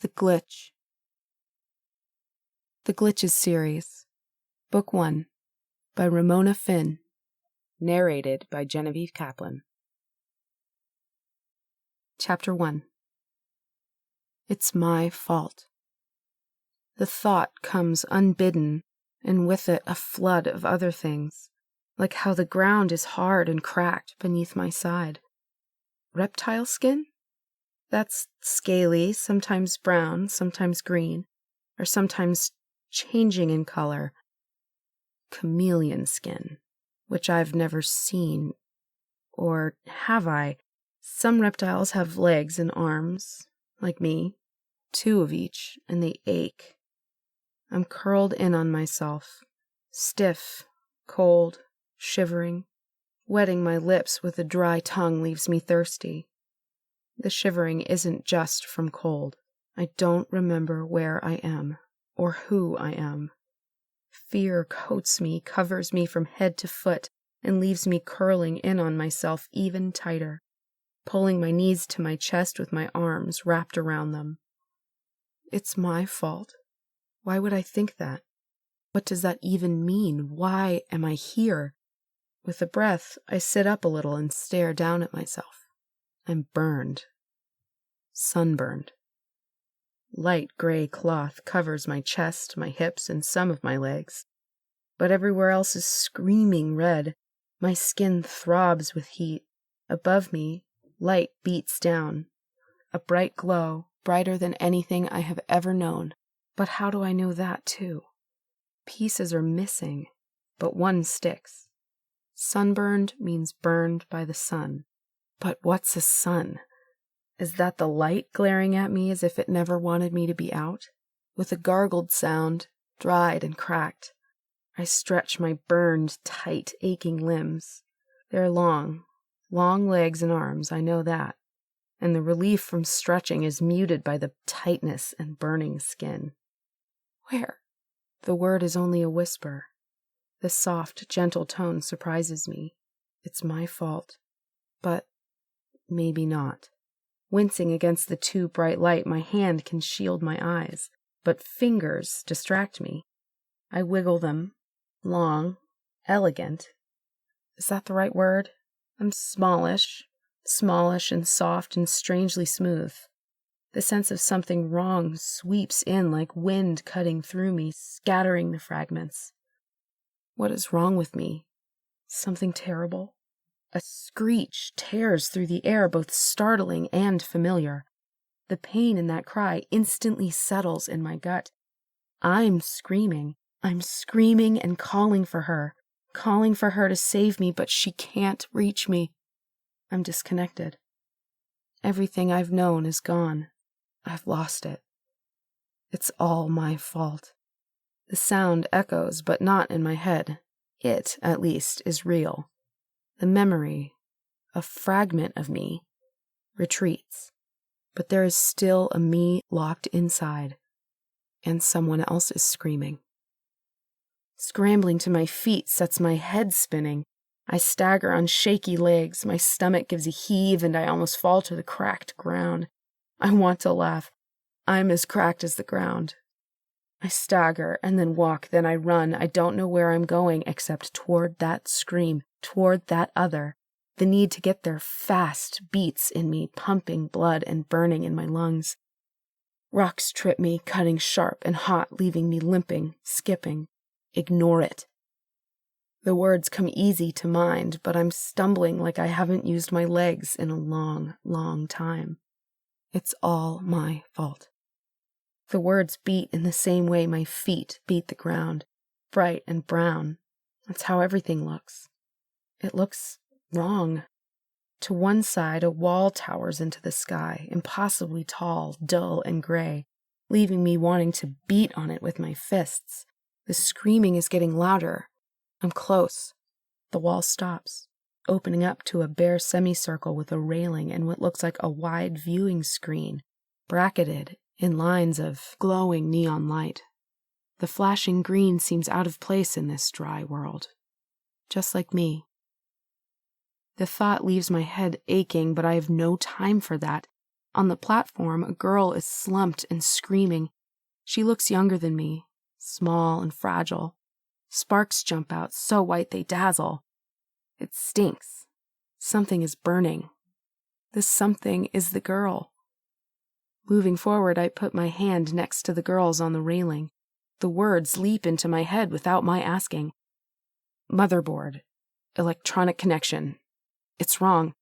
The Glitch. The Glitches series. Book 1. By Ramona Finn. Narrated by Genevieve Kaplan. Chapter 1. It's my fault. The thought comes unbidden, and with it a flood of other things, like how the ground is hard and cracked beneath my side. Reptile skin? That's scaly, sometimes brown, sometimes green, or sometimes changing in color. Chameleon skin, which I've never seen. Or have I? Some reptiles have legs and arms, like me, 2 of each, and they ache. I'm curled in on myself, stiff, cold, shivering. Wetting my lips with a dry tongue leaves me thirsty. The shivering isn't just from cold. I don't remember where I am, or who I am. Fear coats me, covers me from head to foot, and leaves me curling in on myself even tighter, pulling my knees to my chest with my arms wrapped around them. It's my fault. Why would I think that? What does that even mean? Why am I here? With a breath, I sit up a little and stare down at myself. I'm burned. Sunburned. Light gray cloth covers my chest, my hips, and some of my legs. But everywhere else is screaming red. My skin throbs with heat. Above me, light beats down. A bright glow, brighter than anything I have ever known. But how do I know that, too? Pieces are missing, but one sticks. Sunburned means burned by the sun. But what's a sun? Is that the light glaring at me as if it never wanted me to be out? With a gargled sound, dried and cracked, I stretch my burned, tight, aching limbs. They're long legs and arms, I know that. And the relief from stretching is muted by the tightness and burning skin. Where? The word is only a whisper. The soft, gentle tone surprises me. It's my fault. But maybe not. Wincing against the too bright light, my hand can shield my eyes, but fingers distract me. I wiggle them. Long. Elegant. Is that the right word? I'm smallish and soft and strangely smooth. The sense of something wrong sweeps in like wind cutting through me, scattering the fragments. What is wrong with me? Something terrible? A screech tears through the air, both startling and familiar. The pain in that cry instantly settles in my gut. I'm screaming. I'm screaming and calling for her to save me, but she can't reach me. I'm disconnected. Everything I've known is gone. I've lost it. It's all my fault. The sound echoes, but not in my head. It, at least, is real. The memory, a fragment of me, retreats. But there is still a me locked inside, and someone else is screaming. Scrambling to my feet sets my head spinning. I stagger on shaky legs, my stomach gives a heave, and I almost fall to the cracked ground. I want to laugh. I'm as cracked as the ground. I stagger, and then walk, then I run. I don't know where I'm going, except toward that scream, toward that other. The need to get there fast beats in me, pumping blood and burning in my lungs. Rocks trip me, cutting sharp and hot, leaving me limping, skipping. Ignore it. The words come easy to mind, but I'm stumbling like I haven't used my legs in a long, long time. It's all my fault. The words beat in the same way my feet beat the ground, bright and brown. That's how everything looks. It looks wrong. To one side, a wall towers into the sky, impossibly tall, dull, and gray, leaving me wanting to beat on it with my fists. The screaming is getting louder. I'm close. The wall stops, opening up to a bare semicircle with a railing and what looks like a wide viewing screen, bracketed in lines of glowing neon light. The flashing green seems out of place in this dry world, just like me. The thought leaves my head aching, but I have no time for that. On the platform, a girl is slumped and screaming. She looks younger than me, small and fragile. Sparks jump out, so white they dazzle. It stinks. Something is burning. This something is the girl. Moving forward, I put my hand next to the girl's on the railing. The words leap into my head without my asking. Motherboard. Electronic connection. It's wrong.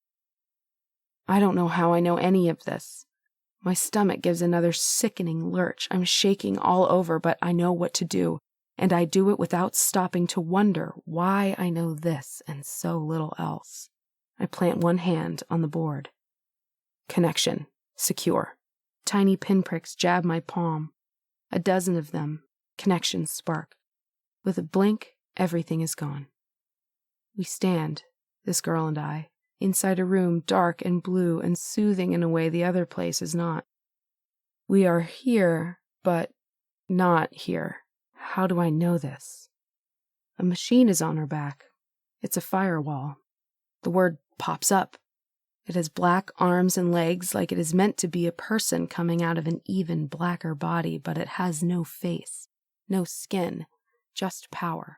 I don't know how I know any of this. My stomach gives another sickening lurch. I'm shaking all over, but I know what to do, and I do it without stopping to wonder why I know this and so little else. I plant one hand on the board. Connection. Secure. Tiny pinpricks jab my palm. A dozen of them. Connections spark. With a blink, everything is gone. We stand, this girl and I, inside a room dark and blue and soothing in a way the other place is not. We are here, but not here. How do I know this? A machine is on her back. It's a firewall. The word pops up. It has black arms and legs like it is meant to be a person coming out of an even blacker body, but it has no face, no skin, just power.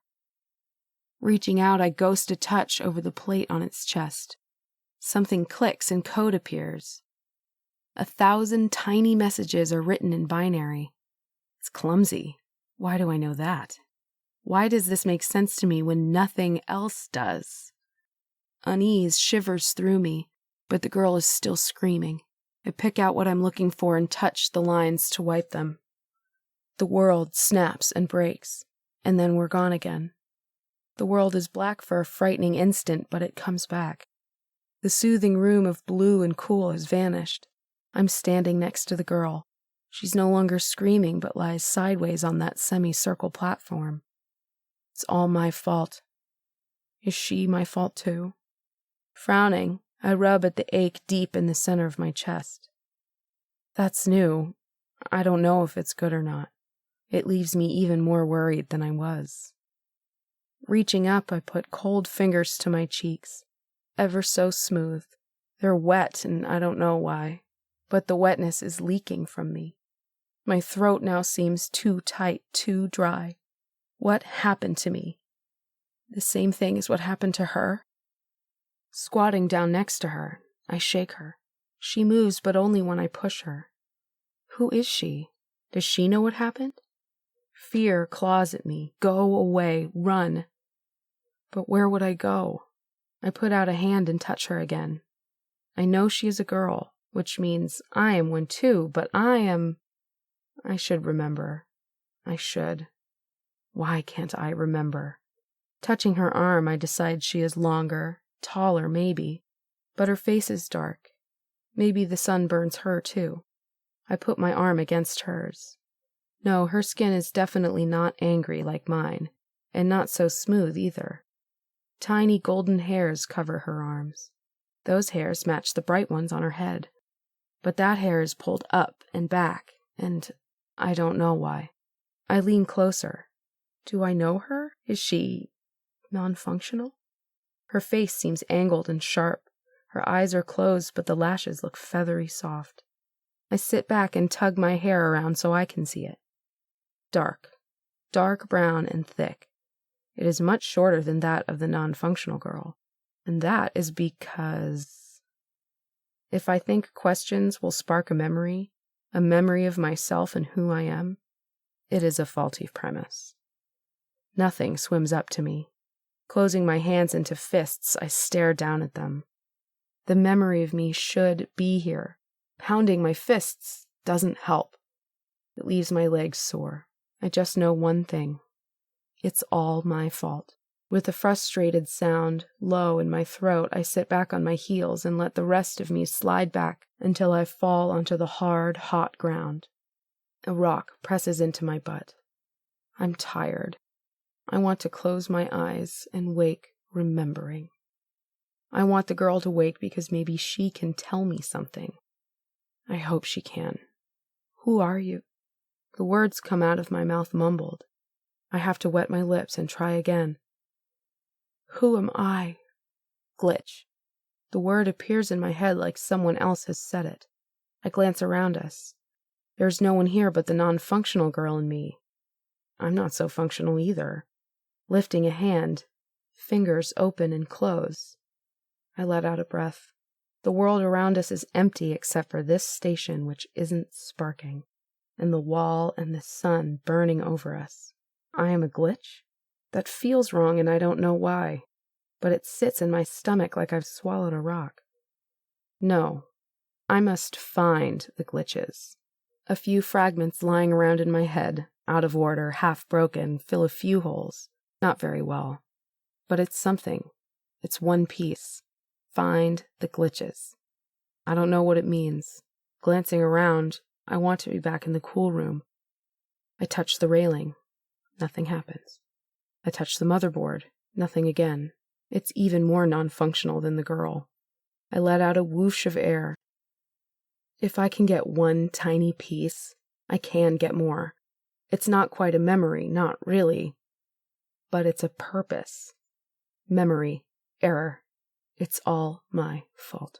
Reaching out, I ghost a touch over the plate on its chest. Something clicks and code appears. 1,000 tiny messages are written in binary. It's clumsy. Why do I know that? Why does this make sense to me when nothing else does? Unease shivers through me, but the girl is still screaming. I pick out what I'm looking for and touch the lines to wipe them. The world snaps and breaks, and then we're gone again. The world is black for a frightening instant, but it comes back. The soothing room of blue and cool has vanished. I'm standing next to the girl. She's no longer screaming, but lies sideways on that semicircle platform. It's all my fault. Is she my fault too? Frowning, I rub at the ache deep in the center of my chest. That's new. I don't know if it's good or not. It leaves me even more worried than I was. Reaching up, I put cold fingers to my cheeks, ever so smooth. They're wet, and I don't know why, but the wetness is leaking from me. My throat now seems too tight, too dry. What happened to me? The same thing as what happened to her? Squatting down next to her, I shake her. She moves, but only when I push her. Who is she? Does she know what happened? Fear claws at me. Go away, run. But where would I go? I put out a hand and touch her again. I know she is a girl, which means I am one too, but I should remember. I should. Why can't I remember? Touching her arm, I decide she is longer, taller maybe, but her face is dark. Maybe the sun burns her too. I put my arm against hers. No, her skin is definitely not angry like mine, and not so smooth either. Tiny golden hairs cover her arms. Those hairs match the bright ones on her head. But that hair is pulled up and back, and I don't know why. I lean closer. Do I know her? Is she non-functional? Her face seems angled and sharp. Her eyes are closed, but the lashes look feathery soft. I sit back and tug my hair around so I can see it. Dark brown and thick. It is much shorter than that of the non-functional girl, and that is because if I think questions will spark a memory of myself and who I am, it is a faulty premise. Nothing swims up to me. Closing my hands into fists, I stare down at them. The memory of me should be here. Pounding my fists doesn't help. It leaves my legs sore. I just know one thing. It's all my fault. With a frustrated sound low in my throat, I sit back on my heels and let the rest of me slide back until I fall onto the hard, hot ground. A rock presses into my butt. I'm tired. I want to close my eyes and wake remembering. I want the girl to wake because maybe she can tell me something. I hope she can. Who are you? The words come out of my mouth mumbled. I have to wet my lips and try again. Who am I? Glitch. The word appears in my head like someone else has said it. I glance around us. There's no one here but the non-functional girl and me. I'm not so functional either. Lifting a hand, fingers open and close. I let out a breath. The world around us is empty except for this station, which isn't sparking, and the wall and the sun burning over us. I am a glitch? That feels wrong and I don't know why, but it sits in my stomach like I've swallowed a rock. No, I must find the glitches. A few fragments lying around in my head, out of order, half broken, fill a few holes. Not very well. But it's something. It's one piece. Find the glitches. I don't know what it means. Glancing around, I want to be back in the cool room. I touch the railing. Nothing happens. I touch the motherboard. Nothing again. It's even more non-functional than the girl. I let out a whoosh of air. If I can get one tiny piece, I can get more. It's not quite a memory, not really. But it's a purpose. Memory. Error. It's all my fault.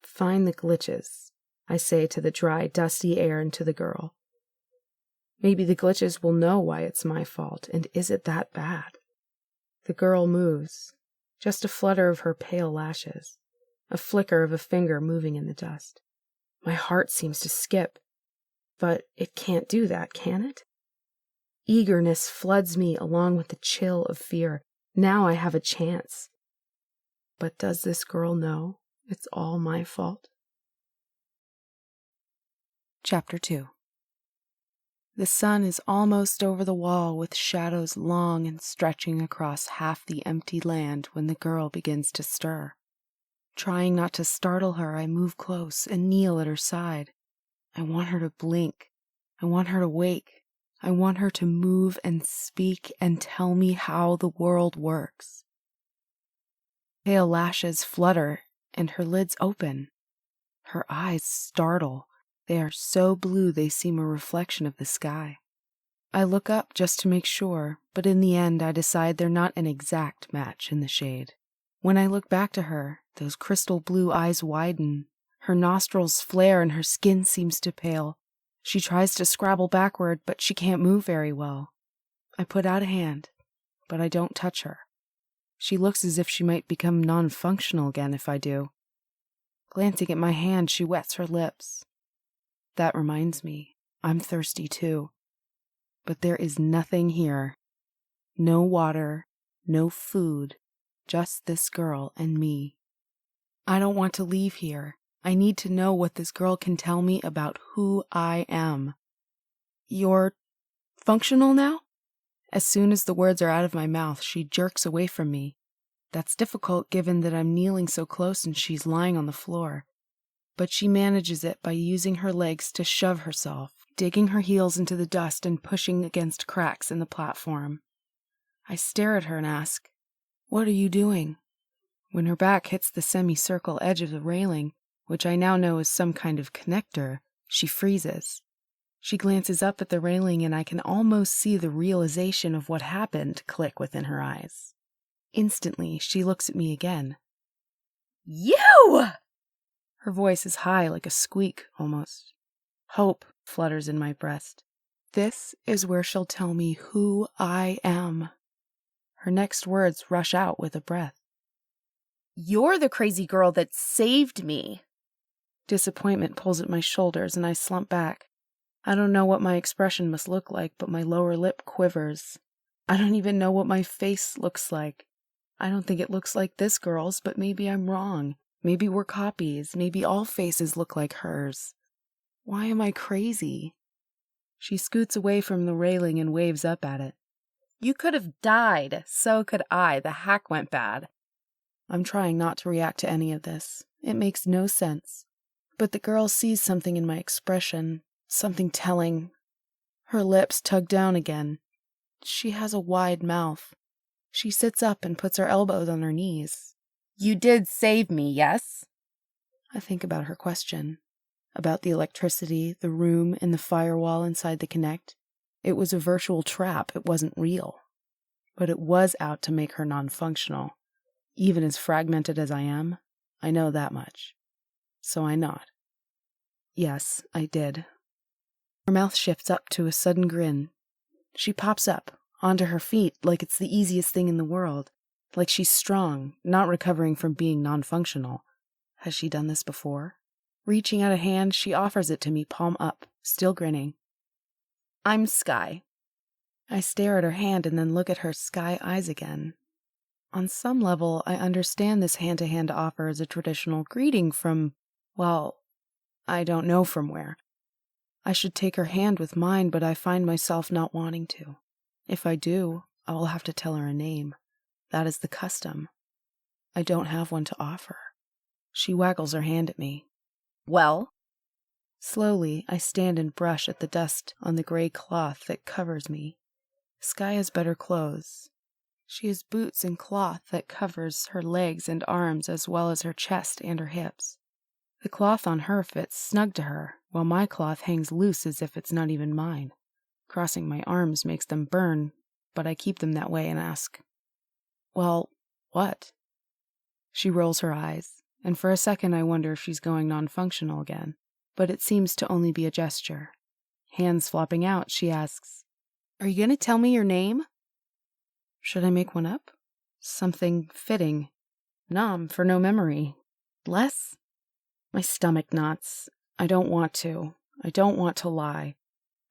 Find the glitches, I say to the dry, dusty air and to the girl. Maybe the glitches will know why it's my fault, and is it that bad? The girl moves. Just a flutter of her pale lashes. A flicker of a finger moving in the dust. My heart seems to skip. But it can't do that, can it? Eagerness floods me along with the chill of fear. Now I have a chance. But does this girl know it's all my fault? Chapter 2. The sun is almost over the wall with shadows long and stretching across half the empty land when the girl begins to stir. Trying not to startle her, I move close and kneel at her side. I want her to blink. I want her to wake. I want her to move and speak and tell me how the world works. Pale lashes flutter and her lids open. Her eyes startle. They are so blue they seem a reflection of the sky. I look up just to make sure, but in the end I decide they're not an exact match in the shade. When I look back to her, those crystal blue eyes widen. Her nostrils flare and her skin seems to pale. She tries to scrabble backward, but she can't move very well. I put out a hand, but I don't touch her. She looks as if she might become non-functional again if I do. Glancing at my hand, she wets her lips. That reminds me, I'm thirsty too. But there is nothing here. No water, no food, just this girl and me. I don't want to leave here. I need to know what this girl can tell me about who I am. You're functional now? As soon as the words are out of my mouth, she jerks away from me. That's difficult given that I'm kneeling so close and she's lying on the floor. But she manages it by using her legs to shove herself, digging her heels into the dust and pushing against cracks in the platform. I stare at her and ask, "What are you doing?" When her back hits the semicircle edge of the railing, which I now know is some kind of connector, she freezes. She glances up at the railing and I can almost see the realization of what happened click within her eyes. Instantly, she looks at me again. "You!" Her voice is high, like a squeak, almost. Hope flutters in my breast. This is where she'll tell me who I am. Her next words rush out with a breath. "You're the crazy girl that saved me." Disappointment pulls at my shoulders and I slump back. I don't know what my expression must look like, but my lower lip quivers. I don't even know what my face looks like. I don't think it looks like this girl's, but maybe I'm wrong. Maybe we're copies. Maybe all faces look like hers. Why am I crazy? She scoots away from the railing and waves up at it. "You could have died. So could I. The hack went bad." I'm trying not to react to any of this. It makes no sense. But the girl sees something in my expression, something telling. Her lips tug down again. She has a wide mouth. She sits up and puts her elbows on her knees. "You did save me, yes?" I think about her question. About the electricity, the room, and the firewall inside the Connect. It was a virtual trap. It wasn't real. But it was out to make her non-functional. Even as fragmented as I am, I know that much. So I nod. Yes, I did. Her mouth shifts up to a sudden grin. She pops up, onto her feet like it's the easiest thing in the world. Like she's strong, not recovering from being non-functional. Has she done this before? Reaching out a hand, she offers it to me, palm up, still grinning. I'm Sky. I stare at her hand and then look at her sky eyes again. On some level, I understand this hand-to-hand offer as a traditional greeting from, well, I don't know from where. I should take her hand with mine, but I find myself not wanting to. If I do, I will have to tell her a name. That is the custom. I don't have one to offer. She waggles her hand at me. Well? Slowly, I stand and brush at the dust on the gray cloth that covers me. Sky has better clothes. She has boots and cloth that covers her legs and arms as well as her chest and her hips. The cloth on her fits snug to her, while my cloth hangs loose as if it's not even mine. Crossing my arms makes them burn, but I keep them that way and ask, Well, what? She rolls her eyes, and for a second I wonder if she's going non-functional again, but it seems to only be a gesture. Hands flopping out, she asks, Are you going to tell me your name? Should I make one up? Something fitting. Nom for no memory. Less? My stomach knots. I don't want to. I don't want to lie.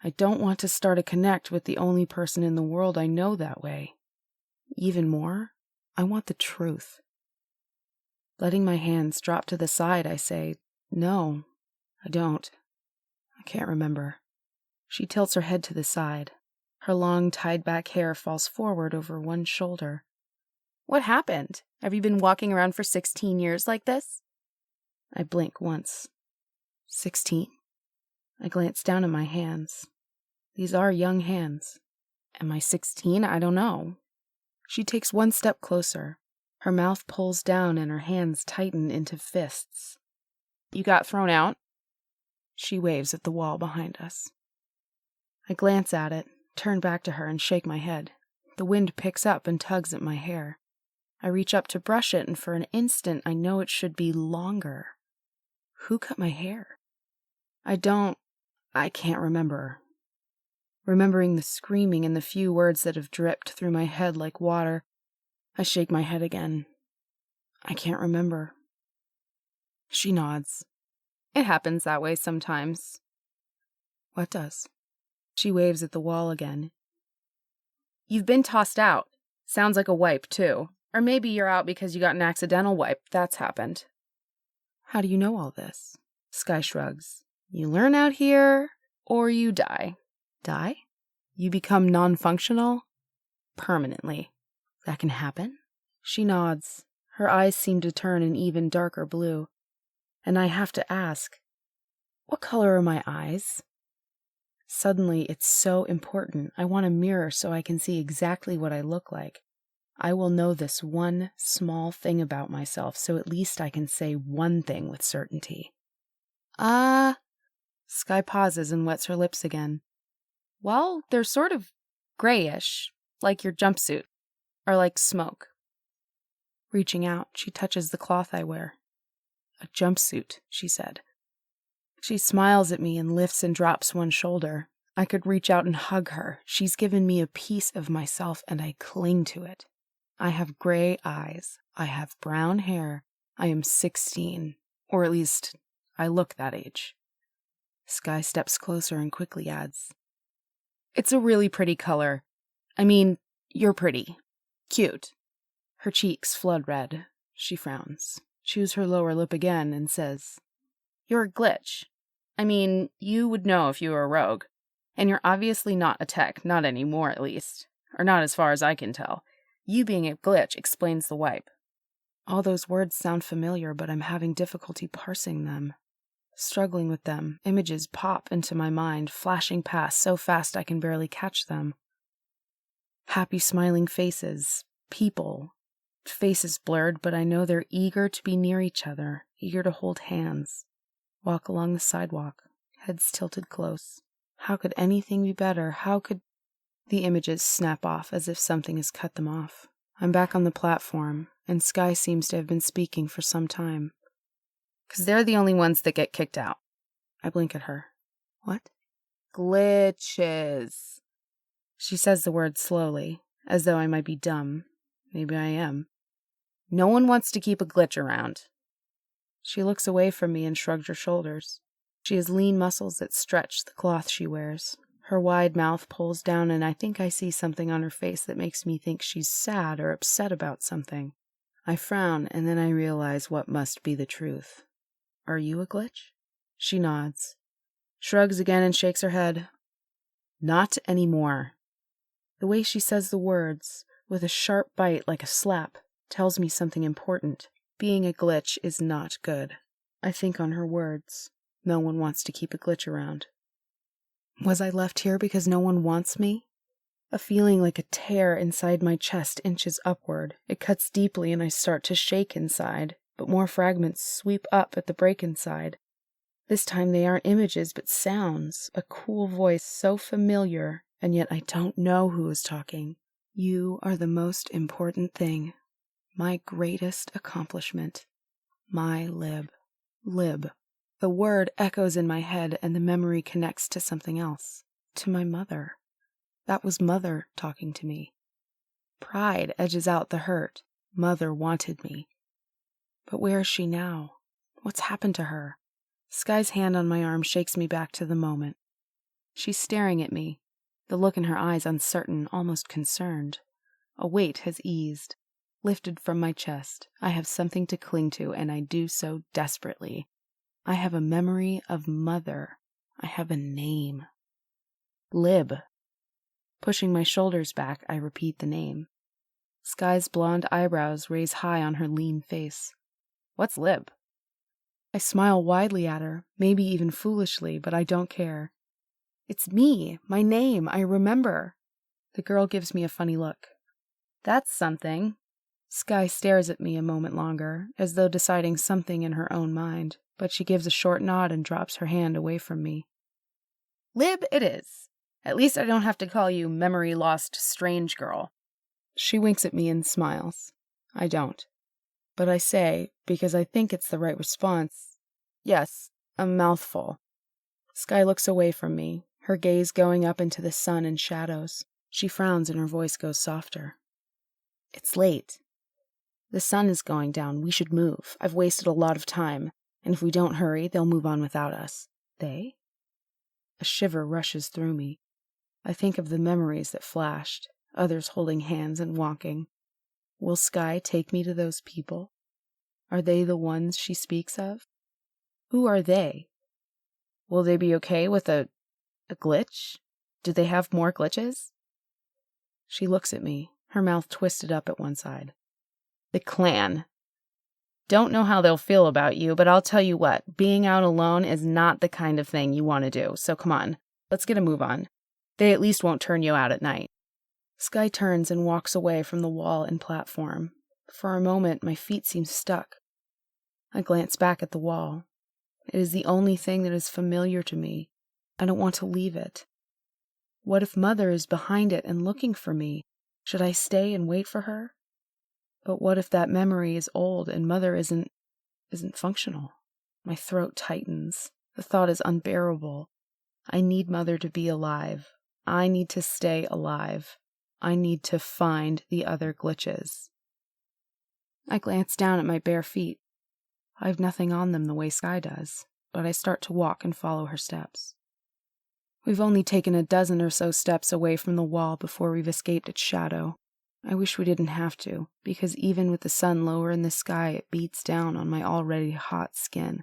I don't want to start a connect with the only person in the world I know that way. Even more, I want the truth. Letting my hands drop to the side, I say, No, I don't. I can't remember. She tilts her head to the side. Her long, tied-back hair falls forward over one shoulder. What happened? Have you been walking around for 16 years like this? I blink once. 16. I glance down at my hands. These are young hands. Am I 16? I don't know. She takes one step closer. Her mouth pulls down and her hands tighten into fists. You got thrown out? She waves at the wall behind us. I glance at it, turn back to her and shake my head. The wind picks up and tugs at my hair. I reach up to brush it and for an instant I know it should be longer. Who cut my hair? I can't remember. Remembering the screaming and the few words that have dripped through my head like water, I shake my head again. I can't remember. She nods. It happens that way sometimes. What does? She waves at the wall again. You've been tossed out. Sounds like a wipe, too. Or maybe you're out because you got an accidental wipe. That's happened. How do you know all this? Sky shrugs. You learn out here, or you die. Die? You become non-functional? Permanently. That can happen? She nods. Her eyes seem to turn an even darker blue. And I have to ask, what color are my eyes? Suddenly, it's so important. I want a mirror so I can see exactly what I look like. I will know this one small thing about myself, so at least I can say one thing with certainty. Sky pauses and wets her lips again. Well, they're sort of grayish, like your jumpsuit, or like smoke. Reaching out, she touches the cloth I wear. A jumpsuit, she said. She smiles at me and lifts and drops one shoulder. I could reach out and hug her. She's given me a piece of myself and I cling to it. I have gray eyes. I have brown hair. I am 16, or at least I look that age. Sky steps closer and quickly adds, It's a really pretty color. I mean, you're pretty. Cute. Her cheeks flood red. She frowns, chews her lower lip again, and says, You're a glitch. I mean, you would know if you were a rogue. And you're obviously not a tech, not anymore at least. Or not as far as I can tell. You being a glitch explains the wipe. All those words sound familiar, but I'm having difficulty parsing them. Struggling with them, images pop into my mind, flashing past so fast I can barely catch them. Happy smiling faces, people. Faces blurred, but I know they're eager to be near each other, eager to hold hands. Walk along the sidewalk, heads tilted close. How could anything be better? How could... The images snap off as if something has cut them off. I'm back on the platform, and Sky seems to have been speaking for some time. 'Cause they're the only ones that get kicked out. I blink at her. What? Glitches. She says the word slowly, as though I might be dumb. Maybe I am. No one wants to keep a glitch around. She looks away from me and shrugs her shoulders. She has lean muscles that stretch the cloth she wears. Her wide mouth pulls down, and I think I see something on her face that makes me think she's sad or upset about something. I frown, and then I realize what must be the truth. Are you a glitch? She nods, shrugs again, and shakes her head. Not anymore. The way she says the words, with a sharp bite like a slap, tells me something important. Being a glitch is not good. I think on her words. No one wants to keep a glitch around. Was I left here because no one wants me? A feeling like a tear inside my chest inches upward. It cuts deeply and I start to shake inside, but more fragments sweep up at the break inside. This time they aren't images but sounds, a cool voice so familiar, and yet I don't know who is talking. You are the most important thing. My greatest accomplishment. My lib. Lib. The word echoes in my head and the memory connects to something else. To my mother. That was Mother talking to me. Pride edges out the hurt. Mother wanted me. But where is she now? What's happened to her? Sky's hand on my arm shakes me back to the moment. She's staring at me, the look in her eyes uncertain, almost concerned. A weight has eased, lifted from my chest. I have something to cling to, and I do so desperately. I have a memory of Mother. I have a name. Lib. Pushing my shoulders back, I repeat the name. Sky's blonde eyebrows raise high on her lean face. What's Lib? I smile widely at her, maybe even foolishly, but I don't care. It's me, my name, I remember. The girl gives me a funny look. That's something. Sky stares at me a moment longer, as though deciding something in her own mind, but she gives a short nod and drops her hand away from me. Lib it is. At least I don't have to call you memory-lost strange girl. She winks at me and smiles. I don't. But I say, because I think it's the right response, yes, a mouthful. Sky looks away from me, her gaze going up into the sun and shadows. She frowns and her voice goes softer. It's late. The sun is going down. We should move. I've wasted a lot of time, and if we don't hurry, they'll move on without us. They? A shiver rushes through me. I think of the memories that flashed, others holding hands and walking. Will Sky take me to those people? Are they the ones she speaks of? Who are they? Will they be okay with a glitch? Do they have more glitches? She looks at me, her mouth twisted up at one side. The clan. Don't know how they'll feel about you, but I'll tell you what, being out alone is not the kind of thing you want to do, so come on, let's get a move on. They at least won't turn you out at night. Sky turns and walks away from the wall and platform. For a moment, my feet seem stuck. I glance back at the wall. It is the only thing that is familiar to me. I don't want to leave it. What if Mother is behind it and looking for me? Should I stay and wait for her? But what if that memory is old and Mother isn't functional? My throat tightens. The thought is unbearable. I need Mother to be alive. I need to stay alive. I need to find the other glitches. I glance down at my bare feet. I have nothing on them the way Sky does, but I start to walk and follow her steps. We've only taken a dozen or so steps away from the wall before we've escaped its shadow. I wish we didn't have to, because even with the sun lower in the sky, it beats down on my already hot skin.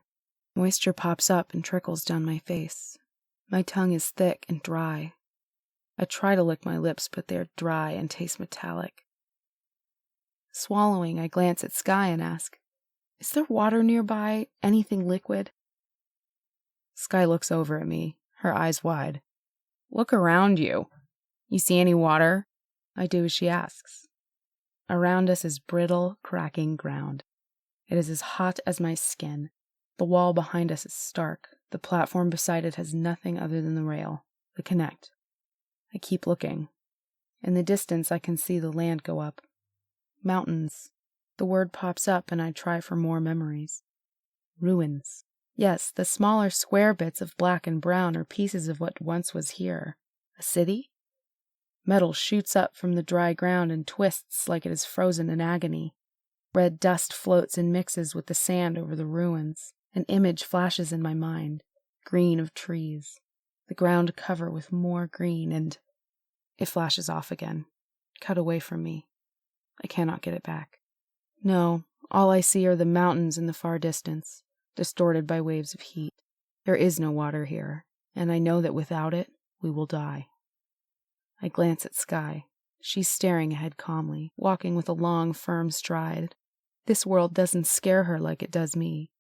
Moisture pops up and trickles down my face. My tongue is thick and dry. I try to lick my lips, but they're dry and taste metallic. Swallowing, I glance at Sky and ask, is there water nearby? Anything liquid? Sky looks over at me, her eyes wide. Look around you. You see any water? I do as she asks. Around us is brittle, cracking ground. It is as hot as my skin. The wall behind us is stark. The platform beside it has nothing other than the rail, the connect. I keep looking. In the distance, I can see the land go up. Mountains. The word pops up and I try for more memories. Ruins. Yes, the smaller square bits of black and brown are pieces of what once was here. A city? Metal shoots up from the dry ground and twists like it is frozen in agony. Red dust floats and mixes with the sand over the ruins. An image flashes in my mind. Green of trees. The ground cover with more green, and it flashes off again. Cut away from me. I cannot get it back. No, all I see are the mountains in the far distance, distorted by waves of heat. There is no water here, and I know that without it, we will die. I glance at Sky. She's staring ahead calmly, walking with a long, firm stride. This world doesn't scare her like it does me.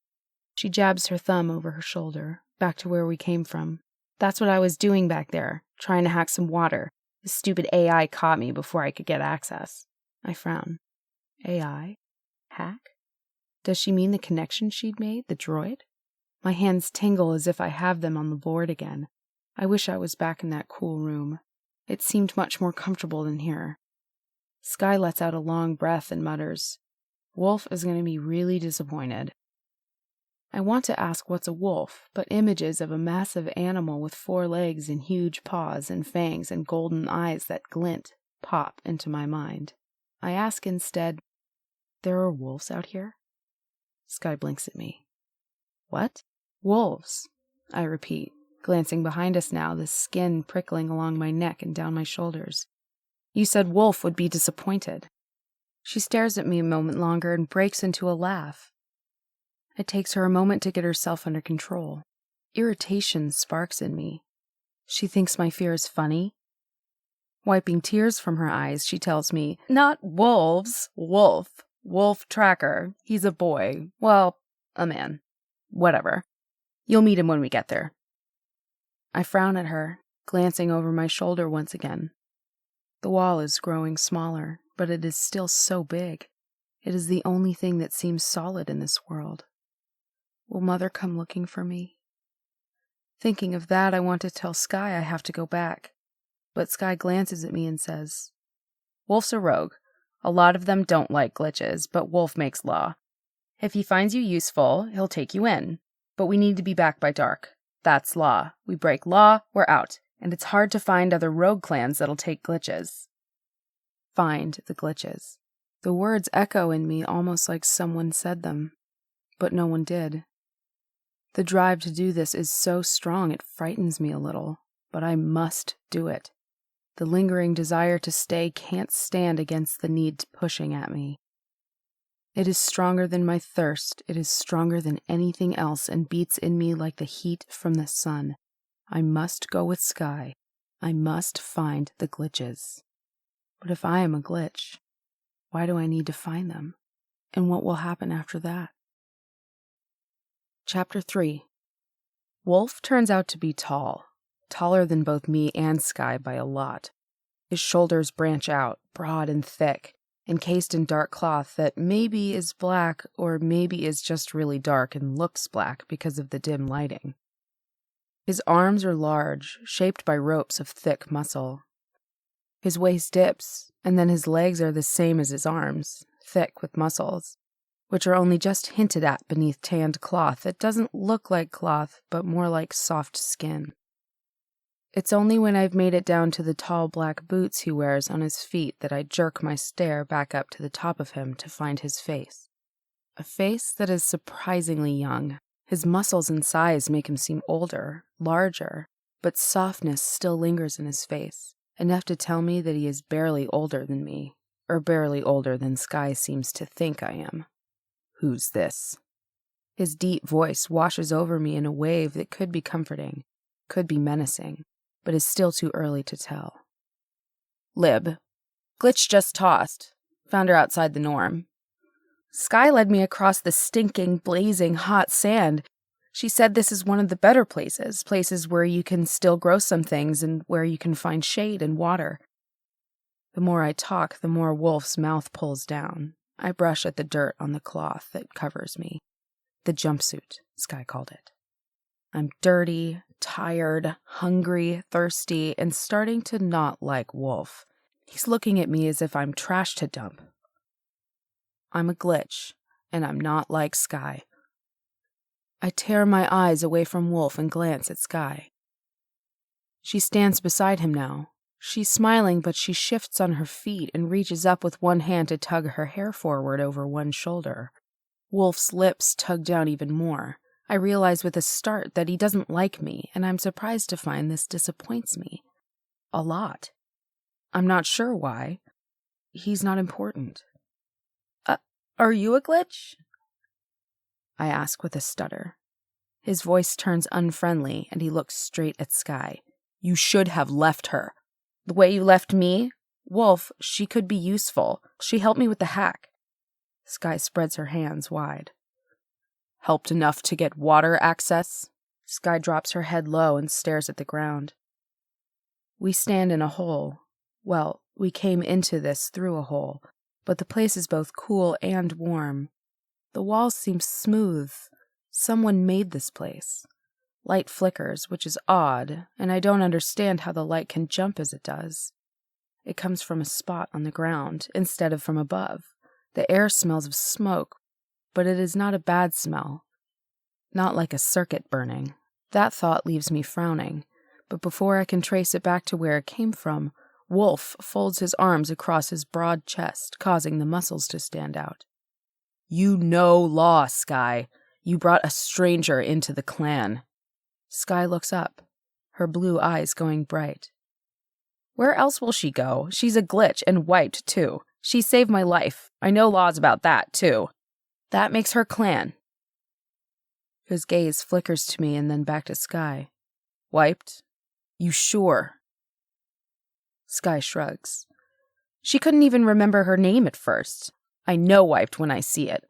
She jabs her thumb over her shoulder, back to where we came from. That's what I was doing back there, trying to hack some water. The stupid AI caught me before I could get access. I frown. AI? Hack? Does she mean the connection she'd made, the droid? My hands tingle as if I have them on the board again. I wish I was back in that cool room. It seemed much more comfortable than here. Sky lets out a long breath and mutters, "Wolf is going to be really disappointed." I want to ask what's a wolf, but images of a massive animal with 4 legs and huge paws and fangs and golden eyes that glint pop into my mind. I ask instead, "There are wolves out here?" Sky blinks at me. "What?" "Wolves," I repeat, glancing behind us now, the skin prickling along my neck and down my shoulders. "You said Wolf would be disappointed." She stares at me a moment longer and breaks into a laugh. It takes her a moment to get herself under control. Irritation sparks in me. She thinks my fear is funny. Wiping tears from her eyes, she tells me, "Not wolves, Wolf. Wolf Tracker. He's a boy. Well, a man. Whatever. You'll meet him when we get there." I frown at her, glancing over my shoulder once again. The wall is growing smaller, but it is still so big. It is the only thing that seems solid in this world. Will Mother come looking for me? Thinking of that, I want to tell Sky I have to go back. But Sky glances at me and says, "Wolf's a rogue. A lot of them don't like glitches, but Wolf makes law. If he finds you useful, he'll take you in. But we need to be back by dark. That's law. We break law, we're out. And it's hard to find other rogue clans that'll take glitches." Find the glitches. The words echo in me almost like someone said them. But no one did. The drive to do this is so strong it frightens me a little. But I must do it. The lingering desire to stay can't stand against the need pushing at me. It is stronger than my thirst. It is stronger than anything else and beats in me like the heat from the sun. I must go with Sky. I must find the glitches. But if I am a glitch, why do I need to find them? And what will happen after that? Chapter 3. Wolf turns out to be tall. Taller than both me and Sky by a lot. His shoulders branch out, broad and thick, encased in dark cloth that maybe is black or maybe is just really dark and looks black because of the dim lighting. His arms are large, shaped by ropes of thick muscle. His waist dips, and then his legs are the same as his arms, thick with muscles, which are only just hinted at beneath tanned cloth that doesn't look like cloth, but more like soft skin. It's only when I've made it down to the tall black boots he wears on his feet that I jerk my stare back up to the top of him to find his face. A face that is surprisingly young. His muscles and size make him seem older, larger, but softness still lingers in his face, enough to tell me that he is barely older than me, or barely older than Sky seems to think I am. "Who's this?" His deep voice washes over me in a wave that could be comforting, could be menacing, but is still too early to tell. "Lib. Glitch just tossed. Found her outside the norm. Sky led me across the stinking, blazing, hot sand. She said this is one of the better places, places where you can still grow some things and where you can find shade and water." The more I talk, the more Wolf's mouth pulls down. I brush at the dirt on the cloth that covers me. The jumpsuit, Sky called it. I'm dirty, tired, hungry, thirsty, and starting to not like Wolf. He's looking at me as if I'm trash to dump. I'm a glitch, and I'm not like Sky. I tear my eyes away from Wolf and glance at Sky. She stands beside him now. She's smiling, but she shifts on her feet and reaches up with one hand to tug her hair forward over one shoulder. Wolf's lips tug down even more. I realize with a start that he doesn't like me, and I'm surprised to find this disappoints me. A lot. I'm not sure why. He's not important. Are you a glitch? I ask with a stutter. His voice turns unfriendly, and he looks straight at Sky. You should have left her. The way you left me? Wolf, she could be useful. She helped me with the hack. Sky spreads her hands wide. Helped enough to get water access? Sky drops her head low and stares at the ground. We stand in a hole. Well, we came into this through a hole, but the place is both cool and warm. The walls seem smooth. Someone made this place. Light flickers, which is odd, and I don't understand how the light can jump as it does. It comes from a spot on the ground instead of from above. The air smells of smoke, but it is not a bad smell. Not like a circuit burning. That thought leaves me frowning, but before I can trace it back to where it came from, Wolf folds his arms across his broad chest, causing the muscles to stand out. You know law, Sky. You brought a stranger into the clan. Sky looks up, her blue eyes going bright. Where else will she go? She's a glitch and wiped, too. She saved my life. I know laws about that, too. That makes her clan. His gaze flickers to me and then back to Sky. Wiped? You sure? Sky shrugs. She couldn't even remember her name at first. I know wiped when I see it.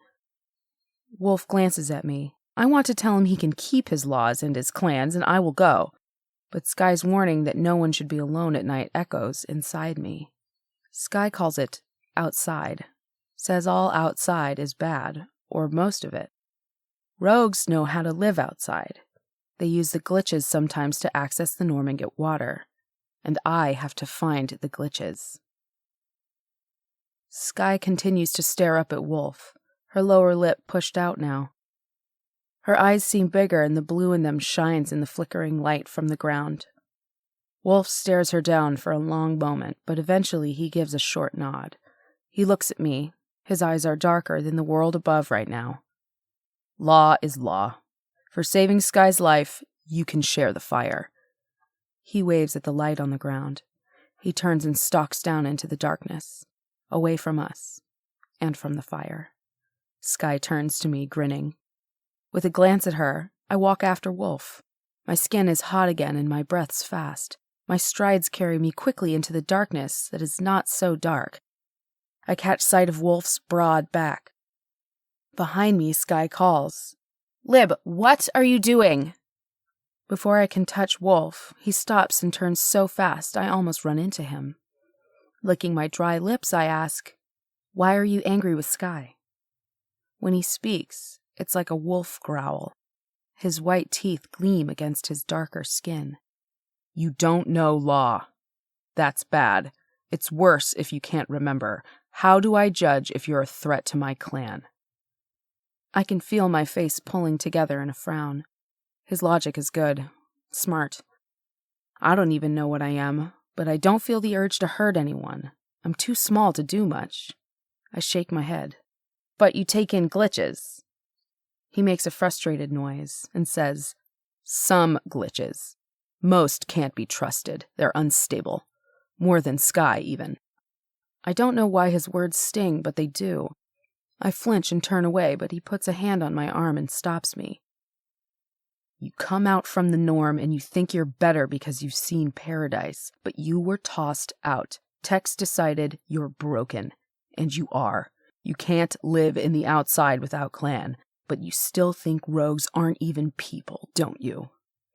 Wolf glances at me. I want to tell him he can keep his laws and his clans, and I will go. But Sky's warning that no one should be alone at night echoes inside me. Sky calls it outside. Says all outside is bad, or most of it. Rogues know how to live outside. They use the glitches sometimes to access the norm and get water. And I have to find the glitches. Sky continues to stare up at Wolf, her lower lip pushed out now. Her eyes seem bigger and the blue in them shines in the flickering light from the ground. Wolf stares her down for a long moment, but eventually he gives a short nod. He looks at me. His eyes are darker than the world above right now. Law is law. For saving Sky's life, you can share the fire. He waves at the light on the ground. He turns and stalks down into the darkness, away from us, and from the fire. Sky turns to me, grinning. With a glance at her, I walk after Wolf. My skin is hot again and my breath's fast. My strides carry me quickly into the darkness that is not so dark. I catch sight of Wolf's broad back. Behind me, Sky calls. Lib, what are you doing? Before I can touch Wolf, he stops and turns so fast I almost run into him. Licking my dry lips, I ask, why are you angry with Sky? When he speaks, it's like a wolf growl. His white teeth gleam against his darker skin. You don't know law. That's bad. It's worse if you can't remember. How do I judge if you're a threat to my clan? I can feel my face pulling together in a frown. His logic is good. Smart. I don't even know what I am, but I don't feel the urge to hurt anyone. I'm too small to do much. I shake my head. But you take in glitches. He makes a frustrated noise and says, some glitches. Most can't be trusted. They're unstable. More than Sky, even. I don't know why his words sting, but they do. I flinch and turn away, but he puts a hand on my arm and stops me. You come out from the norm and you think you're better because you've seen paradise, but you were tossed out. Tex decided you're broken. And you are. You can't live in the outside without clan, but you still think rogues aren't even people, don't you?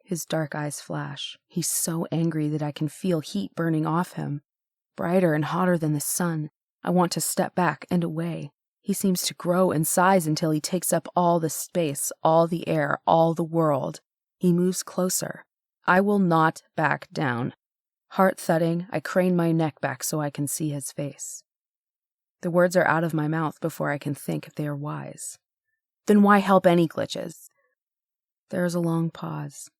His dark eyes flash. He's so angry that I can feel heat burning off him. Brighter and hotter than the sun. I want to step back and away. He seems to grow in size until he takes up all the space, all the air, all the world. He moves closer. I will not back down. Heart thudding, I crane my neck back so I can see his face. The words are out of my mouth before I can think if they are wise. Then why help any glitches? There is a long pause.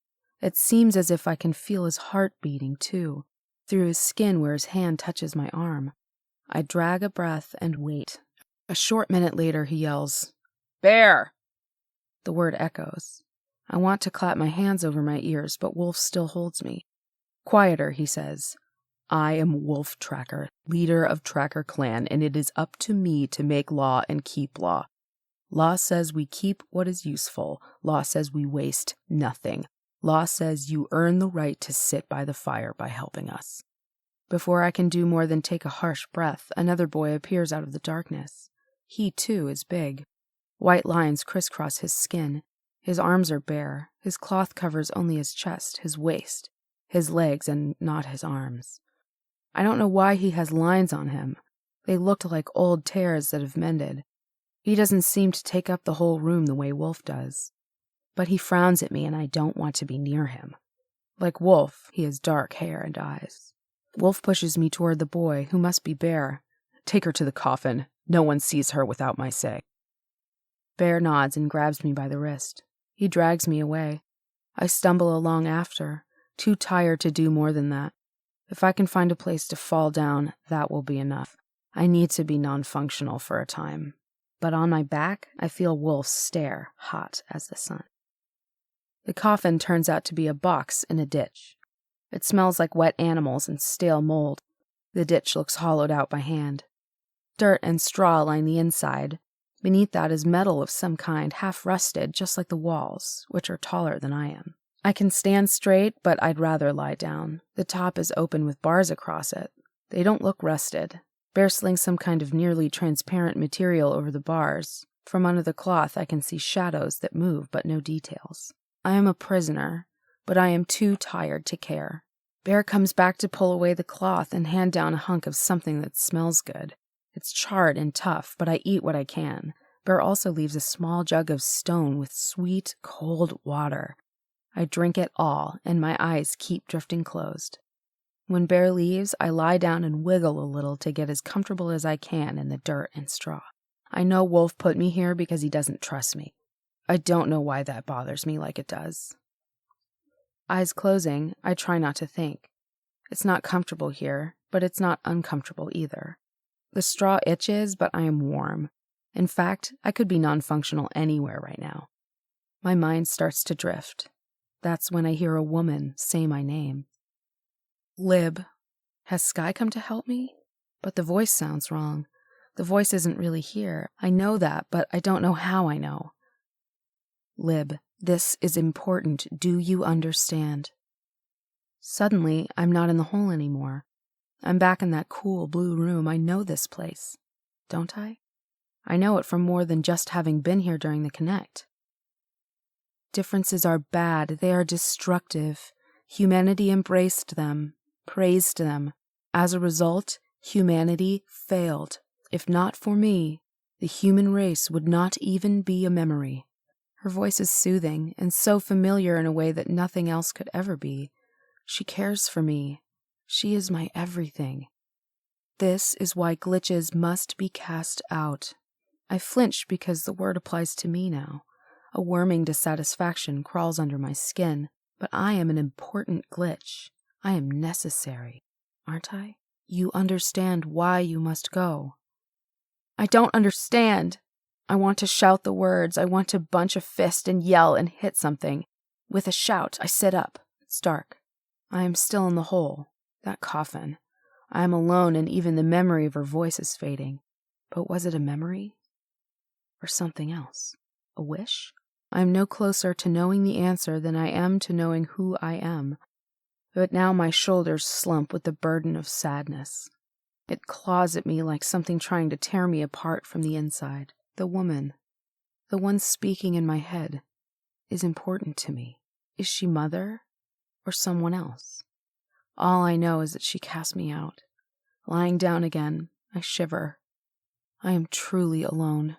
It seems as if I can feel his heart beating, too, through his skin where his hand touches my arm. I drag a breath and wait. A short minute later, he yells, "Bear!" The word echoes. I want to clap my hands over my ears, but Wolf still holds me. Quieter, he says. "I am Wolf Tracker, leader of Tracker Clan, and it is up to me to make law and keep law. Law says we keep what is useful. Law says we waste nothing. Law says you earn the right to sit by the fire by helping us." Before I can do more than take a harsh breath, another boy appears out of the darkness. He, too, is big. White lines crisscross his skin. His arms are bare. His cloth covers only his chest, his waist, his legs, and not his arms. I don't know why he has lines on him. They looked like old tears that have mended. He doesn't seem to take up the whole room the way Wolf does. But he frowns at me, and I don't want to be near him. Like Wolf, he has dark hair and eyes. Wolf pushes me toward the boy, who must be Bear. "Take her to the coffin. No one sees her without my say." Bear nods and grabs me by the wrist. He drags me away. I stumble along after, too tired to do more than that. If I can find a place to fall down, that will be enough. I need to be non-functional for a time. But on my back, I feel Wolf's stare, hot as the sun. The coffin turns out to be a box in a ditch. It smells like wet animals and stale mold. The ditch looks hollowed out by hand. Dirt and straw line the inside. Beneath that is metal of some kind, half rusted, just like the walls, which are taller than I am. I can stand straight, but I'd rather lie down. The top is open with bars across it. They don't look rusted. Bear slings some kind of nearly transparent material over the bars. From under the cloth I can see shadows that move, but no details. I am a prisoner, but I am too tired to care. Bear comes back to pull away the cloth and hand down a hunk of something that smells good. It's charred and tough, but I eat what I can. Bear also leaves a small jug of stone with sweet, cold water. I drink it all, and my eyes keep drifting closed. When Bear leaves, I lie down and wiggle a little to get as comfortable as I can in the dirt and straw. I know Wolf put me here because he doesn't trust me. I don't know why that bothers me like it does. Eyes closing, I try not to think. It's not comfortable here, but it's not uncomfortable either. The straw itches, but I am warm. In fact, I could be non-functional anywhere right now. My mind starts to drift. That's when I hear a woman say my name. Lib. Has Sky come to help me? But the voice sounds wrong. The voice isn't really here. I know that, but I don't know how I know. Lib, this is important. Do you understand? Suddenly, I'm not in the hole anymore. I'm back in that cool blue room. I know this place. Don't I? I know it from more than just having been here during the Connect. Differences are bad. They are destructive. Humanity embraced them, praised them. As a result, humanity failed. If not for me, the human race would not even be a memory. Her voice is soothing and so familiar in a way that nothing else could ever be. She cares for me. She is my everything. This is why glitches must be cast out. I flinch because the word applies to me now. A worming dissatisfaction crawls under my skin, but I am an important glitch. I am necessary, aren't I? You understand why you must go. I don't understand. I want to shout the words. I want to bunch a fist and yell and hit something. With a shout, I sit up. It's dark. I am still in the hole. That coffin. I am alone, and even the memory of her voice is fading. But was it a memory? Or something else? A wish? I am no closer to knowing the answer than I am to knowing who I am. But now my shoulders slump with the burden of sadness. It claws at me like something trying to tear me apart from the inside. The woman, the one speaking in my head, is important to me. Is she mother or someone else? All I know is that she cast me out. Lying down again, I shiver. I am truly alone.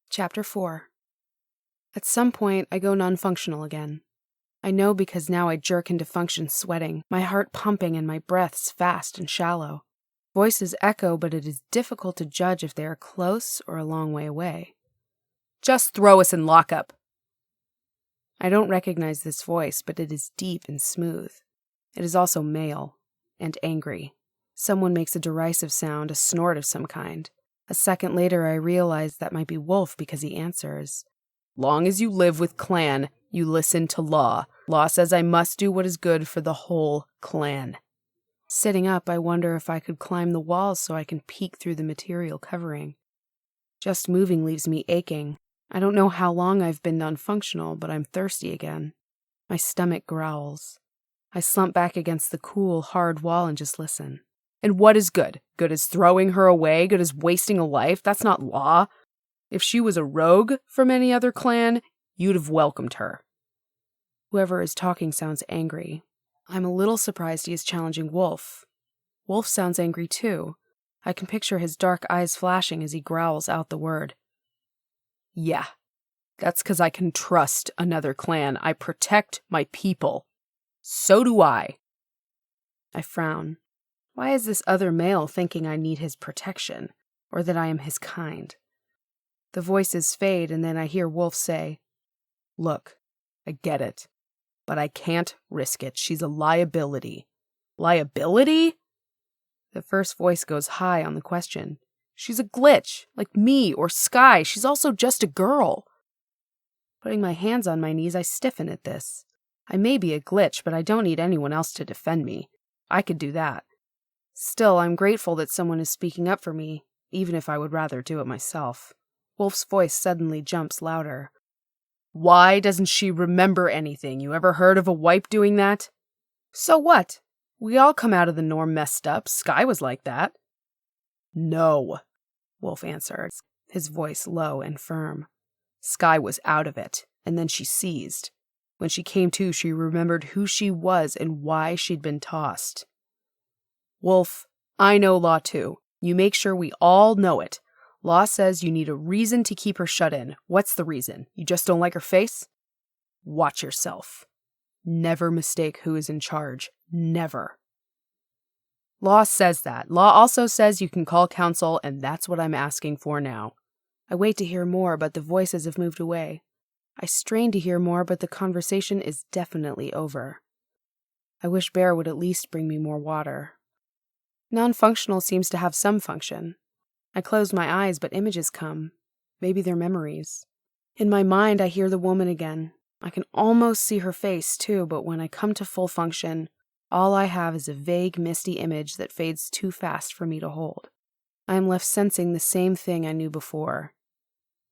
Chapter 4. At some point, I go non-functional again. I know because now I jerk into function sweating, my heart pumping and my breaths fast and shallow. Voices echo, but it is difficult to judge if they are close or a long way away. Just throw us in lockup. I don't recognize this voice, but it is deep and smooth. It is also male and angry. Someone makes a derisive sound, a snort of some kind. A second later, I realize that might be Wolf because he answers. Long as you live with clan, you listen to law. Law says I must do what is good for the whole clan. Sitting up, I wonder if I could climb the walls so I can peek through the material covering. Just moving leaves me aching. I don't know how long I've been non-functional, but I'm thirsty again. My stomach growls. I slump back against the cool, hard wall and just listen. And what is good? Good as throwing her away? Good as wasting a life? That's not law. If she was a rogue from any other clan, you'd have welcomed her. Whoever is talking sounds angry. I'm a little surprised he is challenging Wolf. Wolf sounds angry too. I can picture his dark eyes flashing as he growls out the word. Yeah, that's 'cause I can trust another clan. I protect my people. So do I. I frown. Why is this other male thinking I need his protection, or that I am his kind? The voices fade, and then I hear Wolf say, Look, I get it, but I can't risk it. She's a liability. Liability? The first voice goes high on the question. She's a glitch, like me or Sky. She's also just a girl. Putting my hands on my knees, I stiffen at this. I may be a glitch, but I don't need anyone else to defend me. I could do that. Still, I'm grateful that someone is speaking up for me, even if I would rather do it myself. Wolf's voice suddenly jumps louder. Why doesn't she remember anything? You ever heard of a wipe doing that? So what? We all come out of the norm messed up. Sky was like that. No, Wolf answered, his voice low and firm. Sky was out of it, and then she seized. When she came to, she remembered who she was and why she'd been tossed. Wolf, I know law too. You make sure we all know it. Law says you need a reason to keep her shut in. What's the reason? You just don't like her face? Watch yourself. Never mistake who is in charge. Never. Law says that. Law also says you can call counsel, and that's what I'm asking for now. I wait to hear more, but the voices have moved away. I strain to hear more, but the conversation is definitely over. I wish Bear would at least bring me more water. Non-functional seems to have some function. I close my eyes, but images come. Maybe they're memories. In my mind, I hear the woman again. I can almost see her face, too, but when I come to full function, all I have is a vague, misty image that fades too fast for me to hold. I am left sensing the same thing I knew before.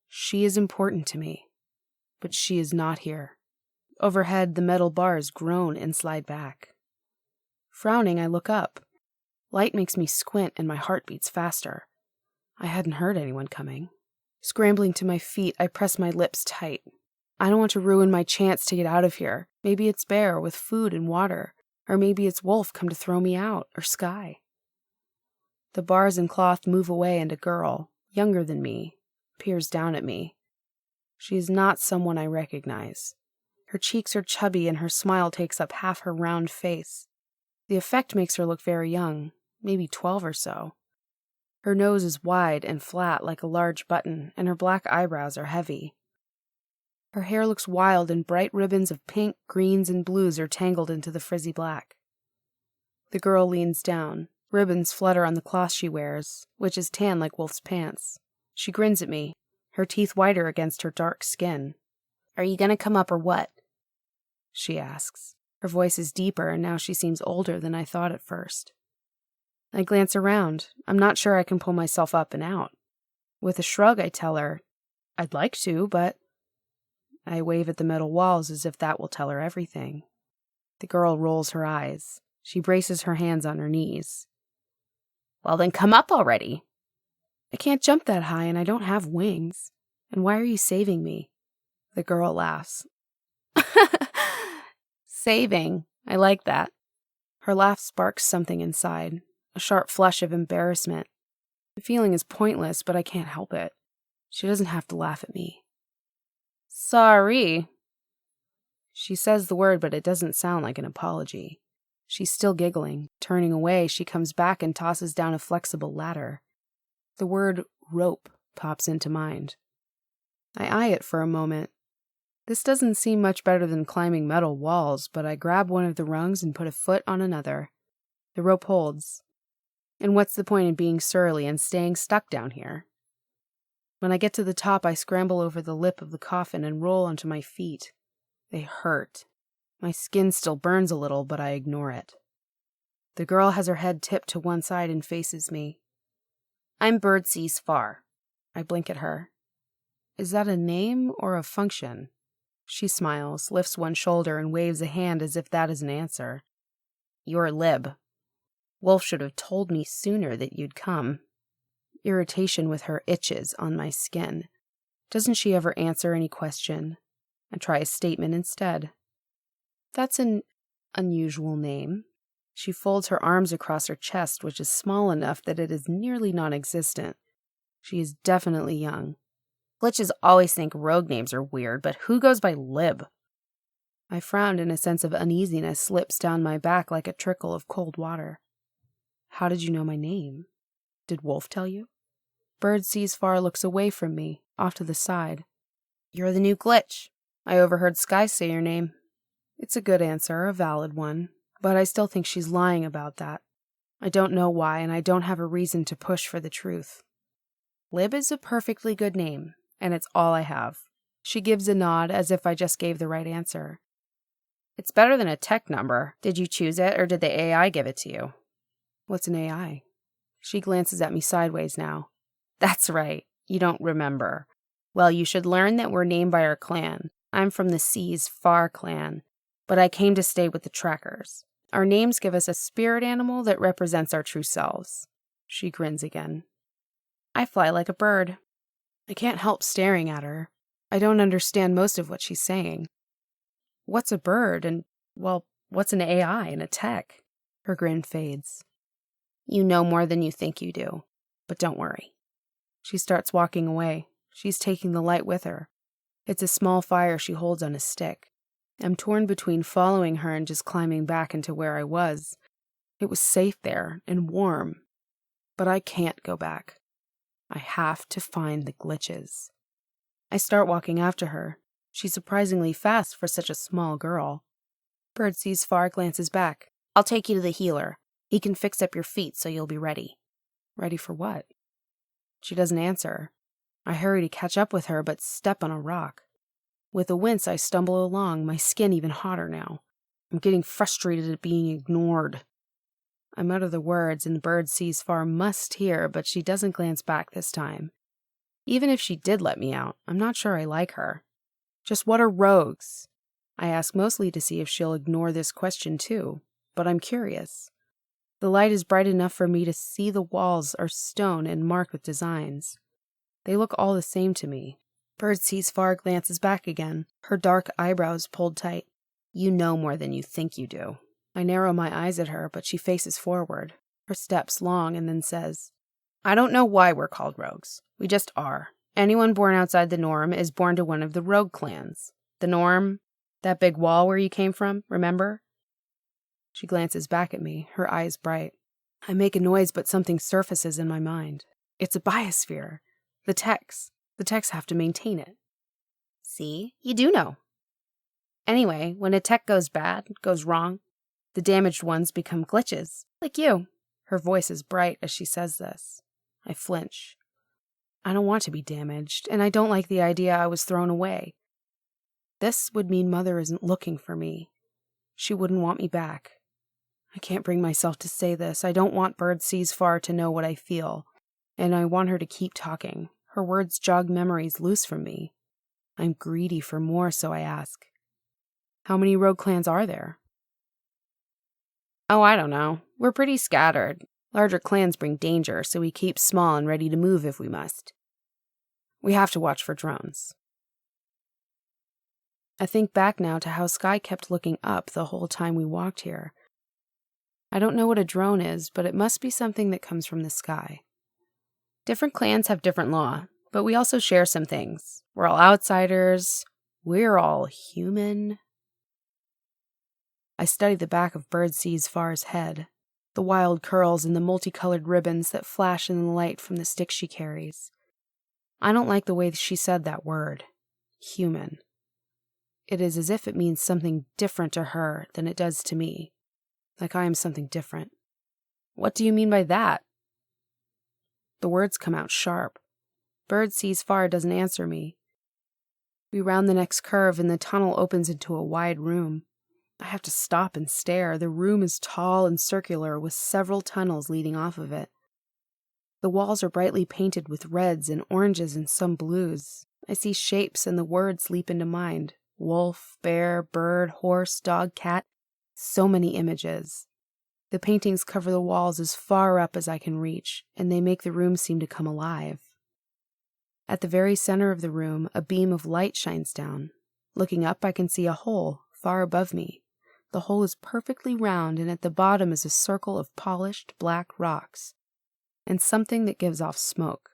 She is important to me, but she is not here. Overhead, the metal bars groan and slide back. Frowning, I look up. Light makes me squint and my heart beats faster. I hadn't heard anyone coming. Scrambling to my feet, I press my lips tight. I don't want to ruin my chance to get out of here. Maybe it's Bear with food and water, or maybe it's Wolf come to throw me out, or Sky. The bars and cloth move away and a girl, younger than me, peers down at me. She is not someone I recognize. Her cheeks are chubby and her smile takes up half her round face. The effect makes her look very young, maybe 12 or so. Her nose is wide and flat like a large button, and her black eyebrows are heavy. Her hair looks wild, and bright ribbons of pink, greens, and blues are tangled into the frizzy black. The girl leans down. Ribbons flutter on the cloth she wears, which is tan like Wolf's pants. She grins at me, her teeth whiter against her dark skin. "Are you gonna come up or what?" she asks. Her voice is deeper, and now she seems older than I thought at first. I glance around. I'm not sure I can pull myself up and out. With a shrug, I tell her, I'd like to, but... I wave at the metal walls as if that will tell her everything. The girl rolls her eyes. She braces her hands on her knees. "Well, then come up already." "I can't jump that high, and I don't have wings. And why are you saving me?" The girl laughs. Saving. I like that. Her laugh sparks something inside, a sharp flush of embarrassment. The feeling is pointless, but I can't help it. She doesn't have to laugh at me. "Sorry." She says the word, but it doesn't sound like an apology. She's still giggling. Turning away, she comes back and tosses down a flexible ladder. The word rope pops into mind. I eye it for a moment. This doesn't seem much better than climbing metal walls, but I grab one of the rungs and put a foot on another. The rope holds. And what's the point in being surly and staying stuck down here? When I get to the top, I scramble over the lip of the coffin and roll onto my feet. They hurt. My skin still burns a little, but I ignore it. The girl has her head tipped to one side and faces me. I'm Bird Sees Far. I blink at her. Is that a name or a function? She smiles, lifts one shoulder, and waves a hand as if that is an answer. You're Lib. Wolf should have told me sooner that you'd come. Irritation with her itches on my skin. Doesn't she ever answer any question? I try a statement instead. That's an unusual name. She folds her arms across her chest, which is small enough that it is nearly non-existent. She is definitely young. Glitches always think rogue names are weird, but who goes by Lib? I frown and a sense of uneasiness slips down my back like a trickle of cold water. How did you know my name? Did Wolf tell you? Bird Sees Far looks away from me, off to the side. You're the new Glitch. I overheard Sky say your name. It's a good answer, a valid one, but I still think she's lying about that. I don't know why, and I don't have a reason to push for the truth. Lib is a perfectly good name, and it's all I have. She gives a nod as if I just gave the right answer. It's better than a tech number. Did you choose it, or did the AI give it to you? What's an AI? She glances at me sideways now. That's right. You don't remember. Well, you should learn that we're named by our clan. I'm from the Seas Far clan, but I came to stay with the Trackers. Our names give us a spirit animal that represents our true selves. She grins again. I fly like a bird. I can't help staring at her. I don't understand most of what she's saying. What's a bird and, well, what's an AI and a tech? Her grin fades. You know more than you think you do, but don't worry. She starts walking away. She's taking the light with her. It's a small fire she holds on a stick. I'm torn between following her and just climbing back into where I was. It was safe there and warm. But I can't go back. I have to find the glitches. I start walking after her. She's surprisingly fast for such a small girl. Bird Sees Far glances back. I'll take you to the healer. He can fix up your feet so you'll be ready. Ready for what? She doesn't answer. I hurry to catch up with her, but step on a rock. With a wince, I stumble along, my skin even hotter now. I'm getting frustrated at being ignored. I mutter the words, and Bird Sees Far must hear, but she doesn't glance back this time. Even if she did let me out, I'm not sure I like her. Just what are rogues? I ask mostly to see if she'll ignore this question too, but I'm curious. The light is bright enough for me to see the walls are stone and marked with designs. They look all the same to me. Bird Sees Far glances back again, her dark eyebrows pulled tight. You know more than you think you do. I narrow my eyes at her, but she faces forward, her steps long, and then says, I don't know why we're called rogues. We just are. Anyone born outside the norm is born to one of the rogue clans. The norm, that big wall where you came from, remember? She glances back at me, her eyes bright. I make a noise, but something surfaces in my mind. It's a biosphere. The techs have to maintain it. See, you do know. Anyway, when a tech goes bad, goes wrong, the damaged ones become glitches, like you. Her voice is bright as she says this. I flinch. I don't want to be damaged, and I don't like the idea I was thrown away. This would mean Mother isn't looking for me. She wouldn't want me back. I can't bring myself to say this. I don't want Bird Sees Far to know what I feel, and I want her to keep talking. Her words jog memories loose from me. I'm greedy for more, so I ask, how many rogue clans are there? Oh, I don't know. We're pretty scattered. Larger clans bring danger, so we keep small and ready to move if we must. We have to watch for drones. I think back now to how Sky kept looking up the whole time we walked here. I don't know what a drone is, but it must be something that comes from the sky. Different clans have different law, but we also share some things. We're all outsiders. We're all human. I study the back of Bird Sees Far's head, the wild curls and the multicolored ribbons that flash in the light from the stick she carries. I don't like the way she said that word. Human. It is as if it means something different to her than it does to me. Like I am something different. What do you mean by that? The words come out sharp. Bird sees far doesn't answer me. We round the next curve and the tunnel opens into a wide room. I have to stop and stare. The room is tall and circular with several tunnels leading off of it. The walls are brightly painted with reds and oranges and some blues. I see shapes and the words leap into mind. Wolf, bear, bird, horse, dog, cat. So many images. The paintings cover the walls as far up as I can reach, and they make the room seem to come alive. At the very center of the room, a beam of light shines down. Looking up, I can see a hole far above me. The hole is perfectly round, and at the bottom is a circle of polished black rocks, and something that gives off smoke.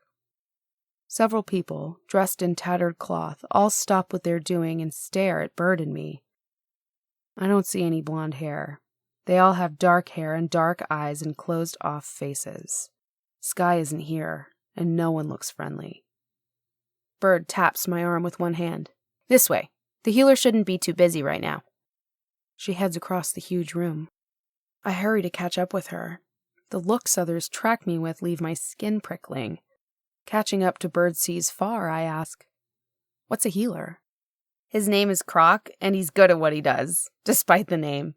Several people, dressed in tattered cloth, all stop what they're doing and stare at Bird and me. I don't see any blonde hair. They all have dark hair and dark eyes and closed-off faces. Sky isn't here, and no one looks friendly. Bird taps my arm with one hand. This way. The healer shouldn't be too busy right now. She heads across the huge room. I hurry to catch up with her. The looks others track me with leave my skin prickling. Catching up to Bird sees far, I ask, "What's a healer?" His name is Croc, and he's good at what he does, despite the name.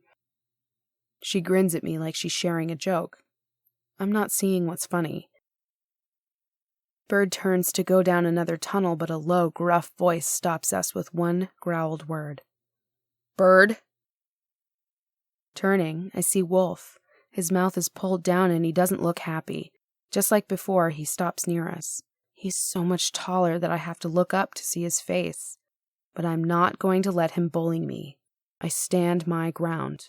She grins at me like she's sharing a joke. I'm not seeing what's funny. Bird turns to go down another tunnel, but a low, gruff voice stops us with one growled word. Bird? Turning, I see Wolf. His mouth is pulled down and he doesn't look happy. Just like before, he stops near us. He's so much taller that I have to look up to see his face. But I'm not going to let him bully me. I stand my ground.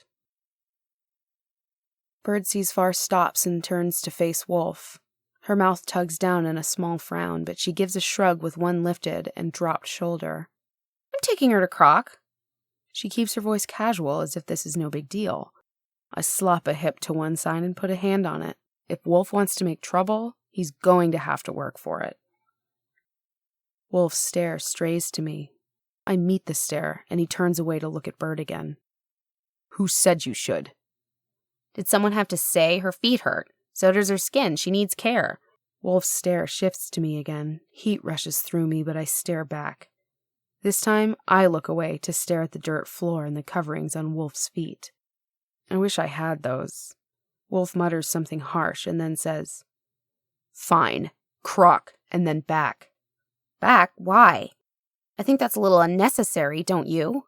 Bird sees far stops and turns to face Wolf. Her mouth tugs down in a small frown, but she gives a shrug with one lifted and dropped shoulder. I'm taking her to Croc. She keeps her voice casual as if this is no big deal. I slop a hip to one side and put a hand on it. If Wolf wants to make trouble, he's going to have to work for it. Wolf's stare strays to me. I meet the stare, and he turns away to look at Bird again. Who said you should? Did someone have to say her feet hurt? So does her skin. She needs care. Wolf's stare shifts to me again. Heat rushes through me, but I stare back. This time, I look away to stare at the dirt floor and the coverings on Wolf's feet. I wish I had those. Wolf mutters something harsh and then says, Fine. Croc, and then back. Back? Why? I think that's a little unnecessary, don't you?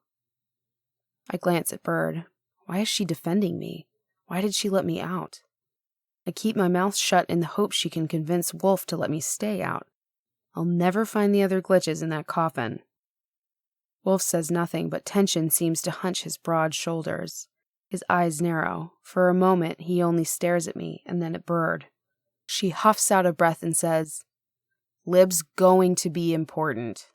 I glance at Bird. Why is she defending me? Why did she let me out? I keep my mouth shut in the hope she can convince Wolf to let me stay out. I'll never find the other glitches in that coffin. Wolf says nothing, but tension seems to hunch his broad shoulders. His eyes narrow. For a moment, he only stares at me, and then at Bird. She huffs out a breath and says, Lib's going to be important.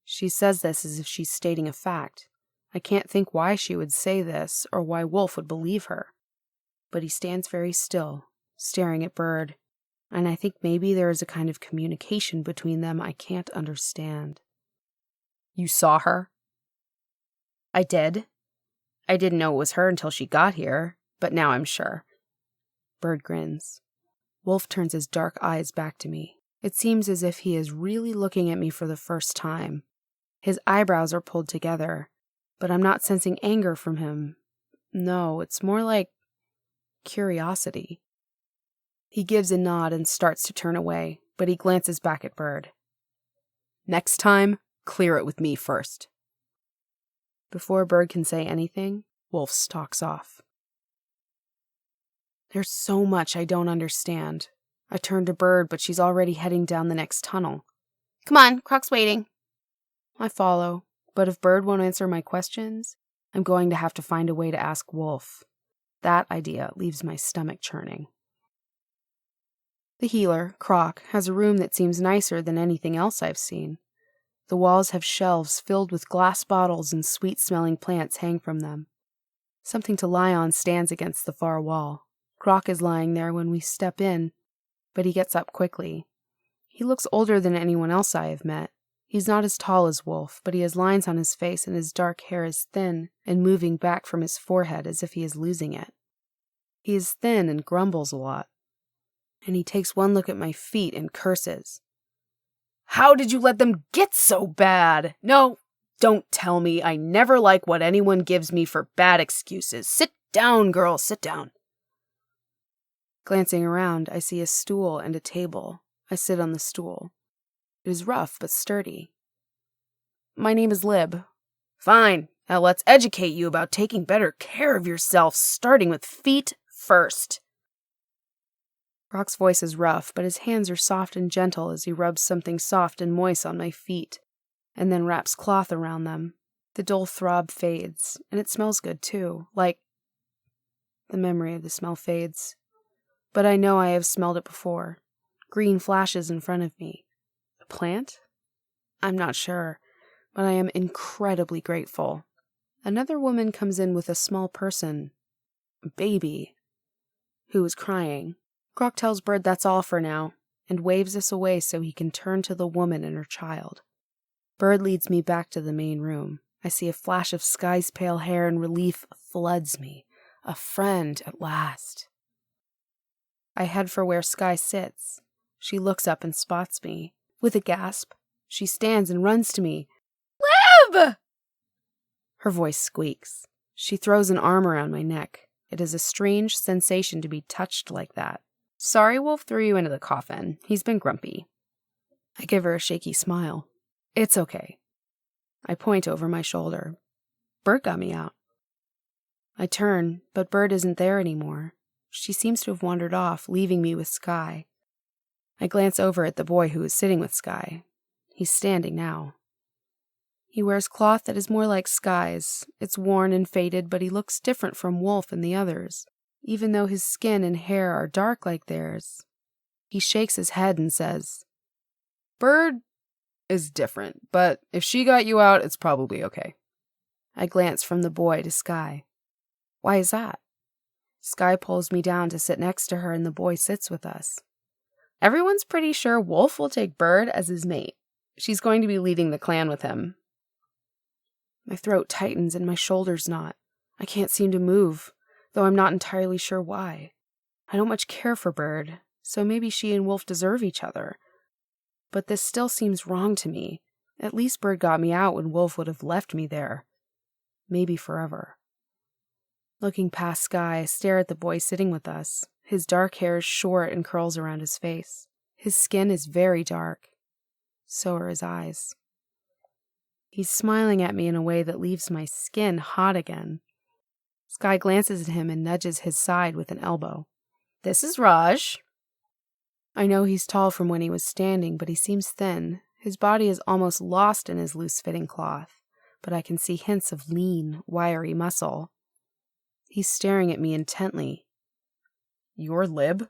She says this as if she's stating a fact. I can't think why she would say this, or why Wolf would believe her. But he stands very still, staring at Bird, and I think maybe there is a kind of communication between them I can't understand. You saw her? I did. I didn't know it was her until she got here, but now I'm sure. Bird grins. Wolf turns his dark eyes back to me. It seems as if he is really looking at me for the first time. His eyebrows are pulled together, but I'm not sensing anger from him. No, it's more like curiosity. He gives a nod and starts to turn away, but he glances back at Bird. Next time, clear it with me first. Before Bird can say anything, Wolf stalks off. There's so much I don't understand. I turn to Bird, but she's already heading down the next tunnel. Come on, Croc's waiting. I follow, but if Bird won't answer my questions, I'm going to have to find a way to ask Wolf. That idea leaves my stomach churning. The healer, Croc, has a room that seems nicer than anything else I've seen. The walls have shelves filled with glass bottles and sweet-smelling plants hang from them. Something to lie on stands against the far wall. Croc is lying there when we step in, but he gets up quickly. He looks older than anyone else I have met. He's not as tall as Wolf, but he has lines on his face and his dark hair is thin and moving back from his forehead as if he is losing it. He is thin and grumbles a lot. And he takes one look at my feet and curses. How did you let them get so bad? No, don't tell me. I never like what anyone gives me for bad excuses. Sit down, girl, sit down. Glancing around, I see a stool and a table. I sit on the stool. It is rough but sturdy. My name is Lib. Fine. Now let's educate you about taking better care of yourself, starting with feet first. Brock's voice is rough, but his hands are soft and gentle as he rubs something soft and moist on my feet, and then wraps cloth around them. The dull throb fades, and it smells good too, like... The memory of the smell fades. But I know I have smelled it before. Green flashes in front of me. A plant? I'm not sure, but I am incredibly grateful. Another woman comes in with a small person, a baby, who is crying. Grok tells Bird that's all for now, and waves us away so he can turn to the woman and her child. Bird leads me back to the main room. I see a flash of Sky's pale hair and relief floods me. A friend at last. I head for where Sky sits. She looks up and spots me. With a gasp, she stands and runs to me. Lib! Her voice squeaks. She throws an arm around my neck. It is a strange sensation to be touched like that. Sorry Wolf threw you into the coffin. He's been grumpy. I give her a shaky smile. It's okay. I point over my shoulder. Bird got me out. I turn, but Bird isn't there anymore. She seems to have wandered off, leaving me with Sky. I glance over at the boy who is sitting with Sky. He's standing now. He wears cloth that is more like Sky's. It's worn and faded, but he looks different from Wolf and the others, even though his skin and hair are dark like theirs. He shakes his head and says, Bird is different, but if she got you out, it's probably okay. I glance from the boy to Sky. Why is that? Sky pulls me down to sit next to her and the boy sits with us. Everyone's pretty sure Wolf will take Bird as his mate. She's going to be leading the clan with him. My throat tightens and my shoulders knot. I can't seem to move, though I'm not entirely sure why. I don't much care for Bird, so maybe she and Wolf deserve each other. But this still seems wrong to me. At least Bird got me out when Wolf would have left me there. Maybe forever. Looking past Sky, I stare at the boy sitting with us. His dark hair is short and curls around his face. His skin is very dark. So are his eyes. He's smiling at me in a way that leaves my skin hot again. Sky glances at him and nudges his side with an elbow. This is Raj. I know he's tall from when he was standing, but he seems thin. His body is almost lost in his loose-fitting cloth, but I can see hints of lean, wiry muscle. He's staring at me intently. You're Lib?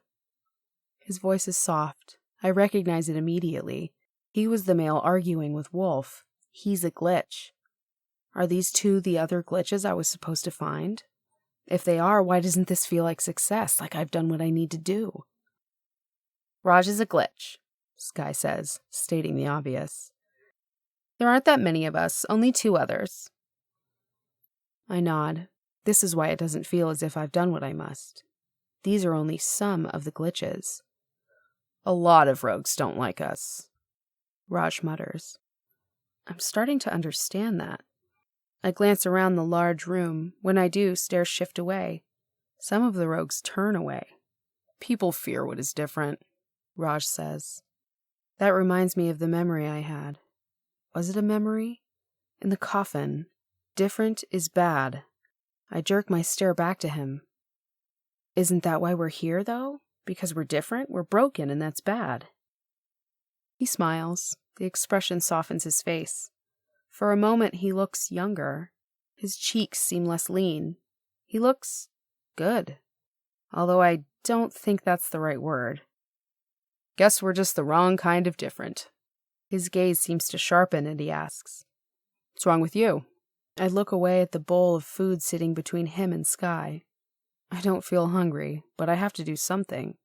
His voice is soft. I recognize it immediately. He was the male arguing with Wolf. He's a glitch. Are these two the other glitches I was supposed to find? If they are, why doesn't this feel like success, like I've done what I need to do? Raj is a glitch, Sky says, stating the obvious. There aren't that many of us, only 2 others. I nod. This is why it doesn't feel as if I've done what I must. These are only some of the glitches. A lot of rogues don't like us, Raj mutters. I'm starting to understand that. I glance around the large room. When I do, stares shift away. Some of the rogues turn away. People fear what is different, Raj says. That reminds me of the memory I had. Was it a memory? In the coffin. Different is bad. I jerk my stare back to him. Isn't that why we're here, though? Because we're different? We're broken, and that's bad. He smiles. The expression softens his face. For a moment, he looks younger. His cheeks seem less lean. He looks good. Although I don't think that's the right word. Guess we're just the wrong kind of different. His gaze seems to sharpen, and he asks, What's wrong with you? I look away at the bowl of food sitting between him and Sky. I don't feel hungry, but I have to do something.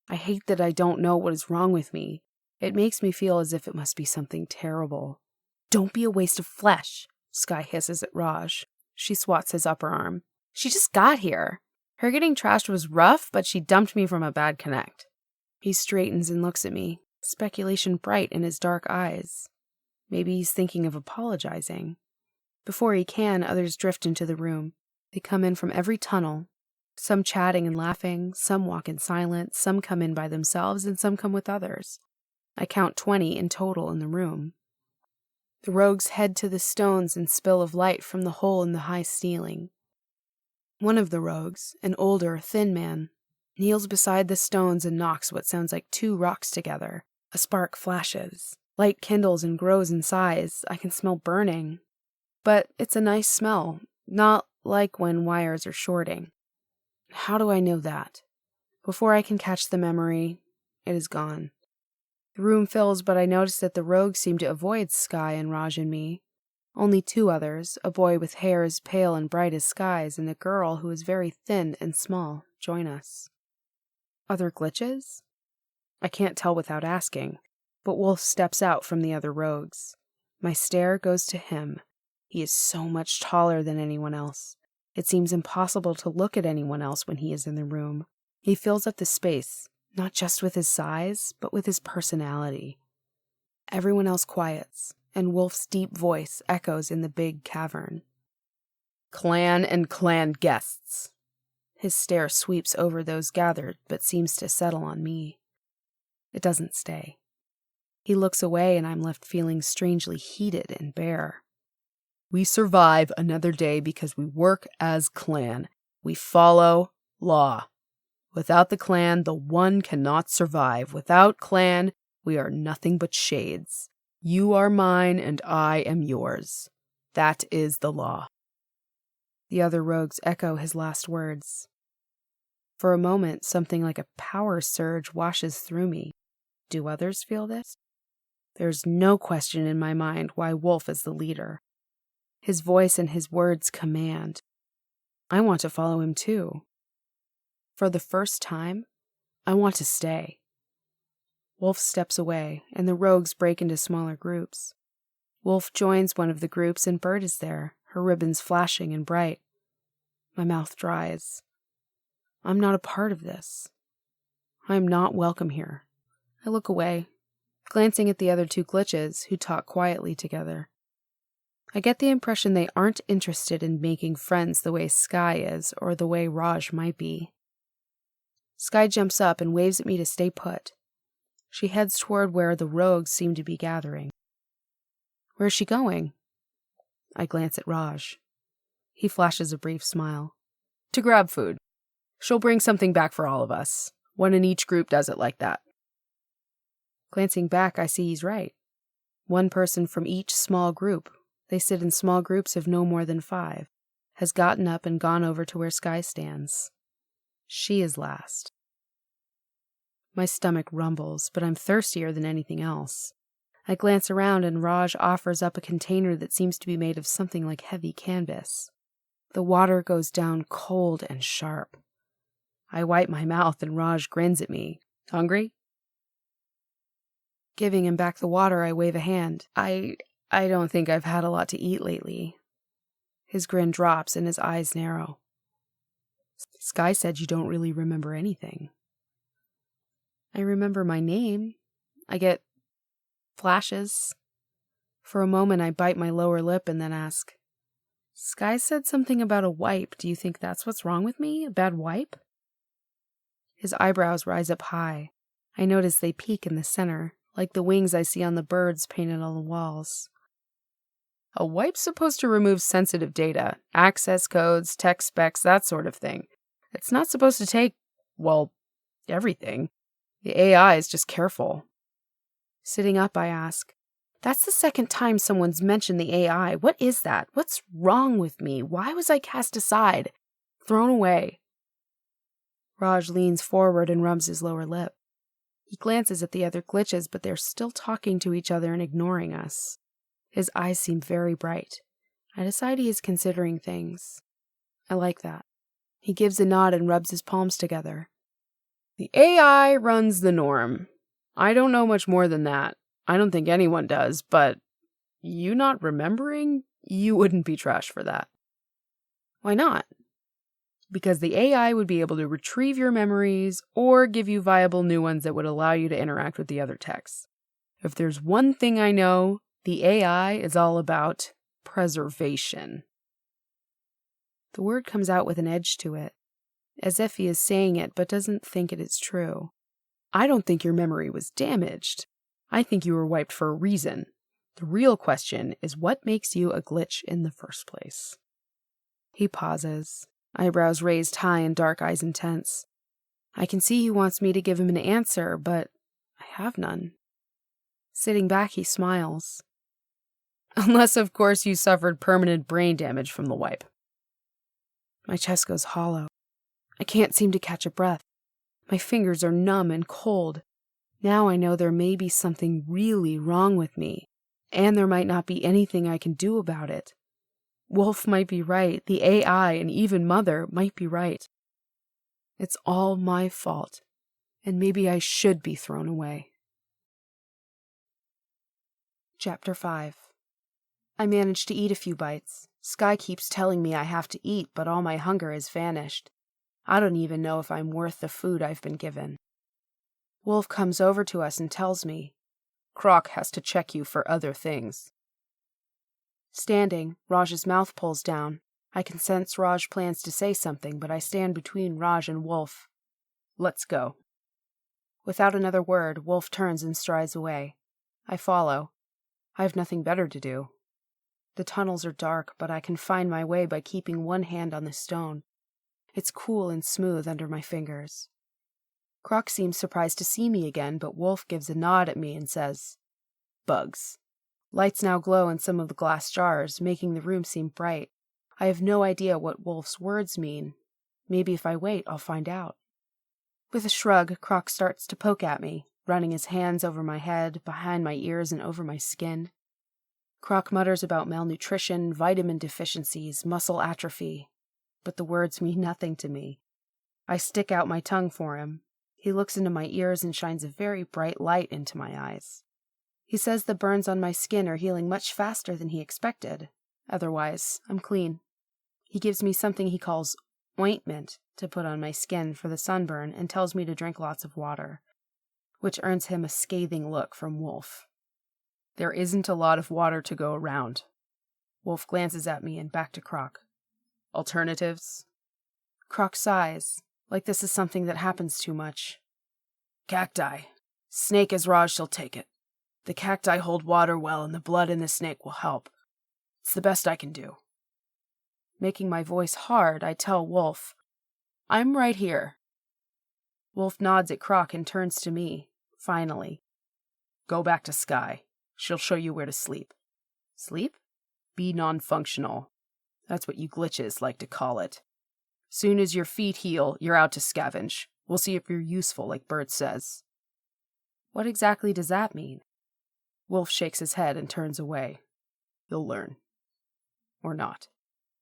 I hate that I don't know what is wrong with me. It makes me feel as if it must be something terrible. "Don't be a waste of flesh," Sky hisses at Raj. She swats his upper arm. "She just got here. Her getting trashed was rough, but she dumped me from a bad connect." He straightens and looks at me, speculation bright in his dark eyes. Maybe he's thinking of apologizing. Before he can, others drift into the room. They come in from every tunnel, some chatting and laughing, some walk in silence, some come in by themselves, and some come with others. I count 20 in total in the room. The rogues head to the stones and spill of light from the hole in the high ceiling. One of the rogues, an older, thin man, kneels beside the stones and knocks what sounds like 2 rocks together. A spark flashes. Light kindles and grows in size. I can smell burning. But it's a nice smell, not like when wires are shorting. How do I know that? Before I can catch the memory, it is gone. The room fills, but I notice that the rogues seem to avoid Sky and Raj and me. Only 2 others, a boy with hair as pale and bright as Sky's and a girl who is very thin and small, join us. Other glitches? I can't tell without asking, but Wolf steps out from the other rogues. My stare goes to him. He is so much taller than anyone else. It seems impossible to look at anyone else when he is in the room. He fills up the space, not just with his size, but with his personality. Everyone else quiets, and Wolf's deep voice echoes in the big cavern. "Clan and clan guests." His stare sweeps over those gathered, but seems to settle on me. It doesn't stay. He looks away, and I'm left feeling strangely heated and bare. "We survive another day because we work as clan. We follow law. Without the clan, the one cannot survive. Without clan, we are nothing but shades. You are mine and I am yours. That is the law." The other rogues echo his last words. For a moment, something like a power surge washes through me. Do others feel this? There's no question in my mind why Wolf is the leader. His voice and his words command. I want to follow him too. For the first time, I want to stay. Wolf steps away, and the rogues break into smaller groups. Wolf joins one of the groups, and Bird is there, her ribbons flashing and bright. My mouth dries. I'm not a part of this. I am not welcome here. I look away, glancing at the other 2 glitches, who talk quietly together. I get the impression they aren't interested in making friends the way Sky is, or the way Raj might be. Sky jumps up and waves at me to stay put. She heads toward where the rogues seem to be gathering. Where's she going? I glance at Raj. He flashes a brief smile. "To grab food. She'll bring something back for all of us. One in each group does it like that." Glancing back, I see he's right. 1 person from each small group, they sit in small groups of no more than 5, has gotten up and gone over to where Sky stands. She is last. My stomach rumbles, but I'm thirstier than anything else. I glance around and Raj offers up a container that seems to be made of something like heavy canvas. The water goes down cold and sharp. I wipe my mouth and Raj grins at me. "Hungry?" Giving him back the water, I wave a hand. I don't think I've had a lot to eat lately." His grin drops and his eyes narrow. "Sky said you don't really remember anything." I remember my name. I get flashes. For a moment, I bite my lower lip and then ask, "Sky said something about a wipe. Do you think that's what's wrong with me? A bad wipe?" His eyebrows rise up high. I notice they peak in the center, like the wings I see on the birds painted on the walls. "A wipe's supposed to remove sensitive data, access codes, text specs, that sort of thing. It's not supposed to take, well, everything. The AI is just careful." Sitting up, I ask, "That's the 2nd time someone's mentioned the AI. What is that? What's wrong with me? Why was I cast aside? Thrown away?" Raj leans forward and rubs his lower lip. He glances at the other glitches, but they're still talking to each other and ignoring us. His eyes seem very bright. I decide he is considering things. I like that. He gives a nod and rubs his palms together. "The AI runs the norm. I don't know much more than that. I don't think anyone does, but you not remembering? You wouldn't be trash for that. Why not? Because the AI would be able to retrieve your memories or give you viable new ones that would allow you to interact with the other texts. If there's one thing I know, the AI is all about preservation. The word comes out with an edge to it, as if he is saying it but doesn't think it is true. I don't think your memory was damaged. I think you were wiped for a reason. The real question is what makes you a glitch in the first place. He pauses, eyebrows raised high and dark eyes intense. I can see he wants me to give him an answer, but I have none. Sitting back, he smiles. Unless, of course, you suffered permanent brain damage from the wipe. My chest goes hollow. I can't seem to catch a breath. My fingers are numb and cold. Now I know there may be something really wrong with me, and there might not be anything I can do about it. Wolf might be right, the AI and even Mother might be right. It's all my fault, and maybe I should be thrown away. Chapter 5. I manage to eat a few bites. Sky keeps telling me I have to eat, but all my hunger has vanished. I don't even know if I'm worth the food I've been given. Wolf comes over to us and tells me, Croc has to check you for other things. Standing, Raj's mouth pulls down. I can sense Raj plans to say something, but I stand between Raj and Wolf. Let's go. Without another word, Wolf turns and strides away. I follow. I have nothing better to do. The tunnels are dark, but I can find my way by keeping one hand on the stone. It's cool and smooth under my fingers. Croc seems surprised to see me again, but Wolf gives a nod at me and says, Bugs. Lights now glow in some of the glass jars, making the room seem bright. I have no idea what Wolf's words mean. Maybe if I wait, I'll find out. With a shrug, Croc starts to poke at me, running his hands over my head, behind my ears, and over my skin. Croc mutters about malnutrition, vitamin deficiencies, muscle atrophy, but the words mean nothing to me. I stick out my tongue for him. He looks into my ears and shines a very bright light into my eyes. He says the burns on my skin are healing much faster than he expected. Otherwise, I'm clean. He gives me something he calls ointment to put on my skin for the sunburn and tells me to drink lots of water, which earns him a scathing look from Wolf. There isn't a lot of water to go around. Wolf glances at me and back to Croc. Alternatives? Croc sighs, like this is something that happens too much. Cacti. Snake as Raj shall take it. The cacti hold water well and the blood in the snake will help. It's the best I can do. Making my voice hard, I tell Wolf, I'm right here. Wolf nods at Croc and turns to me, finally. Go back to Sky. She'll show you where to sleep. Sleep? Be non-functional. That's what you glitches like to call it. Soon as your feet heal, you're out to scavenge. We'll see if you're useful, like Bert says. What exactly does that mean? Wolf shakes his head and turns away. You'll learn. Or not.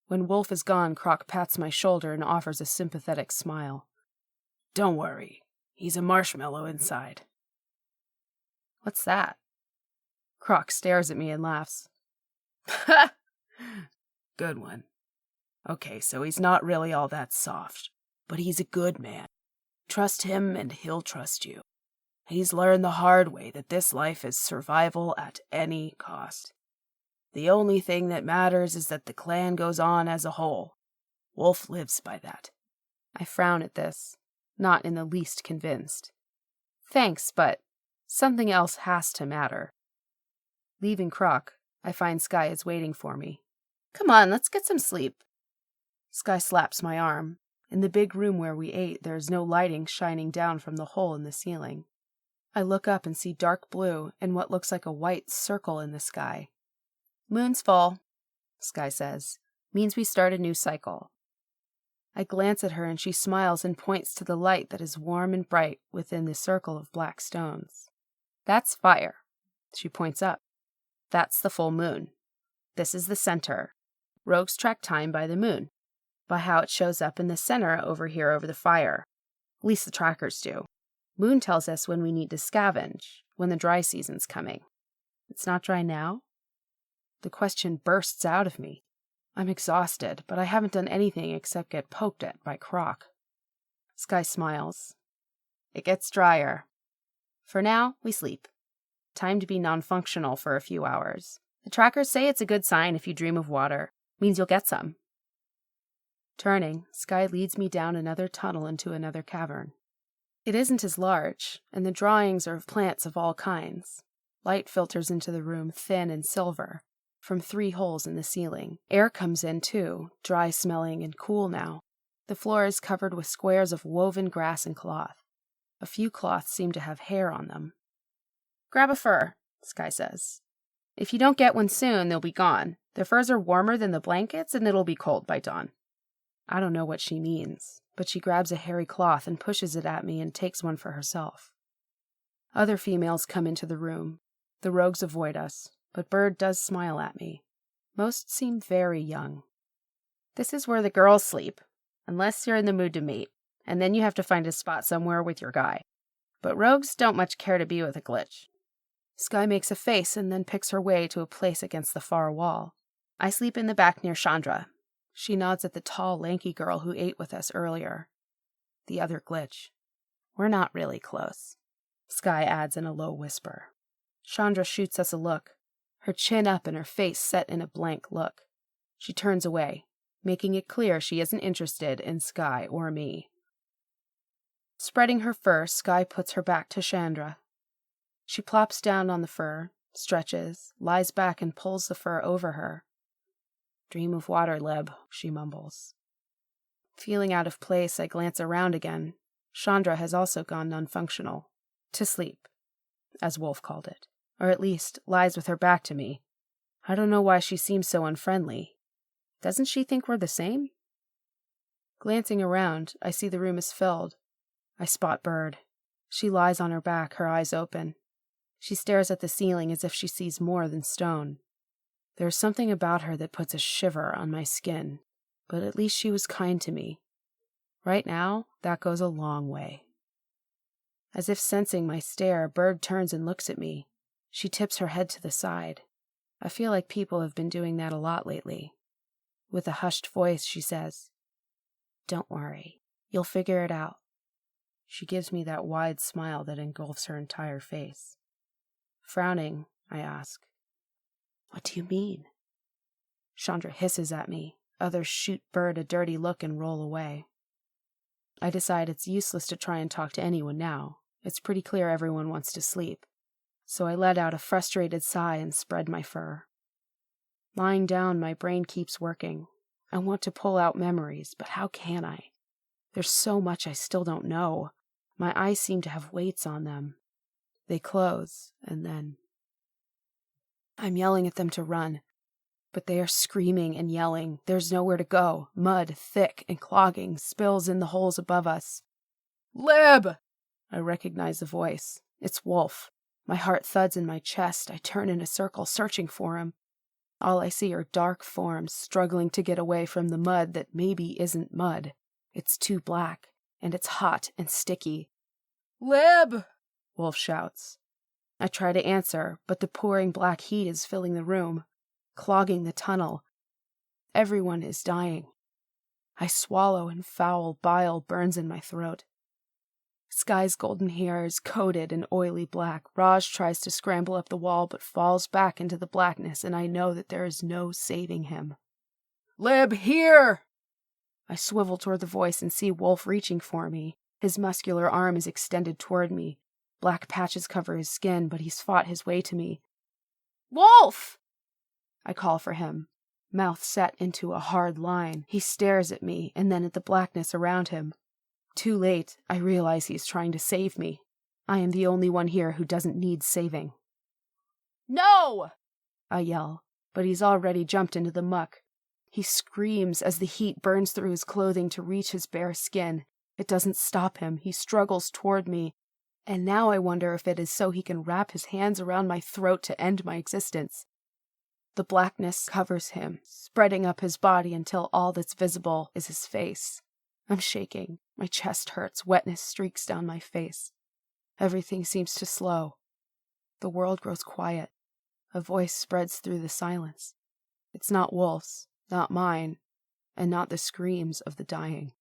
When Wolf is gone, Croc pats my shoulder and offers a sympathetic smile. Don't worry. He's a marshmallow inside. What's that? Croc stares at me and laughs. Ha! Good one. Okay, so he's not really all that soft, but he's a good man. Trust him and he'll trust you. He's learned the hard way that this life is survival at any cost. The only thing that matters is that the clan goes on as a whole. Wolf lives by that. I frown at this, not in the least convinced. Thanks, but something else has to matter. Leaving Croc, I find Sky is waiting for me. Come on, let's get some sleep. Sky slaps my arm. In the big room where we ate, there is no lighting shining down from the hole in the ceiling. I look up and see dark blue and what looks like a white circle in the sky. Moon's full, Sky says. Means we start a new cycle. I glance at her and she smiles and points to the light that is warm and bright within the circle of black stones. That's fire. She points up. That's the full moon. This is the center. Rogues track time by the moon, by how it shows up in the center over here over the fire. At least the trackers do. Moon tells us when we need to scavenge, when the dry season's coming. It's not dry now? The question bursts out of me. I'm exhausted, but I haven't done anything except get poked at by Croc. Sky smiles. It gets drier. For now, we sleep. Time to be non-functional for a few hours. The trackers say it's a good sign if you dream of water. Means you'll get some. Turning, Sky leads me down another tunnel into another cavern. It isn't as large, and the drawings are of plants of all kinds. Light filters into the room thin and silver, from 3 holes in the ceiling. Air comes in too, dry-smelling and cool now. The floor is covered with squares of woven grass and cloth. A few cloths seem to have hair on them. Grab a fur, Sky says. If you don't get one soon, they'll be gone. The furs are warmer than the blankets, and it'll be cold by dawn. I don't know what she means, but she grabs a hairy cloth and pushes it at me and takes one for herself. Other females come into the room. The rogues avoid us, but Bird does smile at me. Most seem very young. This is where the girls sleep, unless you're in the mood to mate, and then you have to find a spot somewhere with your guy. But rogues don't much care to be with a glitch. Sky makes a face and then picks her way to a place against the far wall. I sleep in the back near Chandra. She nods at the tall, lanky girl who ate with us earlier. The other glitch. We're not really close, Sky adds in a low whisper. Chandra shoots us a look, her chin up and her face set in a blank look. She turns away, making it clear she isn't interested in Sky or me. Spreading her fur, Sky puts her back to Chandra. She plops down on the fur, stretches, lies back and pulls the fur over her. Dream of water, Leb, she mumbles. Feeling out of place, I glance around again. Chandra has also gone non-functional. To sleep, as Wolf called it. Or at least, lies with her back to me. I don't know why she seems so unfriendly. Doesn't she think we're the same? Glancing around, I see the room is filled. I spot Bird. She lies on her back, her eyes open. She stares at the ceiling as if she sees more than stone. There's something about her that puts a shiver on my skin, but at least she was kind to me. Right now, that goes a long way. As if sensing my stare, Bird turns and looks at me. She tips her head to the side. I feel like people have been doing that a lot lately. With a hushed voice, she says, "Don't worry. You'll figure it out." She gives me that wide smile that engulfs her entire face. Frowning, I ask, "What do you mean?" Chandra hisses at me. Others shoot Bird a dirty look and roll away. I decide it's useless to try and talk to anyone now. It's pretty clear everyone wants to sleep. So I let out a frustrated sigh and spread my fur. Lying down, my brain keeps working. I want to pull out memories, but how can I? There's so much I still don't know. My eyes seem to have weights on them. They close, and then I'm yelling at them to run, but they are screaming and yelling. There's nowhere to go. Mud, thick and clogging, spills in the holes above us. "Lib!" I recognize the voice. It's Wolf. My heart thuds in my chest. I turn in a circle, searching for him. All I see are dark forms struggling to get away from the mud that maybe isn't mud. It's too black, and it's hot and sticky. "Lib!" Wolf shouts. I try to answer, but the pouring black heat is filling the room, clogging the tunnel. Everyone is dying. I swallow and foul bile burns in my throat. Sky's golden hair is coated in oily black. Raj tries to scramble up the wall but falls back into the blackness, and I know that there is no saving him. "Lib, here!" I swivel toward the voice and see Wolf reaching for me. His muscular arm is extended toward me. Black patches cover his skin, but he's fought his way to me. "Wolf!" I call for him, mouth set into a hard line. He stares at me and then at the blackness around him. Too late, I realize he's trying to save me. I am the only one here who doesn't need saving. "No!" I yell, but he's already jumped into the muck. He screams as the heat burns through his clothing to reach his bare skin. It doesn't stop him. He struggles toward me. And now I wonder if it is so he can wrap his hands around my throat to end my existence. The blackness covers him, spreading up his body until all that's visible is his face. I'm shaking. My chest hurts. Wetness streaks down my face. Everything seems to slow. The world grows quiet. A voice spreads through the silence. It's not Wolf's, not mine, and not the screams of the dying.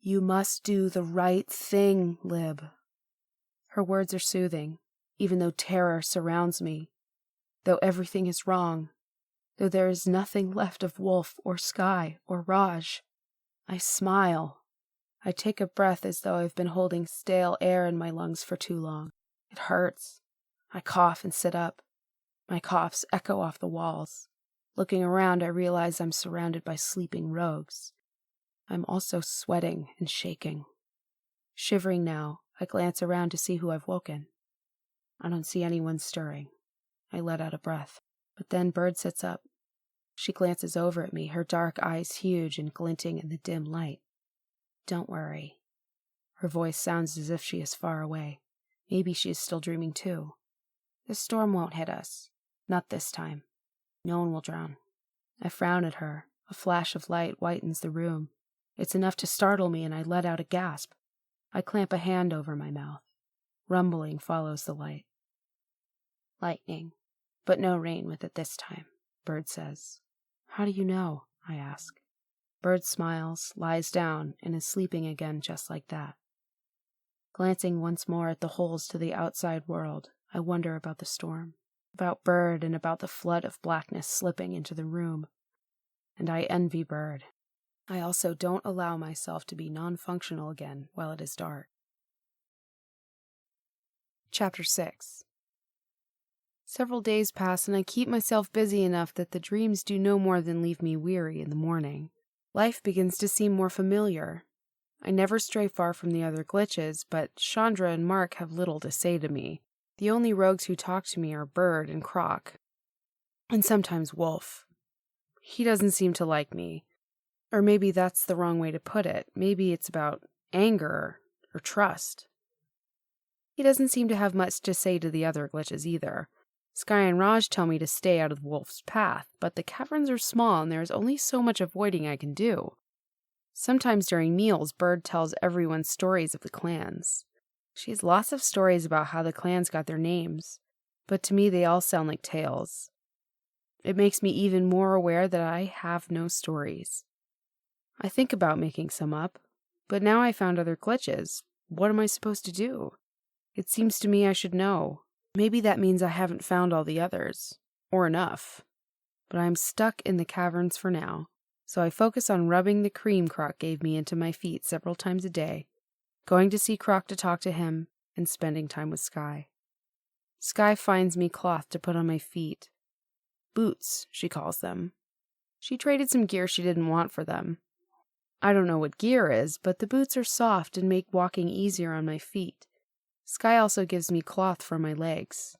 You must do the right thing, Lib. Her words are soothing, even though terror surrounds me, though everything is wrong, though there is nothing left of Wolf or Sky or Raj. I smile. I take a breath as though I've been holding stale air in my lungs for too long. It hurts. I cough and sit up. My coughs echo off the walls. Looking around, I realize I'm surrounded by sleeping rogues. I'm also sweating and shaking. Shivering now, I glance around to see who I've woken. I don't see anyone stirring. I let out a breath. But then Bird sits up. She glances over at me, her dark eyes huge and glinting in the dim light. Don't worry. Her voice sounds as if she is far away. Maybe she is still dreaming too. The storm won't hit us. Not this time. No one will drown. I frown at her. A flash of light whitens the room. It's enough to startle me, and I let out a gasp. I clamp a hand over my mouth. Rumbling follows the light. Lightning, but no rain with it this time, Bird says. How do you know? I ask. Bird smiles, lies down, and is sleeping again just like that. Glancing once more at the holes to the outside world, I wonder about the storm, about Bird, and about the flood of blackness slipping into the room. And I envy Bird. I also don't allow myself to be non-functional again while it is dark. Chapter 6. Several days pass, and I keep myself busy enough that the dreams do no more than leave me weary in the morning. Life begins to seem more familiar. I never stray far from the other glitches, but Chandra and Mark have little to say to me. The only rogues who talk to me are Bird and Croc, and sometimes Wolf. He doesn't seem to like me. Or maybe that's the wrong way to put it. Maybe it's about anger or trust. He doesn't seem to have much to say to the other glitches either. Sky and Raj tell me to stay out of Wolf's path, but the caverns are small and there is only so much avoiding I can do. Sometimes during meals, Bird tells everyone stories of the clans. She has lots of stories about how the clans got their names, but to me they all sound like tales. It makes me even more aware that I have no stories. I think about making some up, but now I found other glitches. What am I supposed to do? It seems to me I should know. Maybe that means I haven't found all the others, or enough. But I'm stuck in the caverns for now, so I focus on rubbing the cream Croc gave me into my feet several times a day, going to see Croc to talk to him, and spending time with Sky. Sky finds me cloth to put on my feet. Boots, she calls them. She traded some gear she didn't want for them. I don't know what gear is, but the boots are soft and make walking easier on my feet. Sky also gives me cloth for my legs.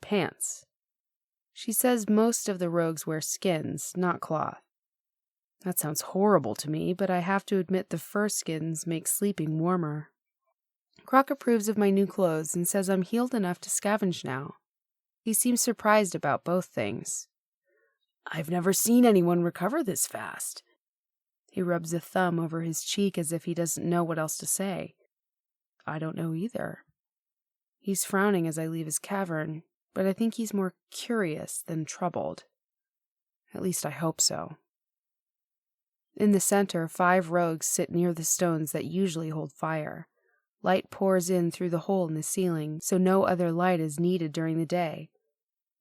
Pants. She says most of the rogues wear skins, not cloth. That sounds horrible to me, but I have to admit the fur skins make sleeping warmer. Croc approves of my new clothes and says I'm healed enough to scavenge now. He seems surprised about both things. I've never seen anyone recover this fast. He rubs a thumb over his cheek as if he doesn't know what else to say. I don't know either. He's frowning as I leave his cavern, but I think he's more curious than troubled. At least I hope so. In the center, 5 rogues sit near the stones that usually hold fire. Light pours in through the hole in the ceiling, so no other light is needed during the day.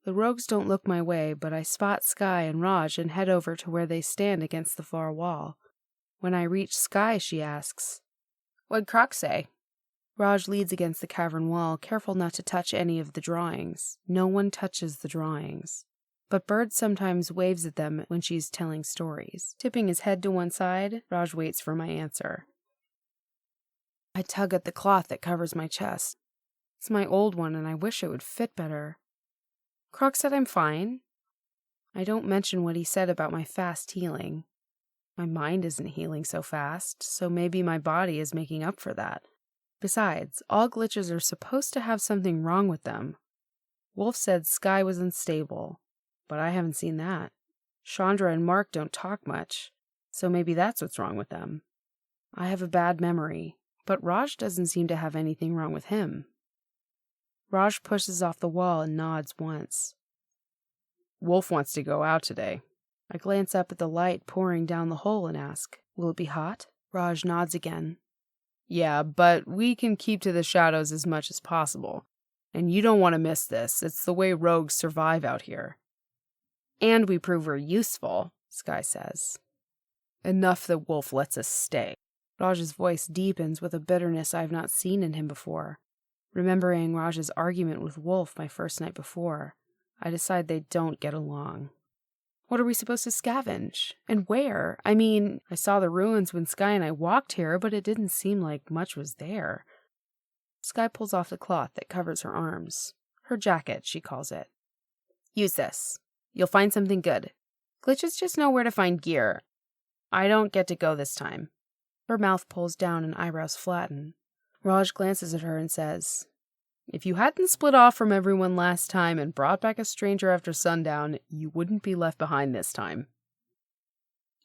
The rogues don't look my way, but I spot Sky and Raj and head over to where they stand against the far wall. When I reach Sky, she asks, "What'd Croc say?" Raj leads against the cavern wall, careful not to touch any of the drawings. No one touches the drawings. But Bird sometimes waves at them when she's telling stories. Tipping his head to one side, Raj waits for my answer. I tug at the cloth that covers my chest. It's my old one, and I wish it would fit better. Croc said I'm fine. I don't mention what he said about my fast healing. My mind isn't healing so fast, so maybe my body is making up for that. Besides, all glitches are supposed to have something wrong with them. Wolf said Sky was unstable, but I haven't seen that. Chandra and Mark don't talk much, so maybe that's what's wrong with them. I have a bad memory, but Raj doesn't seem to have anything wrong with him. Raj pushes off the wall and nods once. Wolf wants to go out today. I glance up at the light pouring down the hole and ask, will it be hot? Raj nods again. Yeah, but we can keep to the shadows as much as possible. And you don't want to miss this. It's the way rogues survive out here. And we prove we're useful, Sky says. Enough that Wolf lets us stay. Raj's voice deepens with a bitterness I've not seen in him before. Remembering Raj's argument with Wolf my first night before, I decide they don't get along. What are we supposed to scavenge? And where? I mean, I saw the ruins when Sky and I walked here, but it didn't seem like much was there. Sky pulls off the cloth that covers her arms. Her jacket, she calls it. Use this. You'll find something good. Glitches just know where to find gear. I don't get to go this time. Her mouth pulls down and eyebrows flatten. Raj glances at her and says, if you hadn't split off from everyone last time and brought back a stranger after sundown, you wouldn't be left behind this time.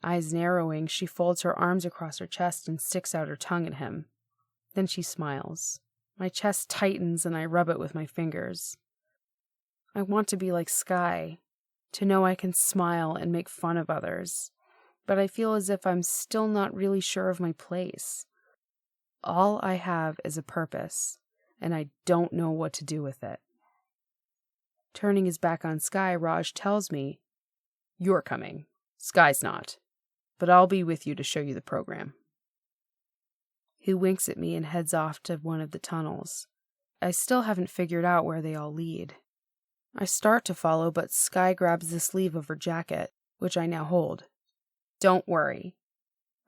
Eyes narrowing, she folds her arms across her chest and sticks out her tongue at him. Then she smiles. My chest tightens and I rub it with my fingers. I want to be like Sky, to know I can smile and make fun of others, but I feel as if I'm still not really sure of my place. All I have is a purpose, and I don't know what to do with it. Turning his back on Sky, Raj tells me, you're coming. Sky's not. But I'll be with you to show you the program. He winks at me and heads off to one of the tunnels. I still haven't figured out where they all lead. I start to follow, but Sky grabs the sleeve of her jacket, which I now hold. Don't worry.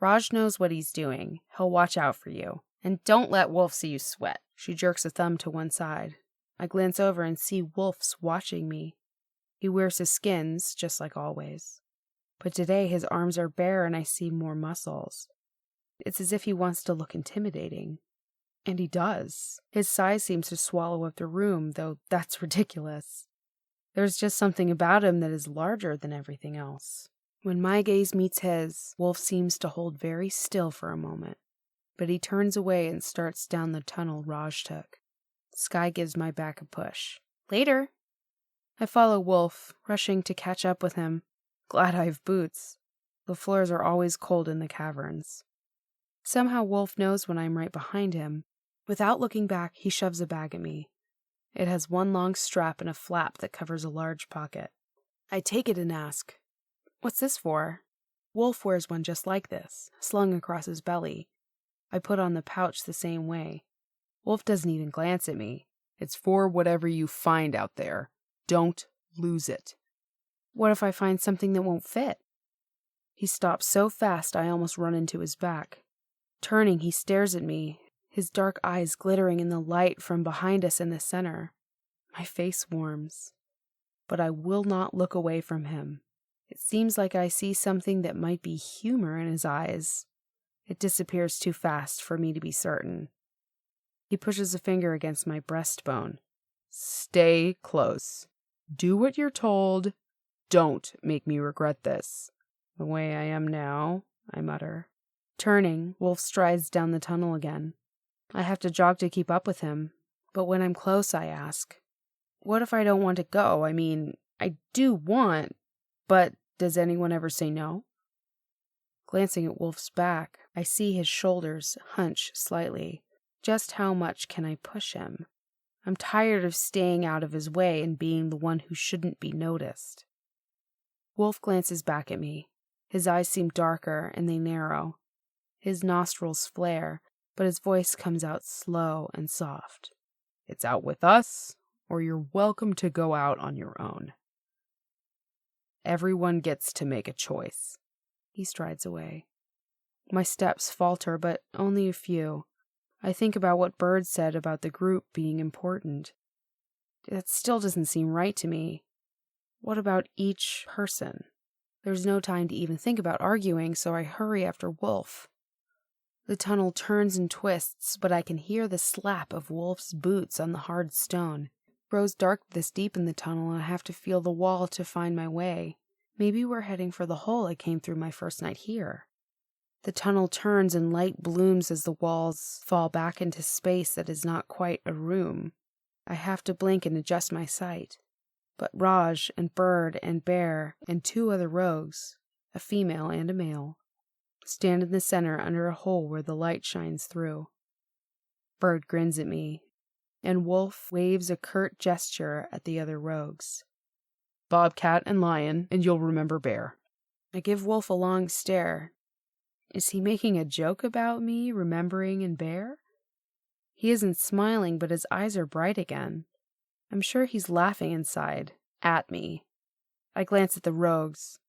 Raj knows what he's doing. He'll watch out for you. And don't let Wolf see you sweat. She jerks a thumb to one side. I glance over and see Wolf's watching me. He wears his skins, just like always. But today his arms are bare and I see more muscles. It's as if he wants to look intimidating. And he does. His size seems to swallow up the room, though that's ridiculous. There's just something about him that is larger than everything else. When my gaze meets his, Wolf seems to hold very still for a moment. But he turns away and starts down the tunnel Raj took. Sky gives my back a push. Later. I follow Wolf, rushing to catch up with him. Glad I have boots. The floors are always cold in the caverns. Somehow Wolf knows when I'm right behind him. Without looking back, he shoves a bag at me. It has one long strap and a flap that covers a large pocket. I take it and ask, what's this for? Wolf wears one just like this, slung across his belly. I put on the pouch the same way. Wolf doesn't even glance at me. It's for whatever you find out there. Don't lose it. What if I find something that won't fit? He stops so fast I almost run into his back. Turning, he stares at me, his dark eyes glittering in the light from behind us in the center. My face warms. But I will not look away from him. It seems like I see something that might be humor in his eyes. It disappears too fast for me to be certain. He pushes a finger against my breastbone. Stay close. Do what you're told. Don't make me regret this. The way I am now, I mutter. Turning, Wolf strides down the tunnel again. I have to jog to keep up with him, but when I'm close, I ask, what if I don't want to go? I mean, I do want, but does anyone ever say no? Glancing at Wolf's back, I see his shoulders hunch slightly. Just how much can I push him? I'm tired of staying out of his way and being the one who shouldn't be noticed. Wolf glances back at me. His eyes seem darker and they narrow. His nostrils flare, but his voice comes out slow and soft. It's out with us, or you're welcome to go out on your own. Everyone gets to make a choice. He strides away. My steps falter, but only a few. I think about what Bird said about the group being important. That still doesn't seem right to me. What about each person? There's no time to even think about arguing, so I hurry after Wolf. The tunnel turns and twists, but I can hear the slap of Wolf's boots on the hard stone. It grows dark this deep in the tunnel, and I have to feel the wall to find my way. Maybe we're heading for the hole I came through my first night here. The tunnel turns and light blooms as the walls fall back into space that is not quite a room. I have to blink and adjust my sight. But Raj and Bird and Bear and 2 other rogues, a female and a male, stand in the center under a hole where the light shines through. Bird grins at me, and Wolf waves a curt gesture at the other rogues. Bobcat and Lion, and you'll remember Bear. I give Wolf a long stare. Is he making a joke about me remembering and Bear? He isn't smiling, but his eyes are bright again. I'm sure he's laughing inside, at me. I glance at the rogues.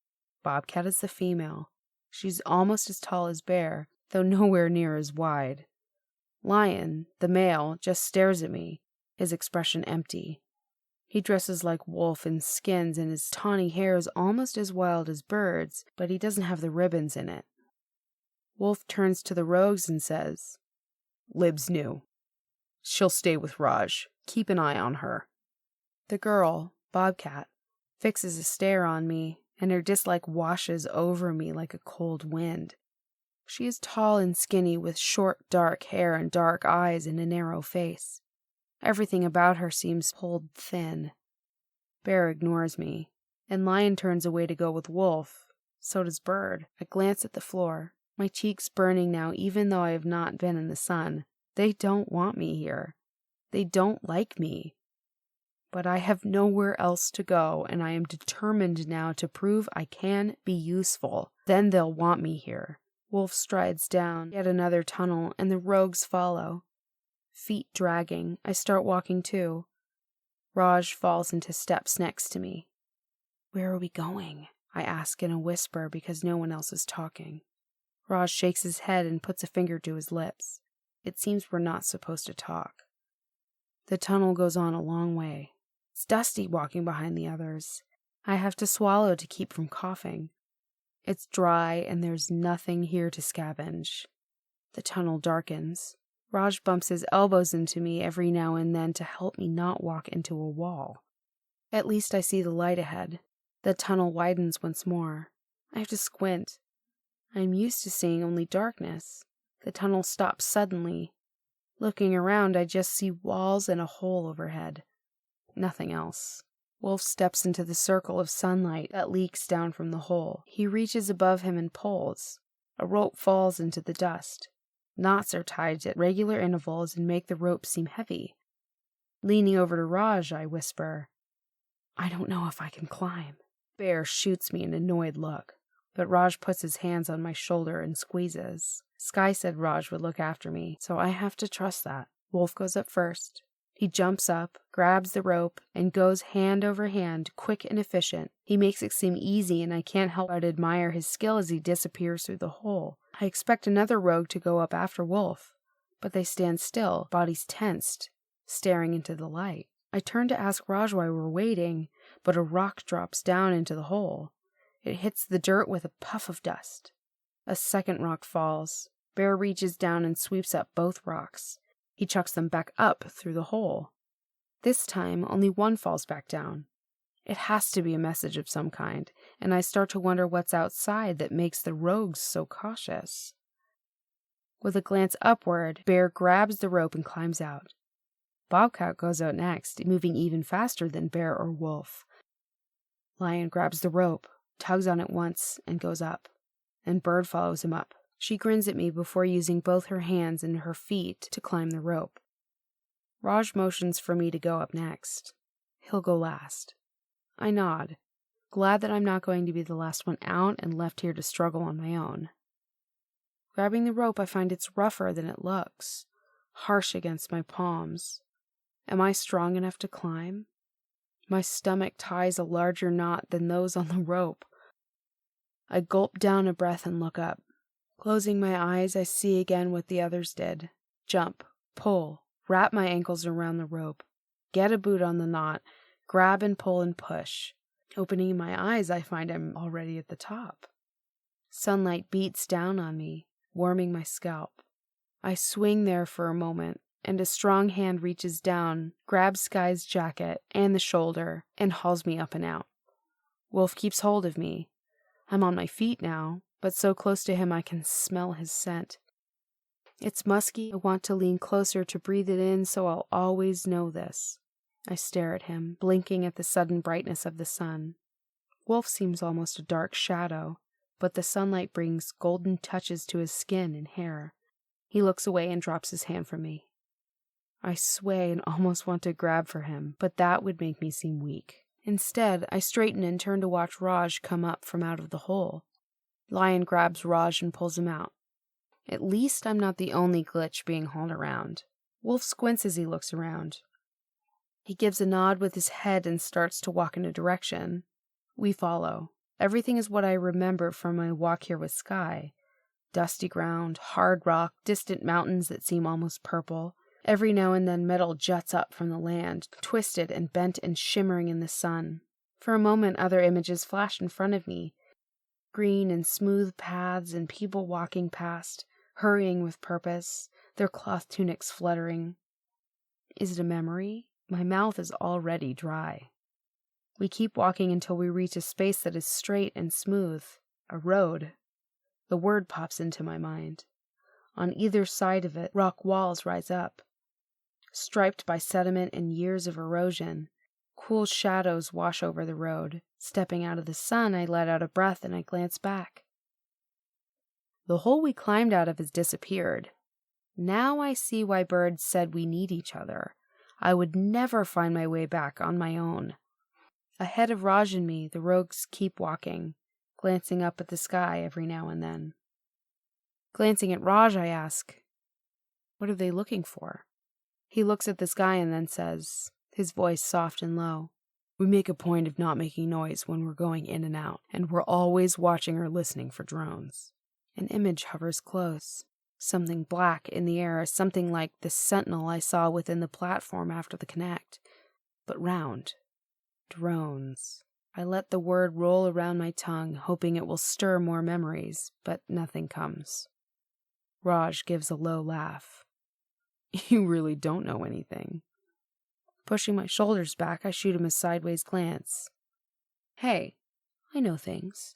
Bobcat is the female. She's almost as tall as Bear, though nowhere near as wide. Lion, the male, just stares at me, his expression empty. He dresses like Wolf in skins, and his tawny hair is almost as wild as Bird's, but he doesn't have the ribbons in it. Wolf turns to the rogues and says, Lib's new. She'll stay with Raj. Keep an eye on her. The girl, Bobcat, fixes a stare on me, and her dislike washes over me like a cold wind. She is tall and skinny with short, dark hair and dark eyes and a narrow face. Everything about her seems pulled thin. Bear ignores me, and Lion turns away to go with Wolf. So does Bird. I glance at the floor, my cheeks burning now even though I have not been in the sun. They don't want me here. They don't like me. But I have nowhere else to go, and I am determined now to prove I can be useful. Then they'll want me here. Wolf strides down yet another tunnel, and the rogues follow. Feet dragging, I start walking too. Raj falls into steps next to me. Where are we going? I ask in a whisper because no one else is talking. Raj shakes his head and puts a finger to his lips. It seems we're not supposed to talk. The tunnel goes on a long way. It's dusty walking behind the others. I have to swallow to keep from coughing. It's dry and there's nothing here to scavenge. The tunnel darkens. Raj bumps his elbows into me every now and then to help me not walk into a wall. At least I see the light ahead. The tunnel widens once more. I have to squint. I'm used to seeing only darkness. The tunnel stops suddenly. Looking around, I just see walls and a hole overhead. Nothing else. Wolf steps into the circle of sunlight that leaks down from the hole. He reaches above him and pulls. A rope falls into the dust. Knots are tied at regular intervals and make the rope seem heavy. Leaning over to Raj, I whisper, I don't know if I can climb. Bear shoots me an annoyed look, but Raj puts his hands on my shoulder and squeezes. Sky said Raj would look after me, so I have to trust that. Wolf goes up first. He jumps up, grabs the rope, and goes hand over hand, quick and efficient. He makes it seem easy, and I can't help but admire his skill as he disappears through the hole. I expect another rogue to go up after Wolf, but they stand still, bodies tensed, staring into the light. I turn to ask Raj why we're waiting, but a rock drops down into the hole. It hits the dirt with a puff of dust. A second rock falls. Bear reaches down and sweeps up both rocks. He chucks them back up through the hole. This time, only one falls back down. It has to be a message of some kind, and I start to wonder what's outside that makes the rogues so cautious. With a glance upward, Bear grabs the rope and climbs out. Bobcat goes out next, moving even faster than Bear or Wolf. Lion grabs the rope, tugs on it once, and goes up, and Bird follows him up. She grins at me before using both her hands and her feet to climb the rope. Raj motions for me to go up next. He'll go last. I nod, glad that I'm not going to be the last one out and left here to struggle on my own. Grabbing the rope, I find it's rougher than it looks, harsh against my palms. Am I strong enough to climb? My stomach ties a larger knot than those on the rope. I gulp down a breath and look up. Closing my eyes, I see again what the others did. Jump, pull, wrap my ankles around the rope, get a boot on the knot, grab and pull and push. Opening my eyes, I find I'm already at the top. Sunlight beats down on me, warming my scalp. I swing there for a moment, and a strong hand reaches down, grabs Sky's jacket and the shoulder, and hauls me up and out. Wolf keeps hold of me. I'm on my feet now, but so close to him I can smell his scent. It's musky. I want to lean closer to breathe it in so I'll always know this. I stare at him, blinking at the sudden brightness of the sun. Wolf seems almost a dark shadow, but the sunlight brings golden touches to his skin and hair. He looks away and drops his hand from me. I sway and almost want to grab for him, but that would make me seem weak. Instead, I straighten and turn to watch Raj come up from out of the hole. Lion grabs Raj and pulls him out. At least I'm not the only glitch being hauled around. Wolf squints as he looks around. He gives a nod with his head and starts to walk in a direction. We follow. Everything is what I remember from my walk here with Sky. Dusty ground, hard rock, distant mountains that seem almost purple. Every now and then metal juts up from the land, twisted and bent and shimmering in the sun. For a moment other images flash in front of me. Green and smooth paths and people walking past, hurrying with purpose, their cloth tunics fluttering. Is it a memory? My mouth is already dry. We keep walking until we reach a space that is straight and smooth. A road. The word pops into my mind. On either side of it, rock walls rise up. Striped by sediment and years of erosion, cool shadows wash over the road. Stepping out of the sun, I let out a breath and I glance back. The hole we climbed out of has disappeared. Now I see why birds said we need each other. I would never find my way back on my own. Ahead of Raj and me, the rogues keep walking, glancing up at the sky every now and then. Glancing at Raj, I ask, "What are they looking for?" He looks at the sky and then says, his voice soft and low, "We make a point of not making noise when we're going in and out, and we're always watching or listening for drones." An image hovers close. Something black in the air, something like the sentinel I saw within the platform after the connect, but round. Drones. I let the word roll around my tongue, hoping it will stir more memories, but nothing comes. Raj gives a low laugh. "You really don't know anything." Pushing my shoulders back, I shoot him a sideways glance. "Hey, I know things."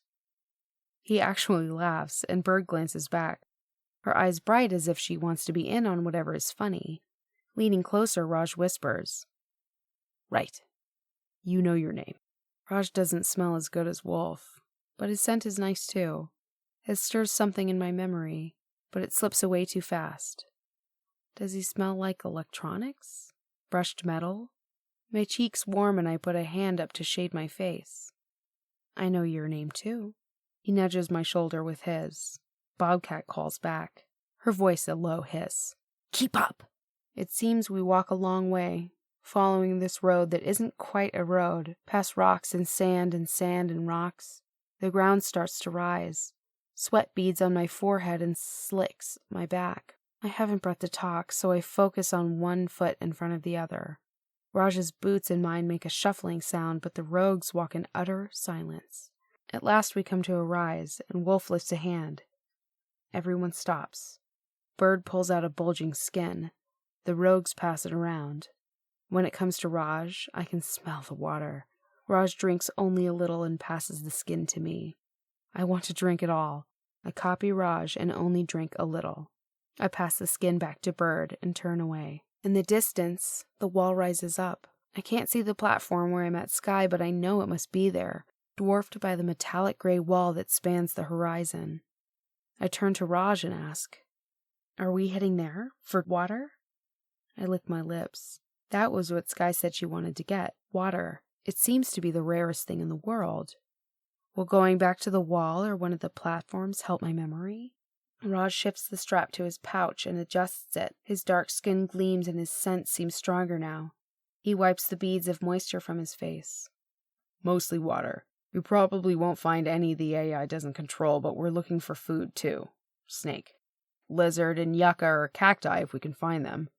He actually laughs, and Bird glances back, her eyes bright as if she wants to be in on whatever is funny. Leaning closer, Raj whispers, "Right. You know your name." Raj doesn't smell as good as Wolf, but his scent is nice too. It stirs something in my memory, but it slips away too fast. Does he smell like electronics? Brushed metal? My cheeks warm and I put a hand up to shade my face. "I know your name too." He nudges my shoulder with his. Bobcat calls back, her voice a low hiss. "Keep up!" It seems we walk a long way, following this road that isn't quite a road, past rocks and sand and rocks. The ground starts to rise. Sweat beads on my forehead and slicks my back. I haven't breath to talk, so I focus on one foot in front of the other. Raj's boots and mine make a shuffling sound, but the rogues walk in utter silence. At last we come to a rise, and Wolf lifts a hand. Everyone stops. Bird pulls out a bulging skin. The rogues pass it around. When it comes to Raj, I can smell the water. Raj drinks only a little and passes the skin to me. I want to drink it all. I copy Raj and only drink a little. I pass the skin back to Bird and turn away. In the distance, the wall rises up. I can't see the platform where I met Sky, but I know it must be there, dwarfed by the metallic gray wall that spans the horizon. I turn to Raj and ask, "Are we heading there? For water?" I lick my lips. That was what Sky said she wanted to get. Water. It seems to be the rarest thing in the world. Will going back to the wall or one of the platforms help my memory? Raj shifts the strap to his pouch and adjusts it. His dark skin gleams and his scent seems stronger now. He wipes the beads of moisture from his face. "Mostly water. We probably won't find any the AI doesn't control, but we're looking for food too. Snake. Lizard and yucca or cacti if we can find them.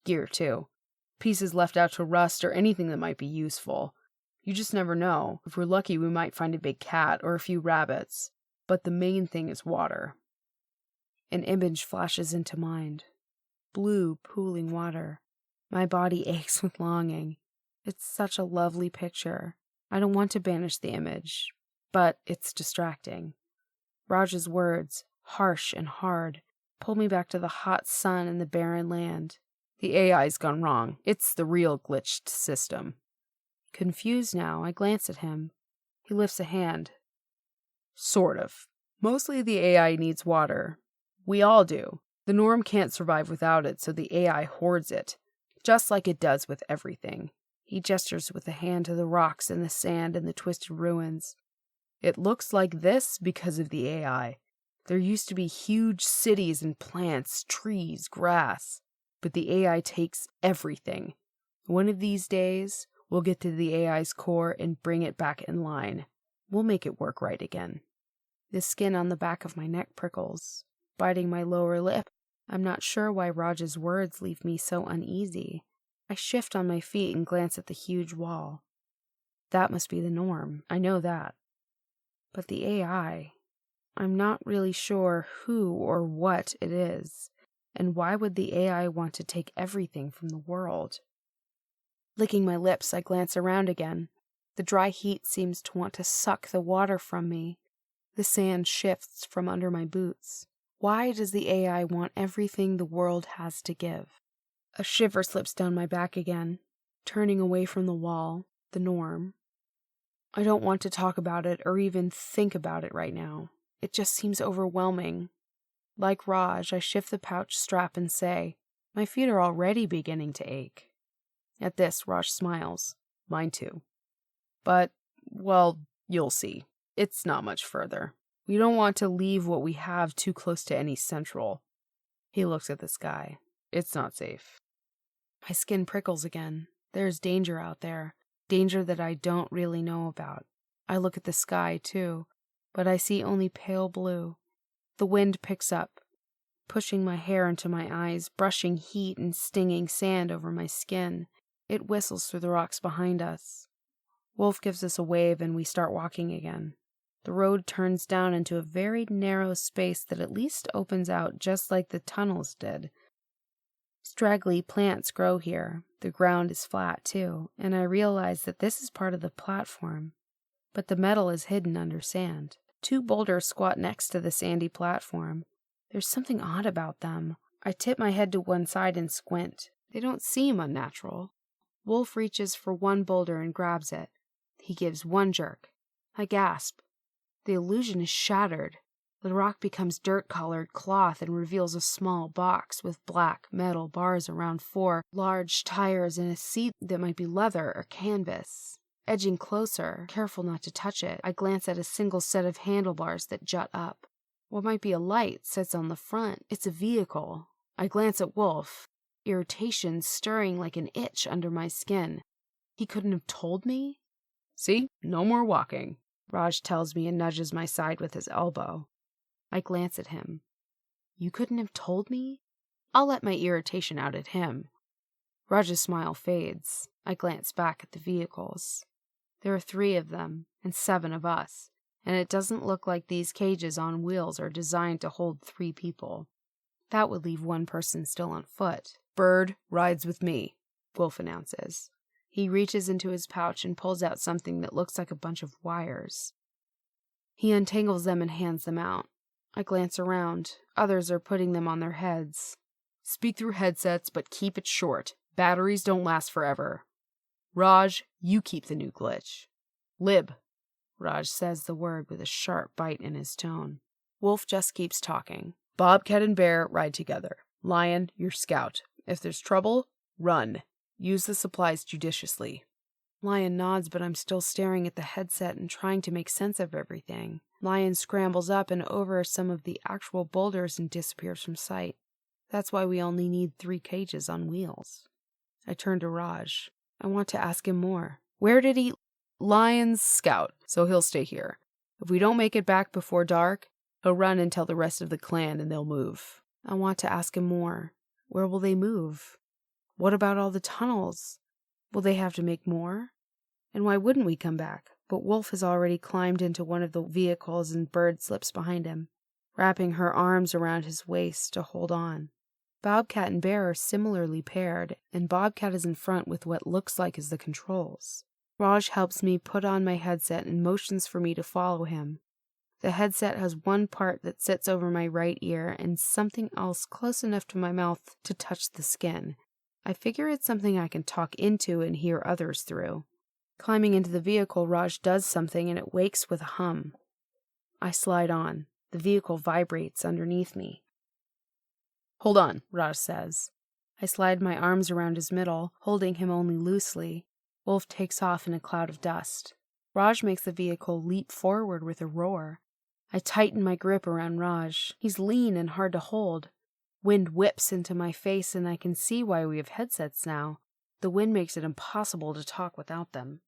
Gear too. Pieces left out to rust or anything that might be useful. You just never know. If we're lucky, we might find a big cat or a few rabbits. But the main thing is water." An image flashes into mind. Blue, pooling water. My body aches with longing. It's such a lovely picture. I don't want to banish the image, but it's distracting. Raj's words, harsh and hard, pull me back to the hot sun and the barren land. The AI's gone wrong. It's the real glitched system. Confused now, I glance at him. He lifts a hand. Sort of. Mostly the AI needs water. We all do. The norm can't survive without it, so the AI hoards it. Just like it does with everything. He gestures with a hand to the rocks and the sand and the twisted ruins. It looks like this because of the AI. There used to be huge cities and plants, trees, grass. But the AI takes everything. One of these days, we'll get to the AI's core and bring it back in line. We'll make it work right again. The skin on the back of my neck prickles, biting my lower lip. I'm not sure why Raj's words leave me so uneasy. I shift on my feet and glance at the huge wall. That must be the norm. I know that. But the AI, I'm not really sure who or what it is. And why would the AI want to take everything from the world? Licking my lips, I glance around again. The dry heat seems to want to suck the water from me. The sand shifts from under my boots. Why does the AI want everything the world has to give? A shiver slips down my back again, turning away from the wall, the norm. I don't want to talk about it or even think about it right now. It just seems overwhelming. Like Raj, I shift the pouch strap and say, my feet are already beginning to ache. At this, Raj smiles. Mine too. But, well, you'll see. It's not much further. We don't want to leave what we have too close to any central. He looks at the sky. It's not safe. My skin prickles again. There's danger out there. Danger that I don't really know about. I look at the sky, too, but I see only pale blue. The wind picks up, pushing my hair into my eyes, brushing heat and stinging sand over my skin. It whistles through the rocks behind us. Wolf gives us a wave and we start walking again. The road turns down into a very narrow space that at least opens out just like the tunnels did. Straggly plants grow here. The ground is flat, too, and I realize that this is part of the platform. But the metal is hidden under sand. 2 boulders squat next to the sandy platform. There's something odd about them. I tip my head to one side and squint. They don't seem unnatural. Wolf reaches for one boulder and grabs it. He gives one jerk. I gasp. The illusion is shattered. The rock becomes dirt-colored cloth and reveals a small box with black metal bars around 4 large tires and a seat that might be leather or canvas. Edging closer, careful not to touch it, I glance at a single set of handlebars that jut up. What might be a light sits on the front. It's a vehicle. I glance at Wolf, irritation stirring like an itch under my skin. He couldn't have told me? See? No more walking. Raj tells me and nudges my side with his elbow. I glance at him. You couldn't have told me? I'll let my irritation out at him. Raj's smile fades. I glance back at the vehicles. There are 3 of them, and 7 of us, and it doesn't look like these cages on wheels are designed to hold 3 people. That would leave 1 person still on foot. Bird rides with me, Wolf announces. He reaches into his pouch and pulls out something that looks like a bunch of wires. He untangles them and hands them out. I glance around. Others are putting them on their heads. Speak through headsets, but keep it short. Batteries don't last forever. Raj, you keep the new glitch. Lib. Raj says the word with a sharp bite in his tone. Wolf just keeps talking. Bobcat and Bear ride together. Lion, you're scout. If there's trouble, run. Use the supplies judiciously. Lion nods, but I'm still staring at the headset and trying to make sense of everything. Lion scrambles up and over some of the actual boulders and disappears from sight. That's why we only need 3 cages on wheels. I turn to Raj. I want to ask him more. Where did he... Lion's scout, so he'll stay here. If we don't make it back before dark, he'll run and tell the rest of the clan and they'll move. I want to ask him more. Where will they move? What about all the tunnels? Will they have to make more? And why wouldn't we come back? But Wolf has already climbed into one of the vehicles and Bird slips behind him, wrapping her arms around his waist to hold on. Bobcat and Bear are similarly paired, and Bobcat is in front with what looks like is the controls. Raj helps me put on my headset and motions for me to follow him. The headset has one part that sits over my right ear and something else close enough to my mouth to touch the skin. I figure it's something I can talk into and hear others through. Climbing into the vehicle, Raj does something and it wakes with a hum. I slide on. The vehicle vibrates underneath me. "Hold on," Raj says. I slide my arms around his middle, holding him only loosely. Wolf takes off in a cloud of dust. Raj makes the vehicle leap forward with a roar. I tighten my grip around Raj. He's lean and hard to hold. Wind whips into my face and I can see why we have headsets now. The wind makes it impossible to talk without them.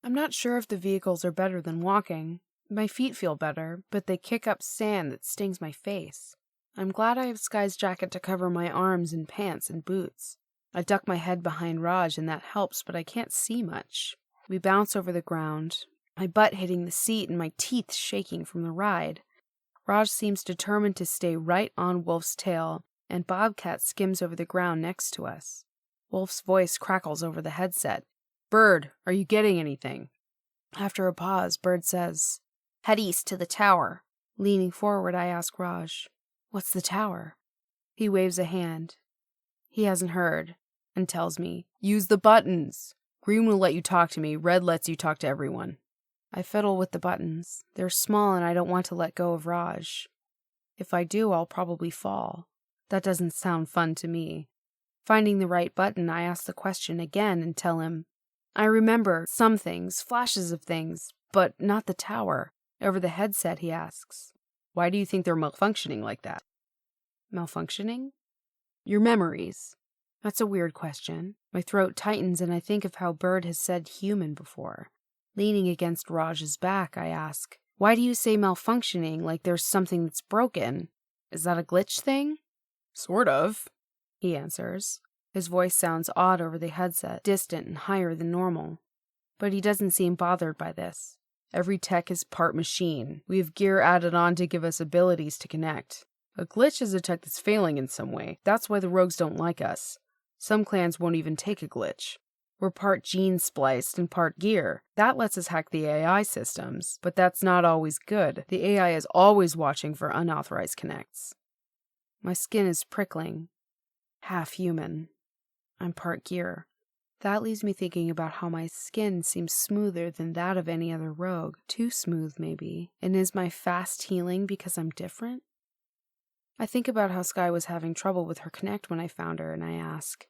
I'm not sure if the vehicles are better than walking. My feet feel better, but they kick up sand that stings my face. I'm glad I have Sky's jacket to cover my arms and pants and boots. I duck my head behind Raj and that helps, but I can't see much. We bounce over the ground, my butt hitting the seat and my teeth shaking from the ride. Raj seems determined to stay right on Wolf's tail, and Bobcat skims over the ground next to us. Wolf's voice crackles over the headset. "Bird, are you getting anything?" After a pause, Bird says, "Head east to the tower." Leaning forward, I ask Raj, "What's the tower?" He waves a hand. He hasn't heard, and tells me, "Use the buttons. Green will let you talk to me, red lets you talk to everyone." I fiddle with the buttons. They're small and I don't want to let go of Raj. If I do, I'll probably fall. That doesn't sound fun to me. Finding the right button, I ask the question again and tell him, "I remember some things, flashes of things, but not the tower." Over the headset, he asks, "Why do you think they're malfunctioning like that?" Malfunctioning? "Your memories." That's a weird question. My throat tightens and I think of how Bird has said human before. Leaning against Raj's back, I ask, "Why do you say malfunctioning like there's something that's broken? Is that a glitch thing?" "Sort of," he answers. His voice sounds odd over the headset, distant and higher than normal. But he doesn't seem bothered by this. "Every tech is part machine. We have gear added on to give us abilities to connect. A glitch is a tech that's failing in some way. That's why the rogues don't like us. Some clans won't even take a glitch. We're part gene spliced and part gear. That lets us hack the AI systems, but that's not always good. The AI is always watching for unauthorized connects." My skin is prickling. Half human. I'm part gear. That leaves me thinking about how my skin seems smoother than that of any other rogue. Too smooth, maybe. And is my fast healing because I'm different? I think about how Sky was having trouble with her connect when I found her, and I ask,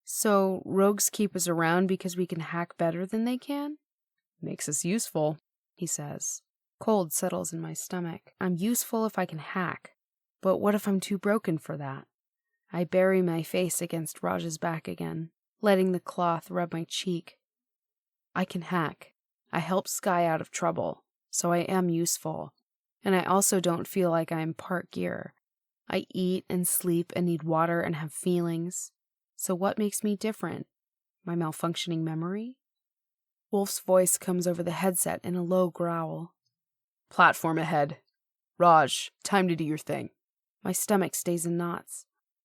"So, rogues keep us around because we can hack better than they can?" "Makes us useful," he says. Cold settles in my stomach. I'm useful if I can hack. But what if I'm too broken for that? I bury my face against Raj's back again, letting the cloth rub my cheek. I can hack. I help Sky out of trouble, so I am useful. And I also don't feel like I'm part gear. I eat and sleep and need water and have feelings. So what makes me different? My malfunctioning memory? Wolf's voice comes over the headset in a low growl. "Platform ahead. Raj, time to do your thing." My stomach stays in knots.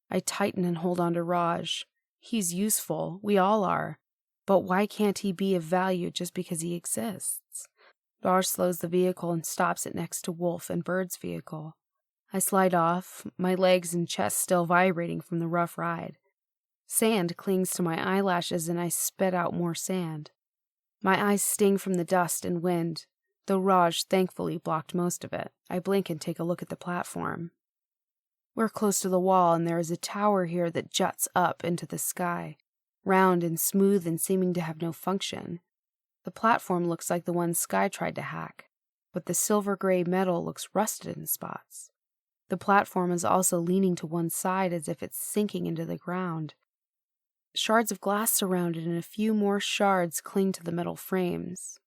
I tighten and hold on to Raj. He's useful. We all are. But why can't he be of value just because he exists? Raj slows the vehicle and stops it next to Wolf and Bird's vehicle. I slide off, my legs and chest still vibrating from the rough ride. Sand clings to my eyelashes and I spit out more sand. My eyes sting from the dust and wind, though Raj thankfully blocked most of it. I blink and take a look at the platform. We're close to the wall and there is a tower here that juts up into the sky, round and smooth and seeming to have no function. The platform looks like the one Sky tried to hack, but the silver-gray metal looks rusted in spots. The platform is also leaning to one side as if it's sinking into the ground. Shards of glass surround it and a few more shards cling to the metal frames.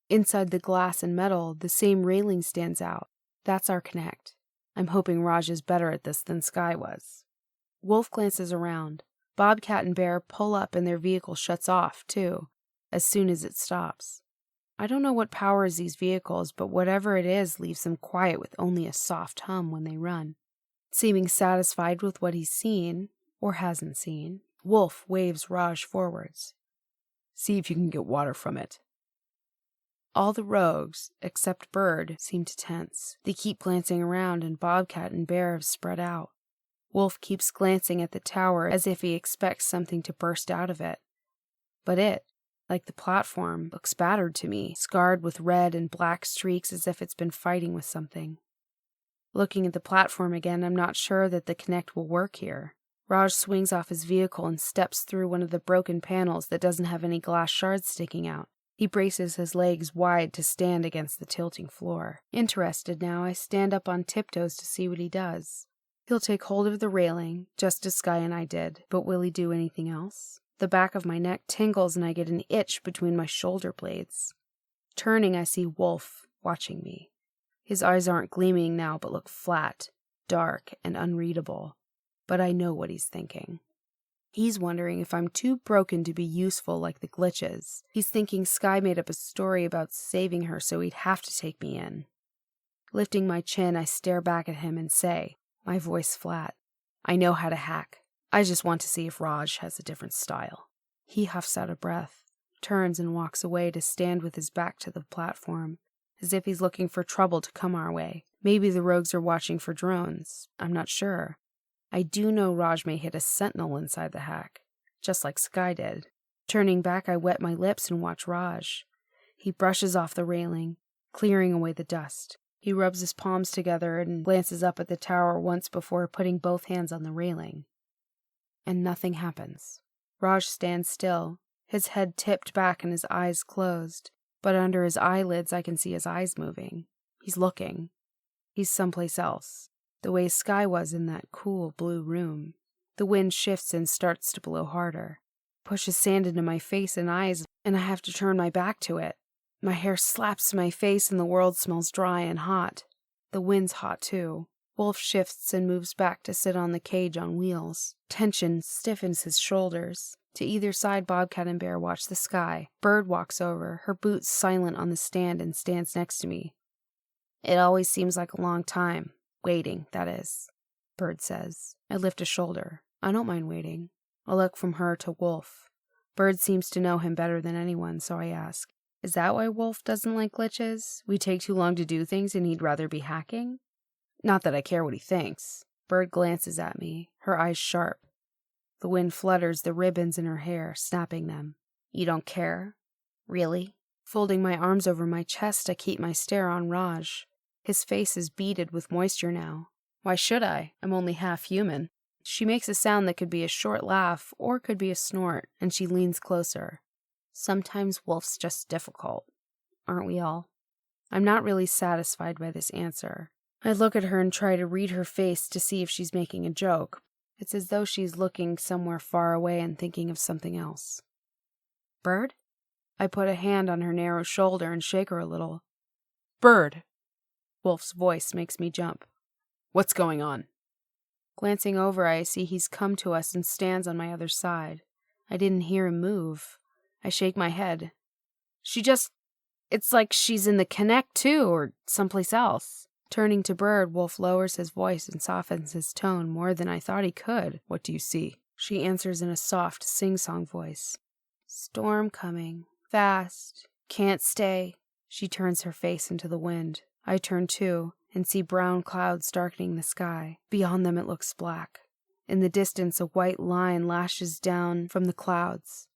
Inside the glass and metal, the same railing stands out. That's our connect. I'm hoping Raj is better at this than Sky was. Wolf glances around. Bobcat and Bear pull up and their vehicle shuts off, too, as soon as it stops. I don't know what powers these vehicles, but whatever it is leaves them quiet with only a soft hum when they run. Seeming satisfied with what he's seen, or hasn't seen, Wolf waves Raj forwards. "See if you can get water from it." All the rogues, except Bird, seem to tense. They keep glancing around and Bobcat and Bear have spread out. Wolf keeps glancing at the tower as if he expects something to burst out of it. But it, like the platform, looks battered to me, scarred with red and black streaks as if it's been fighting with something. Looking at the platform again, I'm not sure that the Kinect will work here. Raj swings off his vehicle and steps through one of the broken panels that doesn't have any glass shards sticking out. He braces his legs wide to stand against the tilting floor. Interested now, I stand up on tiptoes to see what he does. He'll take hold of the railing, just as Sky and I did, but will he do anything else? The back of my neck tingles and I get an itch between my shoulder blades. Turning, I see Wolf watching me. His eyes aren't gleaming now, but look flat, dark, and unreadable. But I know what he's thinking. He's wondering if I'm too broken to be useful like the glitches. He's thinking Sky made up a story about saving her so he'd have to take me in. Lifting my chin, I stare back at him and say, my voice flat, I know how to hack. I just want to see if Raj has a different style. He huffs out a breath, turns and walks away to stand with his back to the platform, as if he's looking for trouble to come our way. Maybe the rogues are watching for drones. I'm not sure. I do know Raj may hit a sentinel inside the hack, just like Sky did. Turning back, I wet my lips and watch Raj. He brushes off the railing, clearing away the dust. He rubs his palms together and glances up at the tower once before putting both hands on the railing. And nothing happens. Raj stands still, his head tipped back and his eyes closed, but under his eyelids I can see his eyes moving. He's looking. He's someplace else. The way Sky was in that cool blue room. The wind shifts and starts to blow harder. Pushes sand into my face and eyes, and I have to turn my back to it. My hair slaps my face and the world smells dry and hot. The wind's hot too. Wolf shifts and moves back to sit on the cage on wheels. Tension stiffens his shoulders. To either side, Bobcat and Bear watch the sky. Bird walks over, her boots silent on the stand, and stands next to me. It always seems like a long time. Waiting, that is, Bird says. I lift a shoulder. I don't mind waiting. I look from her to Wolf. Bird seems to know him better than anyone, so I ask, is that why Wolf doesn't like glitches? We take too long to do things and he'd rather be hacking? Not that I care what he thinks. Bird glances at me, her eyes sharp. The wind flutters the ribbons in her hair, snapping them. You don't care? Really? Folding my arms over my chest, I keep my stare on Raj. His face is beaded with moisture now. Why should I? I'm only half human. She makes a sound that could be a short laugh or could be a snort, and she leans closer. Sometimes Wolf's just difficult. Aren't we all? I'm not really satisfied by this answer. I look at her and try to read her face to see if she's making a joke. It's as though she's looking somewhere far away and thinking of something else. Bird? I put a hand on her narrow shoulder and shake her a little. Bird! Wolf's voice makes me jump. What's going on? Glancing over, I see he's come to us and stands on my other side. I didn't hear him move. I shake my head. It's like she's in the Kinect too, or someplace else. Turning to Bird, Wolf lowers his voice and softens his tone more than I thought he could. What do you see? She answers in a soft, sing-song voice. Storm coming. Fast. Can't stay. She turns her face into the wind. I turn too, and see brown clouds darkening the sky. Beyond them it looks black. In the distance, a white line lashes down from the clouds.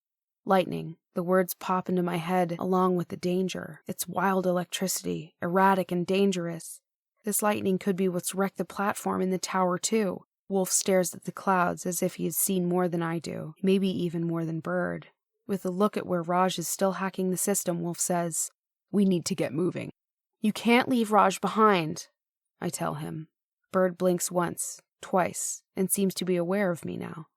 Lightning. The words pop into my head along with the danger. It's wild electricity, erratic and dangerous. This lightning could be what's wrecked the platform in the tower too. Wolf stares at the clouds as if he has seen more than I do, maybe even more than Bird. With a look at where Raj is still hacking the system, Wolf says, We need to get moving. You can't leave Raj behind, I tell him. Bird blinks once, twice, and seems to be aware of me now.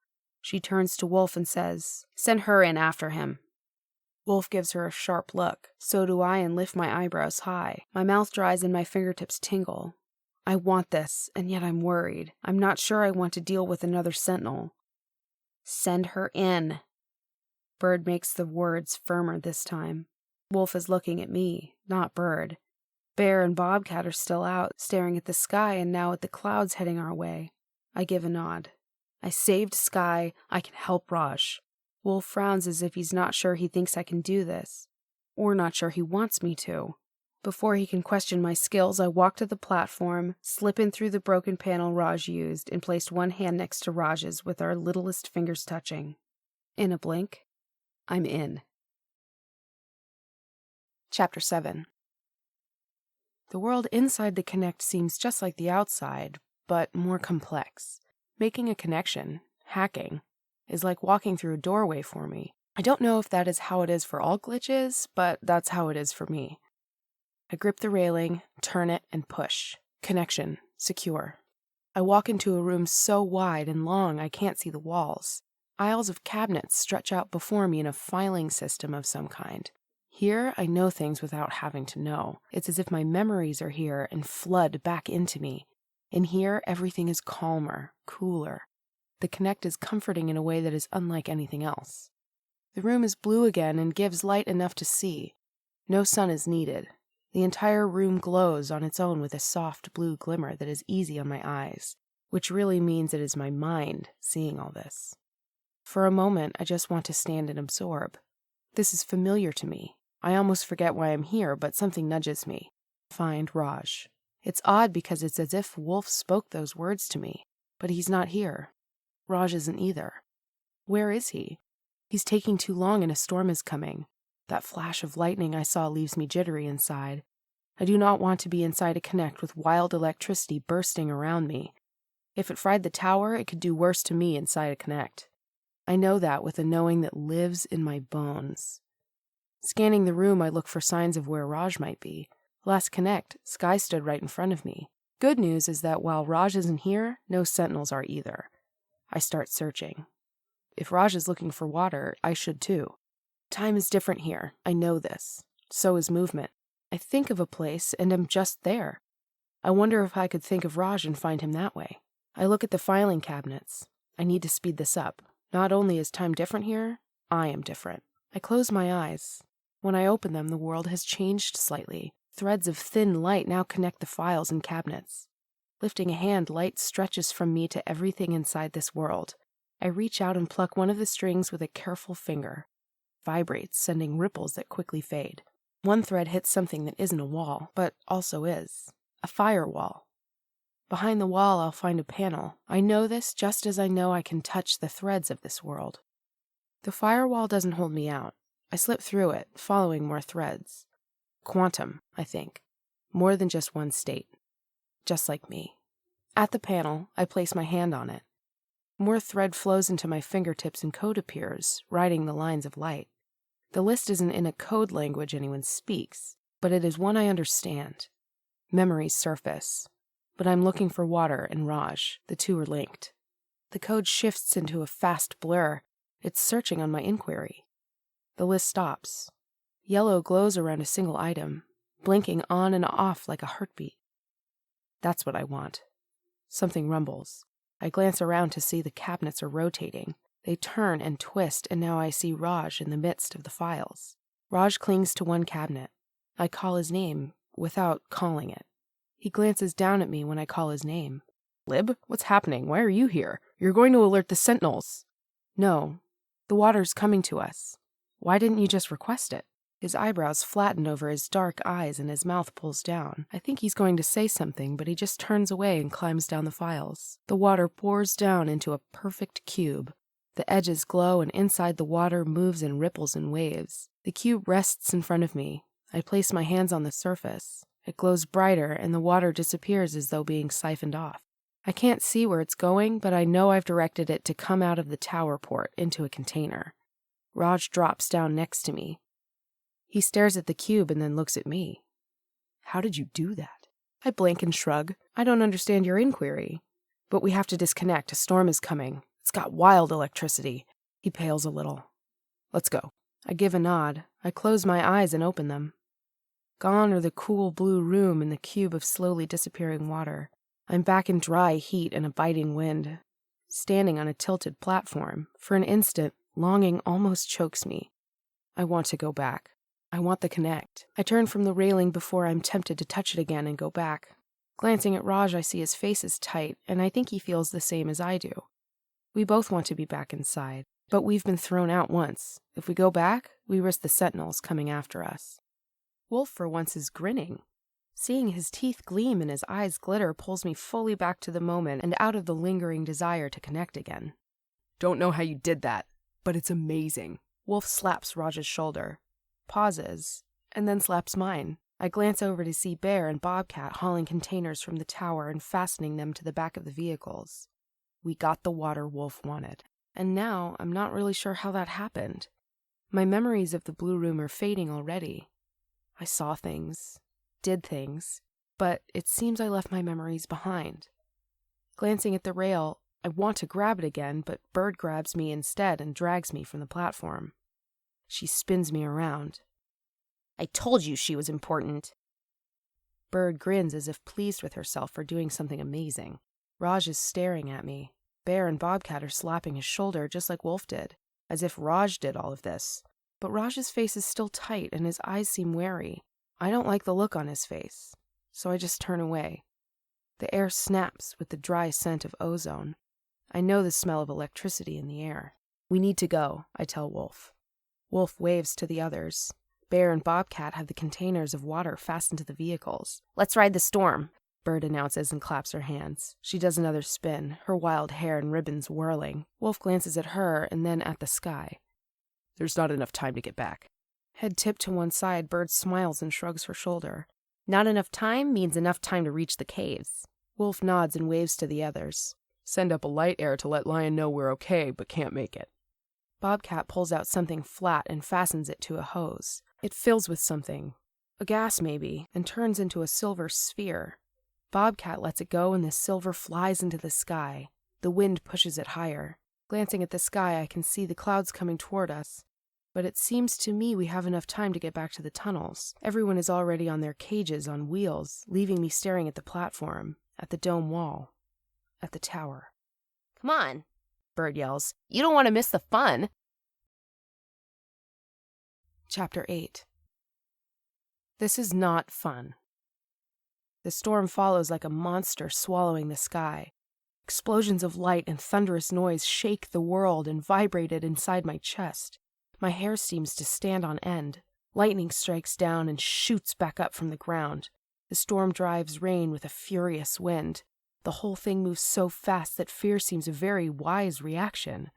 She turns to Wolf and says, Send her in after him. Wolf gives her a sharp look. So do I and lift my eyebrows high. My mouth dries and my fingertips tingle. I want this, and yet I'm worried. I'm not sure I want to deal with another sentinel. Send her in. Bird makes the words firmer this time. Wolf is looking at me, not Bird. Bear and Bobcat are still out, staring at the sky and now at the clouds heading our way. I give a nod. I saved Sky. I can help Raj. Wolf frowns as if he's not sure he thinks I can do this, or not sure he wants me to. Before he can question my skills, I walk to the platform, slip in through the broken panel Raj used, and placed one hand next to Raj's with our littlest fingers touching. In a blink, I'm in. Chapter 7. The world inside the Connect seems just like the outside, but more complex. Making a connection, hacking, is like walking through a doorway for me. I don't know if that is how it is for all glitches, but that's how it is for me. I grip the railing, turn it, and push. Connection, secure. I walk into a room so wide and long I can't see the walls. Aisles of cabinets stretch out before me in a filing system of some kind. Here, I know things without having to know. It's as if my memories are here and flood back into me. In here, everything is calmer, cooler. The Connect is comforting in a way that is unlike anything else. The room is blue again and gives light enough to see. No sun is needed. The entire room glows on its own with a soft blue glimmer that is easy on my eyes, which really means it is my mind seeing all this. For a moment, I just want to stand and absorb. This is familiar to me. I almost forget why I'm here, but something nudges me. Find Raj. It's odd because it's as if Wolf spoke those words to me, but he's not here. Raj isn't either. Where is he? He's taking too long and a storm is coming. That flash of lightning I saw leaves me jittery inside. I do not want to be inside a Connect with wild electricity bursting around me. If it fried the tower, it could do worse to me inside a Connect. I know that with a knowing that lives in my bones. Scanning the room, I look for signs of where Raj might be. Last Connect, Sky stood right in front of me. Good news is that while Raj isn't here, no sentinels are either. I start searching. If Raj is looking for water, I should too. Time is different here. I know this. So is movement. I think of a place and am just there. I wonder if I could think of Raj and find him that way. I look at the filing cabinets. I need to speed this up. Not only is time different here, I am different. I close my eyes. When I open them, the world has changed slightly. Threads of thin light now connect the files and cabinets. Lifting a hand, light stretches from me to everything inside this world. I reach out and pluck one of the strings with a careful finger. Vibrates, sending ripples that quickly fade. One thread hits something that isn't a wall, but also is. A firewall. Behind the wall, I'll find a panel. I know this just as I know I can touch the threads of this world. The firewall doesn't hold me out. I slip through it, following more threads. Quantum, I think. More than just one state. Just like me. At the panel, I place my hand on it. More thread flows into my fingertips and code appears, writing the lines of light. The list isn't in a code language anyone speaks, but it is one I understand. Memories surface. But I'm looking for water and Raj. The two are linked. The code shifts into a fast blur. It's searching on my inquiry. The list stops. Yellow glows around a single item, blinking on and off like a heartbeat. That's what I want. Something rumbles. I glance around to see the cabinets are rotating. They turn and twist, and now I see Raj in the midst of the files. Raj clings to one cabinet. I call his name without calling it. He glances down at me when I call his name. Lib, what's happening? Why are you here? You're going to alert the sentinels. No, the water's coming to us. Why didn't you just request it? His eyebrows flatten over his dark eyes and his mouth pulls down. I think he's going to say something, but he just turns away and climbs down the files. The water pours down into a perfect cube. The edges glow and inside the water moves and ripples and waves. The cube rests in front of me. I place my hands on the surface. It glows brighter and the water disappears as though being siphoned off. I can't see where it's going, but I know I've directed it to come out of the tower port into a container. Raj drops down next to me. He stares at the cube and then looks at me. How did you do that? I blink and shrug. I don't understand your inquiry. But we have to disconnect. A storm is coming. It's got wild electricity. He pales a little. Let's go. I give a nod. I close my eyes and open them. Gone are the cool blue room and the cube of slowly disappearing water. I'm back in dry heat and a biting wind. Standing on a tilted platform. For an instant, longing almost chokes me. I want to go back. I want the Connect. I turn from the railing before I'm tempted to touch it again and go back. Glancing at Raj, I see his face is tight, and I think he feels the same as I do. We both want to be back inside, but we've been thrown out once. If we go back, we risk the sentinels coming after us. Wolf for once is grinning. Seeing his teeth gleam and his eyes glitter pulls me fully back to the moment and out of the lingering desire to connect again. Don't know how you did that, but it's amazing. Wolf slaps Raj's shoulder, pauses, and then slaps mine. I glance over to see Bear and Bobcat hauling containers from the tower and fastening them to the back of the vehicles. We got the water Wolf wanted, and now I'm not really sure how that happened. My memories of the Blue Room are fading already. I saw things, did things, but it seems I left my memories behind. Glancing at the rail, I want to grab it again, but Bird grabs me instead and drags me from the platform. She spins me around. I told you she was important. Bird grins as if pleased with herself for doing something amazing. Raj is staring at me. Bear and Bobcat are slapping his shoulder just like Wolf did, as if Raj did all of this. But Raj's face is still tight and his eyes seem wary. I don't like the look on his face, so I just turn away. The air snaps with the dry scent of ozone. I know the smell of electricity in the air. We need to go, I tell Wolf. Wolf waves to the others. Bear and Bobcat have the containers of water fastened to the vehicles. Let's ride the storm, Bird announces and claps her hands. She does another spin, her wild hair and ribbons whirling. Wolf glances at her and then at the sky. There's not enough time to get back. Head tipped to one side, Bird smiles and shrugs her shoulder. Not enough time means enough time to reach the caves. Wolf nods and waves to the others. Send up a light air to let Lion know we're okay, but can't make it. Bobcat pulls out something flat and fastens it to a hose. It fills with something, a gas maybe, and turns into a silver sphere. Bobcat lets it go and the silver flies into the sky. The wind pushes it higher. Glancing at the sky, I can see the clouds coming toward us. But it seems to me we have enough time to get back to the tunnels. Everyone is already on their cages on wheels, leaving me staring at the platform, at the dome wall, at the tower. Come on, Bird yells. You don't want to miss the fun. Chapter 8. This is not fun. The storm follows like a monster swallowing the sky. Explosions of light and thunderous noise shake the world and vibrate it inside my chest. My hair seems to stand on end. Lightning strikes down and shoots back up from the ground. The storm drives rain with a furious wind. The whole thing moves so fast that fear seems a very wise reaction.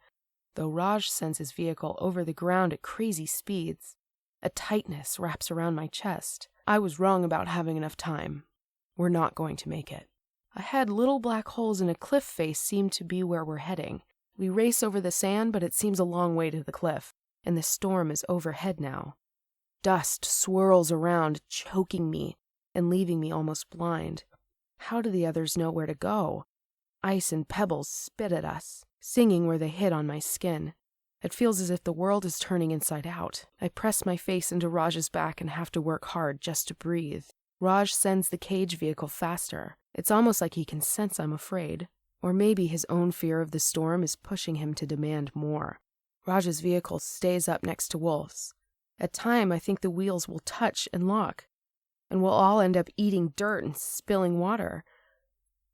Though Raj sends his vehicle over the ground at crazy speeds, a tightness wraps around my chest. I was wrong about having enough time. We're not going to make it. Ahead, little black holes in a cliff face seem to be where we're heading. We race over the sand, but it seems a long way to the cliff, and the storm is overhead now. Dust swirls around, choking me and leaving me almost blind. How do the others know where to go? Ice and pebbles spit at us, singing where they hit on my skin. It feels as if the world is turning inside out. I press my face into Raj's back and have to work hard just to breathe. Raj sends the cage vehicle faster. It's almost like he can sense I'm afraid. Or maybe his own fear of the storm is pushing him to demand more. Raj's vehicle stays up next to Wolf's. At time, I think the wheels will touch and lock, and we'll all end up eating dirt and spilling water.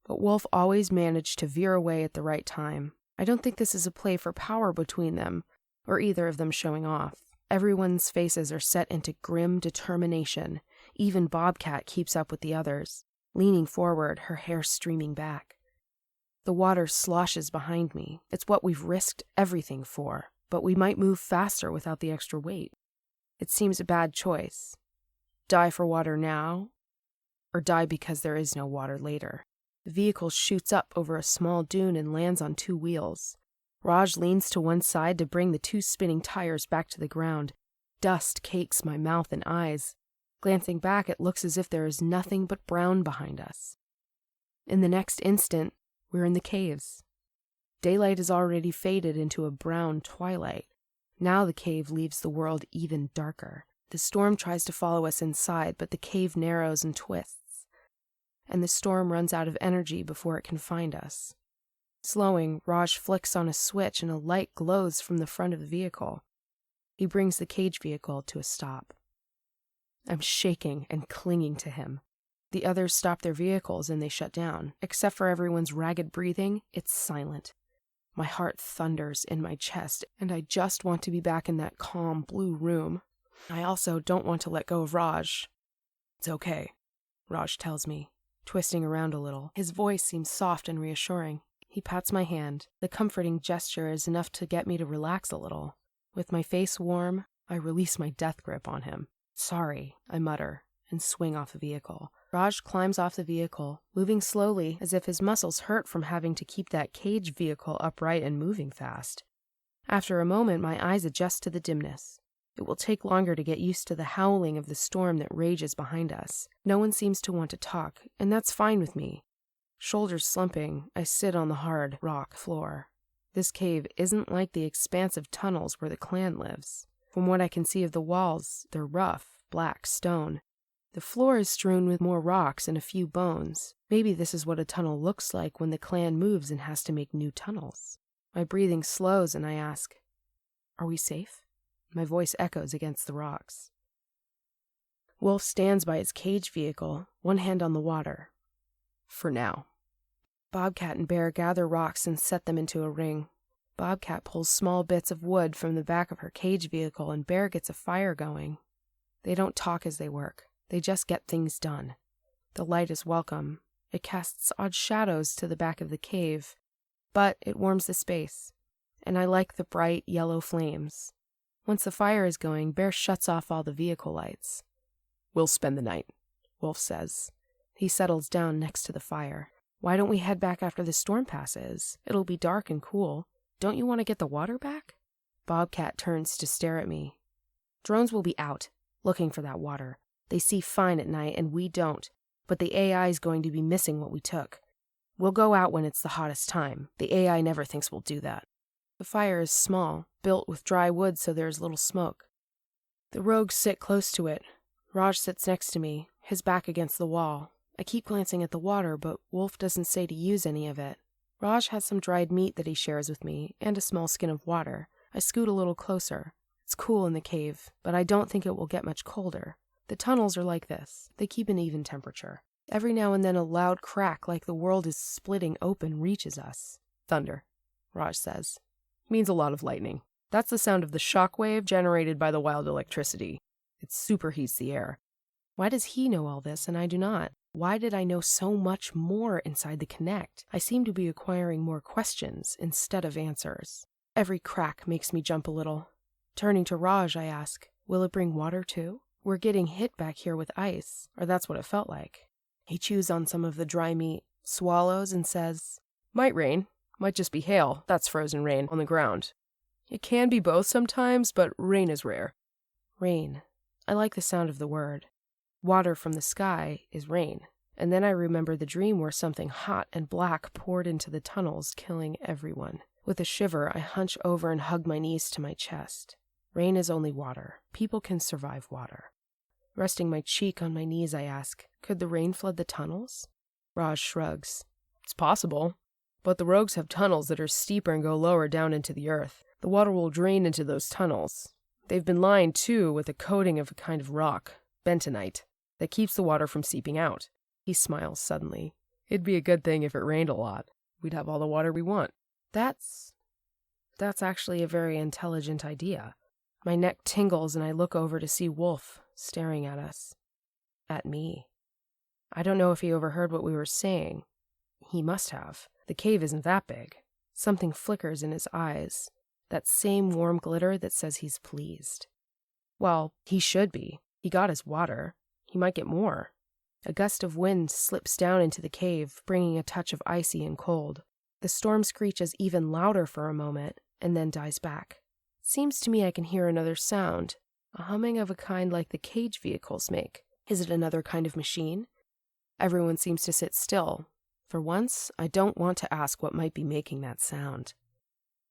But Wolf always managed to veer away at the right time. I don't think this is a play for power between them, or either of them showing off. Everyone's faces are set into grim determination. Even Bobcat keeps up with the others, leaning forward, her hair streaming back. The water sloshes behind me. It's what we've risked everything for, but we might move faster without the extra weight. It seems a bad choice. Die for water now, or die because there is no water later. The vehicle shoots up over a small dune and lands on two wheels. Raj leans to one side to bring the two spinning tires back to the ground. Dust cakes my mouth and eyes. Glancing back, it looks as if there is nothing but brown behind us. In the next instant, we're in the caves. Daylight has already faded into a brown twilight. Now the cave leaves the world even darker. The storm tries to follow us inside, but the cave narrows and twists, and the storm runs out of energy before it can find us. Slowing, Raj flicks on a switch and a light glows from the front of the vehicle. He brings the cage vehicle to a stop. I'm shaking and clinging to him. The others stop their vehicles and they shut down. Except for everyone's ragged breathing, it's silent. My heart thunders in my chest, and I just want to be back in that calm blue room. I also don't want to let go of Raj. It's okay, Raj tells me, twisting around a little. His voice seems soft and reassuring. He pats my hand. The comforting gesture is enough to get me to relax a little. With my face warm, I release my death grip on him. Sorry, I mutter, and swing off the vehicle. Raj climbs off the vehicle, moving slowly as if his muscles hurt from having to keep that cage vehicle upright and moving fast. After a moment, my eyes adjust to the dimness. It will take longer to get used to the howling of the storm that rages behind us. No one seems to want to talk, and that's fine with me. Shoulders slumping, I sit on the hard rock floor. This cave isn't like the expansive tunnels where the clan lives. From what I can see of the walls, they're rough, black stone. The floor is strewn with more rocks and a few bones. Maybe this is what a tunnel looks like when the clan moves and has to make new tunnels. My breathing slows and I ask, "Are we safe?" My voice echoes against the rocks. Wolf stands by his cage vehicle, one hand on the water. For now. Bobcat and Bear gather rocks and set them into a ring. Bobcat pulls small bits of wood from the back of her cage vehicle and Bear gets a fire going. They don't talk as they work. They just get things done. The light is welcome. It casts odd shadows to the back of the cave, but it warms the space, and I like the bright yellow flames. Once the fire is going, Bear shuts off all the vehicle lights. "We'll spend the night," Wolf says. He settles down next to the fire. "Why don't we head back after the storm passes? It'll be dark and cool. Don't you want to get the water back?" Bobcat turns to stare at me. "Drones will be out, looking for that water. They see fine at night, and we don't. But the AI is going to be missing what we took. We'll go out when it's the hottest time. The AI never thinks we'll do that." The fire is small, built with dry wood so there is little smoke. The rogues sit close to it. Raj sits next to me, his back against the wall. I keep glancing at the water, but Wolf doesn't say to use any of it. Raj has some dried meat that he shares with me, and a small skin of water. I scoot a little closer. It's cool in the cave, but I don't think it will get much colder. The tunnels are like this. They keep an even temperature. Every now and then a loud crack like the world is splitting open reaches us. "Thunder," Raj says. "Means a lot of lightning. That's the sound of the shock wave generated by the wild electricity. It superheats the air." Why does he know all this and I do not? Why did I know so much more inside the Connect? I seem to be acquiring more questions instead of answers. Every crack makes me jump a little. Turning to Raj, I ask, "Will it bring water too? We're getting hit back here with ice, or that's what it felt like." He chews on some of the dry meat, swallows, and says, "Might rain. Might just be hail. That's frozen rain on the ground. It can be both sometimes, but rain is rare." Rain. I like the sound of the word. Water from the sky is rain. And then I remember the dream where something hot and black poured into the tunnels, killing everyone. With a shiver, I hunch over and hug my knees to my chest. Rain is only water. People can survive water. Resting my cheek on my knees, I ask, "Could the rain flood the tunnels?" Raj shrugs. "It's possible. But the rogues have tunnels that are steeper and go lower down into the earth. The water will drain into those tunnels. They've been lined, too, with a coating of a kind of rock, bentonite, that keeps the water from seeping out." He smiles suddenly. "It'd be a good thing if it rained a lot. We'd have all the water we want." That's actually a very intelligent idea. My neck tingles and I look over to see Wolf staring at us. At me. I don't know if he overheard what we were saying. He must have. The cave isn't that big. Something flickers in his eyes. That same warm glitter that says he's pleased. Well, he should be. He got his water. He might get more. A gust of wind slips down into the cave, bringing a touch of icy and cold. The storm screeches even louder for a moment, and then dies back. Seems to me I can hear another sound, a humming of a kind like the cage vehicles make. Is it another kind of machine? Everyone seems to sit still. For once, I don't want to ask what might be making that sound.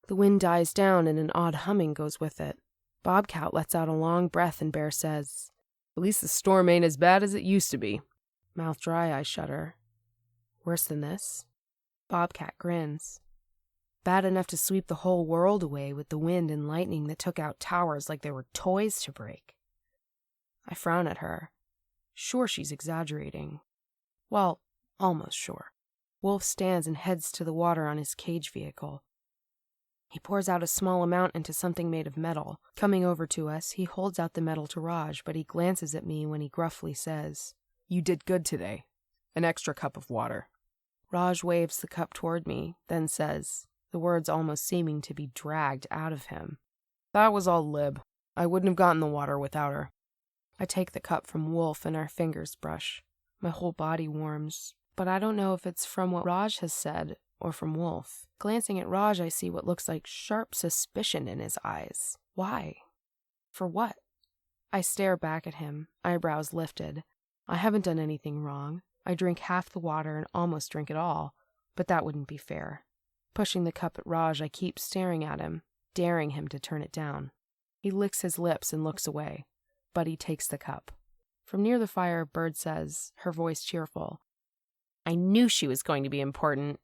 The wind dies down and an odd humming goes with it. Bobcat lets out a long breath and Bear says, "At least the storm ain't as bad as it used to be." Mouth dry, I shudder. "Worse than this?" Bobcat grins. "Bad enough to sweep the whole world away with the wind and lightning that took out towers like they were toys to break." I frown at her. Sure she's exaggerating. Well, almost sure. Wolf stands and heads to the water on his cage vehicle. He pours out a small amount into something made of metal. Coming over to us, he holds out the metal to Raj, but he glances at me when he gruffly says, "You did good today. An extra cup of water." Raj waves the cup toward me, then says, the words almost seeming to be dragged out of him, "That was all Lib. I wouldn't have gotten the water without her." I take the cup from Wolf and our fingers brush. My whole body warms, but I don't know if it's from what Raj has said or from Wolf. Glancing at Raj, I see what looks like sharp suspicion in his eyes. Why? For what? I stare back at him, eyebrows lifted. I haven't done anything wrong. I drink half the water and almost drink it all, but that wouldn't be fair. Pushing the cup at Raj, I keep staring at him, daring him to turn it down. He licks his lips and looks away. Buddy takes the cup. From near the fire, Bird says, her voice cheerful, "I knew she was going to be important."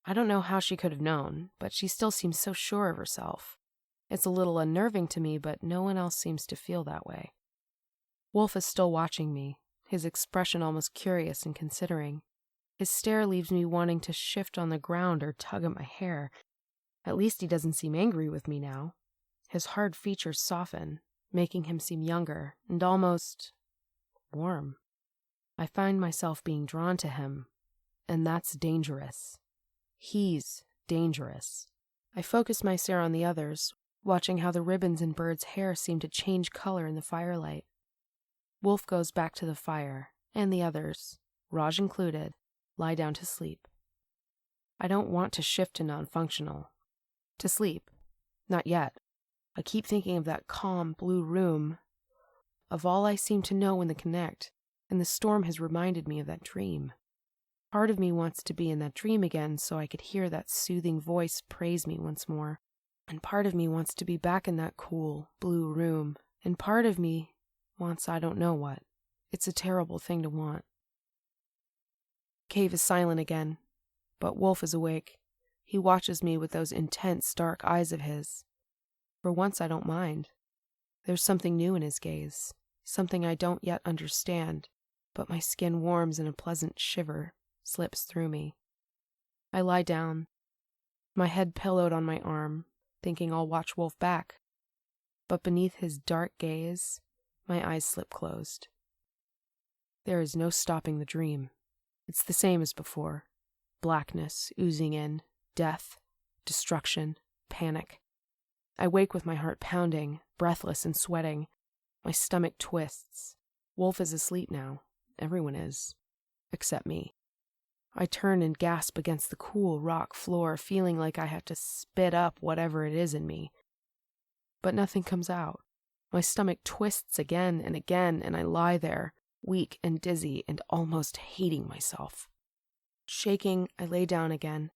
I don't know how she could have known, but she still seems so sure of herself. It's a little unnerving to me, but no one else seems to feel that way. Wolf is still watching me, his expression almost curious and considering. His stare leaves me wanting to shift on the ground or tug at my hair. At least he doesn't seem angry with me now. His hard features soften, making him seem younger and almost warm. I find myself being drawn to him, and that's dangerous. He's dangerous. I focus my stare on the others, watching how the ribbons in Bird's hair seem to change color in the firelight. Wolf goes back to the fire, and the others, Raj included, lie down to sleep. I don't want to shift to non-functional. To sleep. Not yet. I keep thinking of that calm blue room, of all I seem to know in the Connect, and the storm has reminded me of that dream. Part of me wants to be in that dream again so I could hear that soothing voice praise me once more. And part of me wants to be back in that cool, blue room. And part of me wants I don't know what. It's a terrible thing to want. Cave is silent again, but Wolf is awake. He watches me with those intense, dark eyes of his. For once I don't mind. There's something new in his gaze, something I don't yet understand, but my skin warms and a pleasant shiver slips through me. I lie down, my head pillowed on my arm, thinking I'll watch Wolf back. But beneath his dark gaze, my eyes slip closed. There is no stopping the dream. It's the same as before. Blackness oozing in, death, destruction, panic. I wake with my heart pounding, breathless and sweating. My stomach twists. Wolf is asleep now. Everyone is. Except me. I turn and gasp against the cool rock floor, feeling like I have to spit up whatever it is in me. But nothing comes out. My stomach twists again, and I lie there, weak and dizzy and almost hating myself. Shaking, I lay down again.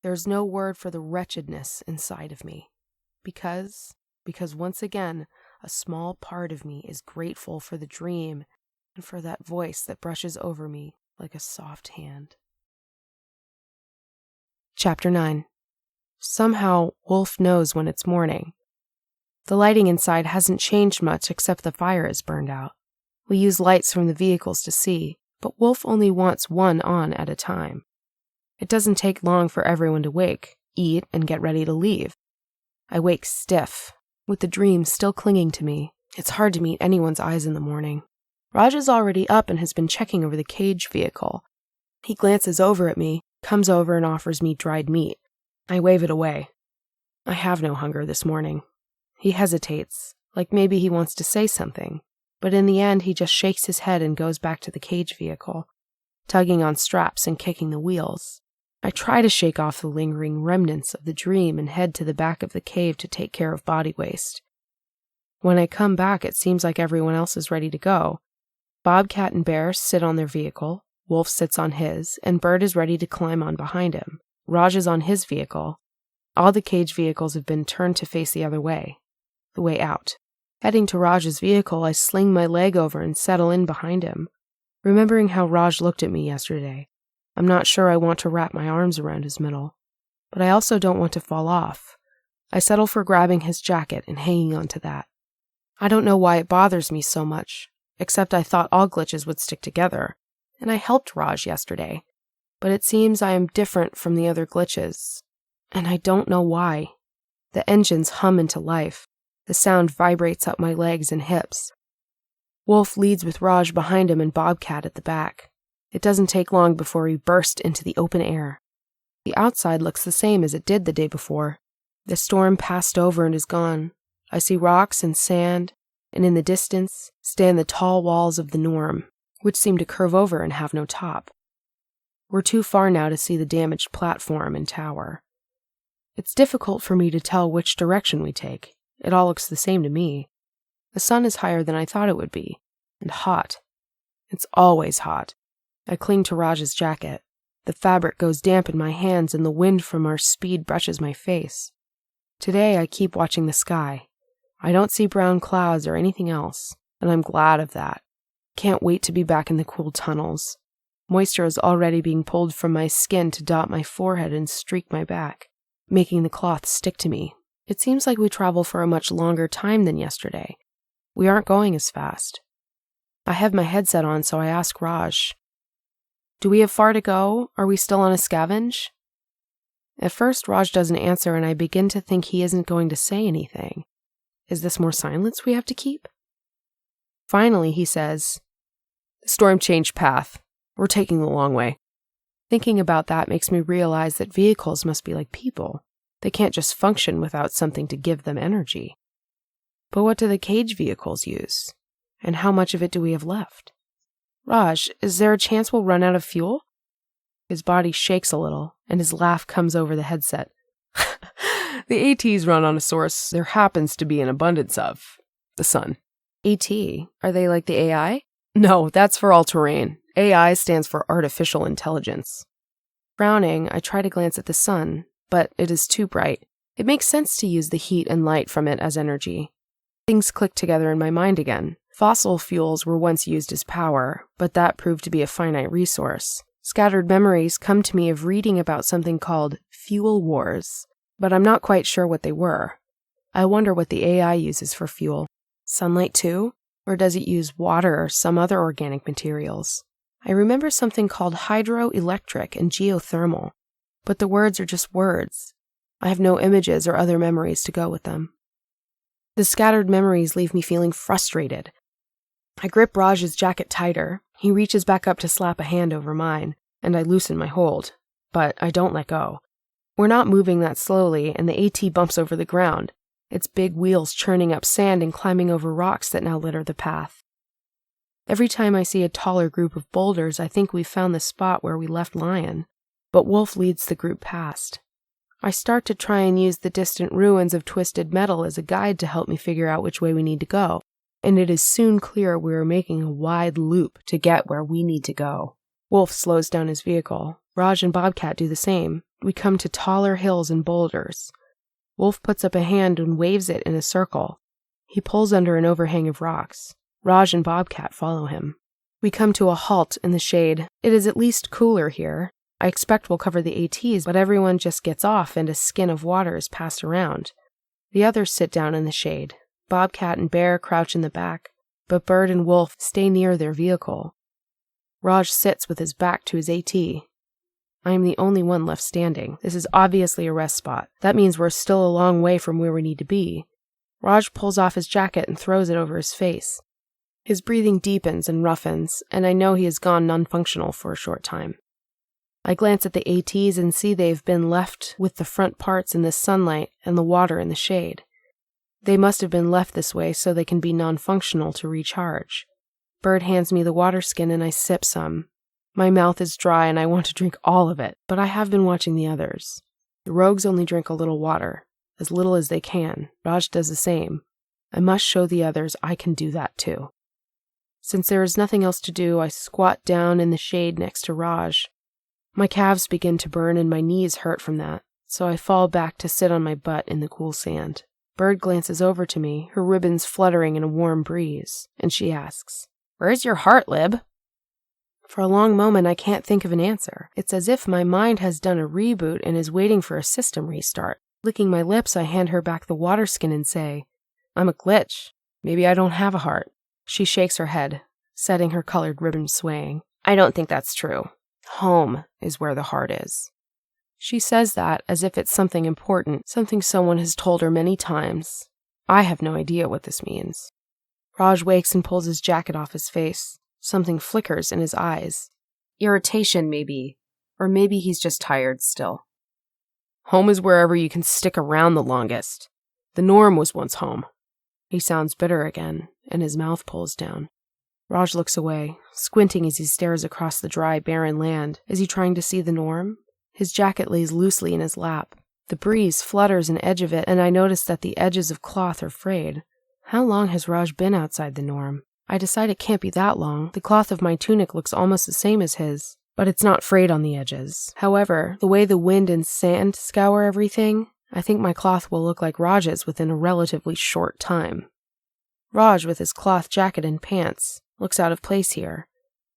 There's no word for the wretchedness inside of me. Because once again, a small part of me is grateful for the dream and for that voice that brushes over me like a soft hand. Chapter 9. Somehow, Wolf knows when it's morning. The lighting inside hasn't changed much except the fire is burned out. We use lights from the vehicles to see, but Wolf only wants one on at a time. It doesn't take long for everyone to wake, eat, and get ready to leave. I wake stiff, with the dream still clinging to me. It's hard to meet anyone's eyes in the morning. Raj is already up and has been checking over the cage vehicle. He glances over at me, comes over and offers me dried meat. I wave it away. I have no hunger this morning. He hesitates, like maybe he wants to say something, but in the end he just shakes his head and goes back to the cage vehicle, tugging on straps and kicking the wheels. I try to shake off the lingering remnants of the dream and head to the back of the cave to take care of body waste. When I come back, it seems like everyone else is ready to go. Bobcat and Bear sit on their vehicle, Wolf sits on his, and Bird is ready to climb on behind him. Raj is on his vehicle. All the cage vehicles have been turned to face the other way, the way out. Heading to Raj's vehicle, I sling my leg over and settle in behind him. Remembering how Raj looked at me yesterday, I'm not sure I want to wrap my arms around his middle, but I also don't want to fall off. I settle for grabbing his jacket and hanging onto that. I don't know why it bothers me so much, except I thought all glitches would stick together, and I helped Raj yesterday. But it seems I am different from the other glitches. and I don't know why. The engines hum into life. The sound vibrates up my legs and hips. Wolf leads with Raj behind him and Bobcat at the back. It doesn't take long before we burst into the open air. The outside looks the same as it did the day before. The storm passed over and is gone. I see rocks and sand, and in the distance stand the tall walls of the Norm, which seem to curve over and have no top. We're too far now to see the damaged platform and tower. It's difficult for me to tell which direction we take. It all looks the same to me. The sun is higher than I thought it would be, and hot. It's always hot. I cling to Raj's jacket. The fabric goes damp in my hands, and the wind from our speed brushes my face. Today I keep watching the sky. I don't see brown clouds or anything else, and I'm glad of that. Can't wait to be back in the cool tunnels. Moisture is already being pulled from my skin to dot my forehead and streak my back, making the cloth stick to me. It seems like we travel for a much longer time than yesterday. We aren't going as fast. I have my headset on, so I ask Raj, "Do we have far to go? Are we still on a scavenge?" At first, Raj doesn't answer, and I begin to think he isn't going to say anything. Is this more silence we have to keep? Finally, he says, "The storm changed path. We're taking the long way." Thinking about that makes me realize that vehicles must be like people. They can't just function without something to give them energy. But what do the cage vehicles use? And how much of it do we have left? Raj, is there a chance we'll run out of fuel? His body shakes a little, and his laugh comes over the headset. The ATs run on a source there happens to be an abundance of. The sun. AT? Are they like the AI? No, that's for all-terrain. AI stands for artificial intelligence. Frowning, I try to glance at the sun, but it is too bright. It makes sense to use the heat and light from it as energy. Things click together in my mind again. Fossil fuels were once used as power, but that proved to be a finite resource. Scattered memories come to me of reading about something called fuel wars, but I'm not quite sure what they were. I wonder what the AI uses for fuel. Sunlight too? Or does it use water or some other organic materials? I remember something called hydroelectric and geothermal, but the words are just words. I have no images or other memories to go with them. The scattered memories leave me feeling frustrated. I grip Raj's jacket tighter. He reaches back up to slap a hand over mine, and I loosen my hold, but I don't let go. We're not moving that slowly, and the AT bumps over the ground, its big wheels churning up sand and climbing over rocks that now litter the path. Every time I see a taller group of boulders, I think we've found the spot where we left Lion, but Wolf leads the group past. I start to try and use the distant ruins of twisted metal as a guide to help me figure out which way we need to go, and it is soon clear we are making a wide loop to get where we need to go. Wolf slows down his vehicle. Raj and Bobcat do the same. We come to taller hills and boulders. Wolf puts up a hand and waves it in a circle. He pulls under an overhang of rocks. Raj and Bobcat follow him. We come to a halt in the shade. It is at least cooler here. I expect we'll cover the ATs, but everyone just gets off and a skin of water is passed around. The others sit down in the shade. Bobcat and Bear crouch in the back, but Bird and Wolf stay near their vehicle. Raj sits with his back to his AT. I am the only one left standing. This is obviously a rest spot. That means we're still a long way from where we need to be. Raj pulls off his jacket and throws it over his face. His breathing deepens and roughens, and I know he has gone non-functional for a short time. I glance at the ATs and see they've been left with the front parts in the sunlight and the water in the shade. They must have been left this way so they can be non-functional to recharge. Bird hands me the water skin and I sip some. My mouth is dry and I want to drink all of it, but I have been watching the others. The rogues only drink a little water, as little as they can. Raj does the same. I must show the others I can do that too. Since there is nothing else to do, I squat down in the shade next to Raj. My calves begin to burn and my knees hurt from that, so I fall back to sit on my butt in the cool sand. Bird glances over to me, her ribbons fluttering in a warm breeze, and she asks, "Where's your heart, Lib?" For a long moment, I can't think of an answer. It's as if my mind has done a reboot and is waiting for a system restart. Licking my lips, I hand her back the water skin and say, "I'm a glitch. Maybe I don't have a heart." She shakes her head, setting her colored ribbon swaying. "I don't think that's true. Home is where the heart is." She says that as if it's something important, something someone has told her many times. I have no idea what this means. Raj wakes and pulls his jacket off his face. Something flickers in his eyes. Irritation, maybe. Or maybe he's just tired still. Home is wherever you can stick around the longest. The norm was once home. He sounds bitter again, and his mouth pulls down. Raj looks away, squinting as he stares across the dry, barren land. Is he trying to see the norm? His jacket lays loosely in his lap. The breeze flutters an edge of it, and I notice that the edges of cloth are frayed. How long has Raj been outside the norm? I decide it can't be that long. The cloth of my tunic looks almost the same as his, but it's not frayed on the edges. However, the way the wind and sand scour everything, I think my cloth will look like Raj's within a relatively short time. Raj, with his cloth jacket and pants, looks out of place here.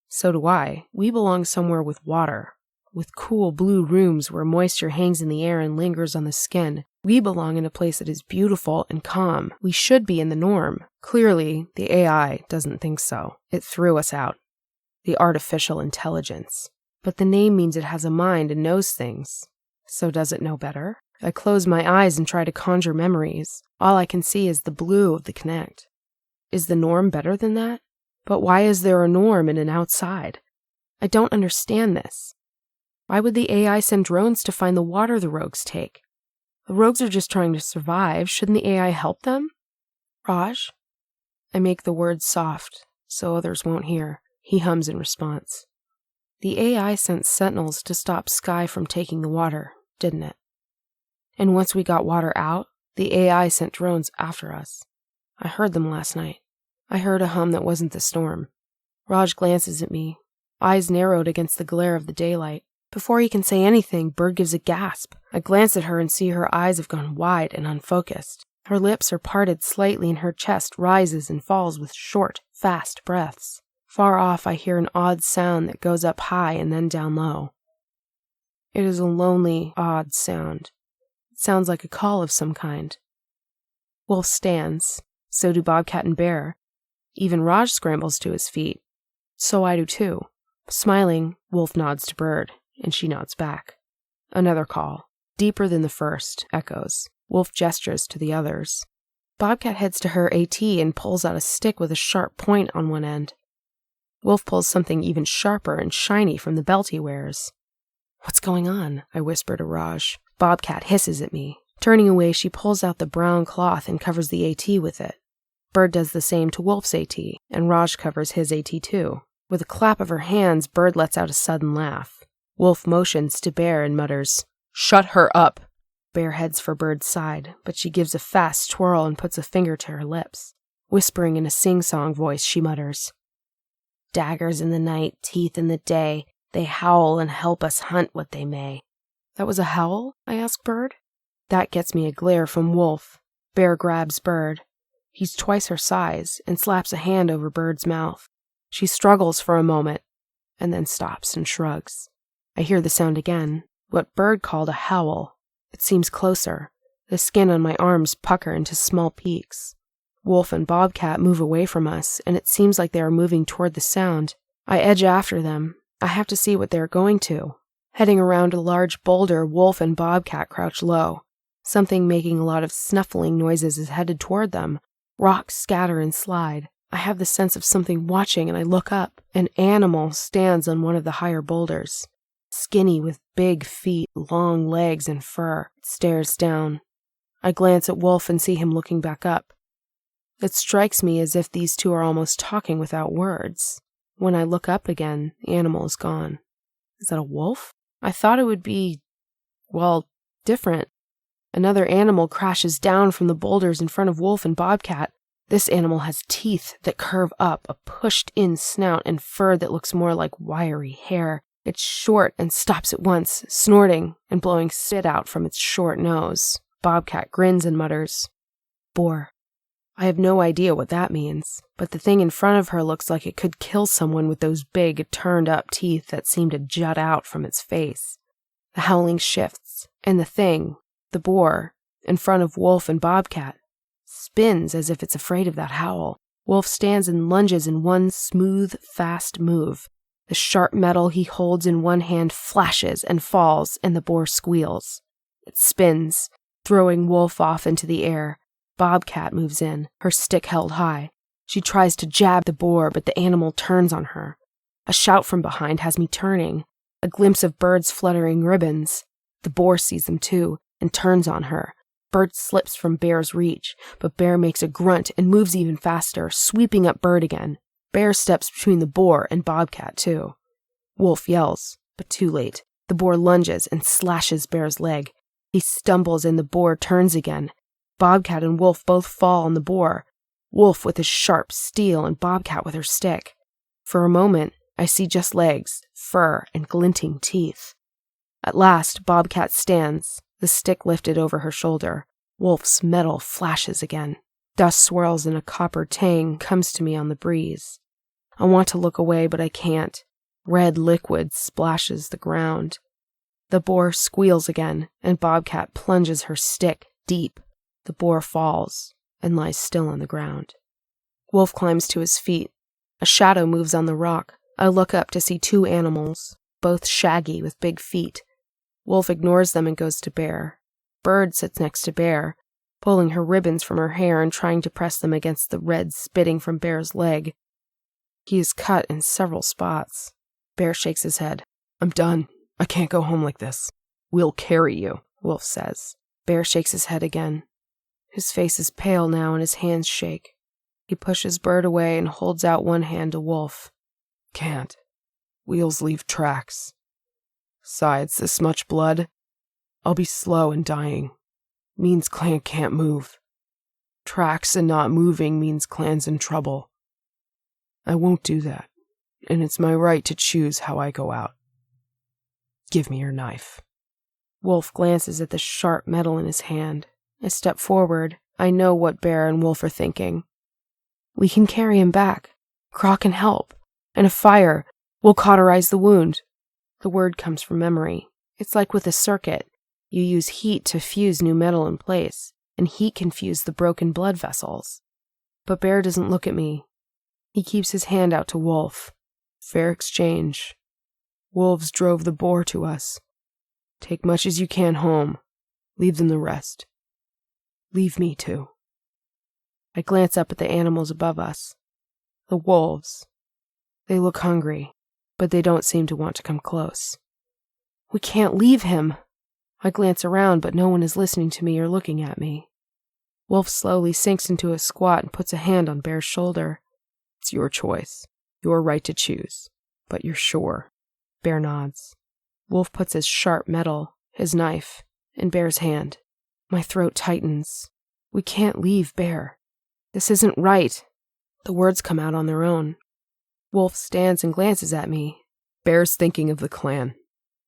So do I. We belong somewhere with water, with cool blue rooms where moisture hangs in the air and lingers on the skin. We belong in a place that is beautiful and calm. We should be in the norm. Clearly, the AI doesn't think so. It threw us out. The artificial intelligence. But the name means it has a mind and knows things. So does it know better? I close my eyes and try to conjure memories. All I can see is the blue of the Connect. Is the norm better than that? But why is there a norm and an outside? I don't understand this. Why would the AI send drones to find the water the rogues take? The rogues are just trying to survive. Shouldn't the AI help them? Raj? I make the words soft, so others won't hear. He hums in response. The AI sent sentinels to stop Sky from taking the water, didn't it? And once we got water out, the AI sent drones after us. I heard them last night. I heard a hum that wasn't the storm. Raj glances at me, eyes narrowed against the glare of the daylight. Before he can say anything, Bird gives a gasp. I glance at her and see her eyes have gone wide and unfocused. Her lips are parted slightly and her chest rises and falls with short, fast breaths. Far off, I hear an odd sound that goes up high and then down low. It is a lonely, odd sound. It sounds like a call of some kind. Wolf stands. So do Bobcat and Bear. Even Raj scrambles to his feet. So I do too. Smiling, Wolf nods to Bird, and she nods back. Another call, deeper than the first, echoes. Wolf gestures to the others. Bobcat heads to her AT and pulls out a stick with a sharp point on one end. Wolf pulls something even sharper and shiny from the belt he wears. What's going on? I whisper to Raj. Bobcat hisses at me. Turning away, she pulls out the brown cloth and covers the AT with it. Bird does the same to Wolf's AT, and Raj covers his AT too. With a clap of her hands, Bird lets out a sudden laugh. Wolf motions to Bear and mutters, "Shut her up!" Bear heads for Bird's side, but she gives a fast twirl and puts a finger to her lips. Whispering in a sing-song voice, she mutters, "Daggers in the night, teeth in the day, they howl and help us hunt what they may." That was a howl? I ask Bird. That gets me a glare from Wolf. Bear grabs Bird. He's twice her size and slaps a hand over Bird's mouth. She struggles for a moment and then stops and shrugs. I hear the sound again, what Bird called a howl. It seems closer. The skin on my arms pucker into small peaks. Wolf and Bobcat move away from us, and it seems like they are moving toward the sound. I edge after them. I have to see what they are going to. Heading around a large boulder, Wolf and Bobcat crouch low. Something making a lot of snuffling noises is headed toward them. Rocks scatter and slide. I have the sense of something watching, and I look up. An animal stands on one of the higher boulders. Skinny with big feet, long legs, and fur. It stares down. I glance at Wolf and see him looking back up. It strikes me as if these two are almost talking without words. When I look up again, the animal is gone. Is that a wolf? I thought it would be, well, different. Another animal crashes down from the boulders in front of Wolf and Bobcat. This animal has teeth that curve up, a pushed-in snout, and fur that looks more like wiry hair. It's short and stops at once, snorting and blowing spit out from its short nose. Bobcat grins and mutters, "Boar." I have no idea what that means, but the thing in front of her looks like it could kill someone with those big, turned-up teeth that seem to jut out from its face. The howling shifts, and the thing, the boar, in front of Wolf and Bobcat, spins as if it's afraid of that howl. Wolf stands and lunges in one smooth, fast move. The sharp metal he holds in one hand flashes and falls, and the boar squeals. It spins, throwing Wolf off into the air. Bobcat moves in, her stick held high. She tries to jab the boar, but the animal turns on her. A shout from behind has me turning, a glimpse of Bird's fluttering ribbons. The boar sees them too, and turns on her. Bird slips from Bear's reach, but Bear makes a grunt and moves even faster, sweeping up Bird again. Bear steps between the boar and Bobcat too. Wolf yells, but too late. The boar lunges and slashes Bear's leg. He stumbles and the boar turns again. Bobcat and Wolf both fall on the boar, Wolf with his sharp steel and Bobcat with her stick. For a moment, I see just legs, fur, and glinting teeth. At last, Bobcat stands, the stick lifted over her shoulder. Wolf's metal flashes again. Dust swirls and a copper tang comes to me on the breeze. I want to look away, but I can't. Red liquid splashes the ground. The boar squeals again, and Bobcat plunges her stick deep. The boar falls and lies still on the ground. Wolf climbs to his feet. A shadow moves on the rock. I look up to see two animals, both shaggy with big feet. Wolf ignores them and goes to Bear. Bird sits next to Bear, pulling her ribbons from her hair and trying to press them against the red spitting from Bear's leg. He is cut in several spots. Bear shakes his head. "I'm done. I can't go home like this." "We'll carry you," Wolf says. Bear shakes his head again. His face is pale now and his hands shake. He pushes Bird away and holds out one hand to Wolf. "Can't. Wheels leave tracks. Besides, this much blood. I'll be slow and dying. Means clan can't move. Tracks and not moving means clan's in trouble. I won't do that, and it's my right to choose how I go out. Give me your knife." Wolf glances at the sharp metal in his hand. I step forward. I know what Bear and Wolf are thinking. "We can carry him back. Croc can help. And a fire will cauterize the wound." The word comes from memory. It's like with a circuit. You use heat to fuse new metal in place, and heat can fuse the broken blood vessels. But Bear doesn't look at me. He keeps his hand out to Wolf. "Fair exchange. Wolves drove the boar to us. Take much as you can home. Leave them the rest. Leave me too." I glance up at the animals above us. The wolves. They look hungry, but they don't seem to want to come close. "We can't leave him." I glance around, but no one is listening to me or looking at me. Wolf slowly sinks into a squat and puts a hand on Bear's shoulder. "It's your choice. Your right to choose. But you're sure?" Bear nods. Wolf puts his sharp metal, his knife, in Bear's hand. My throat tightens. "We can't leave Bear. This isn't right." The words come out on their own. Wolf stands and glances at me. "Bear's thinking of the clan.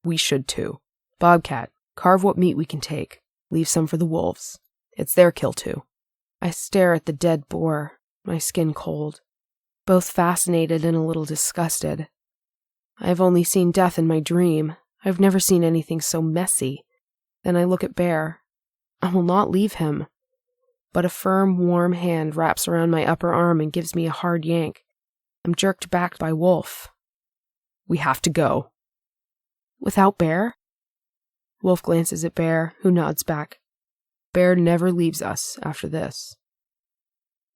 We should too. Bobcat, carve what meat we can take. Leave some for the wolves. It's their kill too." I stare at the dead boar, my skin cold, both fascinated and a little disgusted. I've only seen death in my dream. I've never seen anything so messy. Then I look at Bear. I will not leave him. But a firm, warm hand wraps around my upper arm and gives me a hard yank. I'm jerked back by Wolf. "We have to go." "Without Bear?" Wolf glances at Bear, who nods back. "Bear never leaves us after this."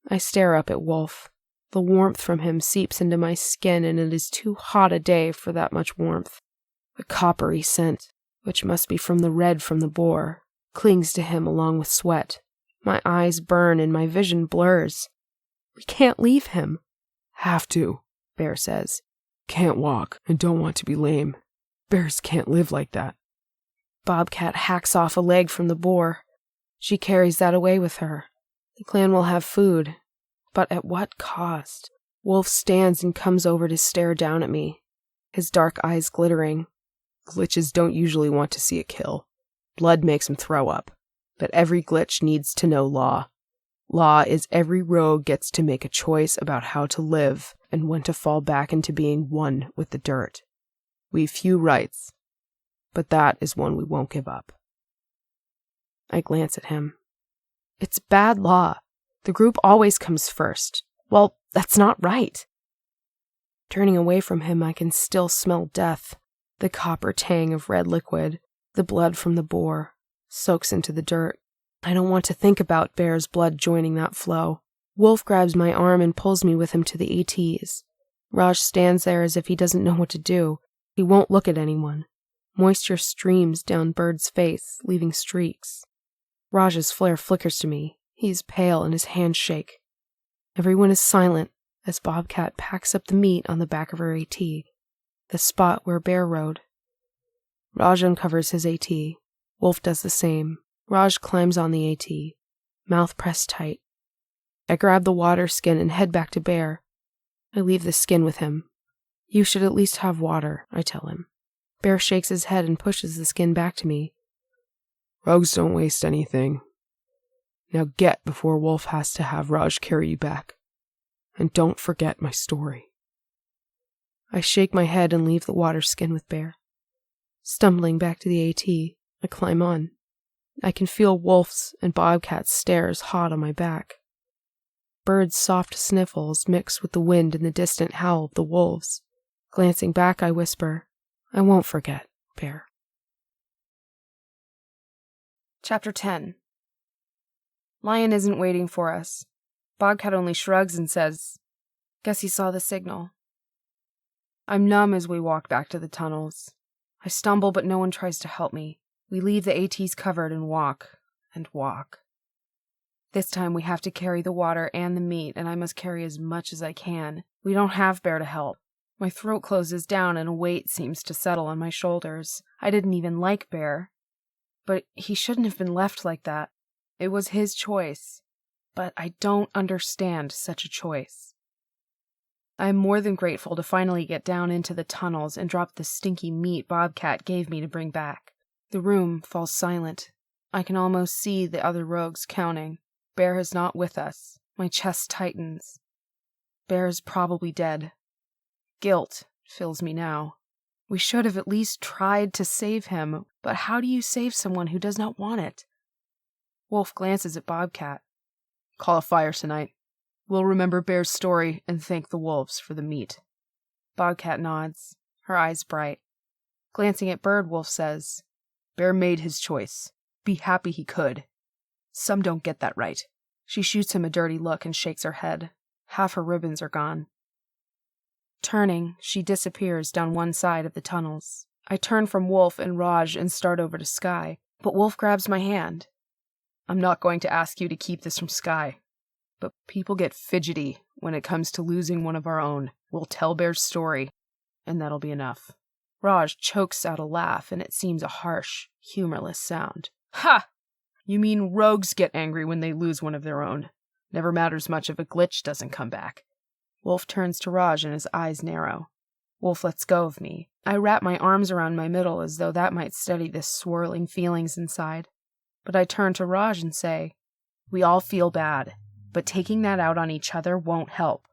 I stare up at Wolf. The warmth from him seeps into my skin, and it is too hot a day for that much warmth. The coppery scent, which must be from the red from the boar, clings to him along with sweat. My eyes burn and my vision blurs. "We can't leave him." "Have to," Bear says. "Can't walk and don't want to be lame. Bears can't live like that." Bobcat hacks off a leg from the boar. She carries that away with her. The clan will have food, but at what cost? Wolf stands and comes over to stare down at me, his dark eyes glittering. "Glitches don't usually want to see a kill. Blood makes them throw up. But every glitch needs to know law. Law is every rogue gets to make a choice about how to live and when to fall back into being one with the dirt. We've few rights, but that is one we won't give up." I glance at him. "It's bad law. The group always comes first. Well, that's not right." Turning away from him, I can still smell death. The copper tang of red liquid, the blood from the boar, soaks into the dirt. I don't want to think about Bear's blood joining that flow. Wolf grabs my arm and pulls me with him to the ATs. Raj stands there as if he doesn't know what to do. He won't look at anyone. Moisture streams down Bird's face, leaving streaks. Raj's flare flickers to me. He is pale and his hands shake. Everyone is silent as Bobcat packs up the meat on the back of her AT, the spot where Bear rode. Raj uncovers his AT. Wolf does the same. Raj climbs on the AT, mouth pressed tight. I grab the water skin and head back to Bear. I leave the skin with him. You should at least have water, I tell him. Bear shakes his head and pushes the skin back to me. Rogues don't waste anything. Now get before Wolf has to have Raj carry you back. And don't forget my story. I shake my head and leave the water skin with Bear. Stumbling back to the AT, I climb on. I can feel Wolf's and Bobcat's stares hot on my back. Bird's soft sniffles mix with the wind and the distant howl of the wolves. Glancing back, I whisper, I won't forget, Bear. Chapter 10. Lion isn't waiting for us. Bobcat only shrugs and says, Guess he saw the signal. I'm numb as we walk back to the tunnels. I stumble, but no one tries to help me. We leave the ATs covered and walk, and walk. This time we have to carry the water and the meat, and I must carry as much as I can. We don't have Bear to help. My throat closes down and a weight seems to settle on my shoulders. I didn't even like Bear. But he shouldn't have been left like that. It was his choice. But I don't understand such a choice. I am more than grateful to finally get down into the tunnels and drop the stinky meat Bobcat gave me to bring back. The room falls silent. I can almost see the other rogues counting. Bear is not with us. My chest tightens. Bear is probably dead. Guilt fills me now. We should have at least tried to save him, but how do you save someone who does not want it? Wolf glances at Bobcat. Call a fire tonight. We'll remember Bear's story and thank the wolves for the meat. Bobcat nods, her eyes bright. Glancing at Bird, Wolf says, Bear made his choice. Be happy he could. Some don't get that right. She shoots him a dirty look and shakes her head. Half her ribbons are gone. Turning, she disappears down one side of the tunnels. I turn from Wolf and Raj and start over to Sky, but Wolf grabs my hand. I'm not going to ask you to keep this from Sky, but people get fidgety when it comes to losing one of our own. We'll tell Bear's story, and that'll be enough. Raj chokes out a laugh, and it seems a harsh, humorless sound. Ha! You mean rogues get angry when they lose one of their own. Never matters much if a glitch doesn't come back. Wolf turns to Raj and his eyes narrow. Wolf lets go of me. I wrap my arms around my middle as though that might steady the swirling feelings inside. But I turn to Raj and say, We all feel bad, but taking that out on each other won't help.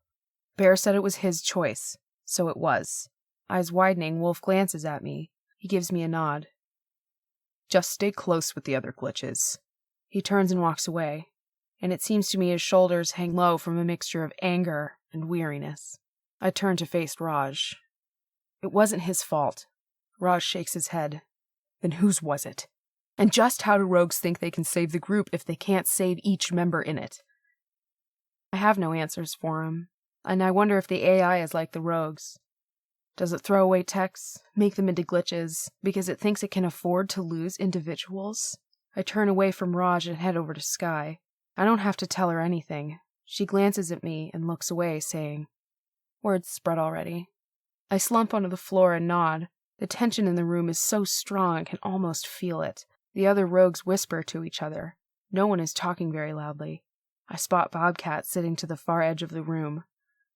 Bear said it was his choice, so it was. Eyes widening, Wolf glances at me. He gives me a nod. Just stay close with the other glitches. He turns and walks away, and it seems to me his shoulders hang low from a mixture of anger and weariness. I turn to face Raj. It wasn't his fault. Raj shakes his head. Then whose was it? And just how do rogues think they can save the group if they can't save each member in it? I have no answers for him, and I wonder if the AI is like the rogues. Does it throw away texts, make them into glitches, because it thinks it can afford to lose individuals? I turn away from Raj and head over to Sky. I don't have to tell her anything. She glances at me and looks away, saying, Word's spread already. I slump onto the floor and nod. The tension in the room is so strong I can almost feel it. The other rogues whisper to each other. No one is talking very loudly. I spot Bobcat sitting to the far edge of the room.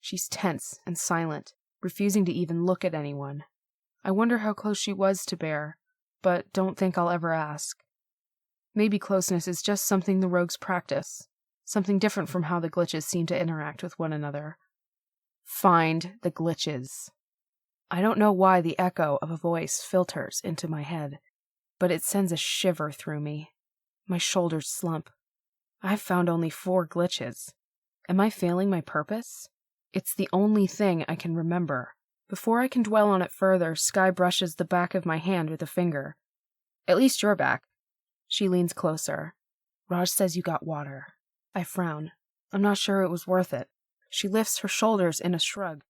She's tense and silent, refusing to even look at anyone. I wonder how close she was to Bear, but don't think I'll ever ask. Maybe closeness is just something the rogues practice, something different from how the glitches seem to interact with one another. Find the glitches. I don't know why the echo of a voice filters into my head, but it sends a shiver through me. My shoulders slump. I've found only 4 glitches. Am I failing my purpose? It's the only thing I can remember. Before I can dwell on it further, Sky brushes the back of my hand with a finger. At least you're back. She leans closer. Raj says you got water. I frown. I'm not sure it was worth it. She lifts her shoulders in a shrug.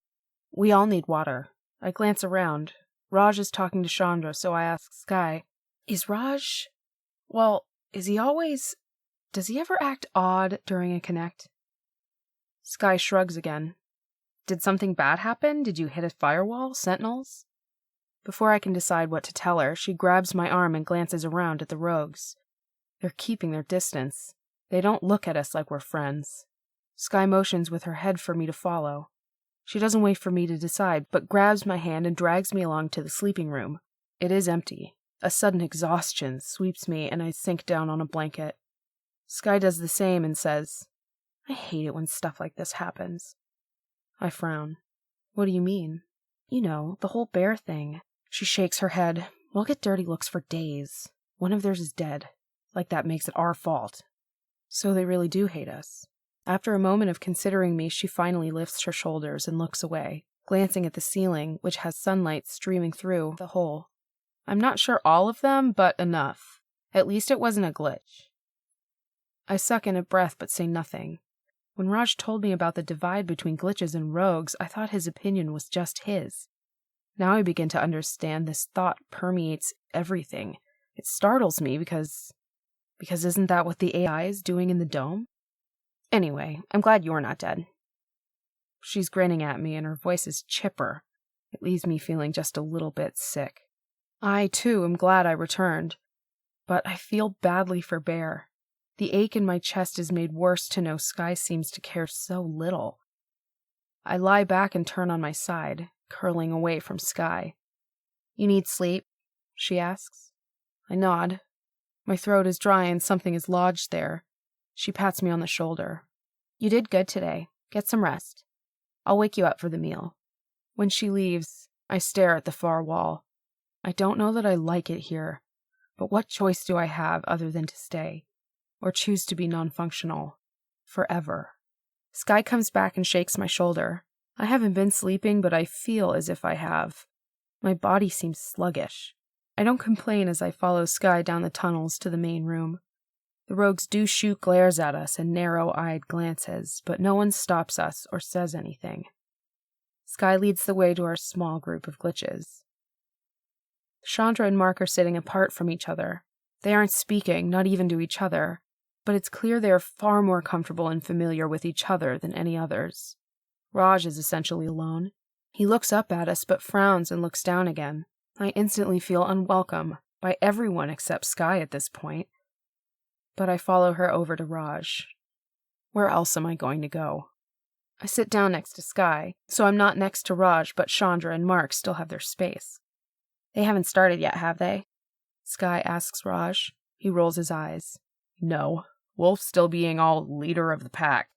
We all need water. I glance around. Raj is talking to Chandra, so I ask Sky, is Raj... well, is he always... does he ever act odd during a connect? Sky shrugs again. Did something bad happen? Did you hit a firewall? Sentinels? Before I can decide what to tell her, she grabs my arm and glances around at the rogues. They're keeping their distance. They don't look at us like we're friends. Sky motions with her head for me to follow. She doesn't wait for me to decide, but grabs my hand and drags me along to the sleeping room. It is empty. A sudden exhaustion sweeps me and I sink down on a blanket. Sky does the same and says, I hate it when stuff like this happens. I frown. What do you mean? You know, the whole bear thing. She shakes her head. We'll get dirty looks for days. One of theirs is dead. Like that makes it our fault. So they really do hate us. After a moment of considering me, she finally lifts her shoulders and looks away, glancing at the ceiling, which has sunlight streaming through the hole. I'm not sure all of them, but enough. At least it wasn't a glitch. I suck in a breath but say nothing. When Raj told me about the divide between glitches and rogues, I thought his opinion was just his. Now I begin to understand this thought permeates everything. It startles me because isn't that what the AI is doing in the dome? Anyway, I'm glad you're not dead. She's grinning at me and her voice is chipper. It leaves me feeling just a little bit sick. I, too, am glad I returned. But I feel badly for Bear. The ache in my chest is made worse to know Sky seems to care so little. I lie back and turn on my side, curling away from Sky. You need sleep? She asks. I nod. My throat is dry and something is lodged there. She pats me on the shoulder. You did good today. Get some rest. I'll wake you up for the meal. When she leaves, I stare at the far wall. I don't know that I like it here, but what choice do I have other than to stay? Or choose to be non-functional. Forever. Sky comes back and shakes my shoulder. I haven't been sleeping, but I feel as if I have. My body seems sluggish. I don't complain as I follow Sky down the tunnels to the main room. The rogues do shoot glares at us and narrow-eyed glances, but no one stops us or says anything. Sky leads the way to our small group of glitches. Chandra and Mark are sitting apart from each other. They aren't speaking, not even to each other, but it's clear they are far more comfortable and familiar with each other than any others. Raj is essentially alone. He looks up at us but frowns and looks down again. I instantly feel unwelcome by everyone except Sky at this point. But I follow her over to Raj. Where else am I going to go? I sit down next to Sky, so I'm not next to Raj, but Chandra and Mark still have their space. They haven't started yet, have they? Sky asks Raj. He rolls his eyes. No, Wolf's still being all leader of the pack.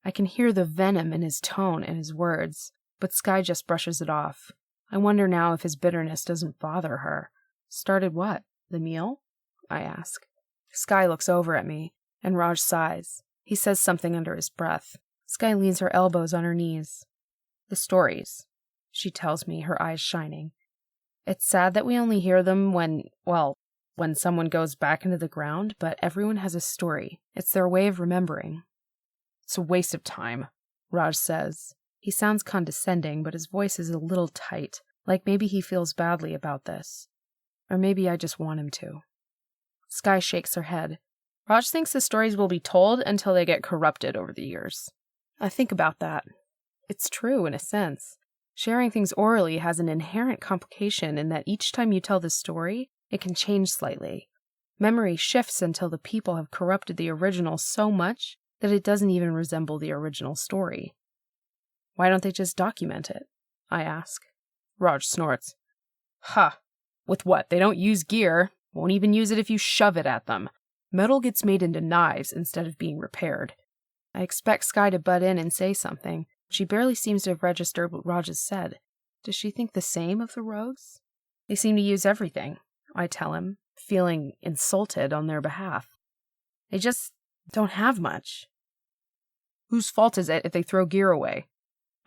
I can hear the venom in his tone and his words, but Sky just brushes it off. I wonder now if his bitterness doesn't bother her. Started what? The meal? I ask. Sky looks over at me, and Raj sighs. He says something under his breath. Sky leans her elbows on her knees. The stories, she tells me, her eyes shining. It's sad that we only hear them when someone goes back into the ground, but everyone has a story. It's their way of remembering. It's a waste of time, Raj says. He sounds condescending, but his voice is a little tight, like maybe he feels badly about this. Or maybe I just want him to. Sky shakes her head. Raj thinks the stories will be told until they get corrupted over the years. I think about that. It's true in a sense. Sharing things orally has an inherent complication in that each time you tell the story, it can change slightly. Memory shifts until the people have corrupted the original so much that it doesn't even resemble the original story. Why don't they just document it? I ask. Raj snorts. Ha! With what? They don't use gear. Won't even use it if you shove it at them. Metal gets made into knives instead of being repaired. I expect Sky to butt in and say something. She barely seems to have registered what Raj has said. Does she think the same of the rogues? They seem to use everything, I tell him, feeling insulted on their behalf. They just don't have much. Whose fault is it if they throw gear away?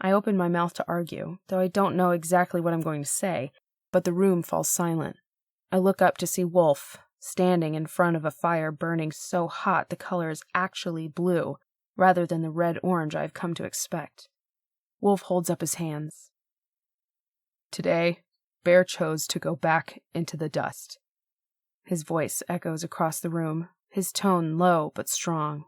I open my mouth to argue, though I don't know exactly what I'm going to say, but the room falls silent. I look up to see Wolf, standing in front of a fire burning so hot the color is actually blue, rather than the red-orange I've come to expect. Wolf holds up his hands. Today, Bear chose to go back into the dust. His voice echoes across the room, his tone low but strong.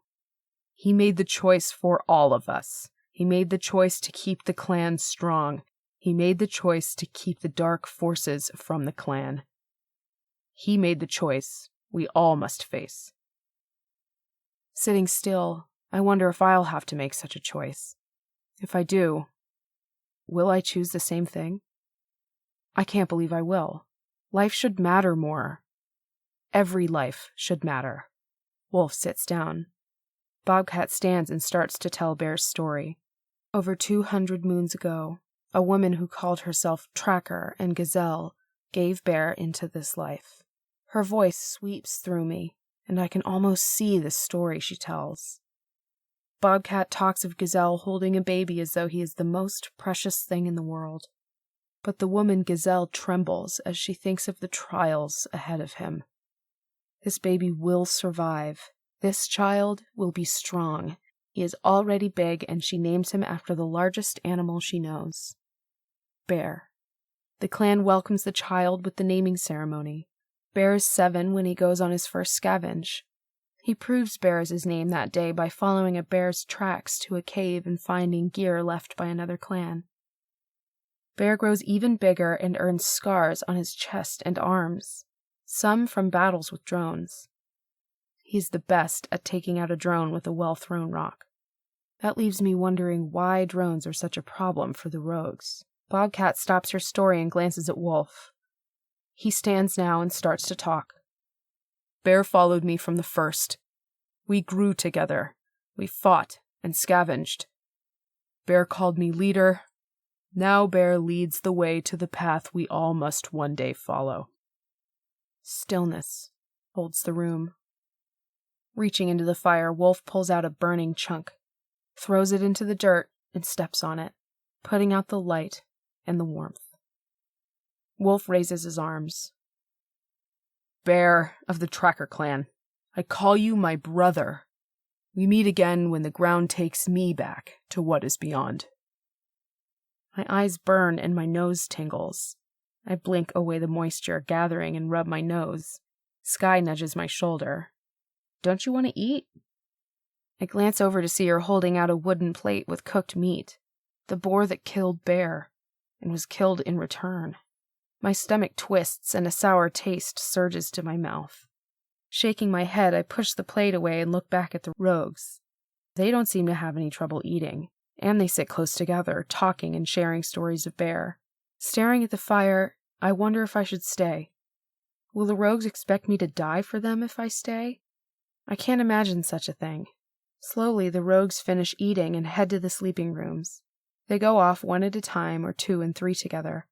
He made the choice for all of us. He made the choice to keep the clan strong. He made the choice to keep the dark forces from the clan. He made the choice we all must face. Sitting still, I wonder if I'll have to make such a choice. If I do, will I choose the same thing? I can't believe I will. Life should matter more. Every life should matter. Wolf sits down. Bobcat stands and starts to tell Bear's story. Over 200 moons ago, a woman who called herself Tracker and Gazelle gave Bear into this life. Her voice sweeps through me, and I can almost see the story she tells. Bobcat talks of Gazelle holding a baby as though he is the most precious thing in the world. But the woman Gazelle trembles as she thinks of the trials ahead of him. This baby will survive. This child will be strong. He is already big, and she names him after the largest animal she knows. Bear. The clan welcomes the child with the naming ceremony. Bear is 7 when he goes on his first scavenge. He proves Bear is his name that day by following a bear's tracks to a cave and finding gear left by another clan. Bear grows even bigger and earns scars on his chest and arms, some from battles with drones. He's the best at taking out a drone with a well-thrown rock. That leaves me wondering why drones are such a problem for the rogues. Bobcat stops her story and glances at Wolf. He stands now and starts to talk. Bear followed me from the first. We grew together. We fought and scavenged. Bear called me leader. Now Bear leads the way to the path we all must one day follow. Stillness holds the room. Reaching into the fire, Wolf pulls out a burning chunk, throws it into the dirt, and steps on it, putting out the light and the warmth. Wolf raises his arms. Bear of the Tracker clan, I call you my brother. We meet again when the ground takes me back to what is beyond. My eyes burn and my nose tingles. I blink away the moisture gathering and rub my nose. Sky nudges my shoulder. Don't you want to eat? I glance over to see her holding out a wooden plate with cooked meat, the boar that killed Bear, and was killed in return. My stomach twists and a sour taste surges to my mouth. Shaking my head, I push the plate away and look back at the rogues. They don't seem to have any trouble eating, and they sit close together, talking and sharing stories of Bear. Staring at the fire, I wonder if I should stay. Will the rogues expect me to die for them if I stay? I can't imagine such a thing. Slowly, the rogues finish eating and head to the sleeping rooms. They go off one at a time or 2 and 3 together.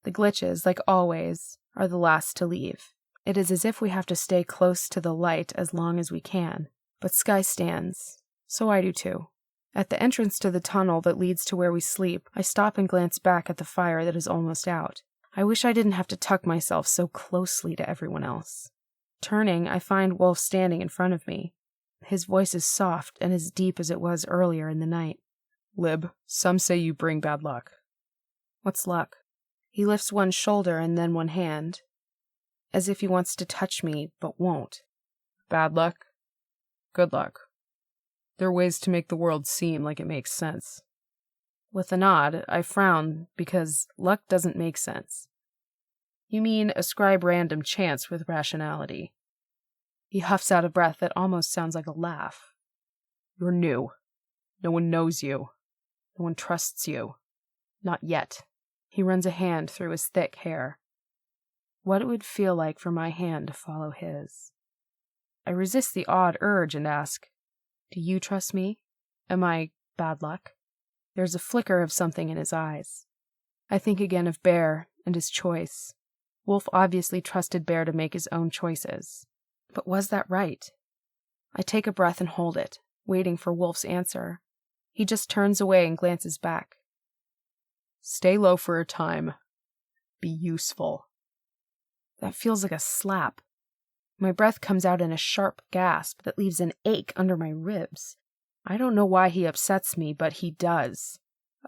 The glitches, like always, are the last to leave. It is as if we have to stay close to the light as long as we can. But Sky stands, so I do too. At the entrance to the tunnel that leads to where we sleep, I stop and glance back at the fire that is almost out. I wish I didn't have to tuck myself so closely to everyone else. Turning, I find Wolf standing in front of me. His voice is soft and as deep as it was earlier in the night. Lib, some say you bring bad luck. What's luck? He lifts one shoulder and then one hand, as if he wants to touch me, but won't. Bad luck? Good luck. There are ways to make the world seem like it makes sense. With a nod, I frown because luck doesn't make sense. You mean ascribe random chance with rationality. He huffs out a breath that almost sounds like a laugh. You're new. No one knows you. No one trusts you. Not yet. He runs a hand through his thick hair. What it would feel like for my hand to follow his. I resist the odd urge and ask, do you trust me? Am I bad luck? There's a flicker of something in his eyes. I think again of Bear and his choice. Wolf obviously trusted Bear to make his own choices. But was that right? I take a breath and hold it, waiting for Wolf's answer. He just turns away and glances back. Stay low for a time. Be useful. That feels like a slap. My breath comes out in a sharp gasp that leaves an ache under my ribs. I don't know why he upsets me, but he does.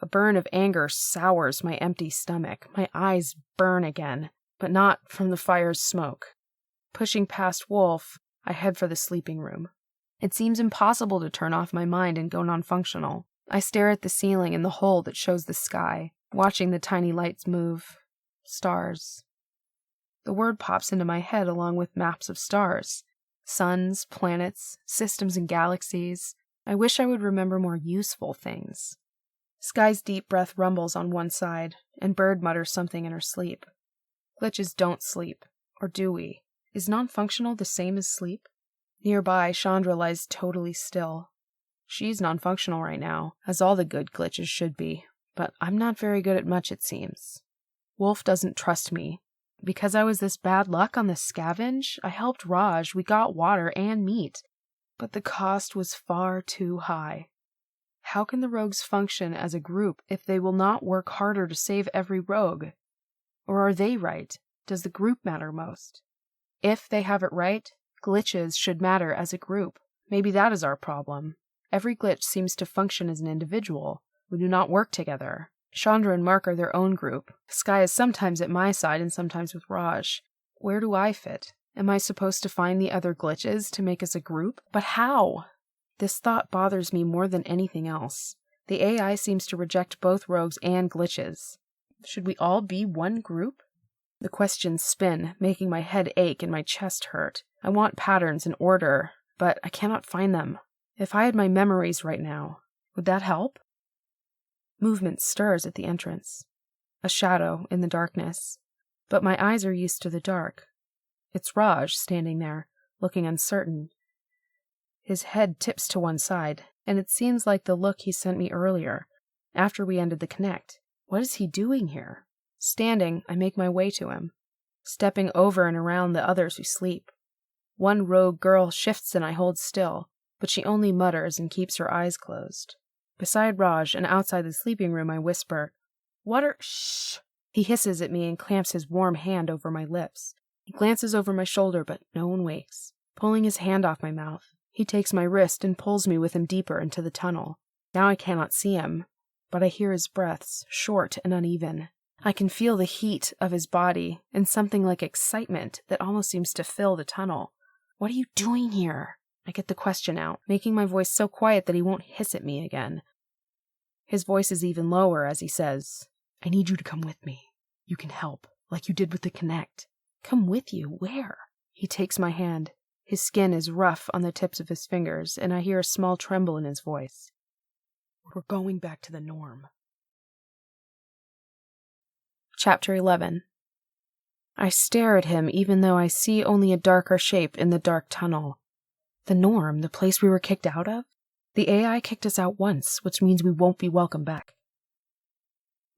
A burn of anger sours my empty stomach. My eyes burn again, but not from the fire's smoke. Pushing past Wolf, I head for the sleeping room. It seems impossible to turn off my mind and go non-functional. I stare at the ceiling and the hole that shows the sky, watching the tiny lights move. Stars. The word pops into my head along with maps of stars. Suns, planets, systems and galaxies. I wish I would remember more useful things. Sky's deep breath rumbles on one side, and Bird mutters something in her sleep. Glitches don't sleep. Or do we? Is non-functional the same as sleep? Nearby, Chandra lies totally still. She's non-functional right now, as all the good glitches should be, but I'm not very good at much, it seems. Wolf doesn't trust me. Because I was this bad luck on the scavenge, I helped Raj, we got water and meat, but the cost was far too high. How can the rogues function as a group if they will not work harder to save every rogue? Or are they right? Does the group matter most? If they have it right, glitches should matter as a group. Maybe that is our problem. Every glitch seems to function as an individual. We do not work together. Chandra and Mark are their own group. Sky is sometimes at my side and sometimes with Raj. Where do I fit? Am I supposed to find the other glitches to make us a group? But how? This thought bothers me more than anything else. The AI seems to reject both rogues and glitches. Should we all be one group? The questions spin, making my head ache and my chest hurt. I want patterns and order, but I cannot find them. If I had my memories right now, would that help? Movement stirs at the entrance. A shadow in the darkness. But my eyes are used to the dark. It's Raj standing there, looking uncertain. His head tips to one side, and it seems like the look he sent me earlier, after we ended the connect. What is he doing here? Standing, I make my way to him, stepping over and around the others who sleep. One rogue girl shifts and I hold still, but she only mutters and keeps her eyes closed. Beside Raj and outside the sleeping room, I whisper, Shh! He hisses at me and clamps his warm hand over my lips. He glances over my shoulder, but no one wakes. Pulling his hand off my mouth, he takes my wrist and pulls me with him deeper into the tunnel. Now I cannot see him, but I hear his breaths, short and uneven. I can feel the heat of his body and something like excitement that almost seems to fill the tunnel. What are you doing here? I get the question out, making my voice so quiet that he won't hiss at me again. His voice is even lower as he says, I need you to come with me. You can help, like you did with the Connect. Come with you? Where? He takes my hand. His skin is rough on the tips of his fingers, and I hear a small tremble in his voice. We're going back to the norm. Chapter 11. I stare at him even though I see only a darker shape in the dark tunnel. The norm, the place we were kicked out of? The AI kicked us out once, which means we won't be welcome back.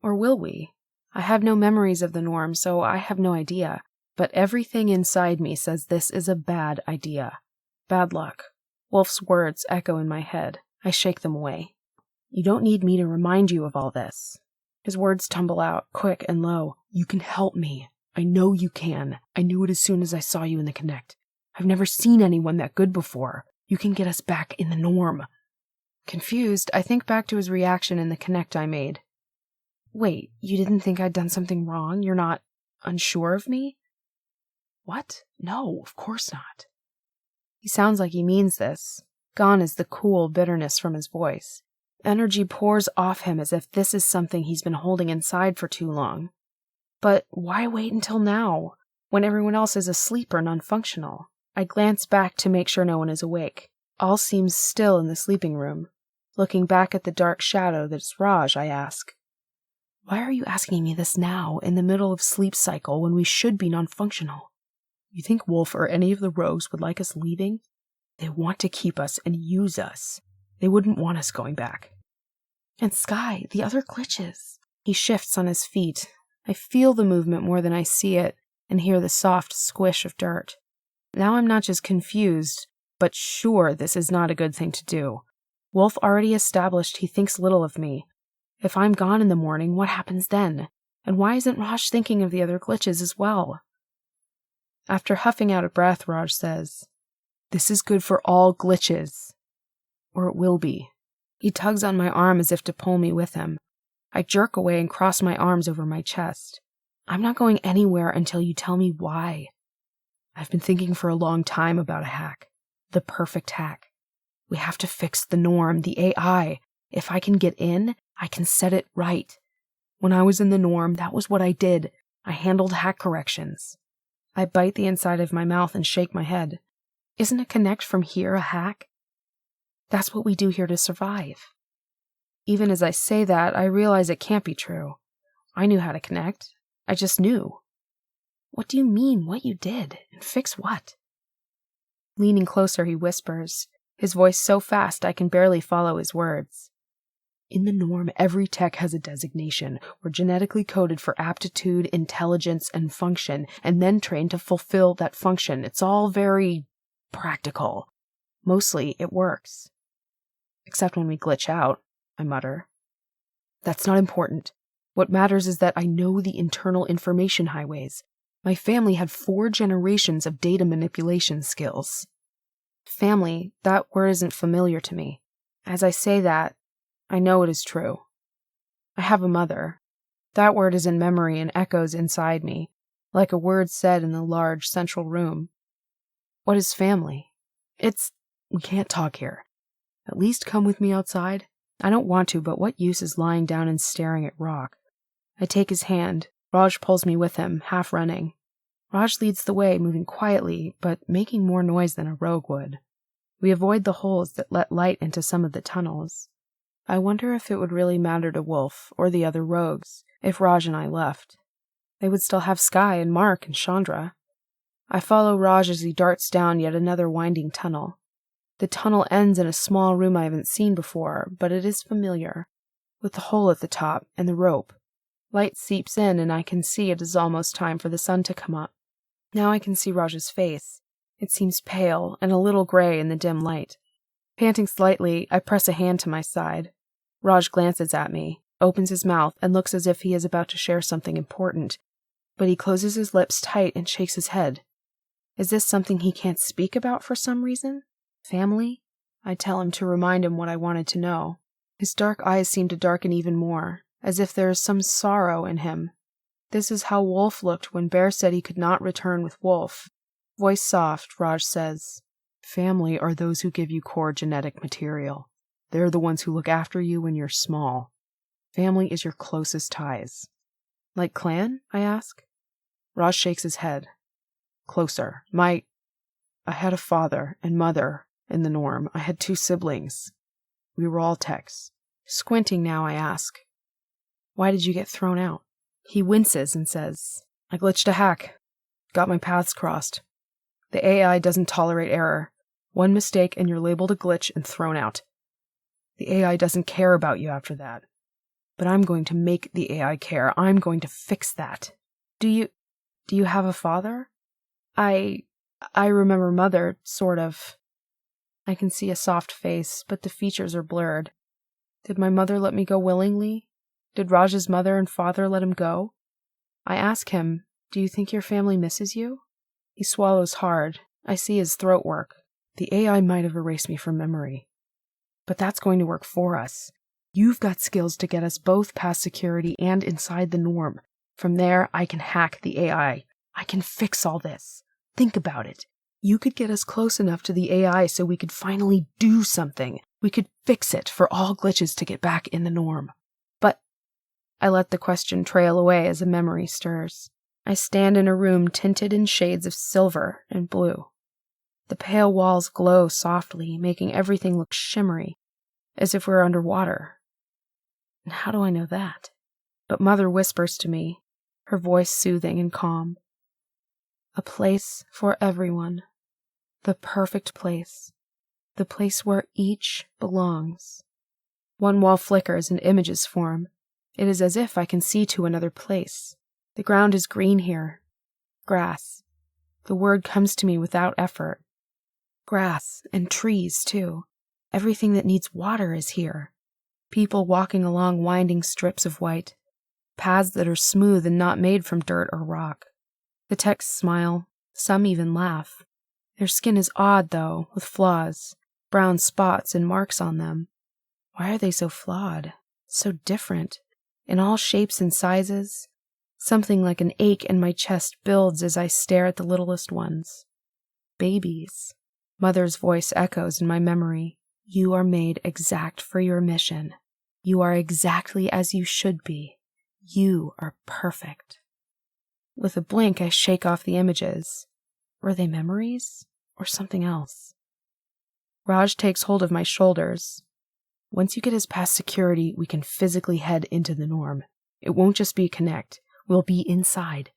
Or will we? I have no memories of the norm, so I have no idea. But everything inside me says this is a bad idea. Bad luck. Wolf's words echo in my head. I shake them away. You don't need me to remind you of all this. His words tumble out, quick and low. You can help me. I know you can. I knew it as soon as I saw you in the Connect. I've never seen anyone that good before. You can get us back in the norm. Confused, I think back to his reaction in the Connect I made. Wait, you didn't think I'd done something wrong? You're not unsure of me? What? No, of course not. He sounds like he means this. Gone is the cool bitterness from his voice. Energy pours off him as if this is something he's been holding inside for too long. But why wait until now, when everyone else is asleep or non-functional? I glance back to make sure no one is awake. All seems still in the sleeping room. Looking back at the dark shadow that is Raj, I ask, why are you asking me this now, in the middle of sleep cycle, when we should be non-functional? You think Wolf or any of the rogues would like us leaving? They want to keep us and use us. They wouldn't want us going back. And Sky, the other glitches. He shifts on his feet. I feel the movement more than I see it, and hear the soft squish of dirt. Now I'm not just confused, but sure this is not a good thing to do. Wolf already established he thinks little of me. If I'm gone in the morning, what happens then? And why isn't Raj thinking of the other glitches as well? After huffing out a breath, Raj says, "This is good for all glitches. Or it will be." He tugs on my arm as if to pull me with him. I jerk away and cross my arms over my chest. "I'm not going anywhere until you tell me why." I've been thinking for a long time about a hack. The perfect hack. We have to fix the norm, the AI. If I can get in, I can set it right. When I was in the norm, that was what I did. I handled hack corrections. I bite the inside of my mouth and shake my head. Isn't a connect from here a hack? That's what we do here to survive. Even as I say that, I realize it can't be true. I knew how to connect. I just knew. What do you mean, what you did? And fix what? Leaning closer, he whispers, his voice so fast I can barely follow his words. In the norm, every tech has a designation. We're genetically coded for aptitude, intelligence, and function, and then trained to fulfill that function. It's all very practical. Mostly, it works. Except when we glitch out, I mutter. That's not important. What matters is that I know the internal information highways. My family had 4 generations of data manipulation skills. Family, that word isn't familiar to me. As I say that, I know it is true. I have a mother. That word is in memory and echoes inside me, like a word said in the large central room. What is family? We can't talk here. At least come with me outside. I don't want to, but what use is lying down and staring at rock? I take his hand. Raj pulls me with him, half running. Raj leads the way, moving quietly, but making more noise than a rogue would. We avoid the holes that let light into some of the tunnels. I wonder if it would really matter to Wolf, or the other rogues, if Raj and I left. They would still have Sky and Mark and Chandra. I follow Raj as he darts down yet another winding tunnel. The tunnel ends in a small room I haven't seen before, but it is familiar, with the hole at the top and the rope. Light seeps in, and I can see it is almost time for the sun to come up. Now I can see Raj's face. It seems pale and a little gray in the dim light. Panting slightly, I press a hand to my side. Raj glances at me, opens his mouth, and looks as if he is about to share something important, but he closes his lips tight and shakes his head. Is this something he can't speak about for some reason? Family? I tell him to remind him what I wanted to know. His dark eyes seem to darken even more, as if there is some sorrow in him. This is how Wolf looked when Bear said he could not return with Wolf. Voice soft, Raj says, "Family are those who give you core genetic material. They're the ones who look after you when you're small. Family is your closest ties." Like clan? I ask. Raj shakes his head. Closer. I had a father and mother in the norm. I had 2 siblings. We were all techs. Squinting now, I ask, "Why did you get thrown out?" He winces and says, "I glitched a hack. Got my paths crossed. The AI doesn't tolerate error. One mistake and you're labeled a glitch and thrown out. The AI doesn't care about you after that. But I'm going to make the AI care. I'm going to fix that." Do you have a father?" I remember Mother, sort of. I can see a soft face, but the features are blurred. Did my mother let me go willingly? Did Raj's mother and father let him go? I ask him, "Do you think your family misses you?" He swallows hard. I see his throat work. The AI might have erased me from memory. But that's going to work for us. You've got skills to get us both past security and inside the norm. From there, I can hack the AI. I can fix all this. Think about it. You could get us close enough to the AI so we could finally do something. We could fix it for all glitches to get back in the norm. But I let the question trail away as a memory stirs. I stand in a room tinted in shades of silver and blue. The pale walls glow softly, making everything look shimmery, as if we're underwater. And how do I know that? But Mother whispers to me, her voice soothing and calm. A place for everyone. The perfect place. The place where each belongs. One wall flickers and images form. It is as if I can see to another place. The ground is green here. Grass. The word comes to me without effort. Grass and trees, too. Everything that needs water is here. People walking along winding strips of white, paths that are smooth and not made from dirt or rock. The techs smile, some even laugh. Their skin is odd, though, with flaws, brown spots and marks on them. Why are they so flawed? So different, in all shapes and sizes? Something like an ache in my chest builds as I stare at the littlest ones. Babies. Mother's voice echoes in my memory. You are made exact for your mission. You are exactly as you should be. You are perfect. With a blink, I shake off the images. Were they memories or something else? Raj takes hold of my shoulders. Once you get us past security, we can physically head into the norm. It won't just be a connect. We'll be inside.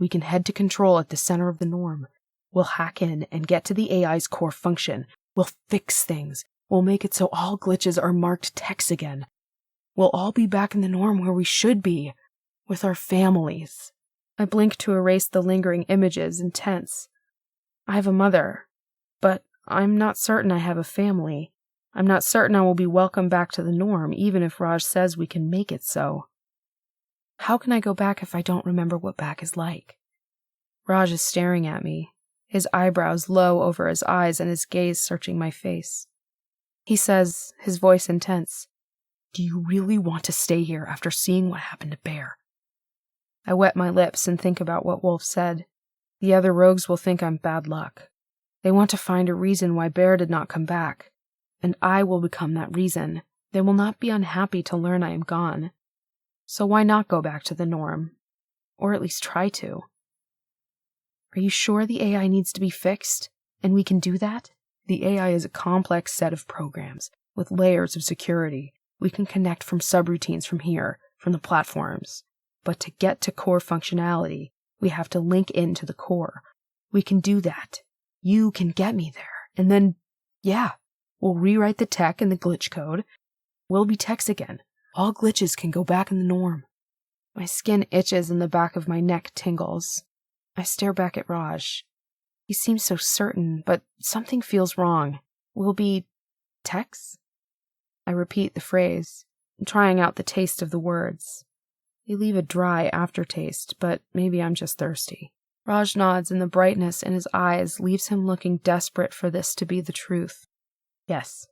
We can head to control at the center of the norm. We'll hack in and get to the AI's core function. We'll fix things. We'll make it so all glitches are marked text again. We'll all be back in the norm where we should be, with our families. I blink to erase the lingering images and tense. I have a mother, but I'm not certain I have a family. I'm not certain I will be welcomed back to the norm, even if Raj says we can make it so. How can I go back if I don't remember what back is like? Raj is staring at me, his eyebrows low over his eyes and his gaze searching my face. He says, his voice intense, "Do you really want to stay here after seeing what happened to Bear?" I wet my lips and think about what Wolf said. The other rogues will think I'm bad luck. They want to find a reason why Bear did not come back, and I will become that reason. They will not be unhappy to learn I am gone. So why not go back to the norm? Or at least try to. Are you sure the AI needs to be fixed? And we can do that? The AI is a complex set of programs, with layers of security. We can connect from subroutines from here, from the platforms. But to get to core functionality, we have to link into the core. We can do that. You can get me there. And then, we'll rewrite the tech and the glitch code. We'll be techs again. All glitches can go back in the norm. My skin itches and the back of my neck tingles. I stare back at Raj. He seems so certain, but something feels wrong. We'll be techs? I repeat the phrase, trying out the taste of the words. They leave a dry aftertaste, but maybe I'm just thirsty. Raj nods, and the brightness in his eyes leaves him looking desperate for this to be the truth. Yes.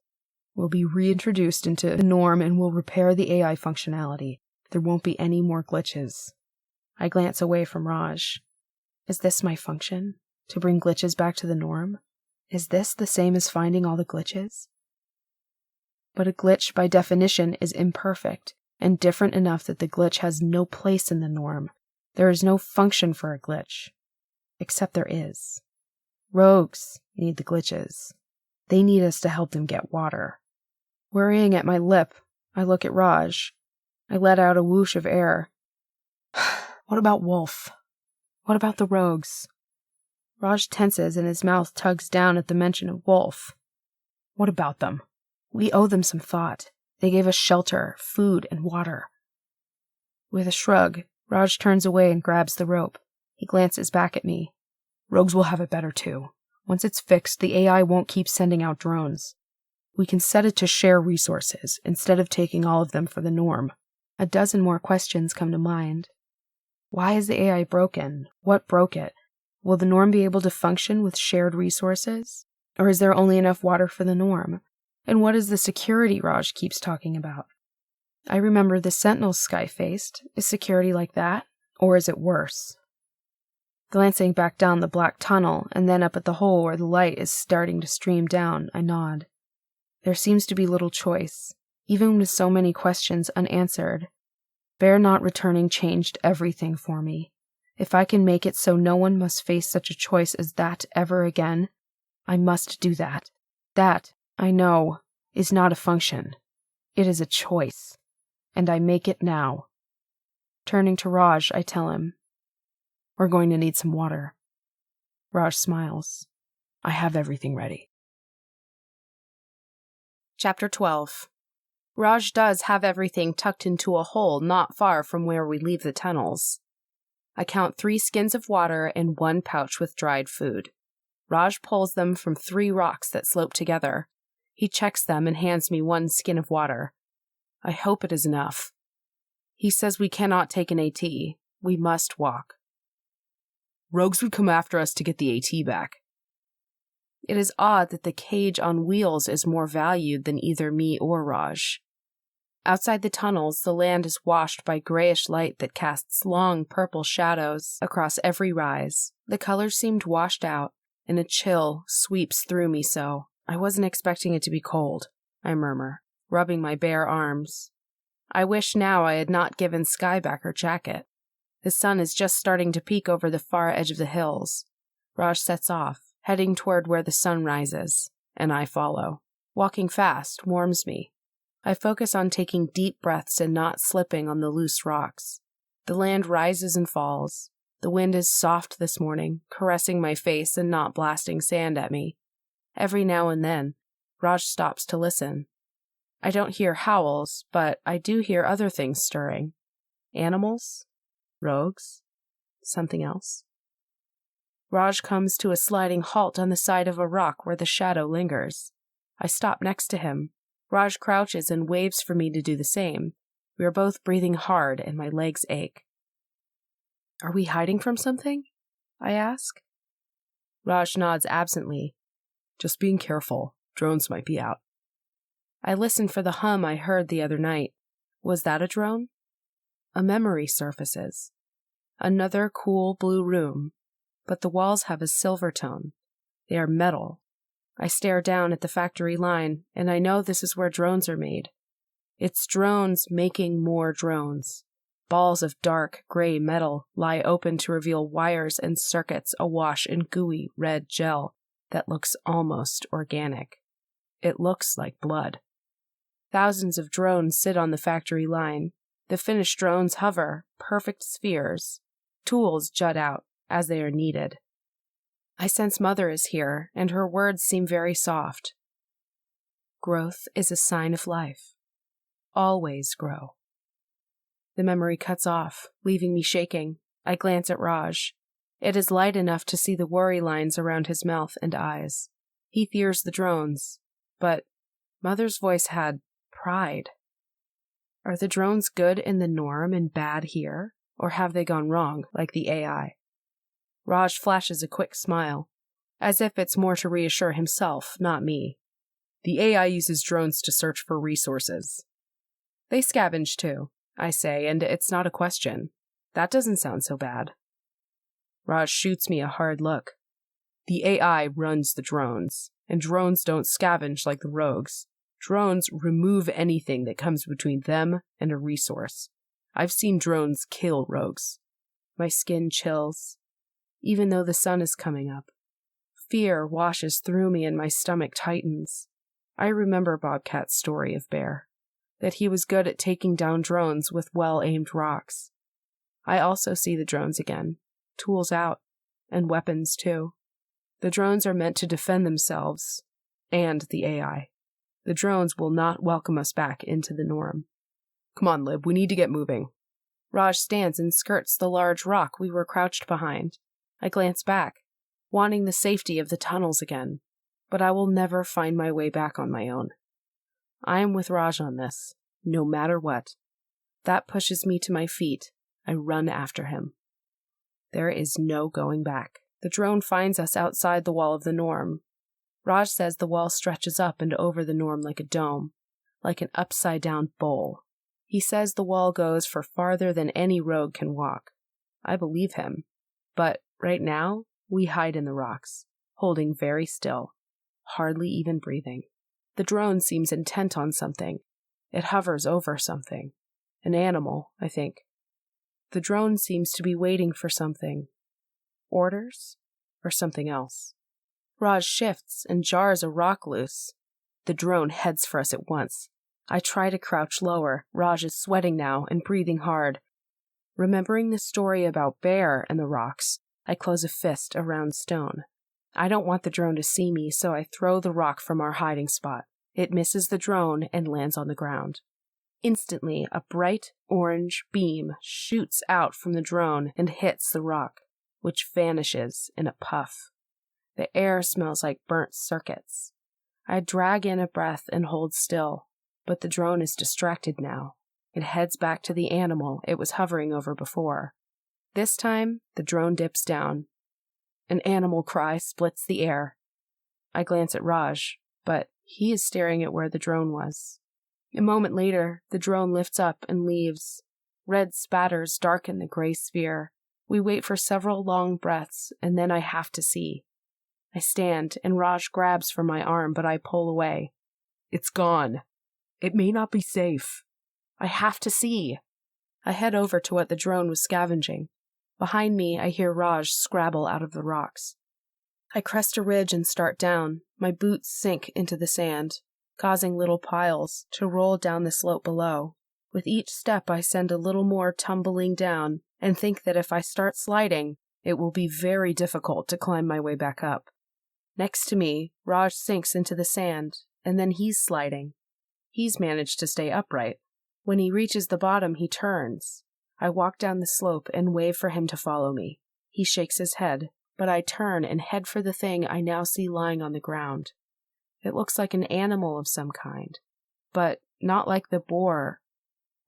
We'll be reintroduced into the norm and we'll repair the AI functionality. There won't be any more glitches. I glance away from Raj. Is this my function? To bring glitches back to the norm? Is this the same as finding all the glitches? But a glitch, by definition, is imperfect and different enough that the glitch has no place in the norm. There is no function for a glitch. Except there is. Rogues need the glitches. They need us to help them get water. Worrying at my lip, I look at Raj. I let out a whoosh of air. What about Wolf? What about the rogues? Raj tenses and his mouth tugs down at the mention of Wolf. What about them? We owe them some thought. They gave us shelter, food, and water. With a shrug, Raj turns away and grabs the rope. He glances back at me. Rogues will have it better too. Once it's fixed, the AI won't keep sending out drones. We can set it to share resources, instead of taking all of them for the norm. A dozen more questions come to mind. Why is the AI broken? What broke it? Will the norm be able to function with shared resources? Or is there only enough water for the norm? And what is the security Raj keeps talking about? I remember the Sentinels sky-faced. Is security like that? Or is it worse? Glancing back down the black tunnel and then up at the hole where the light is starting to stream down, I nod. There seems to be little choice, even with so many questions unanswered. Bear not returning changed everything for me. If I can make it so no one must face such a choice as that ever again, I must do that. That, I know, is not a function. It is a choice. And I make it now. Turning to Raj, I tell him, "We're going to need some water." Raj smiles. "I have everything ready." Chapter 12. Raj does have everything tucked into a hole not far from where we leave the tunnels. I count 3 skins of water and 1 pouch with dried food. Raj pulls them from 3 rocks that slope together. He checks them and hands me 1 skin of water. I hope it is enough. He says we cannot take an AT. We must walk. Rogues would come after us to get the AT back. It is odd that the cage on wheels is more valued than either me or Raj. Outside the tunnels, the land is washed by grayish light that casts long purple shadows across every rise. The colors seemed washed out, and a chill sweeps through me so. I wasn't expecting it to be cold, I murmur, rubbing my bare arms. I wish now I had not given Sky back her jacket. The sun is just starting to peek over the far edge of the hills. Raj sets off, heading toward where the sun rises, and I follow. Walking fast warms me. I focus on taking deep breaths and not slipping on the loose rocks. The land rises and falls. The wind is soft this morning, caressing my face and not blasting sand at me. Every now and then, Raj stops to listen. I don't hear howls, but I do hear other things stirring. Animals? Rogues? Something else? Raj comes to a sliding halt on the side of a rock where the shadow lingers. I stop next to him. Raj crouches and waves for me to do the same. We are both breathing hard and my legs ache. Are we hiding from something? I ask. Raj nods absently. Just being careful. Drones might be out. I listen for the hum I heard the other night. Was that a drone? A memory surfaces. Another cool blue room, but the walls have a silver tone. They are metal. I stare down at the factory line, and I know this is where drones are made. It's drones making more drones. Balls of dark, gray metal lie open to reveal wires and circuits awash in gooey red gel that looks almost organic. It looks like blood. Thousands of drones sit on the factory line. The finished drones hover, perfect spheres. Tools jut out as they are needed. I sense Mother is here, and her words seem very soft. Growth is a sign of life. Always grow. The memory cuts off, leaving me shaking. I glance at Raj. It is light enough to see the worry lines around his mouth and eyes. He fears the drones, but Mother's voice had pride. Are the drones good in the norm and bad here, or have they gone wrong, like the AI? Raj flashes a quick smile, as if it's more to reassure himself, not me. The AI uses drones to search for resources. They scavenge too, I say, and it's not a question. That doesn't sound so bad. Raj shoots me a hard look. The AI runs the drones, and drones don't scavenge like the rogues. Drones remove anything that comes between them and a resource. I've seen drones kill rogues. My skin chills, even though the sun is coming up. Fear washes through me and my stomach tightens. I remember Bobcat's story of Bear, that he was good at taking down drones with well-aimed rocks. I also see the drones again, tools out, and weapons too. The drones are meant to defend themselves, and the AI. The drones will not welcome us back into the norm. Come on, Lib, we need to get moving. Raj stands and skirts the large rock we were crouched behind. I glance back, wanting the safety of the tunnels again, but I will never find my way back on my own. I am with Raj on this, no matter what. That pushes me to my feet. I run after him. There is no going back. The drone finds us outside the wall of the norm. Raj says the wall stretches up and over the norm like a dome, like an upside-down bowl. He says the wall goes for farther than any rogue can walk. I believe him, but right now we hide in the rocks, holding very still, hardly even breathing. The drone seems intent on something. It hovers over something. An animal, I think. The drone seems to be waiting for something. Orders? Or something else. Raj shifts and jars a rock loose. The drone heads for us at once. I try to crouch lower. Raj is sweating now and breathing hard. Remembering the story about Bear and the rocks, I close a fist around stone. I don't want the drone to see me, so I throw the rock from our hiding spot. It misses the drone and lands on the ground. Instantly, a bright orange beam shoots out from the drone and hits the rock, which vanishes in a puff. The air smells like burnt circuits. I drag in a breath and hold still. but the drone is distracted now. It heads back to the animal it was hovering over before. This time, the drone dips down. An animal cry splits the air. I glance at Raj, but he is staring at where the drone was. A moment later, the drone lifts up and leaves. Red spatters darken the gray sphere. We wait for several long breaths, and then I have to see. I stand, and Raj grabs for my arm, but I pull away. It's gone. It may not be safe. I have to see. I head over to what the drone was scavenging. Behind me, I hear Raj scrabble out of the rocks. I crest a ridge and start down. My boots sink into the sand, causing little piles to roll down the slope below. With each step, I send a little more tumbling down and think that if I start sliding, it will be very difficult to climb my way back up. Next to me, Raj sinks into the sand, and then he's sliding. He's managed to stay upright. When he reaches the bottom, he turns. I walk down the slope and wave for him to follow me. He shakes his head, but I turn and head for the thing I now see lying on the ground. It looks like an animal of some kind, but not like the boar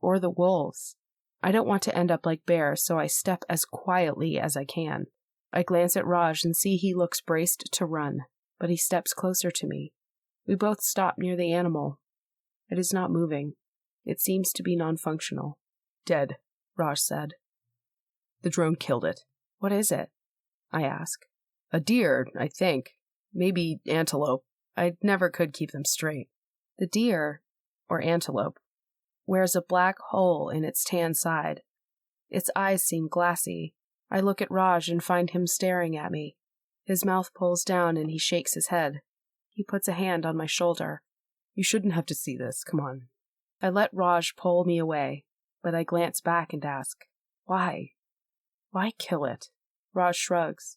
or the wolves. I don't want to end up like Bear, so I step as quietly as I can. I glance at Raj and see he looks braced to run, but he steps closer to me. We both stop near the animal. It is not moving. It seems to be non-functional. Dead, Raj said. The drone killed it. What is it? I ask. A deer, I think. Maybe antelope. I never could keep them straight. The deer, or antelope, wears a black hole in its tan side. Its eyes seem glassy. I look at Raj and find him staring at me. His mouth pulls down and he shakes his head. He puts a hand on my shoulder. You shouldn't have to see this. Come on. I let Raj pull me away, but I glance back and ask, why? Why kill it? Raj shrugs.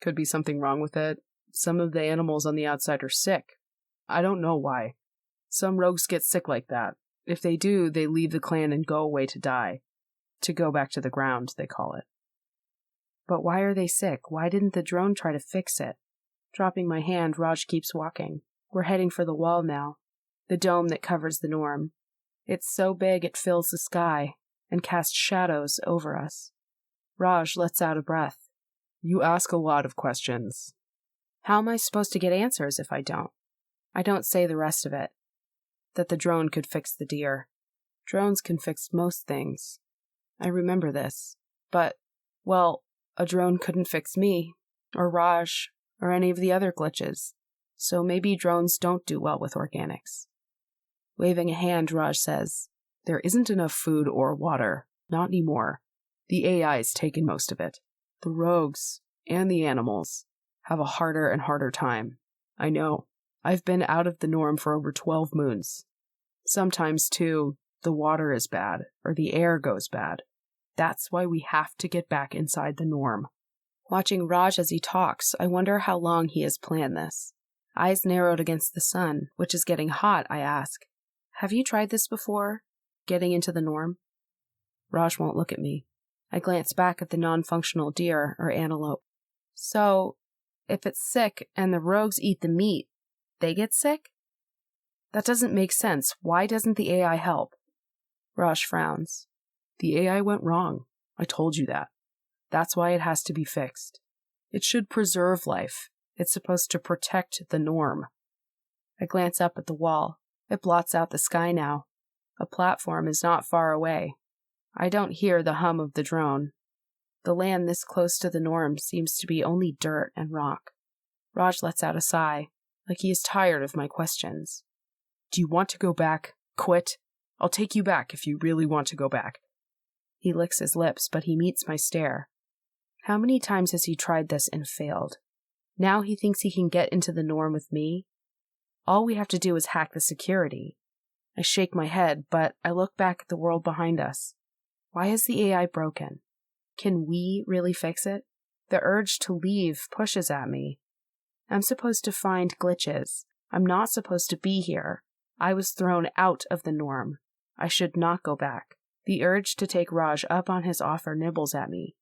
Could be something wrong with it. Some of the animals on the outside are sick. I don't know why. Some rogues get sick like that. If they do, they leave the clan and go away to die. To go back to the ground, they call it. But why are they sick? Why didn't the drone try to fix it? Dropping my hand, Raj keeps walking. We're heading for the wall now, the dome that covers the norm. It's so big it fills the sky and casts shadows over us. Raj lets out a breath. You ask a lot of questions. How am I supposed to get answers if I don't? I don't say the rest of it. That the drone could fix the deer. Drones can fix most things. I remember this. But, well, a drone couldn't fix me, or Raj, or any of the other glitches. So maybe drones don't do well with organics. Waving a hand, Raj says, There isn't enough food or water. Not anymore. The AI's taken most of it. The rogues, and the animals, have a harder and harder time. I know. I've been out of the norm for over 12 moons. Sometimes, too, the water is bad, or the air goes bad. That's why we have to get back inside the norm. Watching Raj as he talks, I wonder how long he has planned this. Eyes narrowed against the sun, which is getting hot, I ask, have you tried this before? Getting into the norm? Raj won't look at me. I glance back at the non-functional deer, or antelope. So, if it's sick and the rogues eat the meat, they get sick? That doesn't make sense. Why doesn't the AI help? Raj frowns. The AI went wrong. I told you that. That's why it has to be fixed. It should preserve life. It's supposed to protect the norm. I glance up at the wall. It blots out the sky now. A platform is not far away. I don't hear the hum of the drone. The land this close to the norm seems to be only dirt and rock. Raj lets out a sigh, like he is tired of my questions. Do you want to go back? Quit? I'll take you back if you really want to go back. He licks his lips, but he meets my stare. How many times has he tried this and failed? Now he thinks he can get into the norm with me? All we have to do is hack the security. I shake my head, but I look back at the world behind us. Why is the AI broken? Can we really fix it? The urge to leave pushes at me. I'm supposed to find glitches. I'm not supposed to be here. I was thrown out of the norm. I should not go back. The urge to take Raj up on his offer nibbles at me,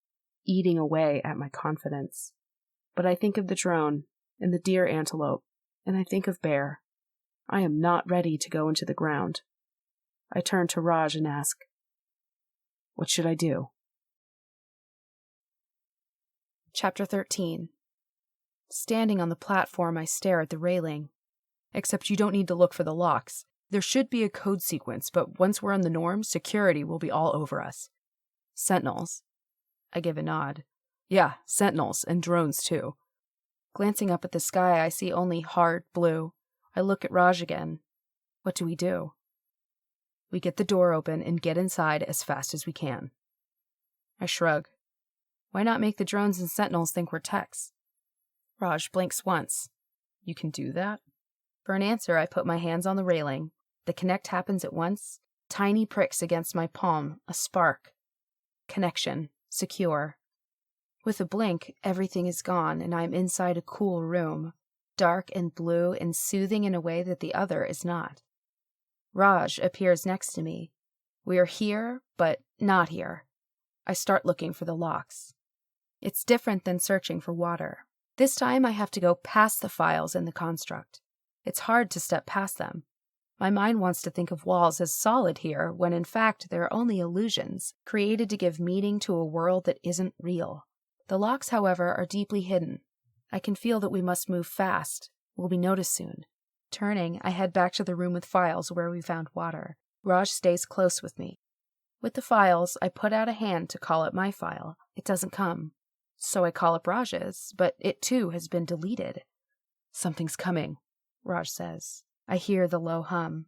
eating away at my confidence. But I think of the drone, and the deer antelope, and I think of Bear. I am not ready to go into the ground. I turn to Raj and ask, what should I do? Chapter 13. Standing on the platform, I stare at the railing. Except you don't need to look for the locks. There should be a code sequence, but once we're on the norm, security will be all over us. Sentinels. I give a nod. Yeah, sentinels, and drones too. Glancing up at the sky, I see only hard blue. I look at Raj again. What do we do? We get the door open and get inside as fast as we can. I shrug. Why not make the drones and sentinels think we're techs? Raj blinks once. You can do that? For an answer, I put my hands on the railing. The connect happens at once. Tiny pricks against my palm, a spark. Connection. Secure. With a blink, everything is gone, and I'm inside a cool room. Dark and blue and soothing in a way that the other is not. Raj appears next to me. We are here, but not here. I start looking for the locks. It's different than searching for water. This time I have to go past the files in the construct. It's hard to step past them. My mind wants to think of walls as solid here, when in fact they're only illusions, created to give meaning to a world that isn't real. The locks, however, are deeply hidden. I can feel that we must move fast. We'll be noticed soon. Turning, I head back to the room with files where we found water. Raj stays close with me. With the files, I put out a hand to call up my file. It doesn't come. So I call up Raj's, but it too has been deleted. Something's coming, Raj says. I hear the low hum.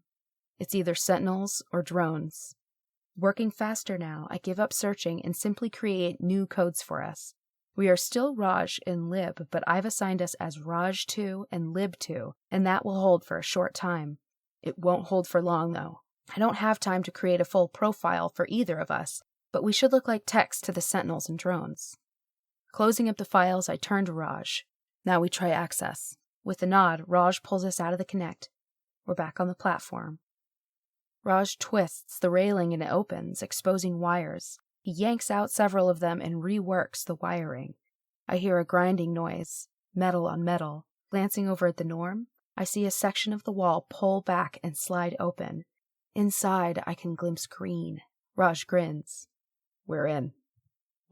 It's either sentinels or drones. Working faster now, I give up searching and simply create new codes for us. We are still Raj and Lib, but I've assigned us as Raj 2 and Lib 2, and that will hold for a short time. It won't hold for long, though. I don't have time to create a full profile for either of us, but we should look like techs to the sentinels and drones. Closing up the files, I turn to Raj. Now we try access. With a nod, Raj pulls us out of the connect. We're back on the platform. Raj twists the railing and it opens, exposing wires. He yanks out several of them and reworks the wiring. I hear a grinding noise, metal on metal. Glancing over at the norm, I see a section of the wall pull back and slide open. Inside, I can glimpse green. Raj grins. We're in.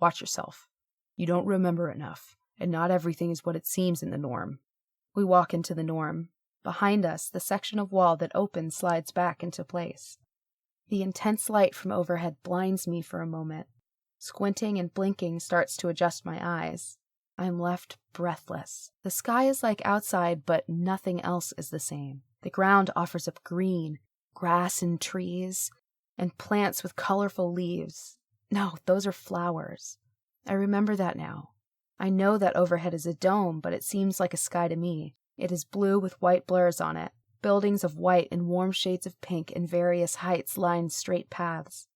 Watch yourself. You don't remember enough, and not everything is what it seems in the norm. We walk into the norm. Behind us, the section of wall that opens slides back into place. The intense light from overhead blinds me for a moment. Squinting and blinking starts to adjust my eyes. I'm left breathless. The sky is like outside, but nothing else is the same. The ground offers up green, grass and trees, and plants with colorful leaves. No, those are flowers. I remember that now. I know that overhead is a dome, but it seems like a sky to me. It is blue with white blurs on it. Buildings of white and warm shades of pink in various heights line straight paths.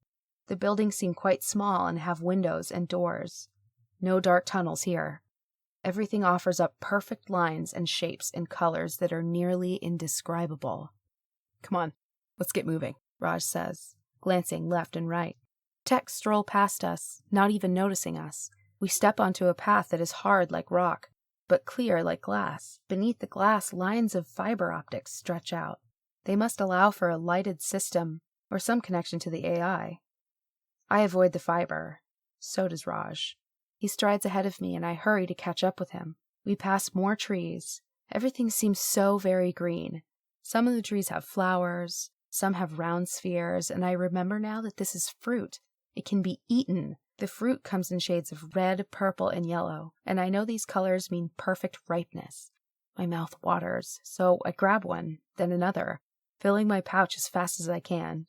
The buildings seem quite small and have windows and doors. No dark tunnels here. Everything offers up perfect lines and shapes and colors that are nearly indescribable. Come on, let's get moving, Raj says, glancing left and right. Techs stroll past us, not even noticing us. We step onto a path that is hard like rock, but clear like glass. Beneath the glass, lines of fiber optics stretch out. They must allow for a lighted system or some connection to the AI. I avoid the fiber. So does Raj. He strides ahead of me, and I hurry to catch up with him. We pass more trees. Everything seems so very green. Some of the trees have flowers, some have round spheres, and I remember now that this is fruit. It can be eaten. The fruit comes in shades of red, purple, and yellow, and I know these colors mean perfect ripeness. My mouth waters, so I grab one, then another, filling my pouch as fast as I can.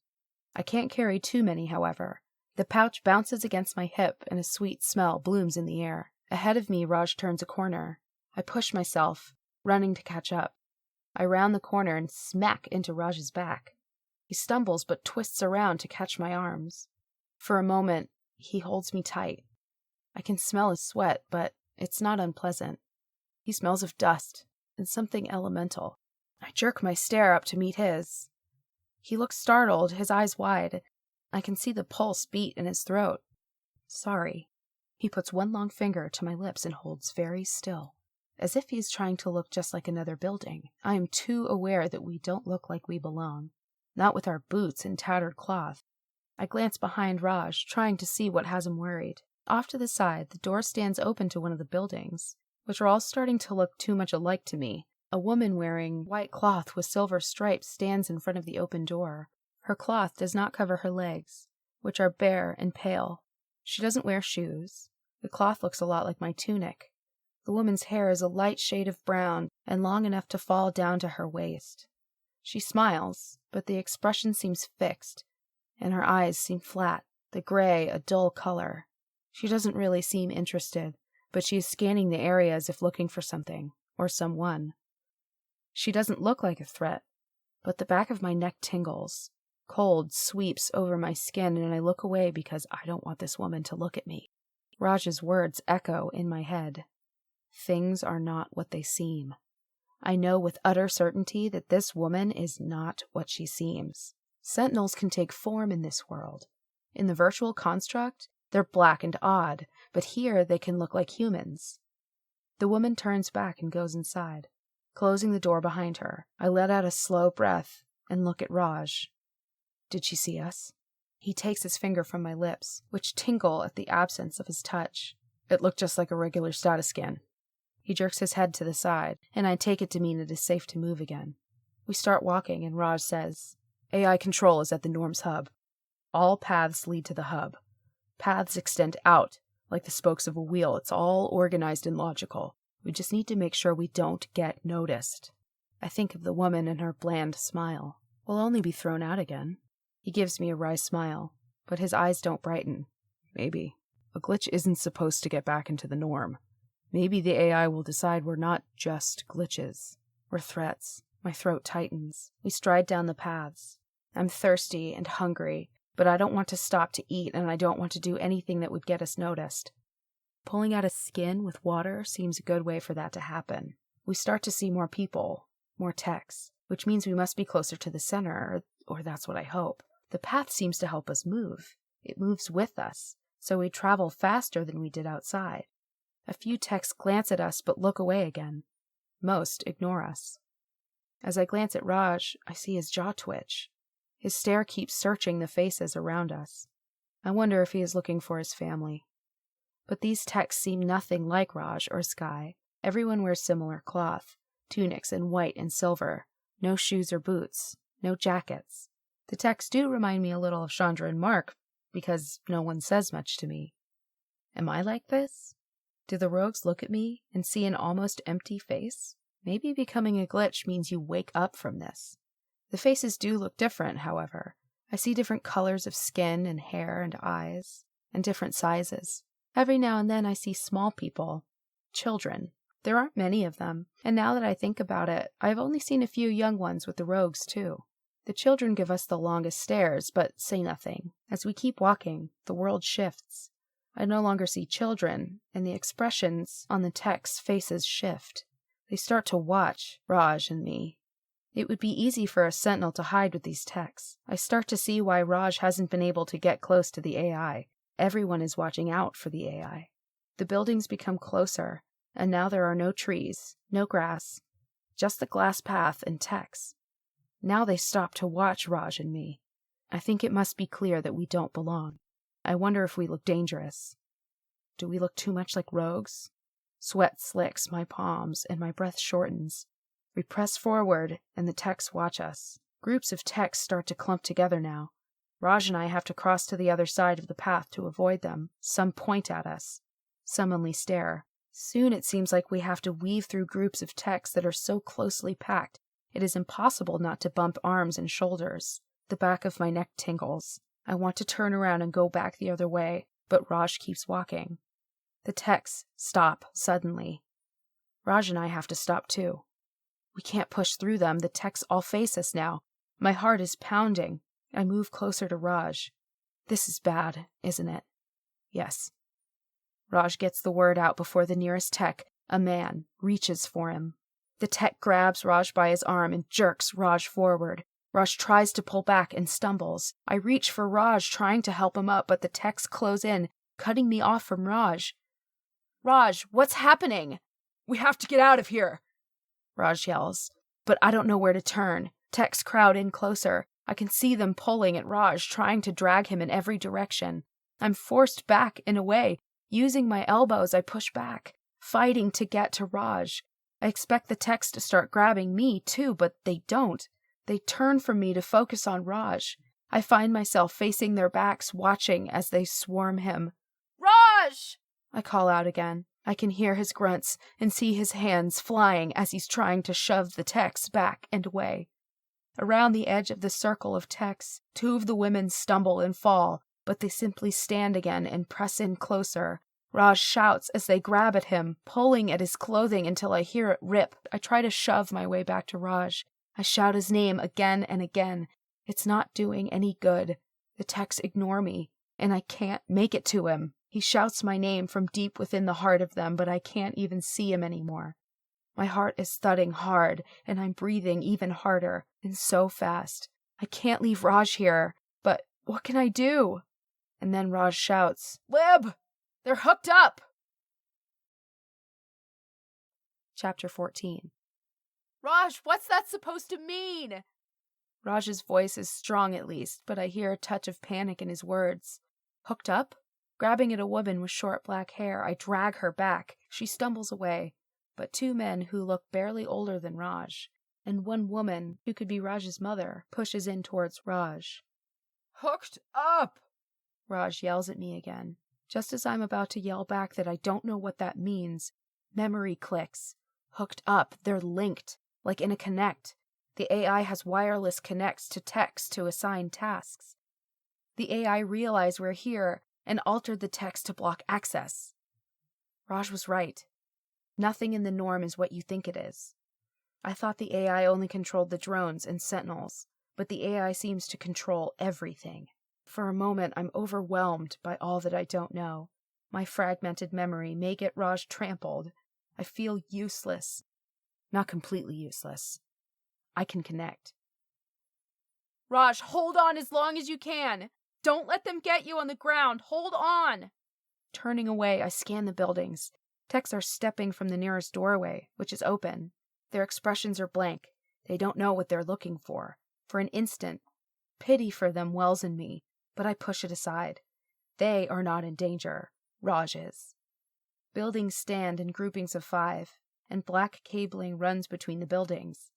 I can't carry too many, however. The pouch bounces against my hip, and a sweet smell blooms in the air. Ahead of me, Raj turns a corner. I push myself, running to catch up. I round the corner and smack into Raj's back. He stumbles but twists around to catch my arms. For a moment, he holds me tight. I can smell his sweat, but it's not unpleasant. He smells of dust and something elemental. I jerk my stare up to meet his. He looks startled, his eyes wide. I can see the pulse beat in his throat. Sorry. He puts one long finger to my lips and holds very still. as if he's trying to look just like another building. I am too aware that we don't look like we belong, not with our boots and tattered cloth. I glance behind Raj, trying to see what has him worried. Off to the side, the door stands open to one of the buildings, which are all starting to look too much alike to me. A woman wearing white cloth with silver stripes stands in front of the open door. Her cloth does not cover her legs, which are bare and pale. She doesn't wear shoes. The cloth looks a lot like my tunic. The woman's hair is a light shade of brown and long enough to fall down to her waist. She smiles, but the expression seems fixed, and her eyes seem flat, the gray a dull color. She doesn't really seem interested, but she is scanning the area as if looking for something, or someone. She doesn't look like a threat, but the back of my neck tingles. Cold sweeps over my skin, and I look away because I don't want this woman to look at me. Raj's words echo in my head. Things are not what they seem. I know with utter certainty that this woman is not what she seems. Sentinels can take form in this world. In the virtual construct, they're black and odd, but here they can look like humans. The woman turns back and goes inside. Closing the door behind her, I let out a slow breath and look at Raj. Did she see us? He takes his finger from my lips, which tingle at the absence of his touch. It looked just like a regular status scan. He jerks his head to the side, and I take it to mean it is safe to move again. We start walking, and Raj says, AI control is at the Norm's hub. All paths lead to the hub. Paths extend out, like the spokes of a wheel. It's all organized and logical. We just need to make sure we don't get noticed. I think of the woman and her bland smile. We'll only be thrown out again. He gives me a wry smile, but his eyes don't brighten. Maybe. A glitch isn't supposed to get back into the norm. Maybe the AI will decide we're not just glitches. We're threats. My throat tightens. We stride down the paths. I'm thirsty and hungry, but I don't want to stop to eat, and I don't want to do anything that would get us noticed. Pulling out a skin with water seems a good way for that to happen. We start to see more people, more techs, which means we must be closer to the center, or that's what I hope. The path seems to help us move. It moves with us, so we travel faster than we did outside. A few techs glance at us but look away again. Most ignore us. As I glance at Raj, I see his jaw twitch. His stare keeps searching the faces around us. I wonder if he is looking for his family. But these techs seem nothing like Raj or Sky. Everyone wears similar cloth, tunics in white and silver, no shoes or boots, no jackets. The techs do remind me a little of Chandra and Mark, because no one says much to me. Am I like this? Do the rogues look at me and see an almost empty face? Maybe becoming a glitch means you wake up from this. The faces do look different, however. I see different colors of skin and hair and eyes, and different sizes. Every now and then I see small people, children. There aren't many of them, and now that I think about it, I've only seen a few young ones with the rogues, too. The children give us the longest stares, but say nothing. As we keep walking, the world shifts. I no longer see children, and the expressions on the techs' faces shift. They start to watch Raj and me. It would be easy for a sentinel to hide with these techs. I start to see why Raj hasn't been able to get close to the AI. Everyone is watching out for the AI. The buildings become closer, and now there are no trees, no grass, just the glass path and techs. Now they stop to watch Raj and me. I think it must be clear that we don't belong. I wonder if we look dangerous. Do we look too much like rogues? Sweat slicks my palms, and my breath shortens. We press forward, and the techs watch us. Groups of techs start to clump together now. Raj and I have to cross to the other side of the path to avoid them. Some point at us. Some only stare. Soon it seems like we have to weave through groups of techs that are so closely packed, it is impossible not to bump arms and shoulders. The back of my neck tingles. I want to turn around and go back the other way, but Raj keeps walking. The techs stop suddenly. Raj and I have to stop too. We can't push through them. The techs all face us now. My heart is pounding. I move closer to Raj. This is bad, isn't it? Yes. Raj gets the word out before the nearest tech, a man, reaches for him. The tech grabs Raj by his arm and jerks Raj forward. Raj tries to pull back and stumbles. I reach for Raj, trying to help him up, but the techs close in, cutting me off from Raj. Raj, what's happening? We have to get out of here, Raj yells. But I don't know where to turn. Techs crowd in closer. I can see them pulling at Raj, trying to drag him in every direction. I'm forced back and away. Using my elbows, I push back, fighting to get to Raj. I expect the techs to start grabbing me, too, but they don't. They turn from me to focus on Raj. I find myself facing their backs, watching as they swarm him. Raj! I call out again. I can hear his grunts and see his hands flying as he's trying to shove the techs back and away. Around the edge of the circle of techs, 2 of the women stumble and fall, but they simply stand again and press in closer. Raj shouts as they grab at him, pulling at his clothing until I hear it rip. I try to shove my way back to Raj. I shout his name again and again. It's not doing any good. The techs ignore me, and I can't make it to him. He shouts my name from deep within the heart of them, but I can't even see him anymore. My heart is thudding hard, and I'm breathing even harder, and so fast. I can't leave Raj here, but what can I do? And then Raj shouts, Lib! They're hooked up! Chapter 14. Raj, what's that supposed to mean? Raj's voice is strong at least, but I hear a touch of panic in his words. Hooked up? Grabbing at a woman with short black hair, I drag her back. She stumbles away, but 2 men who look barely older than Raj, and 1 woman who could be Raj's mother, pushes in towards Raj. Hooked up! Raj yells at me again. Just as I'm about to yell back that I don't know what that means, memory clicks. Hooked up, they're linked, like in a Connect. The AI has wireless connects to text to assign tasks. The AI realized we're here and altered the text to block access. Raj was right. Nothing in the norm is what you think it is. I thought the AI only controlled the drones and sentinels, but the AI seems to control everything. For a moment, I'm overwhelmed by all that I don't know. My fragmented memory may get Raj trampled. I feel useless. Not completely useless. I can connect. Raj, hold on as long as you can. Don't let them get you on the ground. Hold on. Turning away, I scan the buildings. Techs are stepping from the nearest doorway, which is open. Their expressions are blank. They don't know what they're looking for. For an instant, pity for them wells in me, but I push it aside. They are not in danger. Raj is. Buildings stand in groupings of 5, and black cabling runs between the buildings.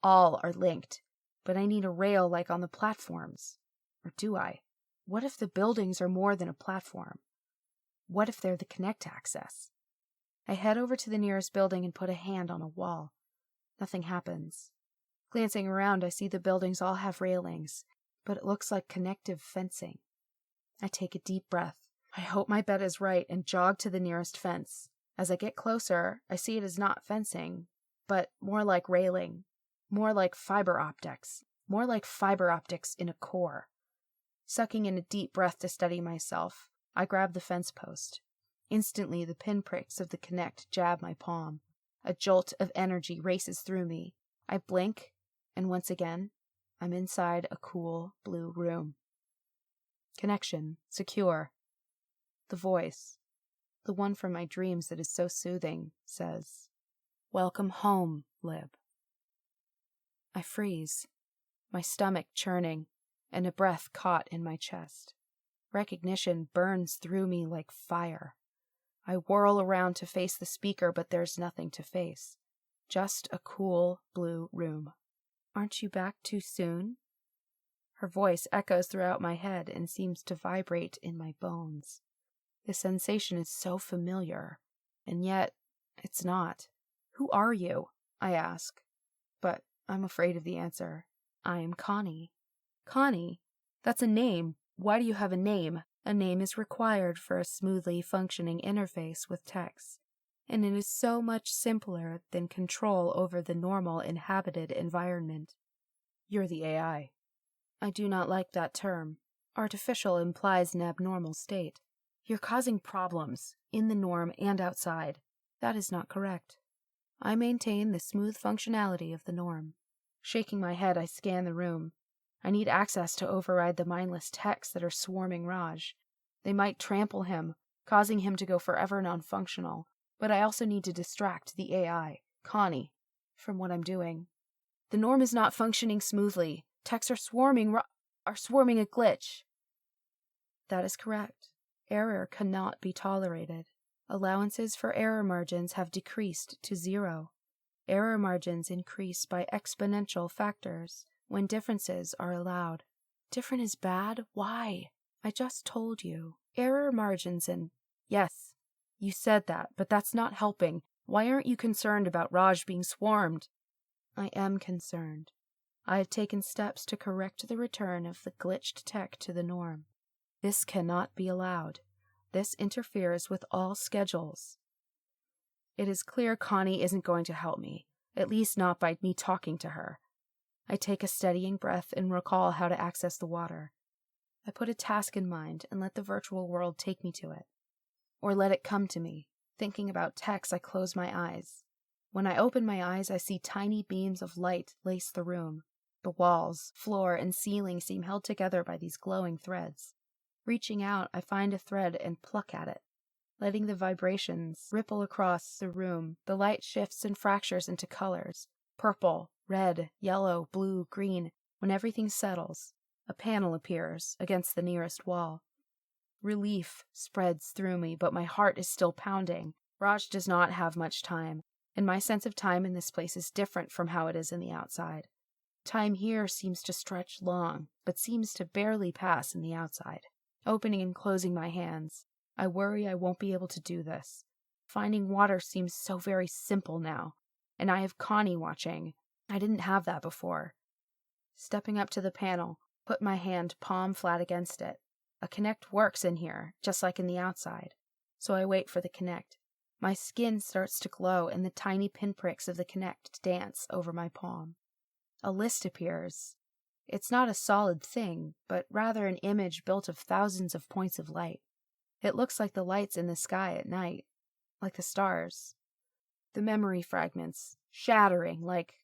All are linked, but I need a rail like on the platforms. Or do I? What if the buildings are more than a platform? What if they're the connect access? I head over to the nearest building and put a hand on a wall. Nothing happens. Glancing around, I see the buildings all have railings, but it looks like connective fencing. I take a deep breath. I hope my bet is right and jog to the nearest fence. As I get closer, I see it is not fencing, but more like railing, more like fiber optics in a core. Sucking in a deep breath to steady myself, I grab the fence post. Instantly, the pinpricks of the connect jab my palm. A jolt of energy races through me. I blink, and once again, I'm inside a cool blue room. Connection, secure. The voice, the one from my dreams that is so soothing, says, "Welcome home, Lib." I freeze, my stomach churning, and a breath caught in my chest. Recognition burns through me like fire. I whirl around to face the speaker, but there's nothing to face. Just a cool blue room. "Aren't you back too soon?" Her voice echoes throughout my head and seems to vibrate in my bones. The sensation is so familiar, and yet it's not. "Who are you?" I ask. But I'm afraid of the answer. "I am Connie." "Connie? That's a name. Why do you have a name?" "A name is required for a smoothly functioning interface with text, and it is so much simpler than control over the normal inhabited environment." "You're the AI." "I do not like that term. Artificial implies an abnormal state. You're causing problems, in the norm and outside. That is not correct. I maintain the smooth functionality of the norm." Shaking my head, I scan the room. I need access to override the mindless techs that are swarming Raj. They might trample him, causing him to go forever non-functional, But I also need to distract the AI, Connie, from what I'm doing. The norm is not functioning smoothly. Techs are swarming a glitch. That is correct. Error cannot be tolerated. Allowances for error margins have decreased to 0. Error margins increase by exponential factors when differences are allowed. Different is bad? Why? I just told you. Error margins and... Yes, you said that, but that's not helping. Why aren't you concerned about Raj being swarmed? I am concerned. I have taken steps to correct the return of the glitched tech to the norm. This cannot be allowed. This interferes with all schedules. It is clear Connie isn't going to help me, at least not by me talking to her. I take a steadying breath and recall how to access the water. I put a task in mind and let the virtual world take me to it. Or let it come to me. Thinking about techs, I close my eyes. When I open my eyes, I see tiny beams of light lace the room. The walls, floor, and ceiling seem held together by these glowing threads. Reaching out, I find a thread and pluck at it. Letting the vibrations ripple across the room, the light shifts and fractures into colors. Purple, red, yellow, blue, green. When everything settles, a panel appears against the nearest wall. Relief spreads through me, but my heart is still pounding. Raj does not have much time, and my sense of time in this place is different from how it is in the outside. Time here seems to stretch long, but seems to barely pass in the outside. Opening and closing my hands, I worry I won't be able to do this. Finding water seems so very simple now, and I have Connie watching. I didn't have that before. Stepping up to the panel, put my hand palm flat against it. A connect works in here, just like in the outside. So I wait for the connect. My skin starts to glow and the tiny pinpricks of the connect dance over my palm. A list appears. It's not a solid thing, but rather an image built of thousands of points of light. It looks like the lights in the sky at night, like the stars. The memory fragments, shattering like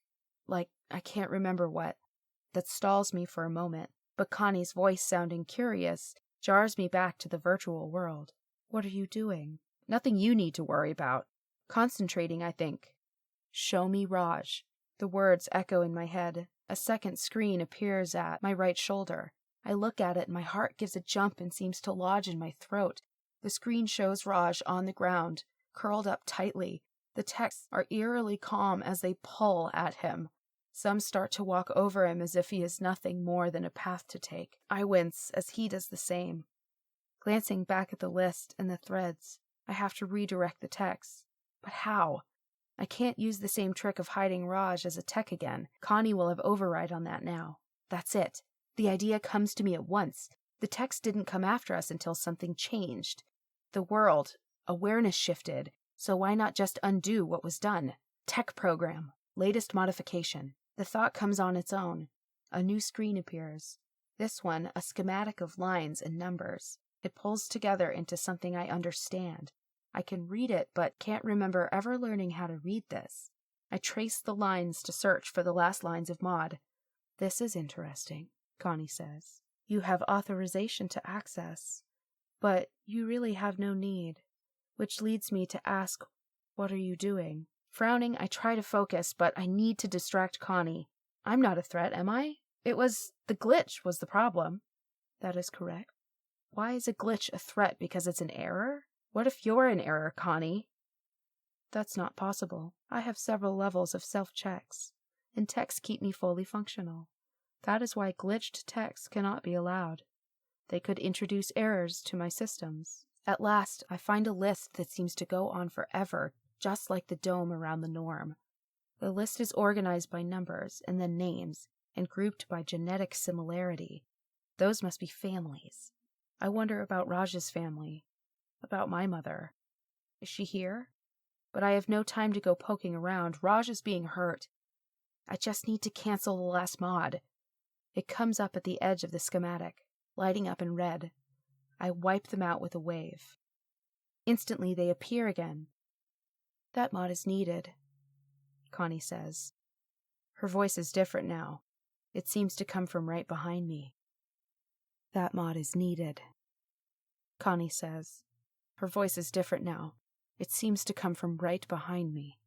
I can't remember what. That stalls me for a moment, but Connie's voice sounding curious jars me back to the virtual world. What are you doing? Nothing you need to worry about. Concentrating, I think. Show me Raj. The words echo in my head. A second screen appears at my right shoulder. I look at it and my heart gives a jump and seems to lodge in my throat. The screen shows Raj on the ground, curled up tightly. The texts are eerily calm as they pull at him. Some start to walk over him as if he is nothing more than a path to take. I wince as he does the same. Glancing back at the list and the threads, I have to redirect the text. But how? I can't use the same trick of hiding Raj as a tech again. Connie will have override on that now. That's it. The idea comes to me at once. The text didn't come after us until something changed. The world, awareness shifted, so why not just undo what was done? Tech program, latest modification. The thought comes on its own. A new screen appears. This one, a schematic of lines and numbers. It pulls together into something I understand. I can read it, but can't remember ever learning how to read this. I trace the lines to search for the last lines of mod. This is interesting, Connie says. You have authorization to access, but you really have no need. Which leads me to ask, what are you doing? Frowning, I try to focus, but I need to distract Connie. I'm not a threat, am I? It was the glitch was the problem. That is correct. Why is a glitch a threat because it's an error? What if you're an error, Connie? That's not possible. I have several levels of self-checks, and techs keep me fully functional. That is why glitched techs cannot be allowed. They could introduce errors to my systems. At last, I find a list that seems to go on forever, just like the dome around the norm. The list is organized by numbers and then names, and grouped by genetic similarity. Those must be families. I wonder about Raj's family. About my mother. Is she here? But I have no time to go poking around. Raj is being hurt. I just need to cancel the last mod. It comes up at the edge of the schematic, lighting up in red. I wipe them out with a wave. Instantly they appear again. That mod is needed, Connie says. Her voice is different now. It seems to come from right behind me. That mod is needed, Connie says. Her voice is different now. It seems to come from right behind me.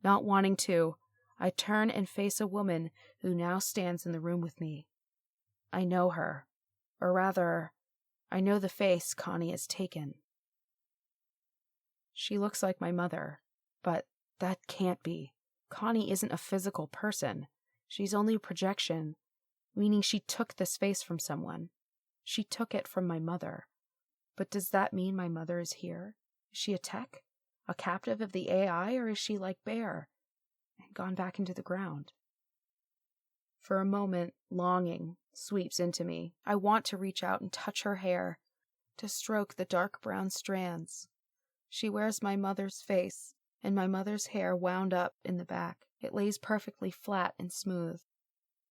Not wanting to, I turn and face a woman who now stands in the room with me. I know her, or rather, I know the face Connie has taken. She looks like my mother, but that can't be. Connie isn't a physical person. She's only a projection, meaning she took this face from someone. She took it from my mother. But does that mean my mother is here? Is she a tech? A captive of the AI, or is she like Bear and gone back into the ground? For a moment, longing sweeps into me. I want to reach out and touch her hair, to stroke the dark brown strands. She wears my mother's face, and my mother's hair wound up in the back. It lays perfectly flat and smooth.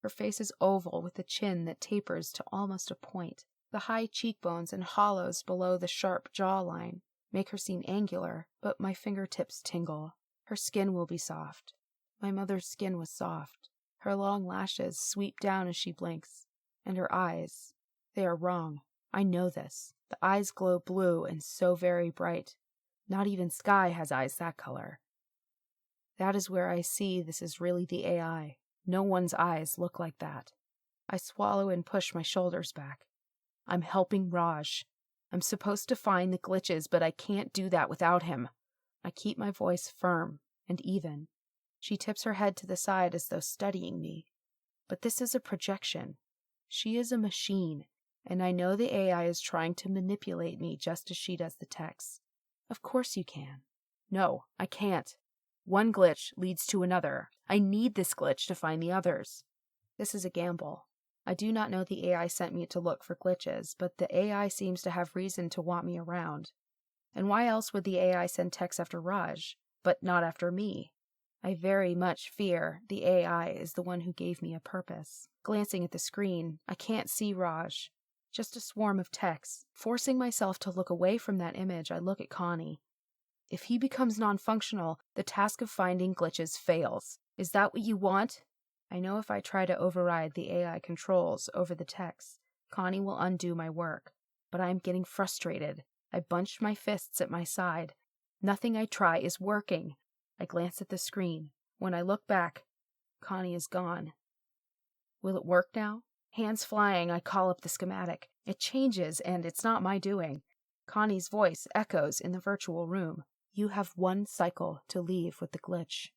Her face is oval with a chin that tapers to almost a point. The high cheekbones and hollows below the sharp jawline make her seem angular, but my fingertips tingle. Her skin will be soft. My mother's skin was soft. Her long lashes sweep down as she blinks. And her eyes, they are wrong. I know this. The eyes glow blue and so very bright. Not even Sky has eyes that color. That is where I see this is really the AI. No one's eyes look like that. I swallow and push my shoulders back. I'm helping Raj. I'm supposed to find the glitches, but I can't do that without him. I keep my voice firm and even. She tips her head to the side as though studying me. But this is a projection. She is a machine, and I know the AI is trying to manipulate me just as she does the text. Of course you can. No, I can't. One glitch leads to another. I need this glitch to find the others. This is a gamble. I do not know the AI sent me to look for glitches, but the AI seems to have reason to want me around. And why else would the AI send texts after Raj, but not after me? I very much fear the AI is the one who gave me a purpose. Glancing at the screen, I can't see Raj. Just a swarm of texts. Forcing myself to look away from that image, I look at Connie. If he becomes non-functional, the task of finding glitches fails. Is that what you want? I know if I try to override the AI controls over the text, Connie will undo my work. But I am getting frustrated. I bunch my fists at my side. Nothing I try is working. I glance at the screen. When I look back, Connie is gone. Will it work now? Hands flying, I call up the schematic. It changes, and it's not my doing. Connie's voice echoes in the virtual room. You have 1 cycle to leave with the glitch.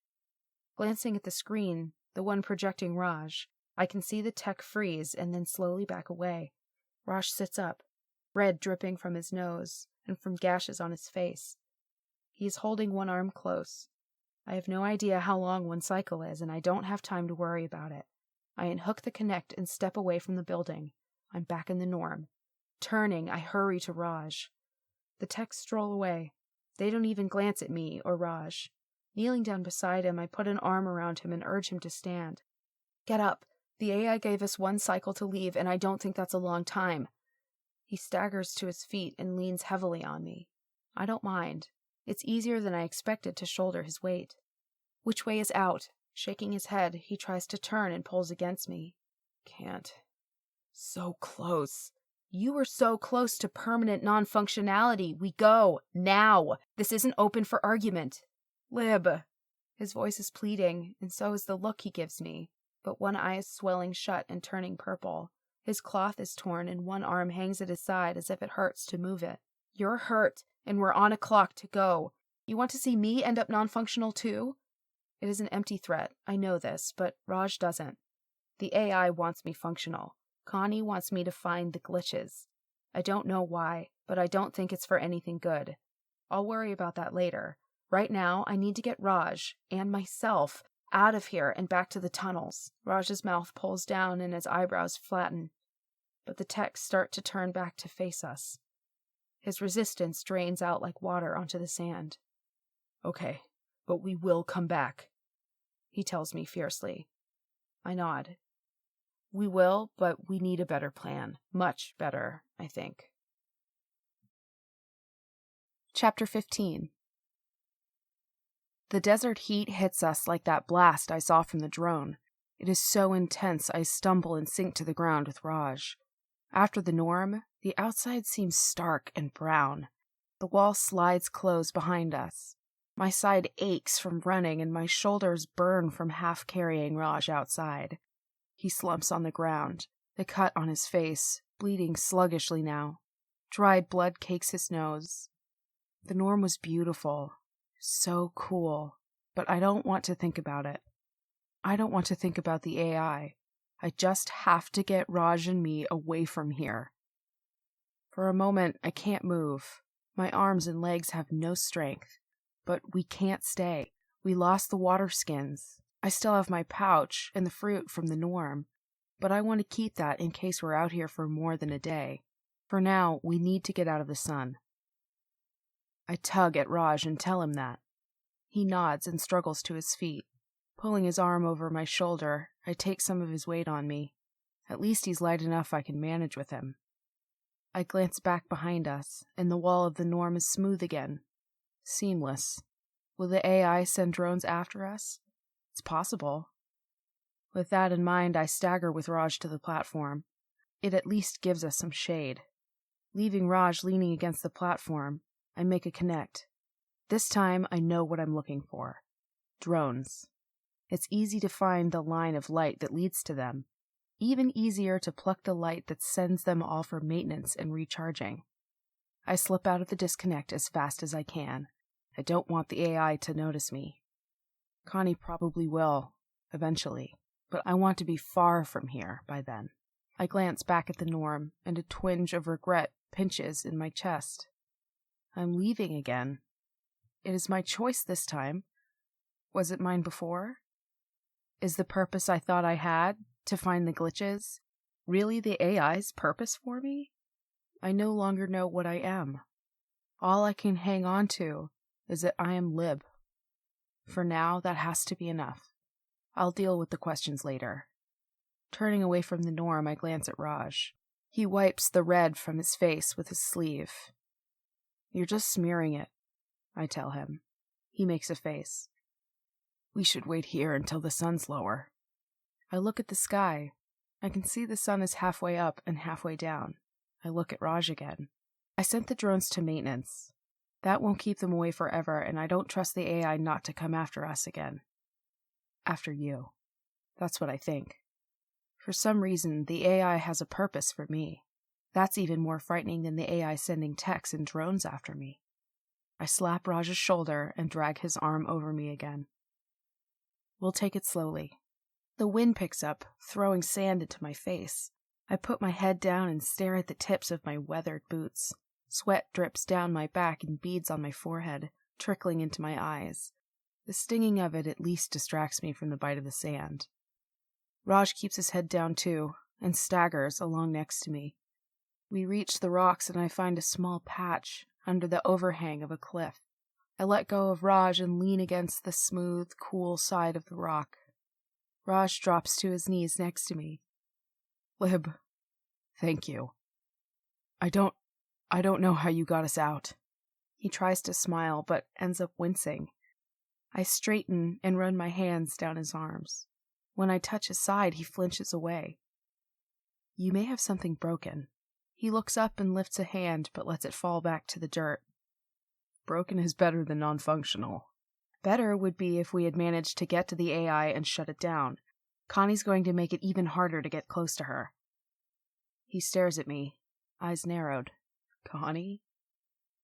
Glancing at the screen, the one projecting Raj, I can see the tech freeze and then slowly back away. Raj sits up, red dripping from his nose and from gashes on his face. He is holding one arm close. I have no idea how long 1 cycle is, and I don't have time to worry about it. I unhook the connect and step away from the building. I'm back in the norm. Turning, I hurry to Raj. The techs stroll away. They don't even glance at me or Raj. Kneeling down beside him, I put an arm around him and urge him to stand. Get up. The AI gave us 1 cycle to leave, and I don't think that's a long time. He staggers to his feet and leans heavily on me. I don't mind. It's easier than I expected to shoulder his weight. Which way is out? Shaking his head, he tries to turn and pulls against me. Can't. So close. You were so close to permanent non-functionality. We go. Now. This isn't open for argument. Lib. His voice is pleading, and so is the look he gives me. But one eye is swelling shut and turning purple. His cloth is torn, and one arm hangs at his side as if it hurts to move it. You're hurt, and we're on a clock to go. You want to see me end up non-functional too? It is an empty threat. I know this, but Raj doesn't. The AI wants me functional. Connie wants me to find the glitches. I don't know why, but I don't think it's for anything good. I'll worry about that later. Right now, I need to get Raj, and myself, out of here and back to the tunnels. Raj's mouth pulls down and his eyebrows flatten. But the techs start to turn back to face us. His resistance drains out like water onto the sand. Okay, but we will come back, he tells me fiercely. I nod. We will, but we need a better plan. Much better, I think. Chapter 15. The desert heat hits us like that blast I saw from the drone. It is so intense I stumble and sink to the ground with Raj. After the norm, the outside seems stark and brown. The wall slides closed behind us. My side aches from running and my shoulders burn from half carrying Raj outside. He slumps on the ground, the cut on his face, bleeding sluggishly now. Dried blood cakes his nose. The Norm was beautiful, so cool, but I don't want to think about it. I don't want to think about the AI. I just have to get Raj and me away from here. For a moment, I can't move. My arms and legs have no strength. But we can't stay. We lost the water skins. I still have my pouch and the fruit from the Norm, but I want to keep that in case we're out here for more than a day. For now, we need to get out of the sun. I tug at Raj and tell him that. He nods and struggles to his feet. Pulling his arm over my shoulder, I take some of his weight on me. At least he's light enough I can manage with him. I glance back behind us, and the wall of the Norm is smooth again. Seamless. Will the AI send drones after us? It's possible. With that in mind, I stagger with Raj to the platform. It at least gives us some shade. Leaving Raj leaning against the platform, I make a connect. This time, I know what I'm looking for. Drones. It's easy to find the line of light that leads to them. Even easier to pluck the light that sends them all for maintenance and recharging. I slip out of the disconnect as fast as I can. I don't want the AI to notice me. Connie probably will, eventually, but I want to be far from here by then. I glance back at the Norm, and a twinge of regret pinches in my chest. I'm leaving again. It is my choice this time. Was it mine before? Is the purpose I thought I had, to find the glitches, really the AI's purpose for me? I no longer know what I am. All I can hang on to is that I am Lib. For now, that has to be enough. I'll deal with the questions later. Turning away from the Norm, I glance at Raj. He wipes the red from his face with his sleeve. You're just smearing it, I tell him. He makes a face. We should wait here until the sun's lower. I look at the sky. I can see the sun is halfway up and halfway down. I look at Raj again. I sent the drones to maintenance. That won't keep them away forever, and I don't trust the AI not to come after us again. After you. That's what I think. For some reason, the AI has a purpose for me. That's even more frightening than the AI sending techs and drones after me. I slap Raj's shoulder and drag his arm over me again. We'll take it slowly. The wind picks up, throwing sand into my face. I put my head down and stare at the tips of my weathered boots. Sweat drips down my back and beads on my forehead, trickling into my eyes. The stinging of it at least distracts me from the bite of the sand. Raj keeps his head down too, and staggers along next to me. We reach the rocks and I find a small patch under the overhang of a cliff. I let go of Raj and lean against the smooth, cool side of the rock. Raj drops to his knees next to me. Lib, thank you. I don't know how you got us out. He tries to smile, but ends up wincing. I straighten and run my hands down his arms. When I touch his side, he flinches away. You may have something broken. He looks up and lifts a hand, but lets it fall back to the dirt. Broken is better than non-functional. Better would be if we had managed to get to the AI and shut it down. Connie's going to make it even harder to get close to her. He stares at me, eyes narrowed. Connie?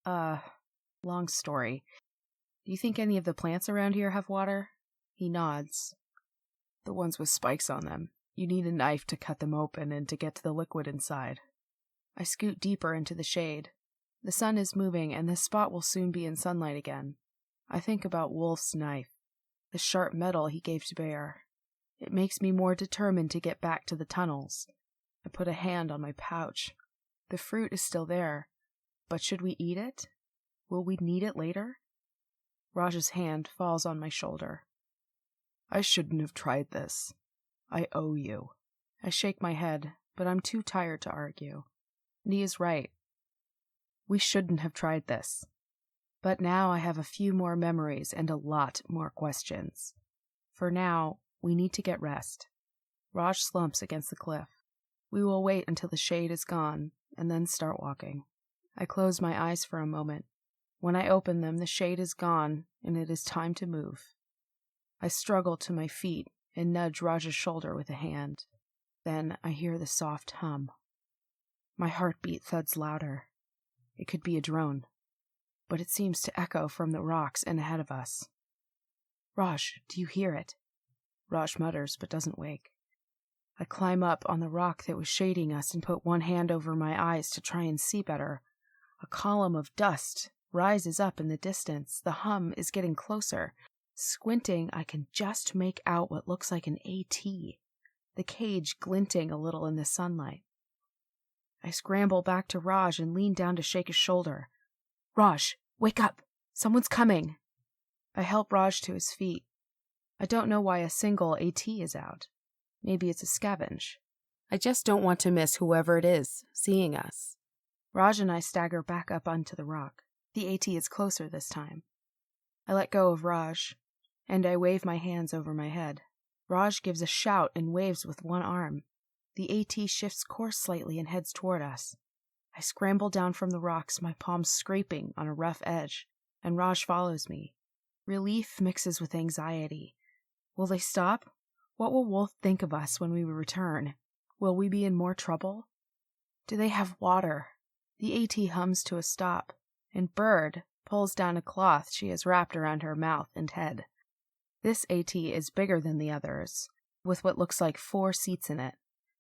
Long story. Do you think any of the plants around here have water? He nods. The ones with spikes on them. You need a knife to cut them open and to get to the liquid inside. I scoot deeper into the shade. The sun is moving and this spot will soon be in sunlight again. I think about Wolf's knife, the sharp metal he gave to Bear. It makes me more determined to get back to the tunnels. I put a hand on my pouch. The fruit is still there, but should we eat it? Will we need it later? Raj's hand falls on my shoulder. I shouldn't have tried this. I owe you. I shake my head, but I'm too tired to argue. And he is right. We shouldn't have tried this. But now I have a few more memories and a lot more questions. For now, we need to get rest. Raj slumps against the cliff. We will wait until the shade is gone, and then start walking. I close my eyes for a moment, When I open them, the shade is gone, and it is time to move. I struggle to my feet and nudge Raj's shoulder with a hand. Then I hear the soft hum. My heartbeat thuds louder. It could be a drone, but it seems to echo from the rocks and ahead of us. Raj, do you hear it? Raj mutters but doesn't wake. I climb up on the rock that was shading us and put one hand over my eyes to try and see better. A column of dust rises up in the distance. The hum is getting closer. Squinting, I can just make out what looks like an AT, the cage glinting a little in the sunlight. I scramble back to Raj and lean down to shake his shoulder. Raj, wake up! Someone's coming! I help Raj to his feet. I don't know why a single AT is out. Maybe it's a scavenge. I just don't want to miss whoever it is seeing us. Raj and I stagger back up onto the rock. The AT is closer this time. I let go of Raj, and I wave my hands over my head. Raj gives a shout and waves with one arm. The AT shifts course slightly and heads toward us. I scramble down from the rocks, my palms scraping on a rough edge, and Raj follows me. Relief mixes with anxiety. Will they stop? What will Wolf think of us when we return? Will we be in more trouble? Do they have water? The AT hums to a stop, and Bird pulls down a cloth she has wrapped around her mouth and head. This AT is bigger than the others, with what looks like 4 seats in it,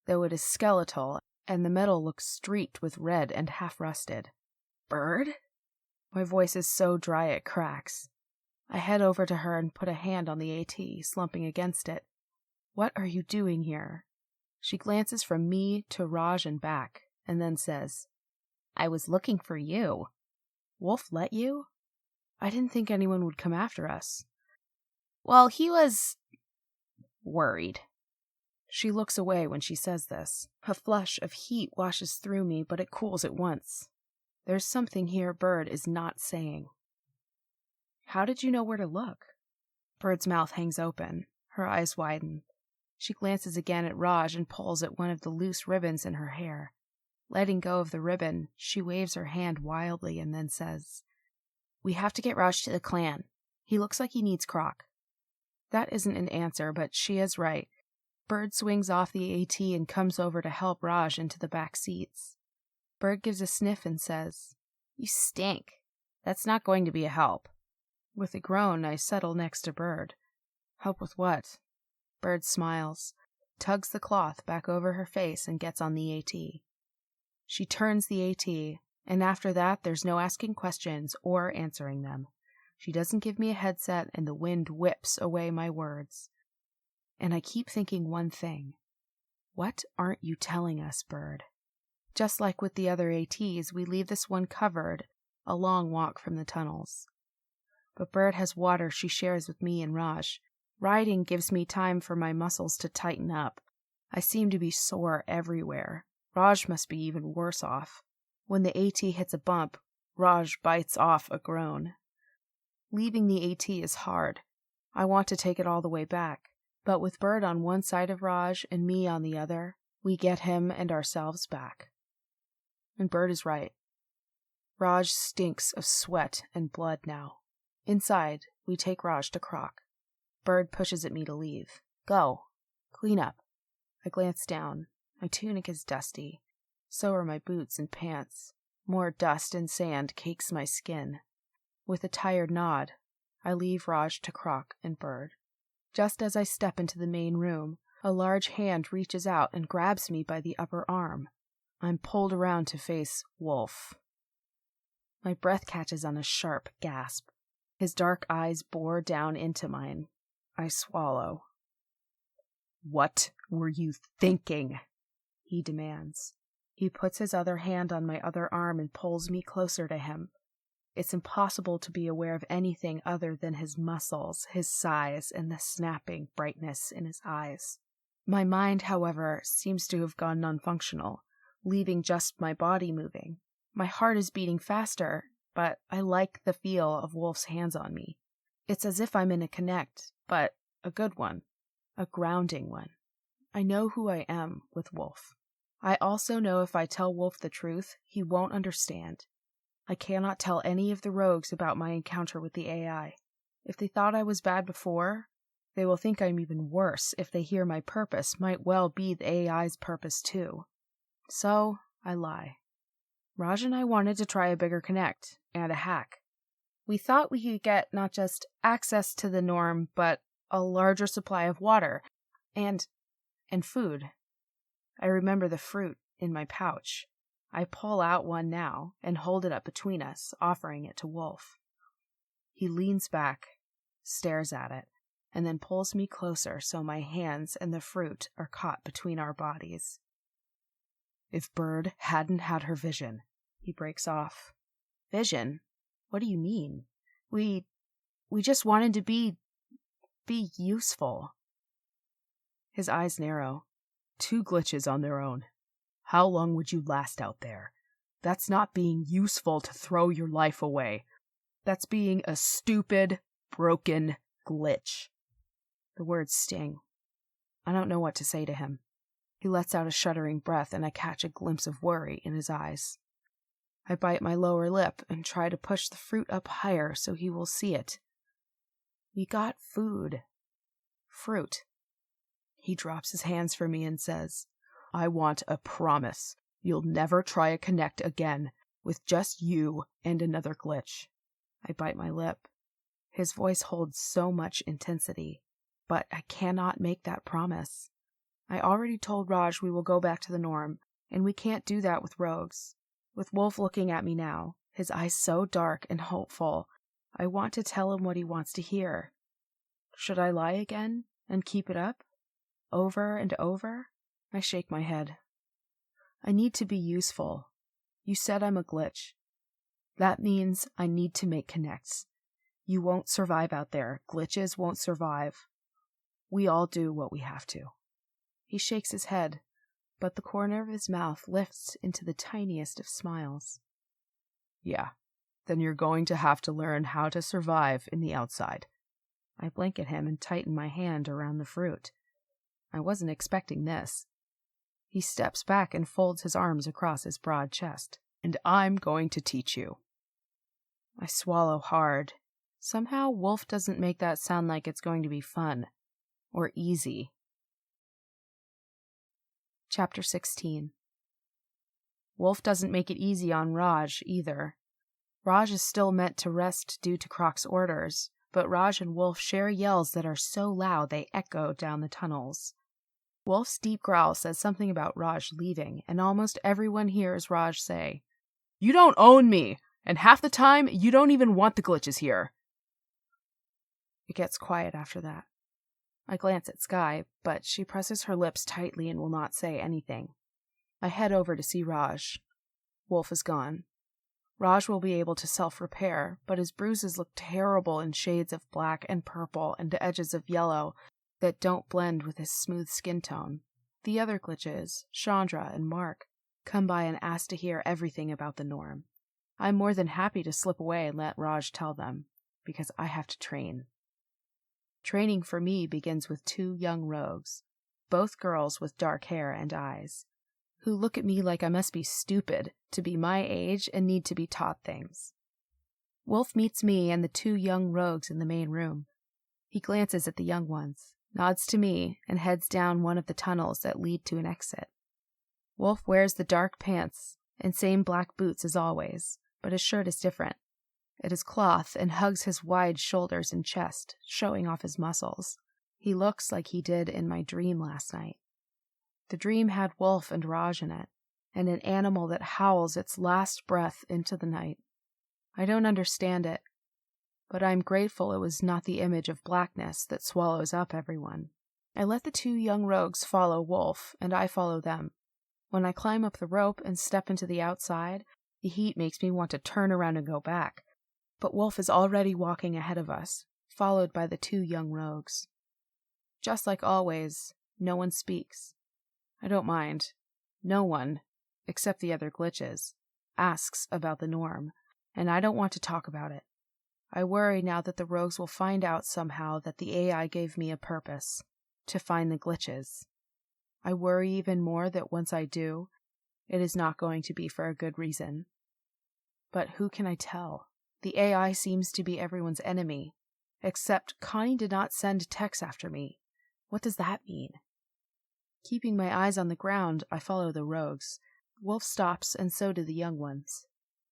though it is skeletal, and the metal looks streaked with red and half-rusted. Bird? My voice is so dry it cracks. I head over to her and put a hand on the AT, slumping against it. What are you doing here? She glances from me to Raj and back, and then says, I was looking for you. Wolf let you? I didn't think anyone would come after us. Well, he was worried. She looks away when she says this. A flush of heat washes through me, but it cools at once. There's something here Bird is not saying. How did you know where to look? Bird's mouth hangs open. Her eyes widen. She glances again at Raj and pulls at one of the loose ribbons in her hair. Letting go of the ribbon, she waves her hand wildly and then says, We have to get Raj to the clan. He looks like he needs Croc. That isn't an answer, but she is right. Bird swings off the AT and comes over to help Raj into the back seats. Bird gives a sniff and says, You stink. That's not going to be a help. With a groan, I settle next to Bird. Help with what? Bird smiles, tugs the cloth back over her face, and gets on the AT. She turns the AT, and after that there's no asking questions or answering them. She doesn't give me a headset, and the wind whips away my words. And I keep thinking one thing. What aren't you telling us, Bird? Just like with the other ATs, we leave this one covered, a long walk from the tunnels. But Bird has water she shares with me and Raj. Riding gives me time for my muscles to tighten up. I seem to be sore everywhere. Raj must be even worse off. When the AT hits a bump, Raj bites off a groan. Leaving the AT is hard. I want to take it all the way back. But with Bird on one side of Raj and me on the other, we get him and ourselves back. And Bird is right. Raj stinks of sweat and blood now. Inside, we take Raj to Croc. Bird pushes at me to leave. Go. Clean up. I glance down. My tunic is dusty. So are my boots and pants. More dust and sand cakes my skin. With a tired nod, I leave Raj to Croc and Bird. Just as I step into the main room, a large hand reaches out and grabs me by the upper arm. I'm pulled around to face Wolf. My breath catches on a sharp gasp. His dark eyes bore down into mine. I swallow. What were you thinking? He demands. He puts his other hand on my other arm and pulls me closer to him. It's impossible to be aware of anything other than his muscles, his size, and the snapping brightness in his eyes. My mind, however, seems to have gone non-functional, leaving just my body moving. My heart is beating faster, but I like the feel of Wolf's hands on me. It's as if I'm in a connect, but a good one, a grounding one. I know who I am with Wolf. I also know if I tell Wolf the truth, he won't understand. I cannot tell any of the rogues about my encounter with the AI. If they thought I was bad before, they will think I'm even worse if they hear my purpose might well be the AI's purpose too. So, I lie. Raj and I wanted to try a bigger connect and a hack. We thought we could get not just access to the norm, but a larger supply of water and food. I remember the fruit in my pouch. I pull out one now and hold it up between us, offering it to Wolf. He leans back, stares at it, and then pulls me closer so my hands and the fruit are caught between our bodies. If Bird hadn't had her vision, he breaks off. Vision? What do you mean? We just wanted to be useful. His eyes narrow. 2 glitches on their own. How long would you last out there? That's not being useful to throw your life away. That's being a stupid, broken glitch. The words sting. I don't know what to say to him. He lets out a shuddering breath and I catch a glimpse of worry in his eyes. I bite my lower lip and try to push the fruit up higher so he will see it. We got food. Fruit. He drops his hands from me and says, I want a promise. You'll never try a connect again, with just you and another glitch. I bite my lip. His voice holds so much intensity, but I cannot make that promise. I already told Raj we will go back to the norm, and we can't do that with rogues. With Wolf looking at me now, his eyes so dark and hopeful, I want to tell him what he wants to hear. Should I lie again and keep it up? Over and over? I shake my head. I need to be useful. You said I'm a glitch. That means I need to make connects. You won't survive out there. Glitches won't survive. We all do what we have to. He shakes his head, but the corner of his mouth lifts into the tiniest of smiles. Yeah, then you're going to have to learn how to survive in the outside. I blink at him and tighten my hand around the fruit. I wasn't expecting this. He steps back and folds his arms across his broad chest. And I'm going to teach you. I swallow hard. Somehow Wolf doesn't make that sound like it's going to be fun or easy. Chapter 16. Wolf doesn't make it easy on Raj either. Raj is still meant to rest due to Croc's orders, but Raj and Wolf share yells that are so loud they echo down the tunnels. Wolf's deep growl says something about Raj leaving, and almost everyone hears Raj say, You don't own me, and half the time you don't even want the glitches here. It gets quiet after that. I glance at Sky, but she presses her lips tightly and will not say anything. I head over to see Raj. Wolf is gone. Raj will be able to self-repair, but his bruises look terrible in shades of black and purple and edges of yellow that don't blend with his smooth skin tone. The other glitches, Chandra and Mark, come by and ask to hear everything about the norm. I'm more than happy to slip away and let Raj tell them, because I have to train. Training for me begins with 2 young rogues, both girls with dark hair and eyes, who look at me like I must be stupid to be my age and need to be taught things. Wolf meets me and the 2 young rogues in the main room. He glances at the young ones, nods to me, and heads down one of the tunnels that lead to an exit. Wolf wears the dark pants and same black boots as always, but his shirt is different. It is cloth and hugs his wide shoulders and chest, showing off his muscles. He looks like he did in my dream last night. The dream had Wolf and Raj in it, and an animal that howls its last breath into the night. I don't understand it, but I'm grateful it was not the image of blackness that swallows up everyone. I let the 2 young rogues follow Wolf, and I follow them. When I climb up the rope and step into the outside, the heat makes me want to turn around and go back. But Wolf is already walking ahead of us, followed by the 2 young rogues. Just like always, no one speaks. I don't mind. No one, except the other glitches, asks about the norm, and I don't want to talk about it. I worry now that the rogues will find out somehow that the AI gave me a purpose, to find the glitches. I worry even more that once I do, it is not going to be for a good reason. But who can I tell? The AI seems to be everyone's enemy. Except Connie did not send texts after me. What does that mean? Keeping my eyes on the ground, I follow the rogues. Wolf stops, and so do the young ones.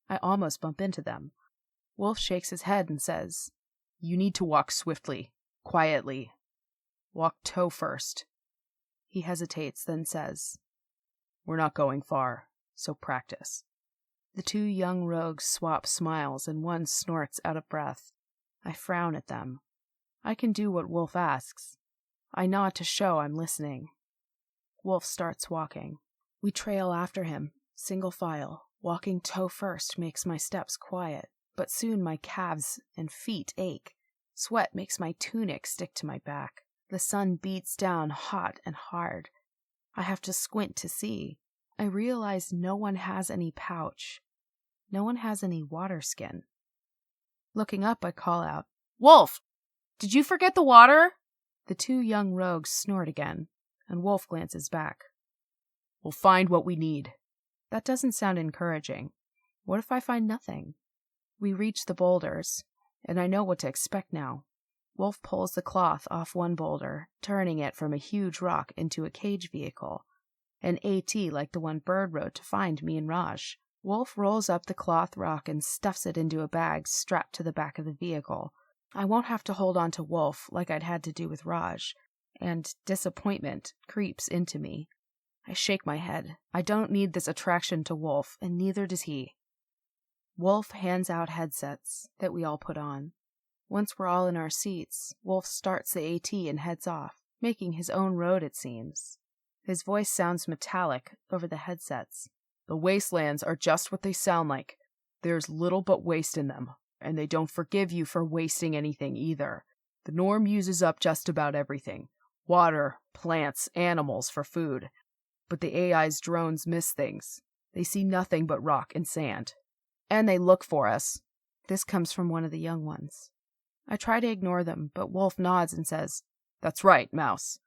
I almost bump into them. Wolf shakes his head and says, "You need to walk swiftly, quietly. Walk toe first." He hesitates, then says, "We're not going far, so practice." The two young rogues swap smiles, and one snorts out of breath. I frown at them. I can do what Wolf asks. I nod to show I'm listening. Wolf starts walking. We trail after him, single file. Walking toe first makes my steps quiet, but soon my calves and feet ache. Sweat makes my tunic stick to my back. The sun beats down hot and hard. I have to squint to see. I realize no one has any pouch. No one has any water skin. Looking up, I call out, "Wolf! Did you forget the water?" The two young rogues snort again, and Wolf glances back. "We'll find what we need." That doesn't sound encouraging. What if I find nothing? We reach the boulders, and I know what to expect now. Wolf pulls the cloth off one boulder, turning it from a huge rock into a cage vehicle. An AT like the one Bird rode to find me and Raj. Wolf rolls up the cloth rock and stuffs it into a bag strapped to the back of the vehicle. I won't have to hold on to Wolf like I'd had to do with Raj, and disappointment creeps into me. I shake my head. I don't need this attraction to Wolf, and neither does he. Wolf hands out headsets that we all put on. Once we're all in our seats, Wolf starts the AT and heads off, making his own road, it seems. His voice sounds metallic over the headsets. "The wastelands are just what they sound like. There's little but waste in them, and they don't forgive you for wasting anything either. The norm uses up just about everything. Water, plants, animals for food. But the AI's drones miss things. They see nothing but rock and sand. And they look for us." This comes from one of the young ones. I try to ignore them, but Wolf nods and says, "That's right, Mouse.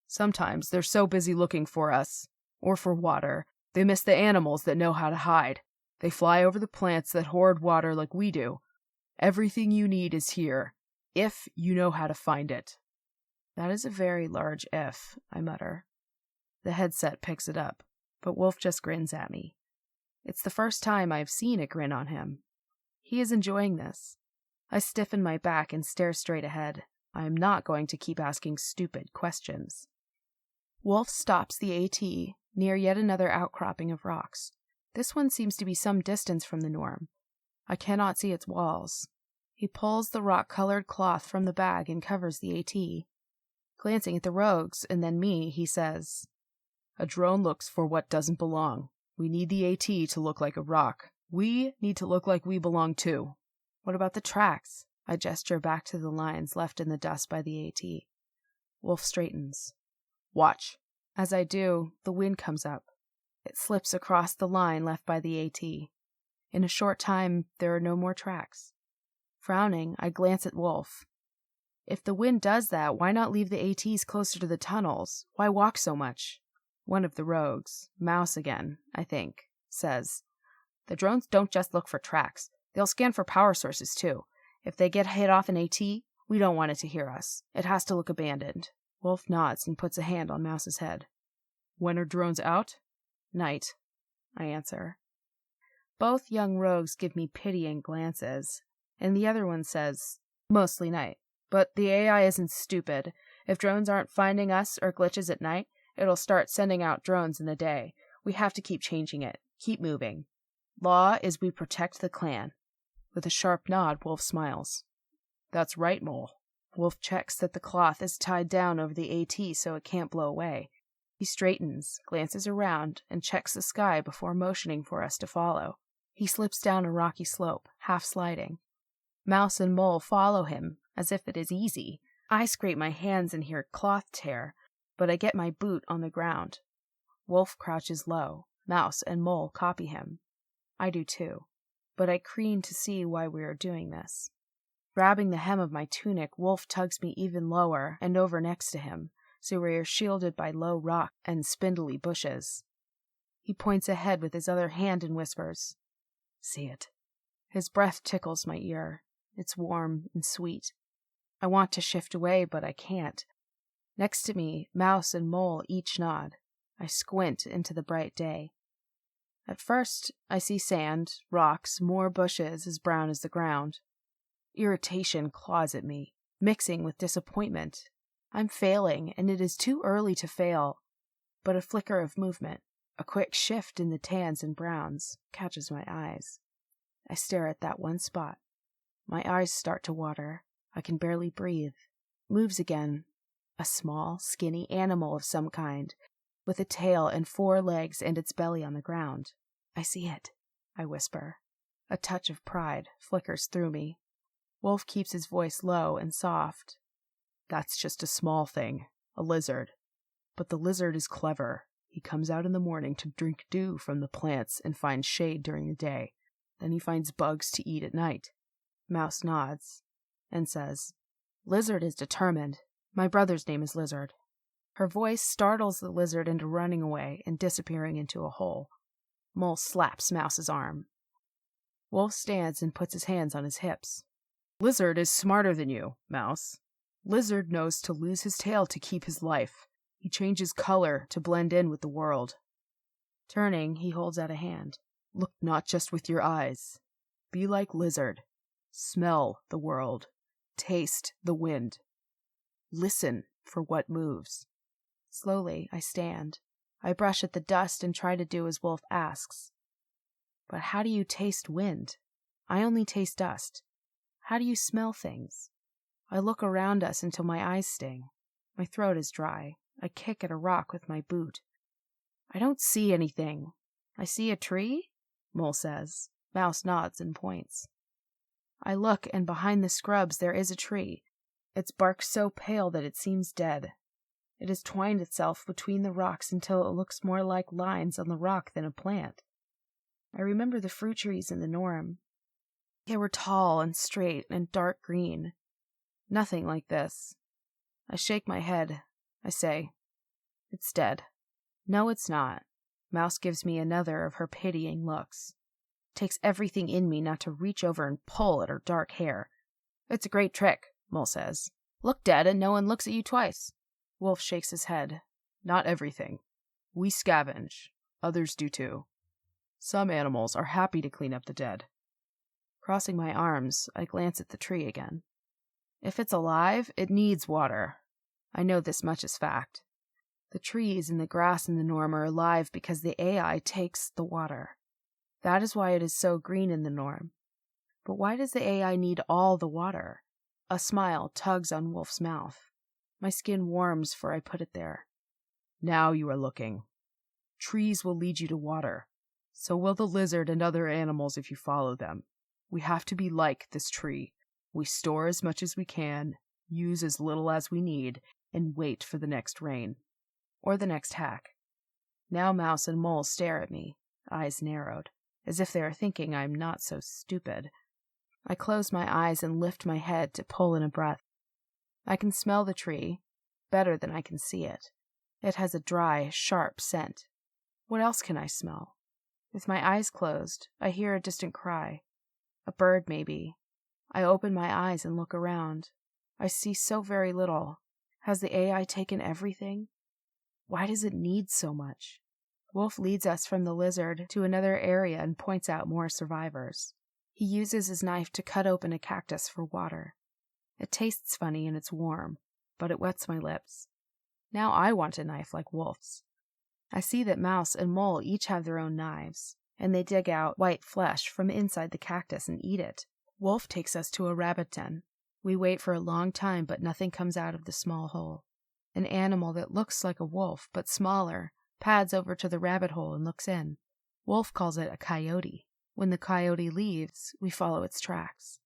Sometimes they're so busy looking for us, or for water, they miss the animals that know how to hide. They fly over the plants that hoard water like we do. Everything you need is here, if you know how to find it." That is a very large if, I mutter. The headset picks it up, but Wolf just grins at me. It's the first time I've seen a grin on him. He is enjoying this. I stiffen my back and stare straight ahead. I am not going to keep asking stupid questions. Wolf stops the AT near yet another outcropping of rocks. This one seems to be some distance from the norm. I cannot see its walls. He pulls the rock-colored cloth from the bag and covers the AT. Glancing at the rogues and then me, he says, "A drone looks for what doesn't belong. We need the AT to look like a rock. We need to look like we belong too." "What about the tracks?" I gesture back to the lines left in the dust by the AT. Wolf straightens. "Watch." As I do, the wind comes up. It slips across the line left by the AT. In a short time, there are no more tracks. Frowning, I glance at Wolf. If the wind does that, why not leave the ATs closer to the tunnels? Why walk so much? One of the rogues, Mouse again, I think, says, "The drones don't just look for tracks. They'll scan for power sources, too. If they get hit off an AT, we don't want it to hear us. It has to look abandoned." Wolf nods and puts a hand on Mouse's head. "When are drones out?" "Night," I answer. Both young rogues give me pitying glances, and the other one says, "Mostly night. But the AI isn't stupid. If drones aren't finding us or glitches at night, it'll start sending out drones in the day. We have to keep changing it. Keep moving. Law is we protect the clan." With a sharp nod, Wolf smiles. "That's right, Mole." Wolf checks that the cloth is tied down over the AT so it can't blow away. He straightens, glances around, and checks the sky before motioning for us to follow. He slips down a rocky slope, half sliding. Mouse and Mole follow him, as if it is easy. I scrape my hands and hear cloth tear, but I get my boot on the ground. Wolf crouches low. Mouse and Mole copy him. I do too, but I crane to see why we are doing this. Grabbing the hem of my tunic, Wolf tugs me even lower and over next to him, so we are shielded by low rock and spindly bushes. He points ahead with his other hand and whispers, "See it?" His breath tickles my ear. It's warm and sweet. I want to shift away, but I can't. Next to me, Mouse and Mole each nod. I squint into the bright day. At first, I see sand, rocks, more bushes as brown as the ground. Irritation claws at me, mixing with disappointment. I'm failing, and it is too early to fail. But a flicker of movement, a quick shift in the tans and browns, catches my eyes. I stare at that one spot. My eyes start to water. I can barely breathe. Moves again. A small, skinny animal of some kind, with a tail and 4 legs and its belly on the ground. I see it, I whisper. A touch of pride flickers through me. Wolf keeps his voice low and soft. That's just a small thing, a lizard. But the lizard is clever. He comes out in the morning to drink dew from the plants and find shade during the day. Then he finds bugs to eat at night. Mouse nods and says, Lizard is determined. My brother's name is Lizard. Her voice startles the lizard into running away and disappearing into a hole. Mole slaps Mouse's arm. Wolf stands and puts his hands on his hips. Lizard is smarter than you, Mouse. Lizard knows to lose his tail to keep his life. He changes color to blend in with the world. Turning, he holds out a hand. Look not just with your eyes. Be like Lizard. Smell the world. Taste the wind. Listen for what moves. Slowly, I stand. I brush at the dust and try to do as Wolf asks. But how do you taste wind? I only taste dust. How do you smell things? I look around us until my eyes sting. My throat is dry. I kick at a rock with my boot. I don't see anything. I see a tree? Mole says. Mouse nods and points. I look, and behind the scrubs there is a tree. Its bark so pale that it seems dead. It has twined itself between the rocks until it looks more like lines on the rock than a plant. I remember the fruit trees in the Norm. They were tall and straight and dark green. Nothing like this. I shake my head. I say, It's dead. No, it's not. Mouse gives me another of her pitying looks. It takes everything in me not to reach over and pull at her dark hair. It's a great trick, Mole says. Look dead and no one looks at you twice. Wolf shakes his head. Not everything. We scavenge. Others do too. Some animals are happy to clean up the dead. Crossing my arms, I glance at the tree again. If it's alive, it needs water. I know this much is fact. The trees and the grass in the Norm are alive because the AI takes the water. That is why it is so green in the Norm. But why does the AI need all the water? A smile tugs on Wolf's mouth. My skin warms, for I put it there. Now you are looking. Trees will lead you to water. So will the lizard and other animals if you follow them. We have to be like this tree. We store as much as we can, use as little as we need, and wait for the next rain. Or the next hack. Now Mouse and Mole stare at me, eyes narrowed, as if they are thinking I am not so stupid. I close my eyes and lift my head to pull in a breath. I can smell the tree, better than I can see it. It has a dry, sharp scent. What else can I smell? With my eyes closed, I hear a distant cry. A bird, maybe. I open my eyes and look around. I see so very little. Has the AI taken everything? Why does it need so much? Wolf leads us from the lizard to another area and points out more survivors. He uses his knife to cut open a cactus for water. It tastes funny and it's warm, but it wets my lips. Now I want a knife like Wolf's. I see that Mouse and Mole each have their own knives, and they dig out white flesh from inside the cactus and eat it. Wolf takes us to a rabbit den. We wait for a long time, but nothing comes out of the small hole. An animal that looks like a wolf, but smaller, pads over to the rabbit hole and looks in. Wolf calls it a coyote. When the coyote leaves, we follow its tracks.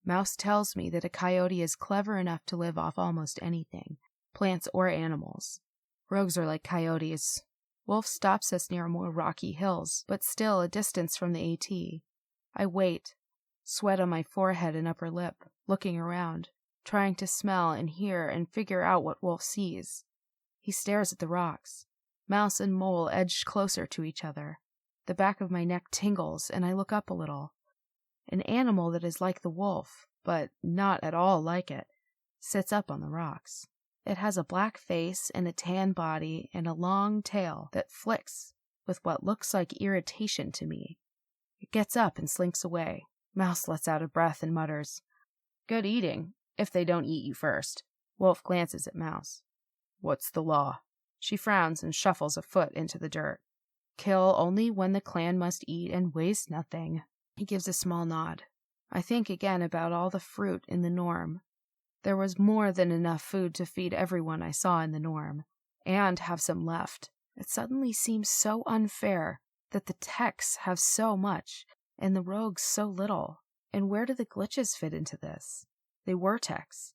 Mouse tells me that a coyote is clever enough to live off almost anything, plants or animals. Rogues are like coyotes. Wolf stops us near more rocky hills, but still a distance from the AT. I wait, sweat on my forehead and upper lip, looking around, trying to smell and hear and figure out what Wolf sees. He stares at the rocks. Mouse and Mole edge closer to each other. The back of my neck tingles, and I look up a little. An animal that is like the wolf, but not at all like it, sits up on the rocks. It has a black face and a tan body and a long tail that flicks with what looks like irritation to me. It gets up and slinks away. Mouse lets out a breath and mutters, "Good eating, if they don't eat you first." Wolf glances at Mouse. "What's the law?" She frowns and shuffles a foot into the dirt. "Kill only when the clan must eat and waste nothing." He gives a small nod. I think again about all the fruit in the norm. There was more than enough food to feed everyone I saw in the norm, and have some left. It suddenly seems so unfair that the techs have so much and the rogues so little. And where do the glitches fit into this? They were techs,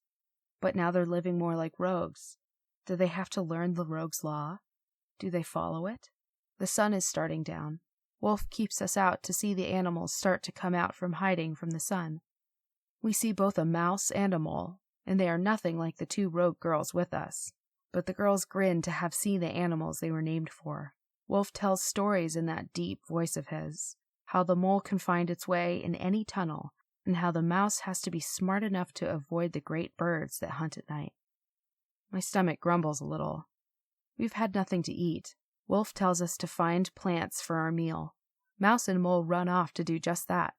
but now they're living more like rogues. Do they have to learn the rogue's law? Do they follow it? The sun is starting down. Wolf keeps us out to see the animals start to come out from hiding from the sun. We see both a mouse and a mole, and they are nothing like the two rogue girls with us. But the girls grin to have seen the animals they were named for. Wolf tells stories in that deep voice of his, how the mole can find its way in any tunnel, and how the mouse has to be smart enough to avoid the great birds that hunt at night. My stomach grumbles a little. We've had nothing to eat. Wolf tells us to find plants for our meal. Mouse and mole run off to do just that.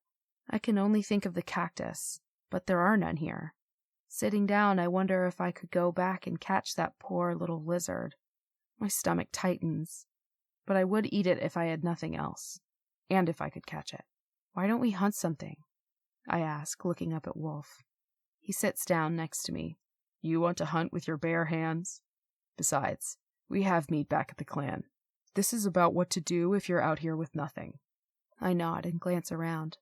I can only think of the cactus, but there are none here. Sitting down, I wonder if I could go back and catch that poor little lizard. My stomach tightens, but I would eat it if I had nothing else, and if I could catch it. "Why don't we hunt something?" I ask, looking up at Wolf. He sits down next to me. "You want to hunt with your bare hands? Besides, we have meat back at the clan. This is about what to do if you're out here with nothing." I nod and glance around.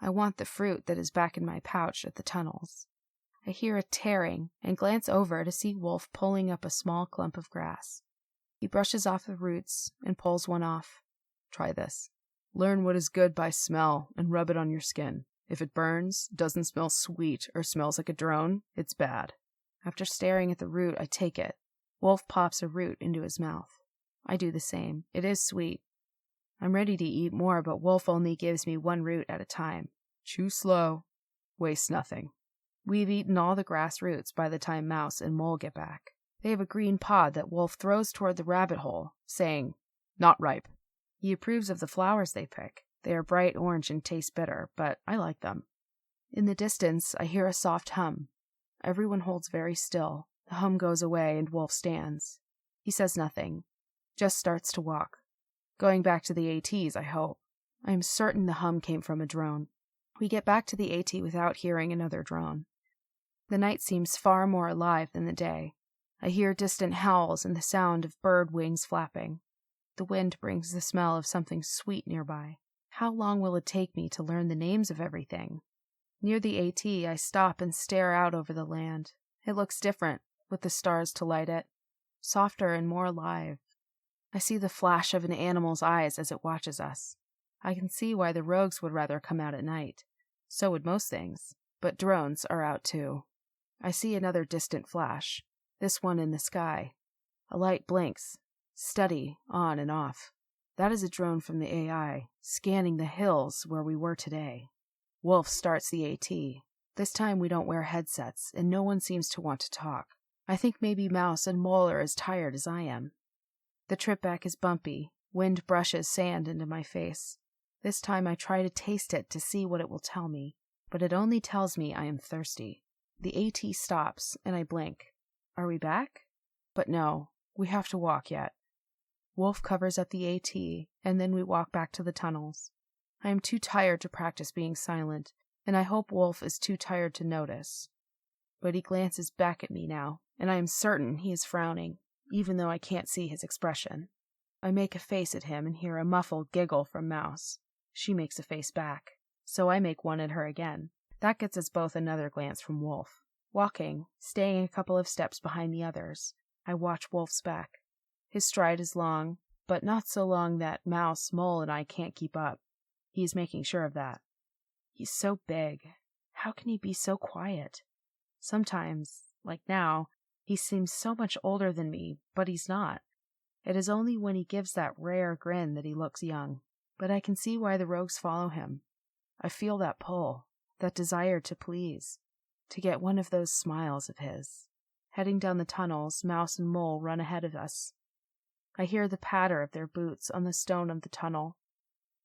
I want the fruit that is back in my pouch at the tunnels. I hear a tearing and glance over to see Wolf pulling up a small clump of grass. He brushes off the roots and pulls one off. "Try this. Learn what is good by smell and rub it on your skin. If it burns, doesn't smell sweet, or smells like a drone, it's bad." After staring at the root, I take it. Wolf pops a root into his mouth. I do the same. It is sweet. I'm ready to eat more, but Wolf only gives me one root at a time. "Chew slow. Waste nothing." We've eaten all the grass roots by the time Mouse and Mole get back. They have a green pod that Wolf throws toward the rabbit hole, saying, "Not ripe." He approves of the flowers they pick. They are bright orange and taste bitter, but I like them. In the distance, I hear a soft hum. Everyone holds very still. The hum goes away and Wolf stands. He says nothing, just starts to walk. Going back to the ATs, I hope. I am certain the hum came from a drone. We get back to the AT without hearing another drone. The night seems far more alive than the day. I hear distant howls and the sound of bird wings flapping. The wind brings the smell of something sweet nearby. How long will it take me to learn the names of everything? Near the AT, I stop and stare out over the land. It looks different, with the stars to light it. Softer and more alive. I see the flash of an animal's eyes as it watches us. I can see why the rogues would rather come out at night. So would most things. But drones are out too. I see another distant flash. This one in the sky. A light blinks. Steady, on and off. That is a drone from the AI, scanning the hills where we were today. Wolf starts the AT. This time we don't wear headsets, and no one seems to want to talk. I think maybe Mouse and Mole are as tired as I am. The trip back is bumpy. Wind brushes sand into my face. This time I try to taste it to see what it will tell me, but it only tells me I am thirsty. The AT stops, and I blink. Are we back? But no, we have to walk yet. Wolf covers up the AT, and then we walk back to the tunnels. I am too tired to practice being silent, and I hope Wolf is too tired to notice. But he glances back at me now, and I am certain he is frowning, even though I can't see his expression. I make a face at him and hear a muffled giggle from Mouse. She makes a face back, so I make one at her again. That gets us both another glance from Wolf. Walking, staying a couple of steps behind the others, I watch Wolf's back. His stride is long, but not so long that Mouse, Mole, and I can't keep up. He is making sure of that. He's so big. How can he be so quiet? Sometimes, like now, he seems so much older than me, but he's not. It is only when he gives that rare grin that he looks young. But I can see why the rogues follow him. I feel that pull, that desire to please, to get one of those smiles of his. Heading down the tunnels, Mouse and Mole run ahead of us. I hear the patter of their boots on the stone of the tunnel.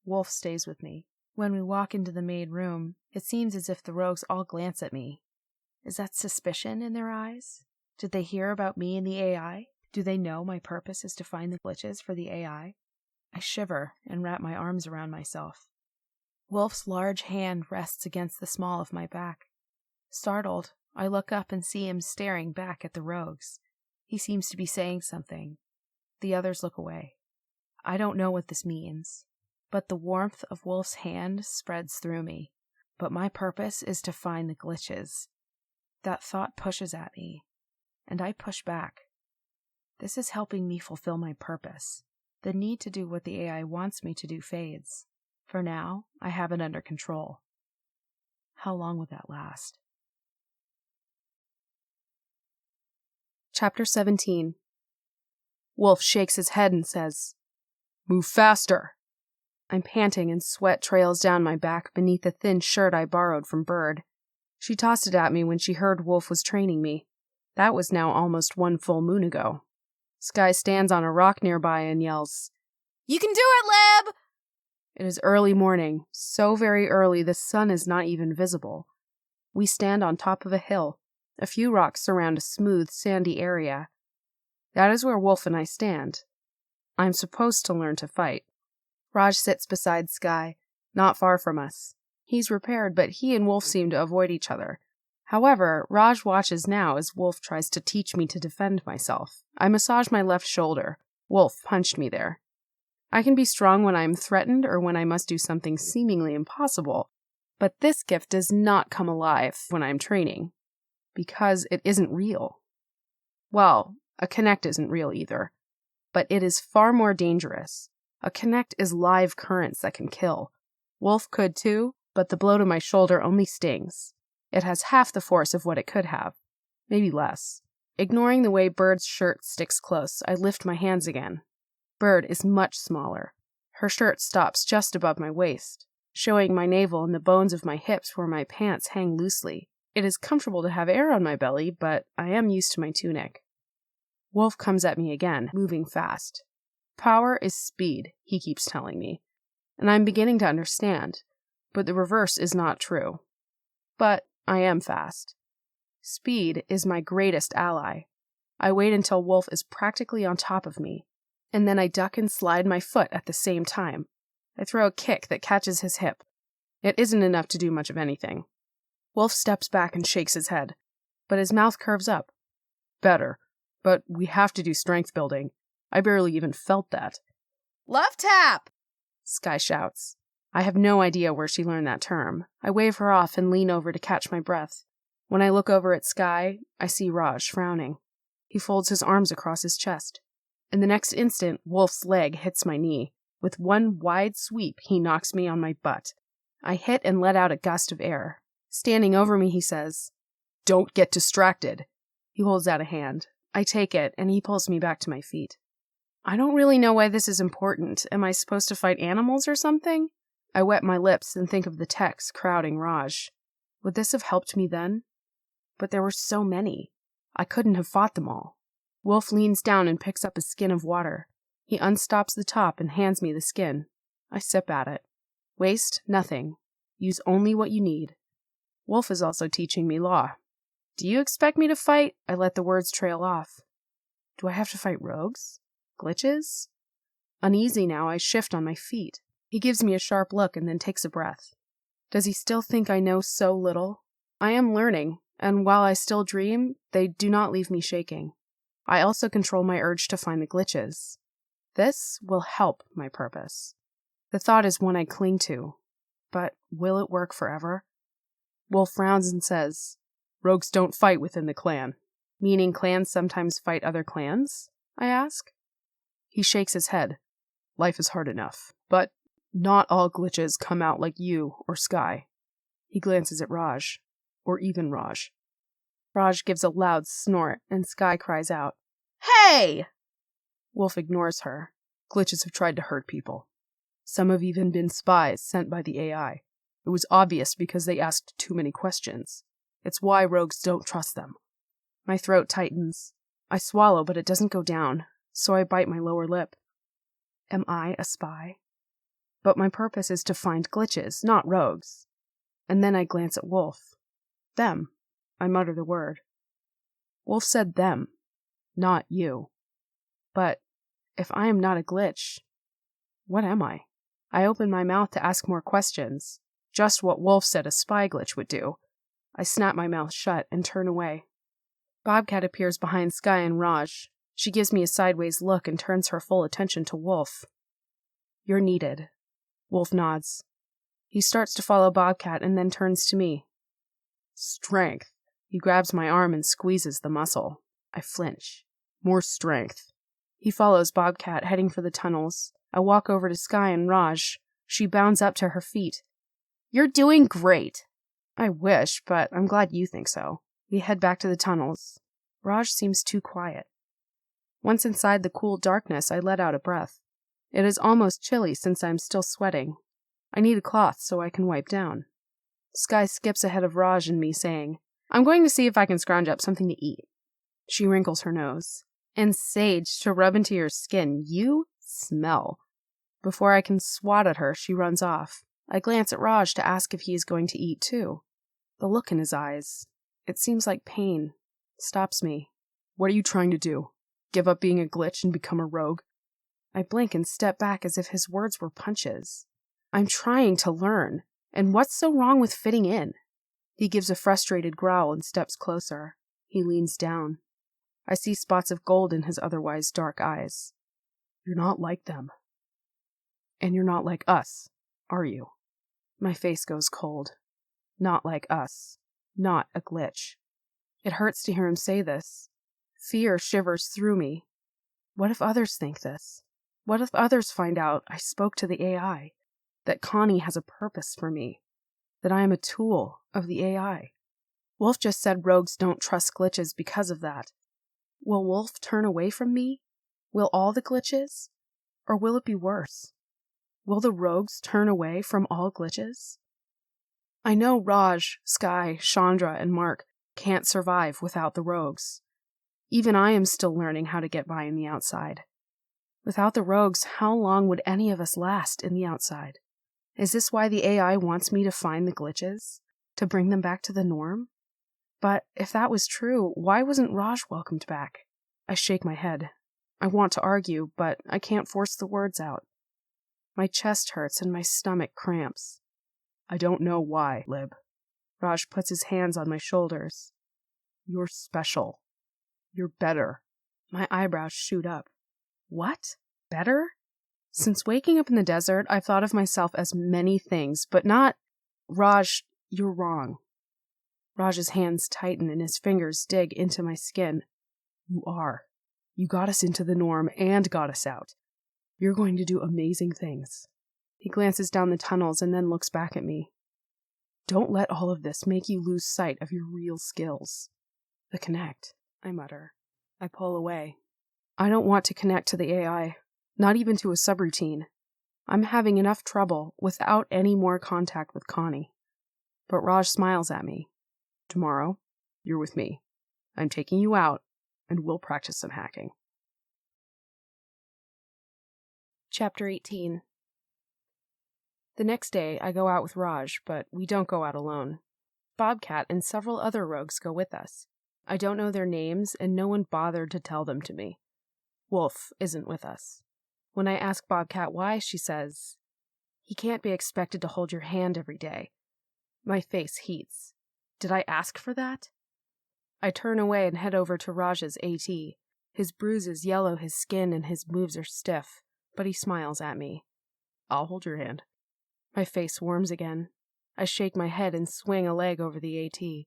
Wolf stays with me. When we walk into the main room, it seems as if the rogues all glance at me. Is that suspicion in their eyes? Did they hear about me and the AI? Do they know my purpose is to find the glitches for the AI? I shiver and wrap my arms around myself. Wolf's large hand rests against the small of my back. Startled, I look up and see him staring back at the rogues. He seems to be saying something. The others look away. I don't know what this means, but the warmth of Wolf's hand spreads through me. But my purpose is to find the glitches. That thought pushes at me, and I push back. This is helping me fulfill my purpose. The need to do what the AI wants me to do fades. For now, I have it under control. How long would that last? Chapter 17. Wolf shakes his head and says, "Move faster!" I'm panting and sweat trails down my back beneath the thin shirt I borrowed from Bird. She tossed it at me when she heard Wolf was training me. That was now almost 1 full moon ago. Sky stands on a rock nearby and yells, "You can do it, Lib!" It is early morning, so very early the sun is not even visible. We stand on top of a hill. A few rocks surround a smooth, sandy area. That is where Wolf and I stand. I'm supposed to learn to fight. Raj sits beside Sky, not far from us. He's repaired, but he and Wolf seem to avoid each other. However, Raj watches now as Wolf tries to teach me to defend myself. I massage my left shoulder. Wolf punched me there. I can be strong when I am threatened or when I must do something seemingly impossible, but this gift does not come alive when I am training, because it isn't real. Well, a connect isn't real either, but it is far more dangerous. A connect is live currents that can kill. Wolf could too, but the blow to my shoulder only stings. It has half the force of what it could have, maybe less. Ignoring the way Bird's shirt sticks close, I lift my hands again. Bird is much smaller. Her shirt stops just above my waist, showing my navel and the bones of my hips where my pants hang loosely. It is comfortable to have air on my belly, but I am used to my tunic. Wolf comes at me again, moving fast. Power is speed, he keeps telling me, and I'm beginning to understand, but the reverse is not true. But I am fast. Speed is my greatest ally. I wait until Wolf is practically on top of me, and then I duck and slide my foot at the same time. I throw a kick that catches his hip. It isn't enough to do much of anything. Wolf steps back and shakes his head, but his mouth curves up. Better, but we have to do strength building. I barely even felt that. Love tap! Sky shouts. I have no idea where she learned that term. I wave her off and lean over to catch my breath. When I look over at Sky, I see Raj frowning. He folds his arms across his chest. In the next instant, Wolf's leg hits my knee. With one wide sweep, he knocks me on my butt. I hit and let out a gust of air. Standing over me, he says, "Don't get distracted." He holds out a hand. I take it, and he pulls me back to my feet. I don't really know why this is important. Am I supposed to fight animals or something? I wet my lips and think of the techs crowding Raj. Would this have helped me then? But there were so many. I couldn't have fought them all. Wolf leans down and picks up a skin of water. He unstops the top and hands me the skin. I sip at it. Waste nothing. Use only what you need. Wolf is also teaching me law. Do you expect me to fight? I let the words trail off. Do I have to fight rogues? Glitches? Uneasy now, I shift on my feet. He gives me a sharp look and then takes a breath. Does he still think I know so little? I am learning, and while I still dream, they do not leave me shaking. I also control my urge to find the glitches. This will help my purpose. The thought is one I cling to. But will it work forever? Wolf frowns and says, "Rogues don't fight within the clan." Meaning clans sometimes fight other clans? I ask. He shakes his head. Life is hard enough, but not all glitches come out like you or Sky. He glances at Raj, or even Raj. Raj gives a loud snort, and Sky cries out, "Hey!" Wolf ignores her. Glitches have tried to hurt people. Some have even been spies sent by the AI. It was obvious because they asked too many questions. It's why rogues don't trust them. My throat tightens. I swallow, but it doesn't go down, so I bite my lower lip. Am I a spy? But my purpose is to find glitches, not rogues. And then I glance at Wolf. Them. I mutter the word. Wolf said them, not you. But if I am not a glitch, what am I? I open my mouth to ask more questions, just what Wolf said a spy glitch would do. I snap my mouth shut and turn away. Bobcat appears behind Sky and Raj. She gives me a sideways look and turns her full attention to Wolf. You're needed. Wolf nods. He starts to follow Bobcat and then turns to me. Strength. He grabs my arm and squeezes the muscle. I flinch. More strength. He follows Bobcat, heading for the tunnels. I walk over to Sky and Raj. She bounds up to her feet. You're doing great. I wish, but I'm glad you think so. We head back to the tunnels. Raj seems too quiet. Once inside the cool darkness, I let out a breath. It is almost chilly since I'm still sweating. I need a cloth so I can wipe down. Sky skips ahead of Raj and me, saying, I'm going to see if I can scrounge up something to eat. She wrinkles her nose. And sage to rub into your skin. You smell. Before I can swat at her, she runs off. I glance at Raj to ask if he is going to eat too. The look in his eyes, it seems like pain, stops me. What are you trying to do? Give up being a glitch and become a rogue? I blink and step back as if his words were punches. I'm trying to learn, and what's so wrong with fitting in? He gives a frustrated growl and steps closer. He leans down. I see spots of gold in his otherwise dark eyes. You're not like them. And you're not like us, are you? My face goes cold. Not like us. Not a glitch. It hurts to hear him say this. Fear shivers through me. What if others think this? What if others find out I spoke to the AI? That Connie has a purpose for me? That I am a tool of the AI? Wolf just said rogues don't trust glitches because of that. Will Wolf turn away from me? Will all the glitches? Or will it be worse? Will the rogues turn away from all glitches? I know Raj, Sky, Chandra, and Mark can't survive without the rogues. Even I am still learning how to get by in the outside. Without the rogues, how long would any of us last in the outside? Is this why the AI wants me to find the glitches? To bring them back to the norm? But if that was true, why wasn't Raj welcomed back? I shake my head. I want to argue, but I can't force the words out. My chest hurts and my stomach cramps. I don't know why, Lib. Raj puts his hands on my shoulders. You're special. You're better. My eyebrows shoot up. What? Better? Since waking up in the desert, I've thought of myself as many things, but not... Raj, you're wrong. Raj's hands tighten and his fingers dig into my skin. You are. You got us into the norm and got us out. You're going to do amazing things. He glances down the tunnels and then looks back at me. Don't let all of this make you lose sight of your real skills. The connect, I mutter. I pull away. I don't want to connect to the AI, not even to a subroutine. I'm having enough trouble without any more contact with Connie. But Raj smiles at me. Tomorrow, you're with me. I'm taking you out, and we'll practice some hacking. Chapter 18. The next day, I go out with Raj, but we don't go out alone. Bobcat and several other rogues go with us. I don't know their names, and no one bothered to tell them to me. Wolf isn't with us. When I ask Bobcat why, she says, he can't be expected to hold your hand every day. My face heats. Did I ask for that? I turn away and head over to Raj's AT. His bruises yellow his skin and his moves are stiff, but he smiles at me. I'll hold your hand. My face warms again. I shake my head and swing a leg over the AT.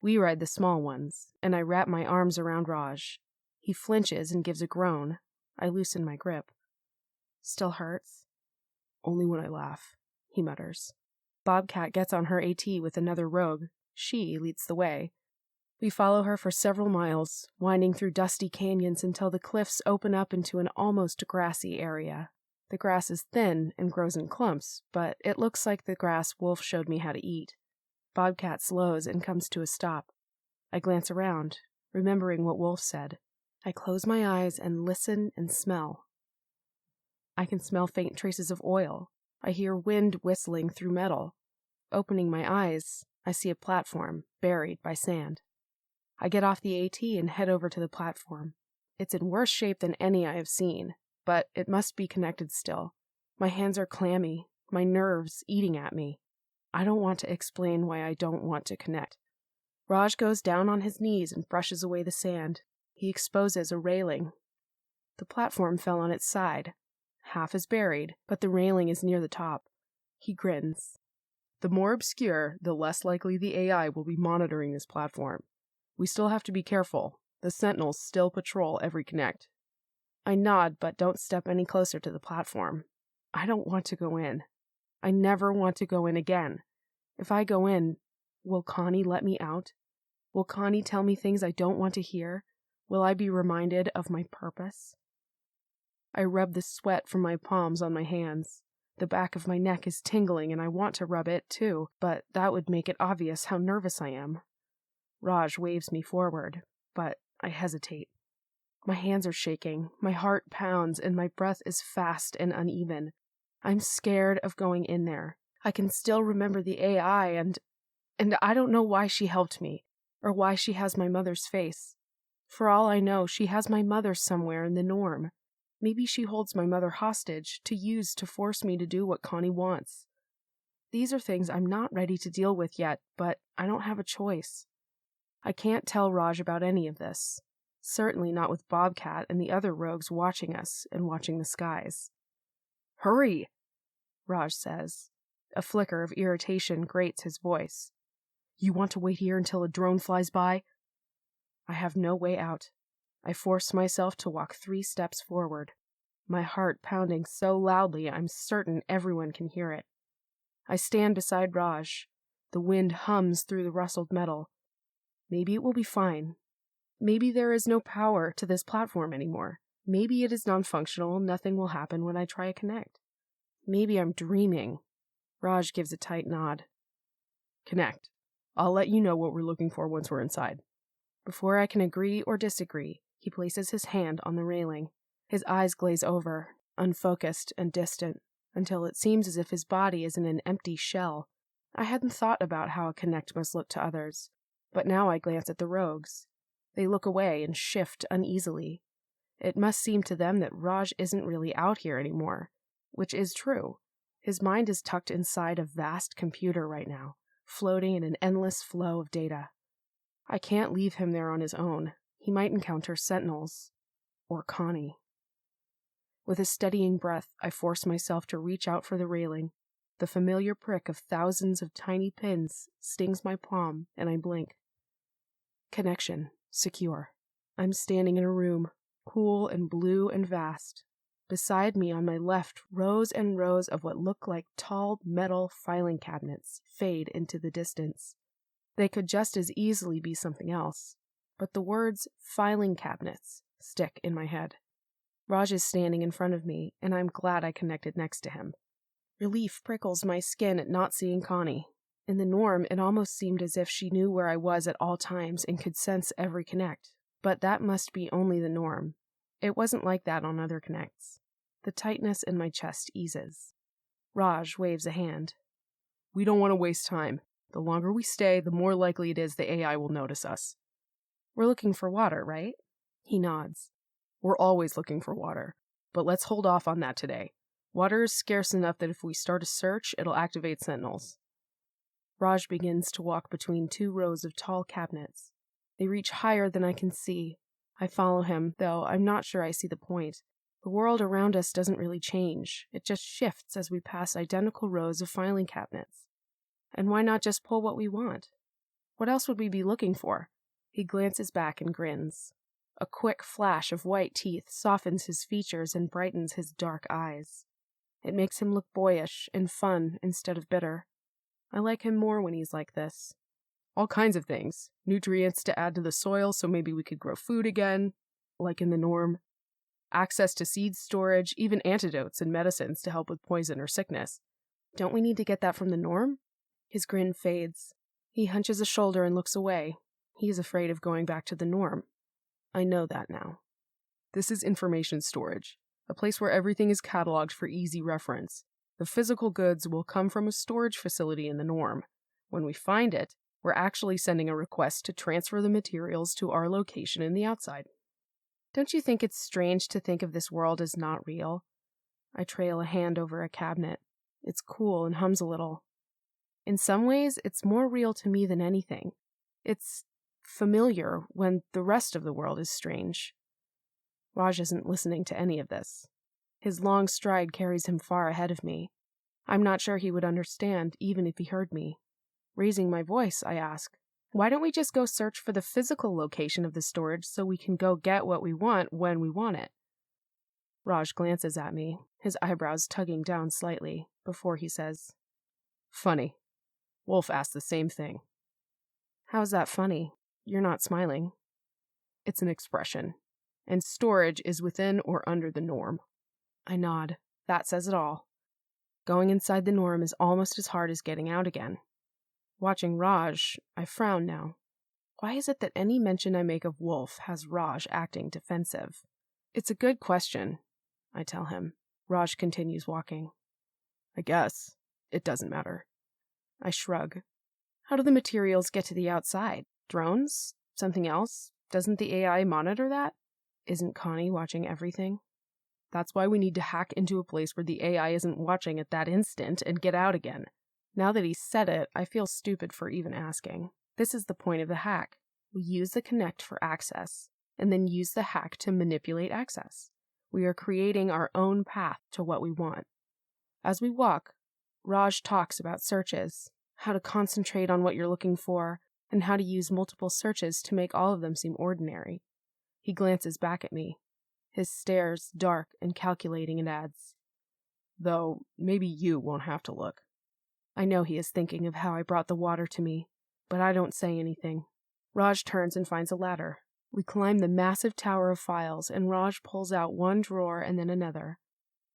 We ride the small ones, and I wrap my arms around Raj. He flinches and gives a groan. I loosen my grip. Still hurts? Only when I laugh, he mutters. Bobcat gets on her AT with another rogue. She leads the way. We follow her for several miles, winding through dusty canyons until the cliffs open up into an almost grassy area. The grass is thin and grows in clumps, but it looks like the grass Wolf showed me how to eat. Bobcat slows and comes to a stop. I glance around, remembering what Wolf said. I close my eyes and listen and smell. I can smell faint traces of oil. I hear wind whistling through metal. Opening my eyes, I see a platform buried by sand. I get off the AT and head over to the platform. It's in worse shape than any I have seen, but it must be connected still. My hands are clammy, my nerves eating at me. I don't want to explain why I don't want to connect. Raj goes down on his knees and brushes away the sand. He exposes a railing. The platform fell on its side. Half is buried, but the railing is near the top. He grins. The more obscure, the less likely the AI will be monitoring this platform. We still have to be careful. The Sentinels still patrol every connect. I nod, but don't step any closer to the platform. I don't want to go in. I never want to go in again. If I go in, will Connie let me out? Will Connie tell me things I don't want to hear? Will I be reminded of my purpose? I rub the sweat from my palms on my hands. The back of my neck is tingling and I want to rub it too, but that would make it obvious how nervous I am. Raj waves me forward, but I hesitate. My hands are shaking, my heart pounds, and my breath is fast and uneven. I'm scared of going in there. I can still remember the AI and I don't know why she helped me, or why she has my mother's face. For all I know, she has my mother somewhere in the norm. Maybe she holds my mother hostage to use to force me to do what Connie wants. These are things I'm not ready to deal with yet, but I don't have a choice. I can't tell Raj about any of this. Certainly not with Bobcat and the other rogues watching us and watching the skies. "Hurry," Raj says. A flicker of irritation grates his voice. "You want to wait here until a drone flies by?" I have no way out. I force myself to walk 3 steps forward, my heart pounding so loudly I'm certain everyone can hear it. I stand beside Raj. The wind hums through the rustled metal. Maybe it will be fine. Maybe there is no power to this platform anymore. Maybe it is non-functional, nothing will happen when I try to connect. Maybe I'm dreaming. Raj gives a tight nod. "Connect. I'll let you know what we're looking for once we're inside." Before I can agree or disagree, he places his hand on the railing. His eyes glaze over, unfocused and distant, until it seems as if his body is in an empty shell. I hadn't thought about how a connect must look to others, but now I glance at the rogues. They look away and shift uneasily. It must seem to them that Raj isn't really out here anymore, which is true. His mind is tucked inside a vast computer right now, floating in an endless flow of data. I can't leave him there on his own. He might encounter Sentinels. Or Connie. With a steadying breath, I force myself to reach out for the railing. The familiar prick of thousands of tiny pins stings my palm, and I blink. Connection. Secure. I'm standing in a room, cool and blue and vast. Beside me on my left, rows and rows of what look like tall metal filing cabinets fade into the distance. They could just as easily be something else, but the words filing cabinets stick in my head. Raj is standing in front of me, and I'm glad I connected next to him. Relief prickles my skin at not seeing Connie. In the norm, it almost seemed as if she knew where I was at all times and could sense every connect, but that must be only the norm. It wasn't like that on other connects. The tightness in my chest eases. Raj waves a hand. "We don't want to waste time. The longer we stay, the more likely it is the AI will notice us." "We're looking for water, right?" He nods. "We're always looking for water, but let's hold off on that today. Water is scarce enough that if we start a search, it'll activate Sentinels." Raj begins to walk between 2 rows of tall cabinets. They reach higher than I can see. I follow him, though I'm not sure I see the point. The world around us doesn't really change. It just shifts as we pass identical rows of filing cabinets. And why not just pull what we want? What else would we be looking for? He glances back and grins. A quick flash of white teeth softens his features and brightens his dark eyes. It makes him look boyish and fun instead of bitter. I like him more when he's like this. "All kinds of things. Nutrients to add to the soil so maybe we could grow food again, like in the norm." access to seed storage, even antidotes and medicines to help with poison or sickness. Don't we need to get that from the norm? His grin fades. He hunches a shoulder and looks away. He is afraid of going back to the norm. I know that now. This is information storage, a place where everything is cataloged for easy reference. The physical goods will come from a storage facility in the norm. When we find it, we're actually sending a request to transfer the materials to our location in the outside. Don't you think it's strange to think of this world as not real? I trail a hand over a cabinet. It's cool and hums a little. In some ways, it's more real to me than anything. It's familiar when the rest of the world is strange. Raj isn't listening to any of this. His long stride carries him far ahead of me. I'm not sure he would understand, even if he heard me. Raising my voice, I ask, why don't we just go search for the physical location of the storage so we can go get what we want when we want it? Raj glances at me, his eyebrows tugging down slightly, before he says, Funny. Wolf asked the same thing. How's that funny? You're not smiling. It's an expression, and storage is within or under the norm. I nod. That says it all. Going inside the norm is almost as hard as getting out again. Watching Raj, I frown now. Why is it that any mention I make of Wolf has Raj acting defensive? It's a good question, I tell him. Raj continues walking. I guess. It doesn't matter. I shrug. How do the materials get to the outside? Drones? Something else? Doesn't the AI monitor that? Isn't Connie watching everything? That's why we need to hack into a place where the AI isn't watching at that instant and get out again. Now that he's said it, I feel stupid for even asking. This is the point of the hack. We use the connect for access, and then use the hack to manipulate access. We are creating our own path to what we want. As we walk, Raj talks about searches, how to concentrate on what you're looking for, and how to use multiple searches to make all of them seem ordinary. He glances back at me, his stares dark and calculating, and adds, Though, maybe you won't have to look. I know he is thinking of how I brought the water to me, but I don't say anything. Raj turns and finds a ladder. We climb the massive tower of files, and Raj pulls out one drawer and then another.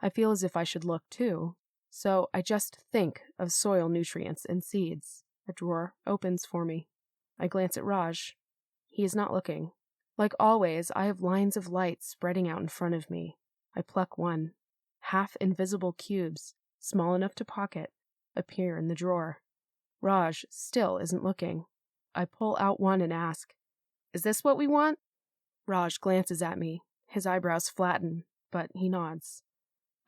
I feel as if I should look too, so I just think of soil nutrients and seeds. A drawer opens for me. I glance at Raj. He is not looking. Like always, I have lines of light spreading out in front of me. I pluck one. Half-invisible cubes, small enough to pocket, appear in the drawer. Raj still isn't looking. I pull out one and ask, Is this what we want? Raj glances at me. His eyebrows flatten, but he nods.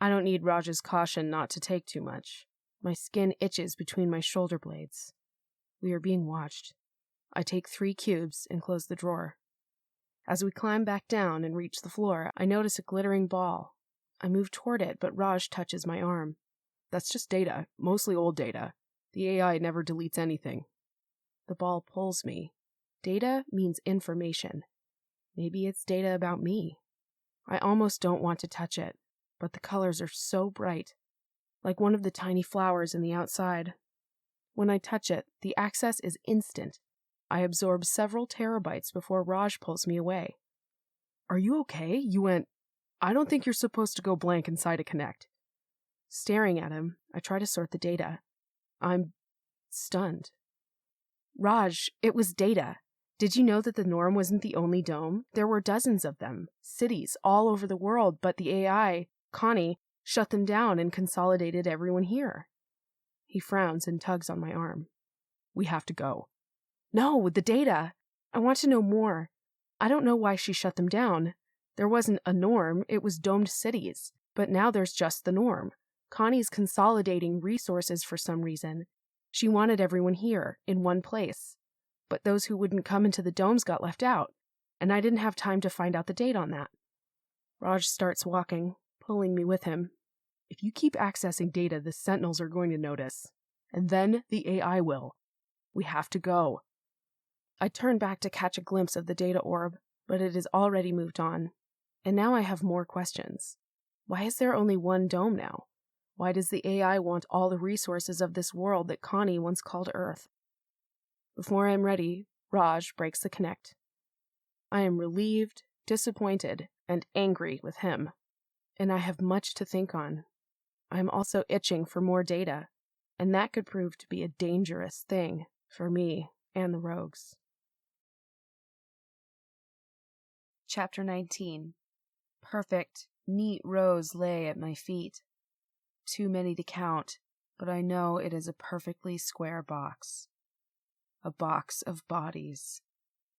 I don't need Raj's caution not to take too much. My skin itches between my shoulder blades. We are being watched. I take 3 cubes and close the drawer. As we climb back down and reach the floor, I notice a glittering ball. I move toward it, but Raj touches my arm. That's just data, mostly old data. The AI never deletes anything. The ball pulls me. Data means information. Maybe it's data about me. I almost don't want to touch it, but the colors are so bright, like one of the tiny flowers in the outside. When I touch it, the access is instant. I absorb several terabytes before Raj pulls me away. Are you okay? You went, I don't think you're supposed to go blank inside a Connect. Staring at him, I try to sort the data. I'm stunned. Raj, it was data. Did you know that the norm wasn't the only dome? There were dozens of them, cities all over the world, but the AI, Connie, shut them down and consolidated everyone here. He frowns and tugs on my arm. We have to go. No, the data. I want to know more. I don't know why she shut them down. There wasn't a norm, it was domed cities. But now there's just the norm. Connie's consolidating resources for some reason. She wanted everyone here, in one place. But those who wouldn't come into the domes got left out, and I didn't have time to find out the date on that. Raj starts walking, pulling me with him. If you keep accessing data, the Sentinels are going to notice. And then the AI will. We have to go. I turn back to catch a glimpse of the data orb, but it has already moved on. And now I have more questions. Why is there only one dome now? Why does the AI want all the resources of this world that Connie once called Earth? Before I am ready, Raj breaks the connect. I am relieved, disappointed, and angry with him. And I have much to think on. I'm also itching for more data, and that could prove to be a dangerous thing for me and the rogues. Chapter 19. Perfect, neat rows lay at my feet. Too many to count, but I know it is a perfectly square box. A box of bodies.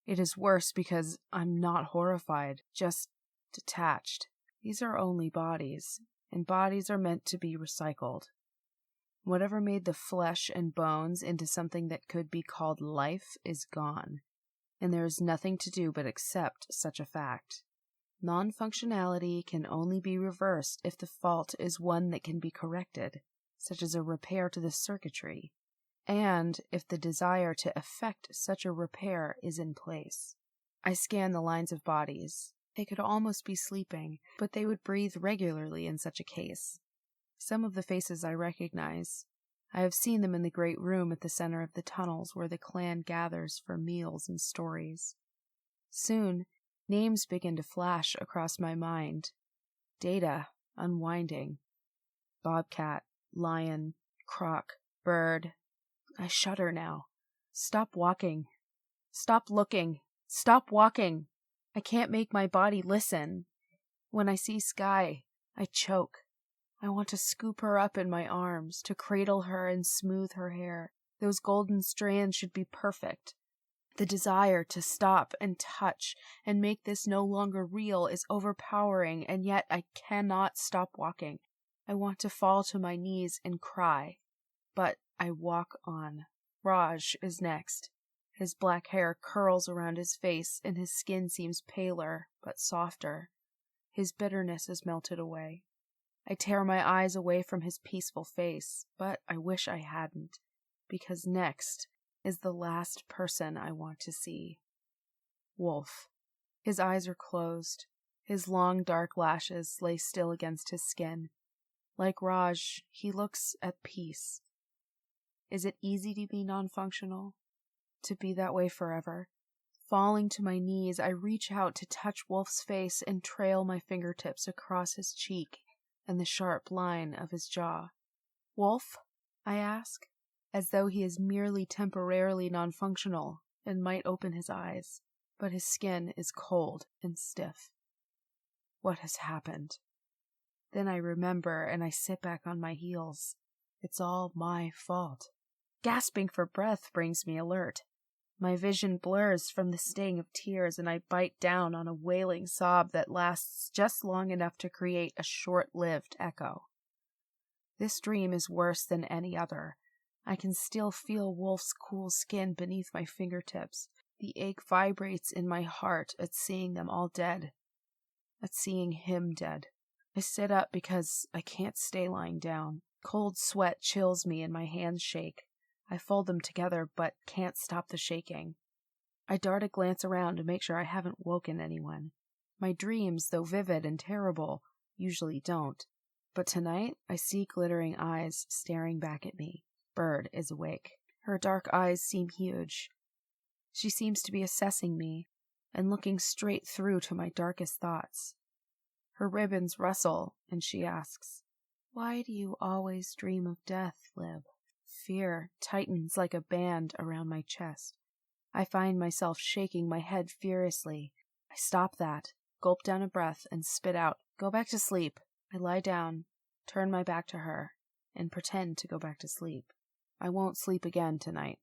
It is worse because I'm not horrified, just detached. These are only bodies, and bodies are meant to be recycled. Whatever made the flesh and bones into something that could be called life is gone, and there is nothing to do but accept such a fact. Non-functionality can only be reversed if the fault is one that can be corrected, such as a repair to the circuitry, and if the desire to effect such a repair is in place. I scan the lines of bodies. They could almost be sleeping, but they would breathe regularly in such a case. Some of the faces I recognize. I have seen them in the great room at the center of the tunnels where the clan gathers for meals and stories. Soon, names begin to flash across my mind. Data unwinding. Bobcat, lion, croc, bird. I shudder now. Stop walking. Stop looking. Stop walking. I can't make my body listen. When I see Sky, I choke. I want to scoop her up in my arms, to cradle her and smooth her hair. Those golden strands should be perfect. The desire to stop and touch and make this no longer real is overpowering, and yet I cannot stop walking. I want to fall to my knees and cry, but I walk on. Raj is next. His black hair curls around his face, and his skin seems paler, but softer. His bitterness is melted away. I tear my eyes away from his peaceful face, but I wish I hadn't, because next is the last person I want to see. Wolf. His eyes are closed. His long dark lashes lay still against his skin. Like Raj, he looks at peace. Is it easy to be non-functional? To be that way forever? Falling to my knees, I reach out to touch Wolf's face and trail my fingertips across his cheek and the sharp line of his jaw. Wolf? I ask, as though he is merely temporarily non-functional and might open his eyes, but his skin is cold and stiff. What has happened? Then I remember and I sit back on my heels. It's all my fault. Gasping for breath brings me alert. My vision blurs from the sting of tears, and I bite down on a wailing sob that lasts just long enough to create a short-lived echo. This dream is worse than any other. I can still feel Wolf's cool skin beneath my fingertips. The ache vibrates in my heart at seeing them all dead. At seeing him dead. I sit up because I can't stay lying down. Cold sweat chills me and my hands shake. I fold them together but can't stop the shaking. I dart a glance around to make sure I haven't woken anyone. My dreams, though vivid and terrible, usually don't. But tonight I see glittering eyes staring back at me. Bird is awake. Her dark eyes seem huge. She seems to be assessing me and looking straight through to my darkest thoughts. Her ribbons rustle, and she asks, "Why do you always dream of death, Lib?" Fear tightens like a band around my chest. I find myself shaking my head furiously. I stop that, gulp down a breath, and spit out, "Go back to sleep." I lie down, turn my back to her, and pretend to go back to sleep. I won't sleep again tonight.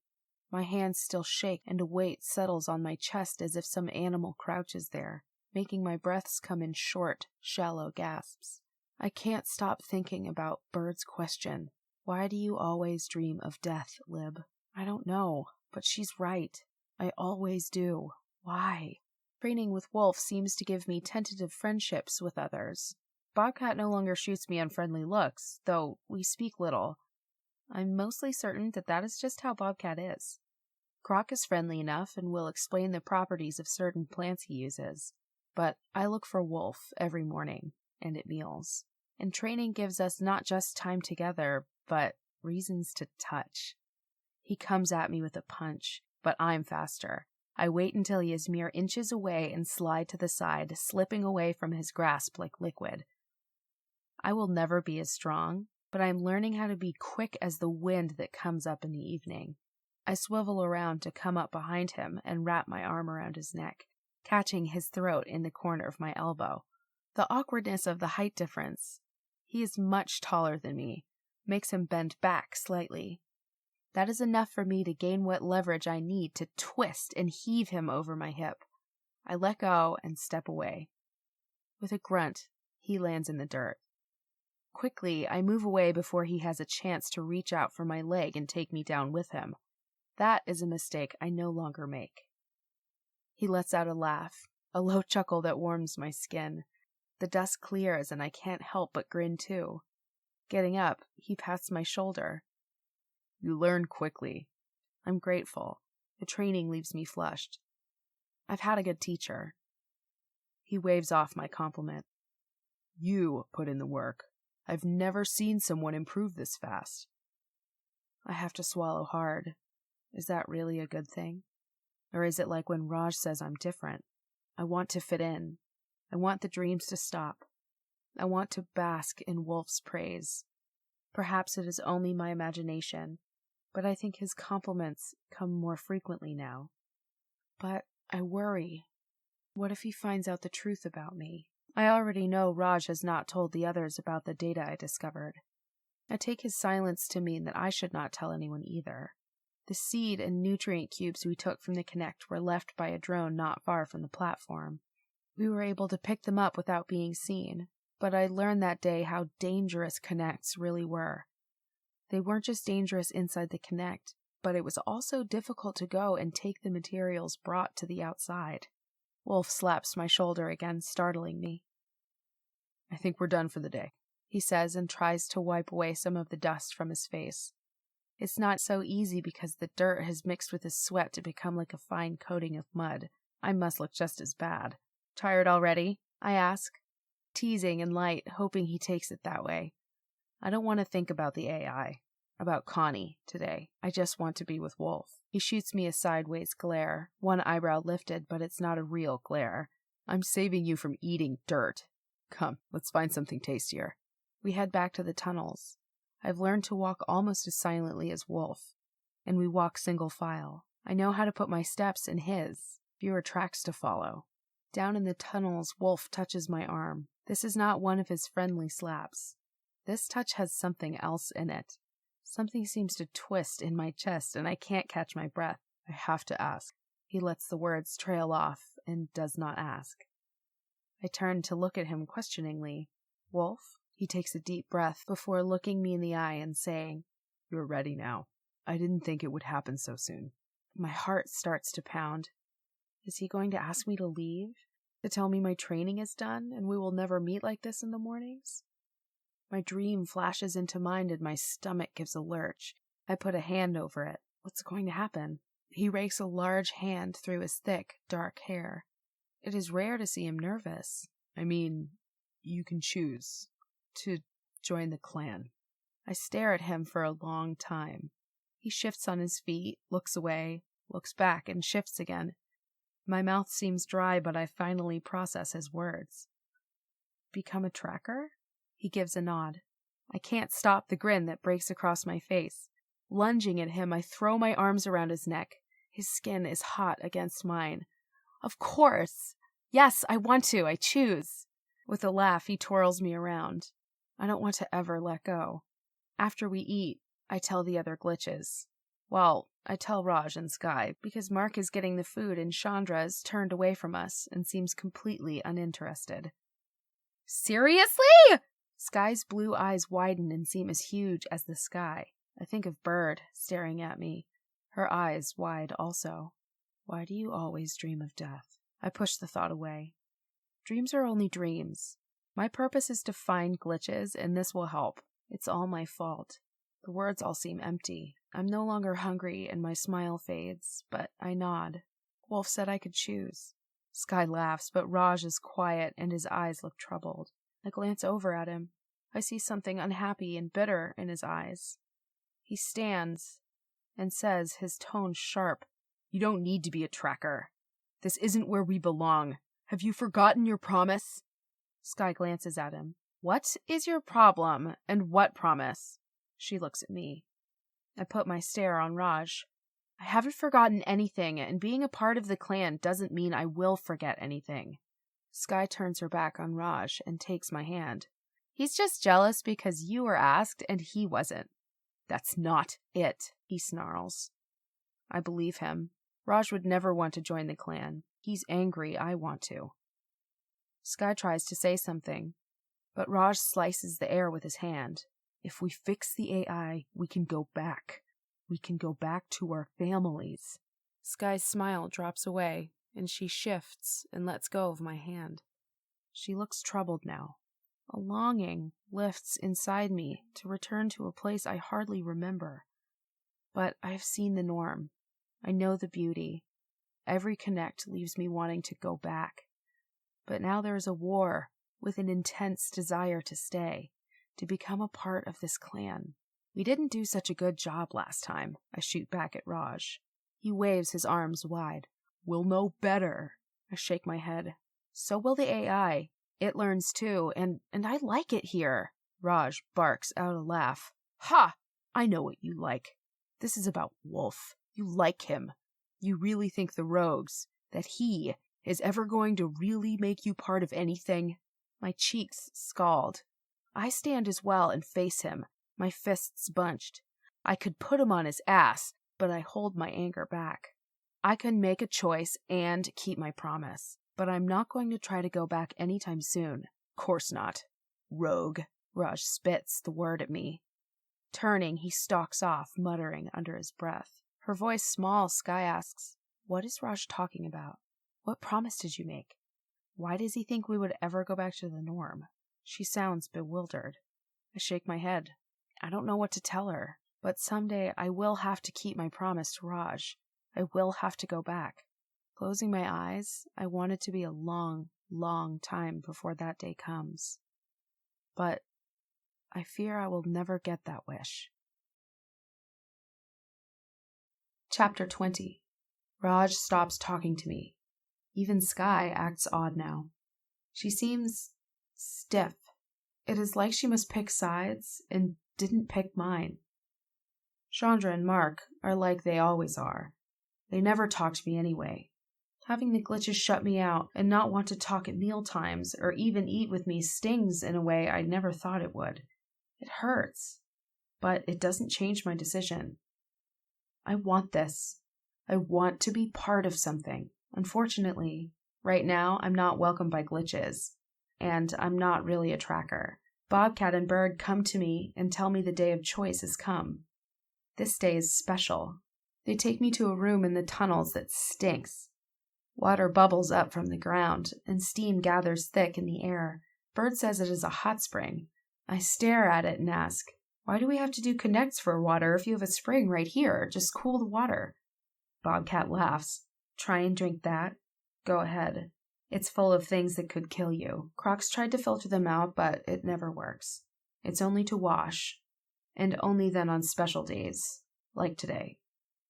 My hands still shake, and a weight settles on my chest as if some animal crouches there, making my breaths come in short, shallow gasps. I can't stop thinking about Bird's question. Why do you always dream of death, Lib? I don't know, but she's right. I always do. Why? Training with Wolf seems to give me tentative friendships with others. Bobcat no longer shoots me unfriendly looks, though we speak little. I'm mostly certain that that is just how Bobcat is. Croc is friendly enough and will explain the properties of certain plants he uses. But I look for Wolf every morning, and at meals. And training gives us not just time together, but reasons to touch. He comes at me with a punch, but I'm faster. I wait until he is mere inches away and slide to the side, slipping away from his grasp like liquid. I will never be as strong, but I am learning how to be quick as the wind that comes up in the evening. I swivel around to come up behind him and wrap my arm around his neck, catching his throat in the corner of my elbow. The awkwardness of the height difference, he is much taller than me, makes him bend back slightly. That is enough for me to gain what leverage I need to twist and heave him over my hip. I let go and step away. With a grunt, he lands in the dirt. Quickly, I move away before he has a chance to reach out for my leg and take me down with him. That is a mistake I no longer make. He lets out a laugh, a low chuckle that warms my skin. The dust clears and I can't help but grin too. Getting up, he pats my shoulder. You learn quickly. I'm grateful. The training leaves me flushed. I've had a good teacher. He waves off my compliment. You put in the work. I've never seen someone improve this fast. I have to swallow hard. Is that really a good thing? Or is it like when Raj says I'm different? I want to fit in. I want the dreams to stop. I want to bask in Wolf's praise. Perhaps it is only my imagination, but I think his compliments come more frequently now. But I worry. What if he finds out the truth about me? I already know Raj has not told the others about the data I discovered. I take his silence to mean that I should not tell anyone either. The seed and nutrient cubes we took from the Connect were left by a drone not far from the platform. We were able to pick them up without being seen, but I learned that day how dangerous Connects really were. They weren't just dangerous inside the Connect, but it was also difficult to go and take the materials brought to the outside. Wolf slaps my shoulder again, startling me. I think we're done for the day, he says and tries to wipe away some of the dust from his face. It's not so easy because the dirt has mixed with his sweat to become like a fine coating of mud. I must look just as bad. Tired already? I ask, teasing and light, hoping he takes it that way. I don't want to think about the AI, about Connie, today. I just want to be with Wolf. He shoots me a sideways glare, one eyebrow lifted, but it's not a real glare. I'm saving you from eating dirt. Come, let's find something tastier. We head back to the tunnels. I've learned to walk almost as silently as Wolf, and we walk single file. I know how to put my steps in his, fewer tracks to follow. Down in the tunnels, Wolf touches my arm. This is not one of his friendly slaps. This touch has something else in it. Something seems to twist in my chest, and I can't catch my breath. I have to ask. He lets the words trail off and does not ask. I turn to look at him questioningly. Wolf? He takes a deep breath before looking me in the eye and saying, You're ready now. I didn't think it would happen so soon. My heart starts to pound. Is he going to ask me to leave? To tell me my training is done and we will never meet like this in the mornings? My dream flashes into mind and my stomach gives a lurch. I put a hand over it. What's going to happen? He rakes a large hand through his thick, dark hair. It is rare to see him nervous. I mean, you can choose to join the clan. I stare at him for a long time. He shifts on his feet, looks away, looks back, and shifts again. My mouth seems dry, but I finally process his words. Become a tracker? He gives a nod. I can't stop the grin that breaks across my face. Lunging at him, I throw my arms around his neck. His skin is hot against mine. Of course! Yes, I want to. I choose. With a laugh, he twirls me around. I don't want to ever let go. After we eat, I tell the other glitches. Well, I tell Raj and Sky, because Mark is getting the food and Chandra is turned away from us and seems completely uninterested. Seriously? Sky's blue eyes widen and seem as huge as the sky. I think of Bird staring at me, her eyes wide also. Why do you always dream of death? I push the thought away. Dreams are only dreams. My purpose is to find glitches, and this will help. It's all my fault. The words all seem empty. I'm no longer hungry, and my smile fades, but I nod. Wolf said I could choose. Sky laughs, but Raj is quiet, and his eyes look troubled. I glance over at him. I see something unhappy and bitter in his eyes. He stands and says, his tone sharp, You don't need to be a tracker. This isn't where we belong. Have you forgotten your promise? Sky glances at him. What is your problem, and what promise? She looks at me. I put my stare on Raj. I haven't forgotten anything, and being a part of the clan doesn't mean I will forget anything. Sky turns her back on Raj and takes my hand. He's just jealous because you were asked and he wasn't. That's not it, he snarls. I believe him. Raj would never want to join the clan. He's angry I want to. Sky tries to say something, but Raj slices the air with his hand. If we fix the AI, we can go back. We can go back to our families. Sky's smile drops away, and she shifts and lets go of my hand. She looks troubled now. A longing lifts inside me to return to a place I hardly remember. But I have seen the norm. I know the beauty. Every connect leaves me wanting to go back. But now there is a war with an intense desire to stay, to become a part of this clan. We didn't do such a good job last time, I shoot back at Raj. He waves his arms wide. We'll know better. I shake my head. So will the AI. It learns too, and I like it here. Raj barks out a laugh. Ha! I know what you like. This is about Wolf. You like him. You really think the rogues, that he is ever going to really make you part of anything? My cheeks scald. I stand as well and face him, my fists bunched. I could put him on his ass, but I hold my anger back. I can make a choice and keep my promise, but I'm not going to try to go back anytime soon. Course not. Rogue. Raj spits the word at me. Turning, he stalks off, muttering under his breath. Her voice small, Sky asks, "What is Raj talking about? What promise did you make? Why does he think we would ever go back to the norm?" She sounds bewildered. I shake my head. I don't know what to tell her, but someday I will have to keep my promise to Raj. I will have to go back. Closing my eyes, I want it to be a long, long time before that day comes. But I fear I will never get that wish. Chapter 20. Raj stops talking to me. Even Sky acts odd now. She seems stiff. It is like she must pick sides and didn't pick mine. Chandra and Mark are like they always are. They never talk to me anyway. Having the glitches shut me out and not want to talk at meal times or even eat with me stings in a way I never thought it would. It hurts, but it doesn't change my decision. I want this. I want to be part of something. Unfortunately, right now I'm not welcomed by glitches, and I'm not really a tracker. Bobcat and Bird come to me and tell me the day of choice has come. This day is special. They take me to a room in the tunnels that stinks. Water bubbles up from the ground, and steam gathers thick in the air. Bird says it is a hot spring. I stare at it and ask, "Why do we have to do connects for water if you have a spring right here? Just cool the water." Bobcat laughs. "Try and drink that? Go ahead. It's full of things that could kill you. Crocs tried to filter them out, but it never works. It's only to wash, and only then on special days, like today.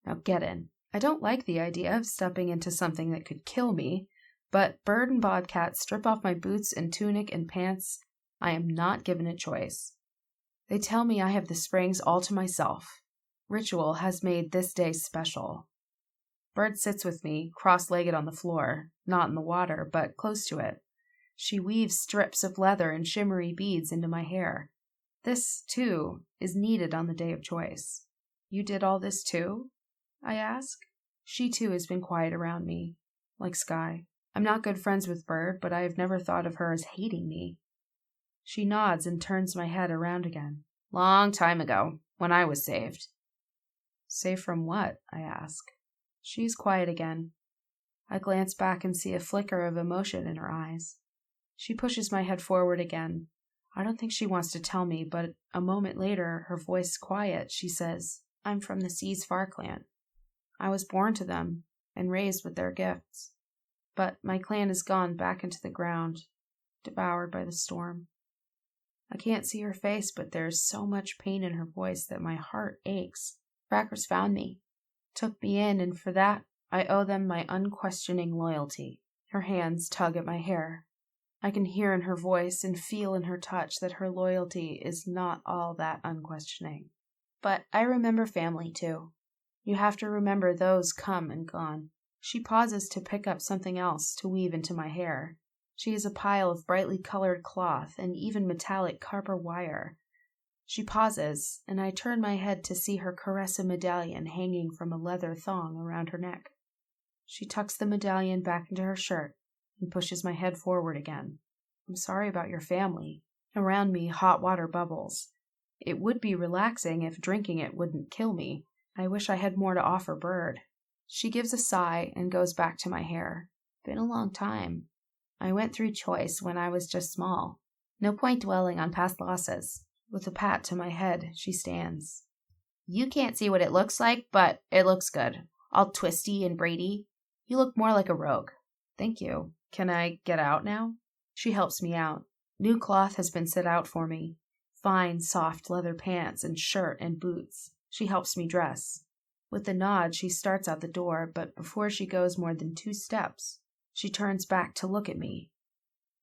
Now get in." I don't like the idea of stepping into something that could kill me, but Bird and Bobcat strip off my boots and tunic and pants. I am not given a choice. They tell me I have the springs all to myself. Ritual has made this day special. Bird sits with me, cross-legged on the floor, not in the water, but close to it. She weaves strips of leather and shimmery beads into my hair. This, too, is needed on the day of choice. "You did all this, too?" I ask. She, too, has been quiet around me, like Sky. I'm not good friends with Bird, but I have never thought of her as hating me. She nods and turns my head around again. "Long time ago, when I was saved." "Saved from what?" I ask. She's quiet again. I glance back and see a flicker of emotion in her eyes. She pushes my head forward again. I don't think she wants to tell me, but a moment later, her voice quiet, she says, "I'm from the Seas Far clan. I was born to them and raised with their gifts. But my clan has gone back into the ground, devoured by the storm." I can't see her face, but there is so much pain in her voice that my heart aches. Crackers found me, took me in, and for that, I owe them my unquestioning loyalty. Her hands tug at my hair. I can hear in her voice and feel in her touch that her loyalty is not all that unquestioning. But I remember family too. You have to remember those come and gone. She pauses to pick up something else to weave into my hair. She is a pile of brightly colored cloth and even metallic copper wire. She pauses, and I turn my head to see her caress a medallion hanging from a leather thong around her neck. She tucks the medallion back into her shirt and pushes my head forward again. I'm sorry about your family. Around me, hot water bubbles. It would be relaxing if drinking it wouldn't kill me. I wish I had more to offer Bird. She gives a sigh and goes back to my hair. Been a long time. I went through choice when I was just small. No point dwelling on past losses. With a pat to my head, she stands. You can't see what it looks like, but it looks good. All twisty and braidy. You look more like a rogue. Thank you. Can I get out now? She helps me out. New cloth has been set out for me. Fine, soft leather pants and shirt and boots. She helps me dress. With a nod, she starts out the door, but before she goes more than 2 steps, she turns back to look at me,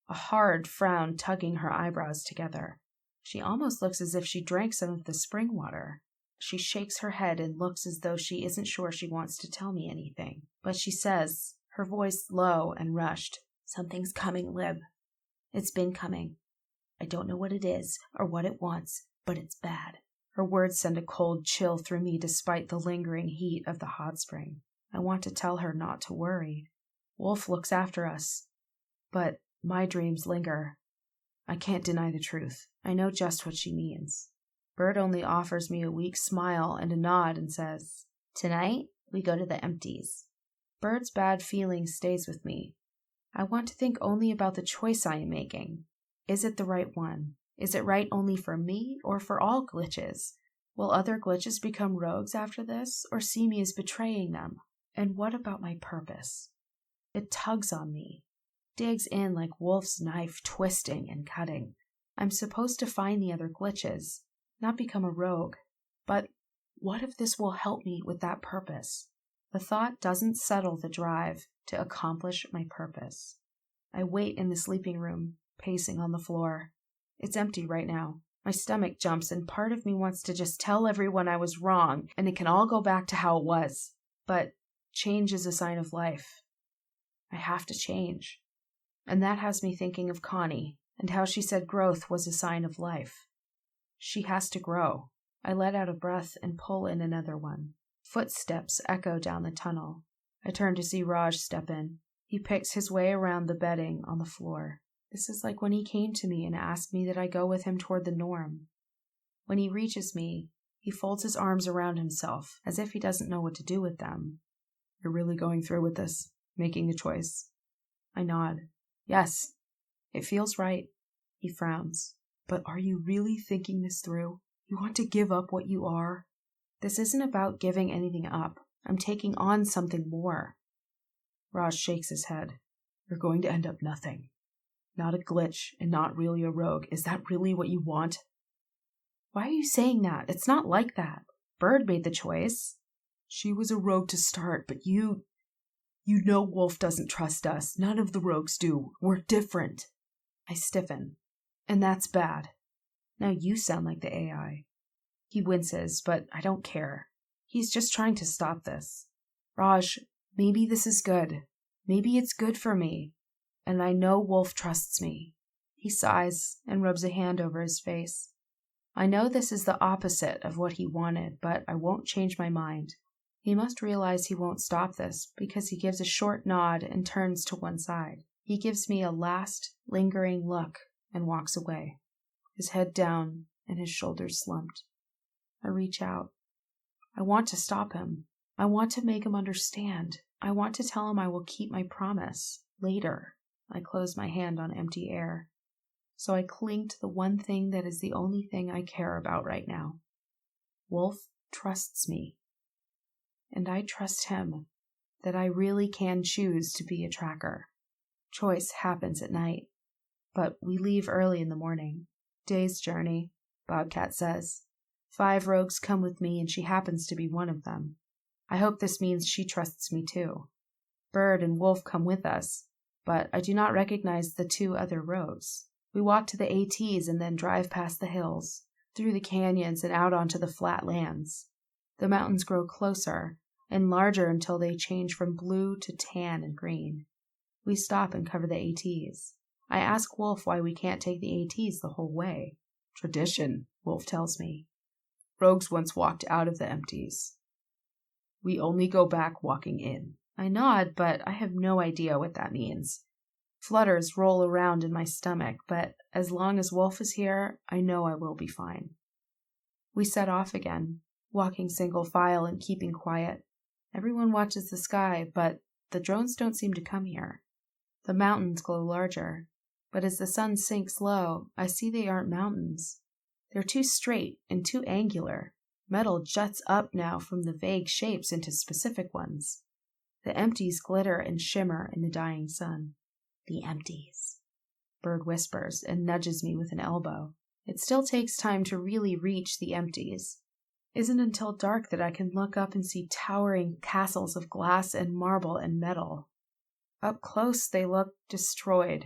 a hard frown tugging her eyebrows together. She almost looks as if she drank some of the spring water. She shakes her head and looks as though she isn't sure she wants to tell me anything. But she says, her voice low and rushed, "Something's coming, Lib. It's been coming. I don't know what it is or what it wants, but it's bad." Her words send a cold chill through me despite the lingering heat of the hot spring. I want to tell her not to worry. Wolf looks after us, but my dreams linger. I can't deny the truth. I know just what she means. Bird only offers me a weak smile and a nod and says, "Tonight, we go to the empties." Bird's bad feeling stays with me. I want to think only about the choice I am making. Is it the right one? Is it right only for me or for all glitches? Will other glitches become rogues after this or see me as betraying them? And what about my purpose? It tugs on me, digs in like Wolf's knife, twisting and cutting. I'm supposed to find the other glitches, not become a rogue. But what if this will help me with that purpose? The thought doesn't settle the drive to accomplish my purpose. I wait in the sleeping room, pacing on the floor. It's empty right now. My stomach jumps and part of me wants to just tell everyone I was wrong and it can all go back to how it was. But change is a sign of life. I have to change. And that has me thinking of Connie and how she said growth was a sign of life. She has to grow. I let out a breath and pull in another one. Footsteps echo down the tunnel. I turn to see Raj step in. He picks his way around the bedding on the floor. This is like when he came to me and asked me that I go with him toward the norm. When he reaches me, he folds his arms around himself, as if he doesn't know what to do with them. "You're really going through with this, making the choice?" I nod. "Yes, it feels right." He frowns. "But are you really thinking this through? You want to give up what you are?" "This isn't about giving anything up. I'm taking on something more." Raj shakes his head. "You're going to end up nothing. Not a glitch and not really a rogue. Is that really what you want?" "Why are you saying that? It's not like that. Bird made the choice." "She was a rogue to start, but you know Wolf doesn't trust us. None of the rogues do. We're different." I stiffen. "And that's bad. Now you sound like the AI." He winces, but I don't care. He's just trying to stop this. "Raj, maybe this is good. Maybe it's good for me. And I know Wolf trusts me." He sighs and rubs a hand over his face. I know this is the opposite of what he wanted, but I won't change my mind. He must realize he won't stop this, because he gives a short nod and turns to one side. He gives me a last, lingering look and walks away, his head down and his shoulders slumped. I reach out. I want to stop him. I want to make him understand. I want to tell him I will keep my promise. Later. I close my hand on empty air. So I cling to the one thing that is the only thing I care about right now. Wolf trusts me. And I trust him, that I really can choose to be a tracker. Choice happens at night, but we leave early in the morning. Day's journey, Bobcat says. 5 rogues come with me and she happens to be one of them. I hope this means she trusts me too. Bird and Wolf come with us, but I do not recognize the two other rogues. We walk to the ATs and then drive past the hills, through the canyons and out onto the flat lands. The mountains grow closer and larger until they change from blue to tan and green. We stop and cover the ATs. I ask Wolf why we can't take the ATs the whole way. Tradition, Wolf tells me. Rogues once walked out of the empties. We only go back walking in. I nod, but I have no idea what that means. Flutters roll around in my stomach, but as long as Wolf is here, I know I will be fine. We set off again, walking single file and keeping quiet. Everyone watches the sky, but the drones don't seem to come here. The mountains glow larger, but as the sun sinks low, I see they aren't mountains. They're too straight and too angular. Metal juts up now from the vague shapes into specific ones. The empties glitter and shimmer in the dying sun. The empties. Bird whispers and nudges me with an elbow. It still takes time to really reach the empties. Isn't until dark that I can look up and see towering castles of glass and marble and metal. Up close, they look destroyed.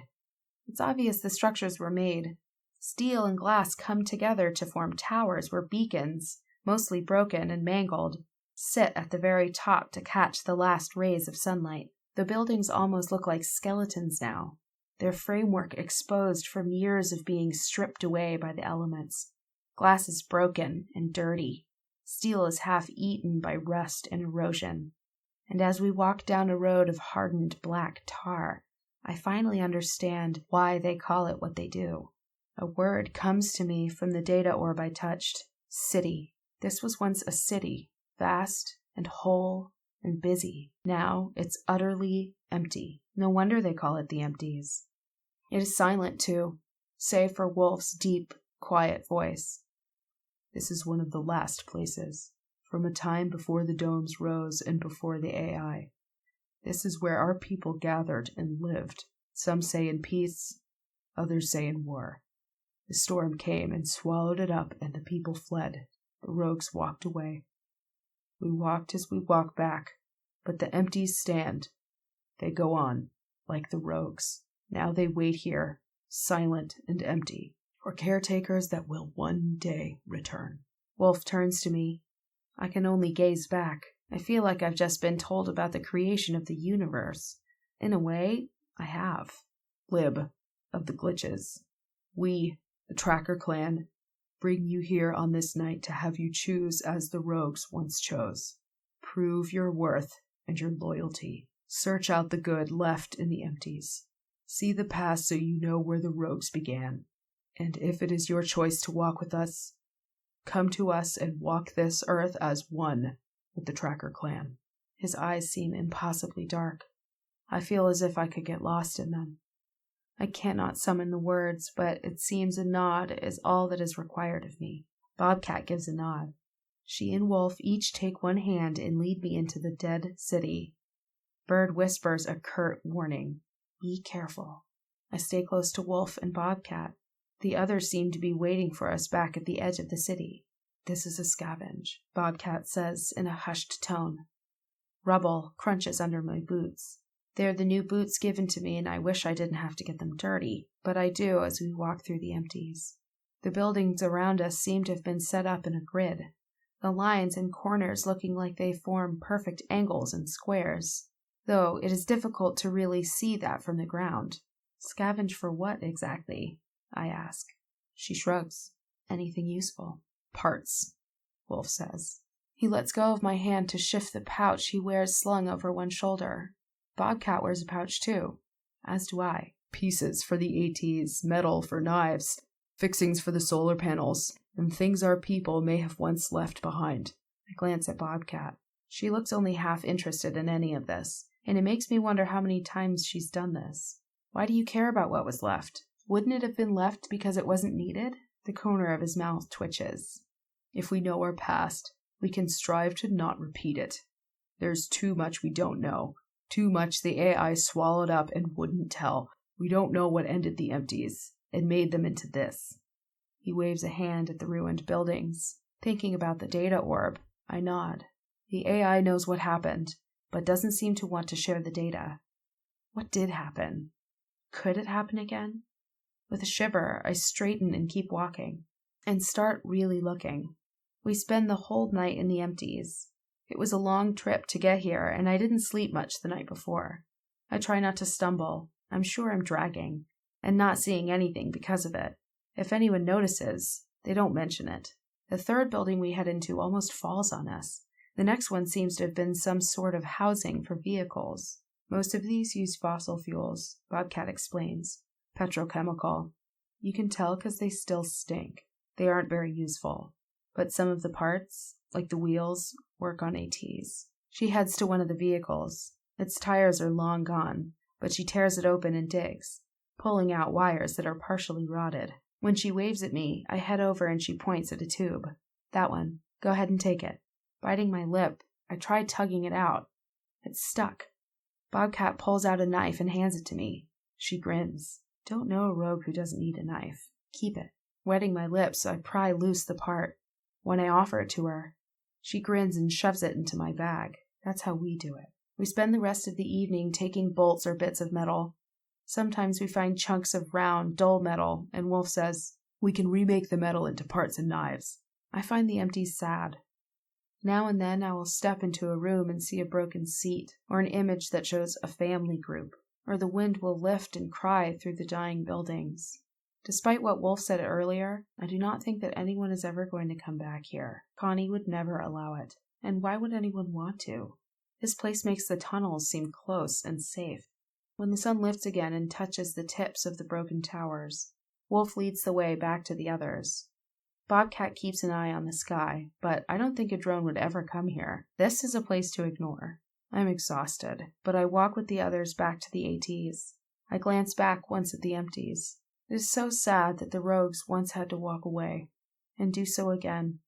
It's obvious the structures were made. Steel and glass come together to form towers where beacons, mostly broken and mangled, sit at the very top to catch the last rays of sunlight. The buildings almost look like skeletons now, their framework exposed from years of being stripped away by the elements. Glass is broken and dirty. Steel is half eaten by rust and erosion. And as we walk down a road of hardened black tar, I finally understand why they call it what they do. A word comes to me from the data orb I touched. City. This was once a city, vast and whole and busy. Now it's utterly empty. No wonder they call it the empties. It is silent too, save for Wolf's deep, quiet voice. This is one of the last places, from a time before the domes rose and before the AI. This is where our people gathered and lived. Some say in peace, others say in war. The storm came and swallowed it up, and the people fled. The rogues walked away. We walked as we walk back, but the empties stand. They go on, like the rogues. Now they wait here, silent and empty, for caretakers that will one day return. Wolf turns to me. I can only gaze back. I feel like I've just been told about the creation of the universe. In a way, I have. Lib of the glitches. We, the Tracker clan, bring you here on this night to have you choose as the rogues once chose. Prove your worth and your loyalty. Search out the good left in the empties. See the past so you know where the rogues began. And if it is your choice to walk with us, come to us and walk this earth as one with the Tracker clan. His eyes seem impossibly dark. I feel as if I could get lost in them. I cannot summon the words, but it seems a nod is all that is required of me. Bobcat gives a nod. She and Wolf each take one hand and lead me into the dead city. Bird whispers a curt warning. Be careful. I stay close to Wolf and Bobcat. The others seem to be waiting for us back at the edge of the city. This is a scavenge, Bobcat says in a hushed tone. Rubble crunches under my boots. They're the new boots given to me, and I wish I didn't have to get them dirty, but I do as we walk through the empties. The buildings around us seem to have been set up in a grid, the lines and corners looking like they form perfect angles and squares, though it is difficult to really see that from the ground. Scavenge for what exactly? I ask. She shrugs. Anything useful. Parts, Wolf says. He lets go of my hand to shift the pouch he wears slung over one shoulder. Bobcat wears a pouch too, as do I. Pieces for the ATs, metal for knives, fixings for the solar panels, and things our people may have once left behind. I glance at Bobcat. She looks only half interested in any of this, and it makes me wonder how many times she's done this. Why do you care about what was left? Wouldn't it have been left because it wasn't needed? The corner of his mouth twitches. If we know our past, we can strive to not repeat it. There's too much we don't know. Too much the AI swallowed up and wouldn't tell. We don't know what ended the empties and made them into this. He waves a hand at the ruined buildings. Thinking about the data orb, I nod. The AI knows what happened, but doesn't seem to want to share the data. What did happen? Could it happen again? With a shiver, I straighten and keep walking, and start really looking. We spend the whole night in the empties. It was a long trip to get here, and I didn't sleep much the night before. I try not to stumble. I'm sure I'm dragging, and not seeing anything because of it. If anyone notices, they don't mention it. The third building we head into almost falls on us. The next one seems to have been some sort of housing for vehicles. Most of these use fossil fuels, Bobcat explains. Petrochemical. You can tell because they still stink. They aren't very useful. But some of the parts, like the wheels, work on ATs. She heads to one of the vehicles. Its tires are long gone, but she tears it open and digs, pulling out wires that are partially rotted. When she waves at me, I head over and she points at a tube. That one. Go ahead and take it. Biting my lip, I try tugging it out. It's stuck. Bobcat pulls out a knife and hands it to me. She grins. Don't know a rogue who doesn't need a knife. Keep it. Wetting my lips, I pry loose the part. When I offer it to her, she grins and shoves it into my bag. That's how we do it. We spend the rest of the evening taking bolts or bits of metal. Sometimes we find chunks of round, dull metal, and Wolf says, "We can remake the metal into parts and knives." I find the empties sad. Now and then I will step into a room and see a broken seat, or an image that shows a family group, or the wind will lift and cry through the dying buildings. Despite what Wolf said earlier, I do not think that anyone is ever going to come back here. Connie would never allow it. And why would anyone want to? This place makes the tunnels seem close and safe. When the sun lifts again and touches the tips of the broken towers, Wolf leads the way back to the others. Bobcat keeps an eye on the sky, but I don't think a drone would ever come here. This is a place to ignore. I'm exhausted, but I walk with the others back to the ATs. I glance back once at the empties. It is so sad that the rogues once had to walk away, and do so again.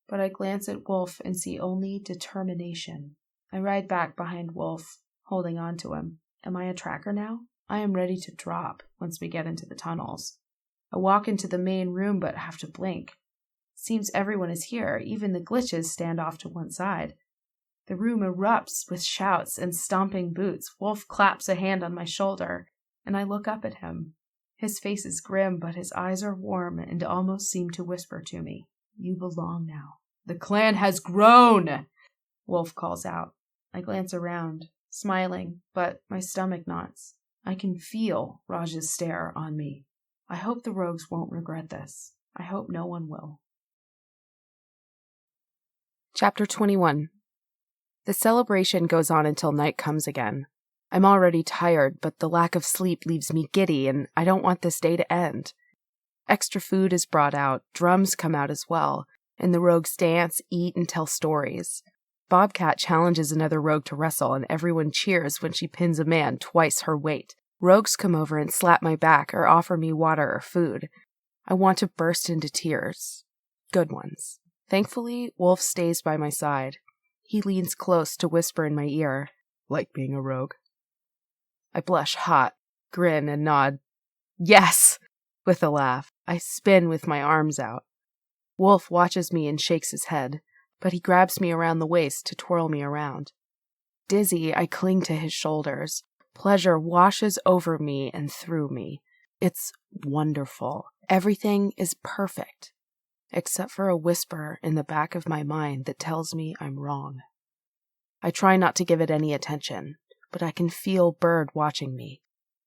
But I glance at Wolf and see only determination. I ride back behind Wolf, holding on to him. Am I a tracker now? I am ready to drop once we get into the tunnels. I walk into the main room but have to blink. Seems everyone is here, even the glitches stand off to one side. The room erupts with shouts and stomping boots. Wolf claps a hand on my shoulder, and I look up at him. His face is grim, but his eyes are warm and almost seem to whisper to me, "You belong now." "The clan has grown!" Wolf calls out. I glance around, smiling, but my stomach knots. I can feel Raj's stare on me. I hope the rogues won't regret this. I hope no one will. Chapter 21. The celebration goes on until night comes again. I'm already tired, but the lack of sleep leaves me giddy, and I don't want this day to end. Extra food is brought out, drums come out as well, and the rogues dance, eat, and tell stories. Bobcat challenges another rogue to wrestle, and everyone cheers when she pins a man twice her weight. Rogues come over and slap my back or offer me water or food. I want to burst into tears. Good ones. Thankfully, Wolf stays by my side. He leans close to whisper in my ear, "Like being a rogue?" I blush hot, grin, and nod, "Yes!" with a laugh. I spin with my arms out. Wolf watches me and shakes his head, but he grabs me around the waist to twirl me around. Dizzy, I cling to his shoulders. Pleasure washes over me and through me. It's wonderful. Everything is perfect, except for a whisper in the back of my mind that tells me I'm wrong. I try not to give it any attention, but I can feel Bird watching me.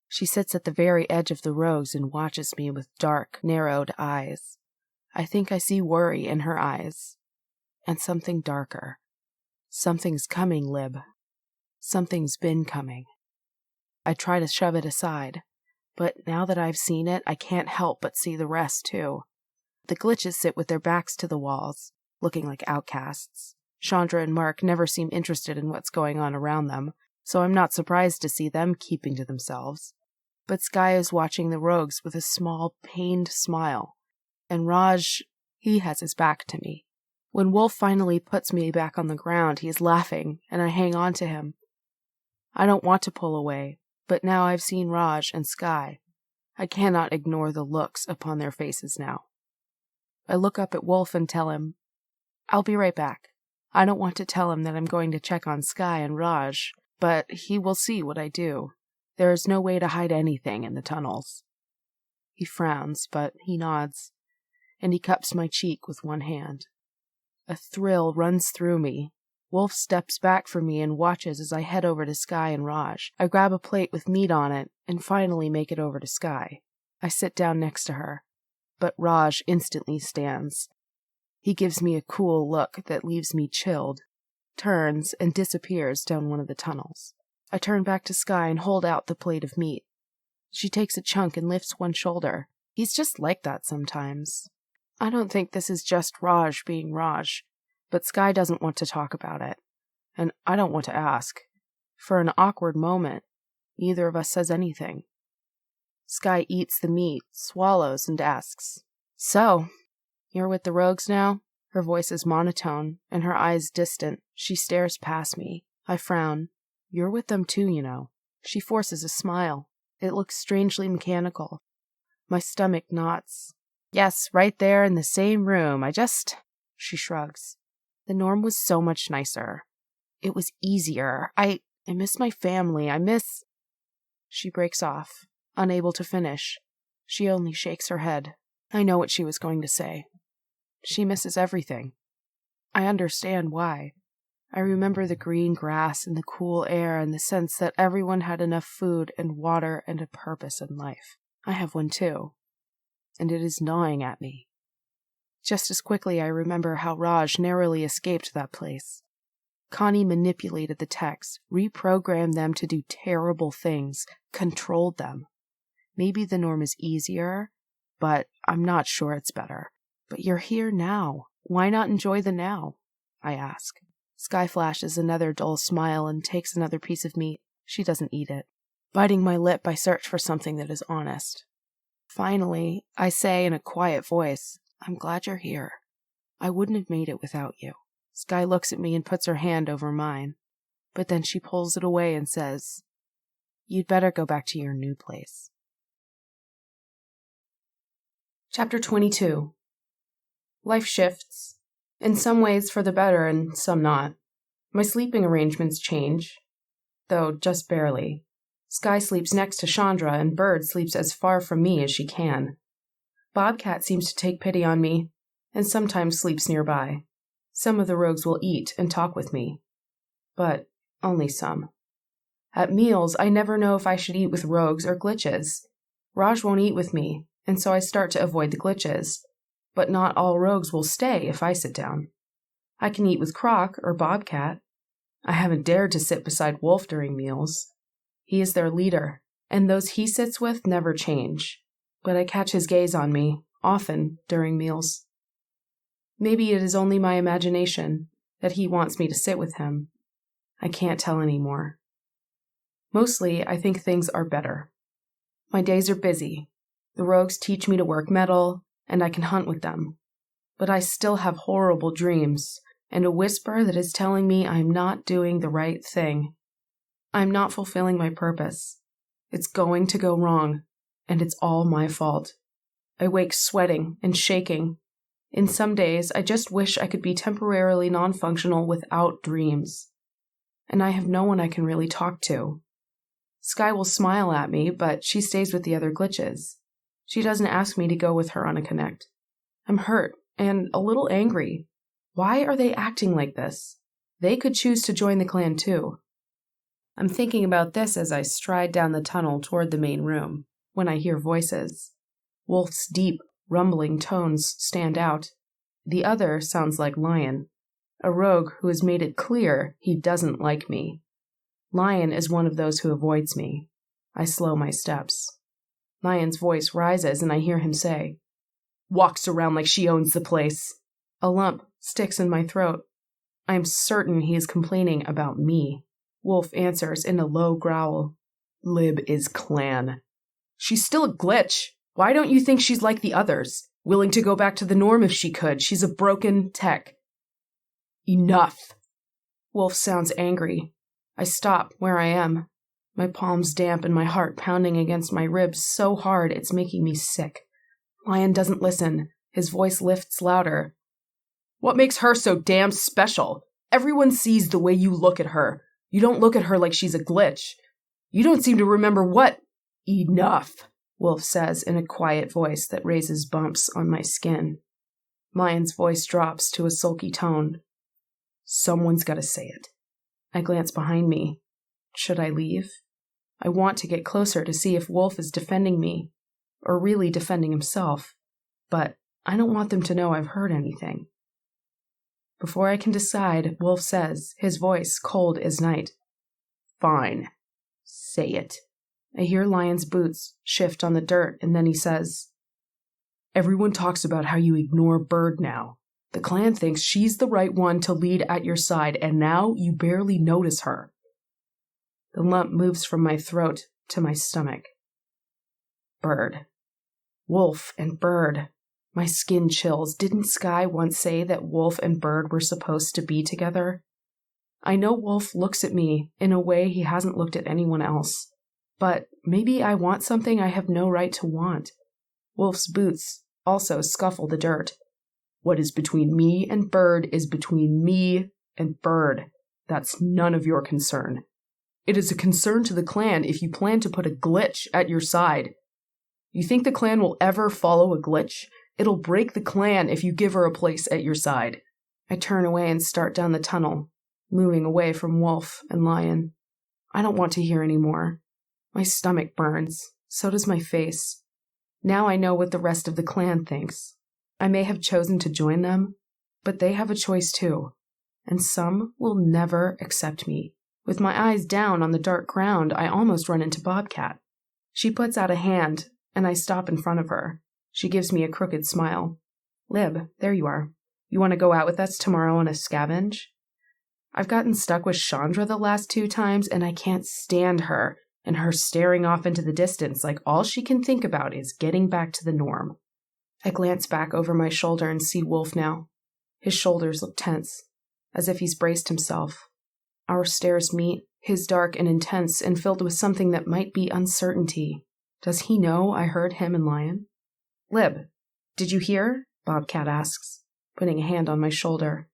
She sits at the very edge of the rogues and watches me with dark, narrowed eyes. I think I see worry in her eyes. And something darker. Something's coming, Lib. Something's been coming. I try to shove it aside, but now that I've seen it, I can't help but see the rest, too. The glitches sit with their backs to the walls, looking like outcasts. Chandra and Mark never seem interested in what's going on around them, so I'm not surprised to see them keeping to themselves. But Sky is watching the rogues with a small, pained smile, and Raj, he has his back to me. When Wolf finally puts me back on the ground, he is laughing, and I hang on to him. I don't want to pull away, but now I've seen Raj and Sky. I cannot ignore the looks upon their faces now. I look up at Wolf and tell him, "I'll be right back. I don't want to tell him that I'm going to check on Sky and Raj, but he will see what I do. There is no way to hide anything in the tunnels. He frowns, but he nods, and he cups my cheek with one hand. A thrill runs through me. Wolf steps back from me and watches as I head over to Sky and Raj. I grab a plate with meat on it and finally make it over to Sky. I sit down next to her, but Raj instantly stands. He gives me a cool look that leaves me chilled, turns, and disappears down one of the tunnels. I turn back to Sky and hold out the plate of meat. She takes a chunk and lifts one shoulder. He's just like that sometimes. I don't think this is just Raj being Raj, but Sky doesn't want to talk about it, and I don't want to ask. For an awkward moment, neither of us says anything. Sky eats the meat, swallows, and asks, "So, you're with the rogues now?" Her voice is monotone, and her eyes distant. She stares past me. I frown. "You're with them too, you know." She forces a smile. It looks strangely mechanical. My stomach knots. "Yes, right there in the same room. She shrugs. "The norm was so much nicer. It was easier. I miss my family. She breaks off, unable to finish. She only shakes her head. I know what she was going to say. She misses everything. I understand why. I remember the green grass and the cool air and the sense that everyone had enough food and water and a purpose in life. I have one too, and it is gnawing at me. Just as quickly I remember how Raj narrowly escaped that place. Connie manipulated the techs, reprogrammed them to do terrible things, controlled them. Maybe the norm is easier, but I'm not sure it's better. But you're here now. Why not enjoy the now? I ask. Sky flashes another dull smile and takes another piece of meat. She doesn't eat it. Biting my lip, I search for something that is honest. Finally, I say in a quiet voice, "I'm glad you're here. I wouldn't have made it without you." Sky looks at me and puts her hand over mine, but then she pulls it away and says, "You'd better go back to your new place." Chapter 22. Life shifts, in some ways for the better and some not. My sleeping arrangements change, though just barely. Sky sleeps next to Chandra, and Bird sleeps as far from me as she can. Bobcat seems to take pity on me, and sometimes sleeps nearby. Some of the rogues will eat and talk with me, but only some. At meals, I never know if I should eat with rogues or glitches. Raj won't eat with me, and so I start to avoid the glitches. But not all rogues will stay if I sit down. I can eat with Croc or Bobcat. I haven't dared to sit beside Wolf during meals. He is their leader, and those he sits with never change. But I catch his gaze on me, often, during meals. Maybe it is only my imagination, that he wants me to sit with him. I can't tell anymore. Mostly, I think things are better. My days are busy. The rogues teach me to work metal, and I can hunt with them. But I still have horrible dreams, and a whisper that is telling me I'm not doing the right thing. I'm not fulfilling my purpose. It's going to go wrong, and it's all my fault. I wake sweating and shaking. In some days, I just wish I could be temporarily non-functional without dreams. And I have no one I can really talk to. Sky will smile at me, but she stays with the other glitches. She doesn't ask me to go with her on a connect. I'm hurt and a little angry. Why are they acting like this? They could choose to join the clan too. I'm thinking about this as I stride down the tunnel toward the main room, when I hear voices. Wolf's deep, rumbling tones stand out. The other sounds like Lion, a rogue who has made it clear he doesn't like me. Lion is one of those who avoids me. I slow my steps. Lion's voice rises and I hear him say, "Walks around like she owns the place." A lump sticks in my throat. I am certain he is complaining about me. Wolf answers in a low growl. "Lib is clan. She's still a glitch. Why don't you think she's like the others? Willing to go back to the norm if she could. She's a broken tech." "Enough." Wolf sounds angry. I stop where I am. My palms damp and my heart pounding against my ribs so hard it's making me sick. Lion doesn't listen. His voice lifts louder. "What makes her so damn special? Everyone sees the way you look at her. You don't look at her like she's a glitch. You don't seem to remember what... Enough, Wolf says in a quiet voice that raises bumps on my skin. Lion's voice drops to a sulky tone. Someone's got to say it. I glance behind me. Should I leave? I want to get closer to see if Wolf is defending me, or really defending himself, but I don't want them to know I've heard anything. Before I can decide, Wolf says, his voice cold as night. Fine. Say it. I hear Lion's boots shift on the dirt, and then he says, Everyone talks about how you ignore Bird now. The clan thinks she's the right one to lead at your side, and now you barely notice her. The lump moves from my throat to my stomach. Bird. Wolf and Bird. My skin chills. Didn't Sky once say that Wolf and Bird were supposed to be together? I know Wolf looks at me in a way he hasn't looked at anyone else. But maybe I want something I have no right to want. Wolf's boots also scuffle the dirt. What is between me and Bird is between me and Bird. That's none of your concern. It is a concern to the clan if you plan to put a glitch at your side. You think the clan will ever follow a glitch? It'll break the clan if you give her a place at your side. I turn away and start down the tunnel, moving away from Wolf and Lion. I don't want to hear any more. My stomach burns. So does my face. Now I know what the rest of the clan thinks. I may have chosen to join them, but they have a choice too. And some will never accept me. With my eyes down on the dark ground, I almost run into Bobcat. She puts out a hand, and I stop in front of her. She gives me a crooked smile. Lib, there you are. You want to go out with us tomorrow on a scavenge? I've gotten stuck with Chandra the last 2 times, and I can't stand her, and her staring off into the distance like all she can think about is getting back to the norm. I glance back over my shoulder and see Wolf now. His shoulders look tense, as if he's braced himself. Our stares meet, his dark and intense and filled with something that might be uncertainty. Does he know I heard him and Lion? Lib, did you hear? Bobcat asks, putting a hand on my shoulder.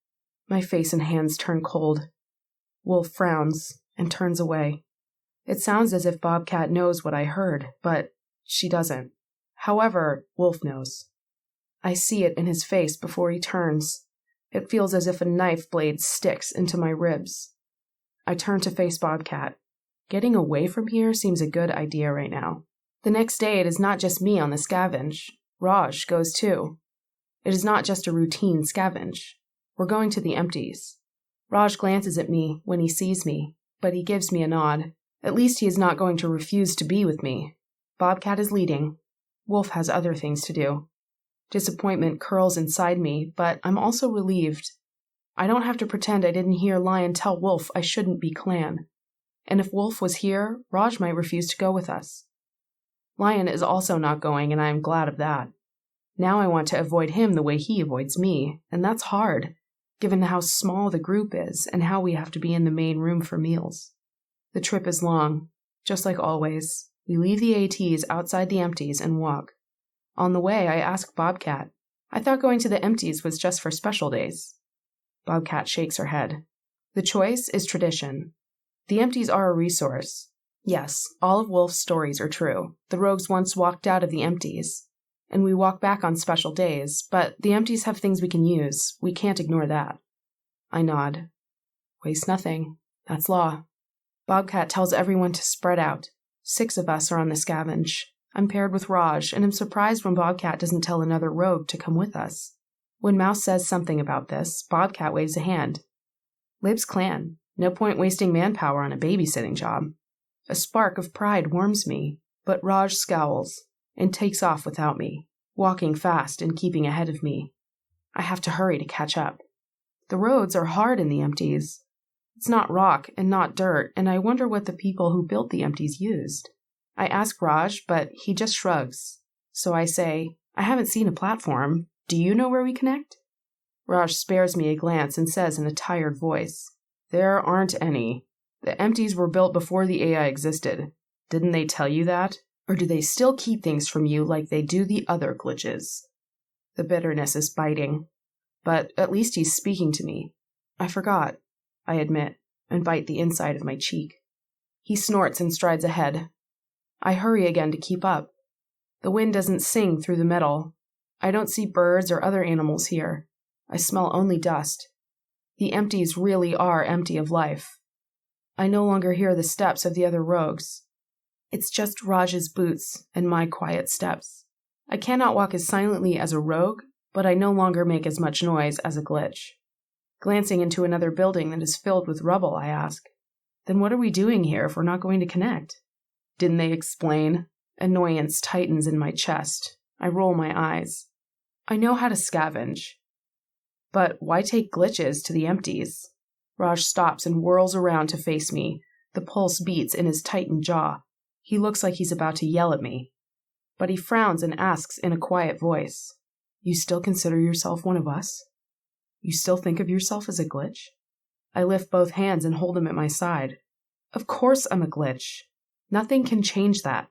My face and hands turn cold. Wolf frowns and turns away. It sounds as if Bobcat knows what I heard, but she doesn't. However, Wolf knows. I see it in his face before he turns. It feels as if a knife blade sticks into my ribs. I turn to face Bobcat. Getting away from here seems a good idea right now. The next day it is not just me on the scavenge. Raj goes too. It is not just a routine scavenge. We're going to the empties. Raj glances at me when he sees me, but he gives me a nod. At least he is not going to refuse to be with me. Bobcat is leading. Wolf has other things to do. Disappointment curls inside me, but I'm also relieved. I don't have to pretend I didn't hear Lion tell Wolf I shouldn't be clan. And if Wolf was here, Raj might refuse to go with us. Lion is also not going, and I am glad of that. Now I want to avoid him the way he avoids me, and that's hard, given how small the group is and how we have to be in the main room for meals. The trip is long. Just like always, we leave the ATs outside the empties and walk. On the way, I ask Bobcat. I thought going to the empties was just for special days. Bobcat shakes her head. The choice is tradition. The empties are a resource. Yes, all of Wolf's stories are true. The rogues once walked out of the empties, and we walk back on special days, but the empties have things we can use. We can't ignore that. I nod. Waste nothing. That's law. Bobcat tells everyone to spread out. 6 of us are on the scavenge. I'm paired with Raj, and am surprised when Bobcat doesn't tell another rogue to come with us. When Mouse says something about this, Bobcat waves a hand. Lib's clan. No point wasting manpower on a babysitting job. A spark of pride warms me, but Raj scowls and takes off without me, walking fast and keeping ahead of me. I have to hurry to catch up. The roads are hard in the empties. It's not rock and not dirt, and I wonder what the people who built the empties used. I ask Raj, but he just shrugs. So I say, I haven't seen a platform. Do you know where we connect? Raj spares me a glance and says in a tired voice, There aren't any. The empties were built before the AI existed. Didn't they tell you that? Or do they still keep things from you like they do the other glitches? The bitterness is biting. But at least he's speaking to me. I forgot. I admit, and bite the inside of my cheek. He snorts and strides ahead. I hurry again to keep up. The wind doesn't sing through the metal. I don't see birds or other animals here. I smell only dust. The empties really are empty of life. I no longer hear the steps of the other rogues. It's just Raj's boots and my quiet steps. I cannot walk as silently as a rogue, but I no longer make as much noise as a glitch. Glancing into another building that is filled with rubble, I ask, then what are we doing here if we're not going to connect? Didn't they explain? Annoyance tightens in my chest. I roll my eyes. I know how to scavenge. But why take glitches to the empties? Raj stops and whirls around to face me. The pulse beats in his tightened jaw. He looks like he's about to yell at me. But he frowns and asks in a quiet voice, "You still consider yourself one of us? You still think of yourself as a glitch?" I lift both hands and hold him at my side. Of course I'm a glitch. Nothing can change that.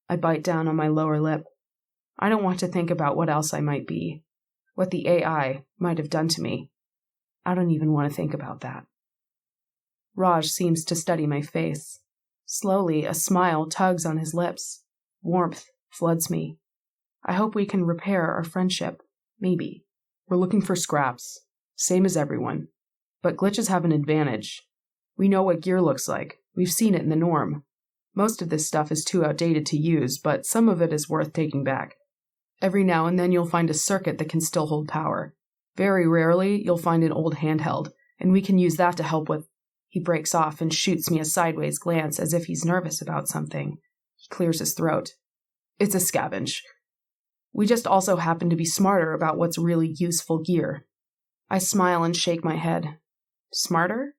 I bite down on my lower lip. I don't want to think about what else I might be, what the AI might have done to me. I don't even want to think about that. Raj seems to study my face. Slowly, a smile tugs on his lips. Warmth floods me. I hope we can repair our friendship. Maybe. We're looking for scraps. Same as everyone. But glitches have an advantage. We know what gear looks like. We've seen it in the norm. Most of this stuff is too outdated to use, but some of it is worth taking back. Every now and then you'll find a circuit that can still hold power. Very rarely you'll find an old handheld, and we can use that to help with... He breaks off and shoots me a sideways glance as if he's nervous about something. He clears his throat. It's a scavenge. We just also happen to be smarter about what's really useful gear. I smile and shake my head. Smarter?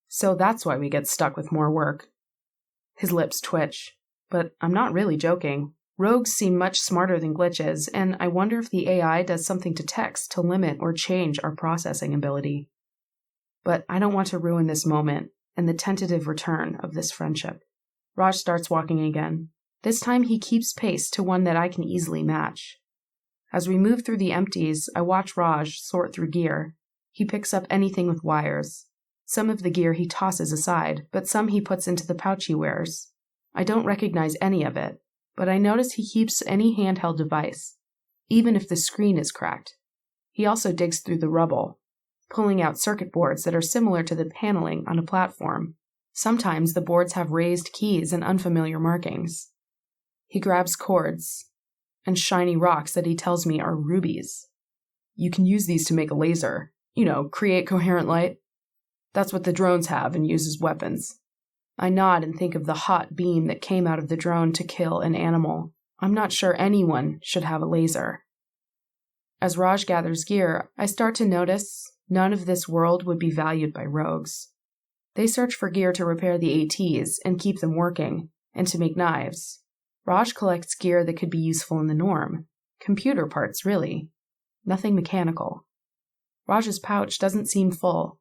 So that's why we get stuck with more work. His lips twitch. But I'm not really joking. Rogues seem much smarter than glitches, and I wonder if the AI does something to text to limit or change our processing ability. But I don't want to ruin this moment and the tentative return of this friendship. Raj starts walking again. This time he keeps pace to one that I can easily match. As we move through the empties, I watch Raj sort through gear. He picks up anything with wires. Some of the gear he tosses aside, but some he puts into the pouch he wears. I don't recognize any of it, but I notice he keeps any handheld device, even if the screen is cracked. He also digs through the rubble, pulling out circuit boards that are similar to the paneling on a platform. Sometimes the boards have raised keys and unfamiliar markings. He grabs cords and shiny rocks that he tells me are rubies. You can use these to make a laser. Create coherent light. That's what the drones have and use as weapons. I nod and think of the hot beam that came out of the drone to kill an animal. I'm not sure anyone should have a laser. As Raj gathers gear, I start to notice none of this world would be valued by rogues. They search for gear to repair the ATs and keep them working, and to make knives. Raj collects gear that could be useful in the norm. Computer parts, really. Nothing mechanical. Raj's pouch doesn't seem full.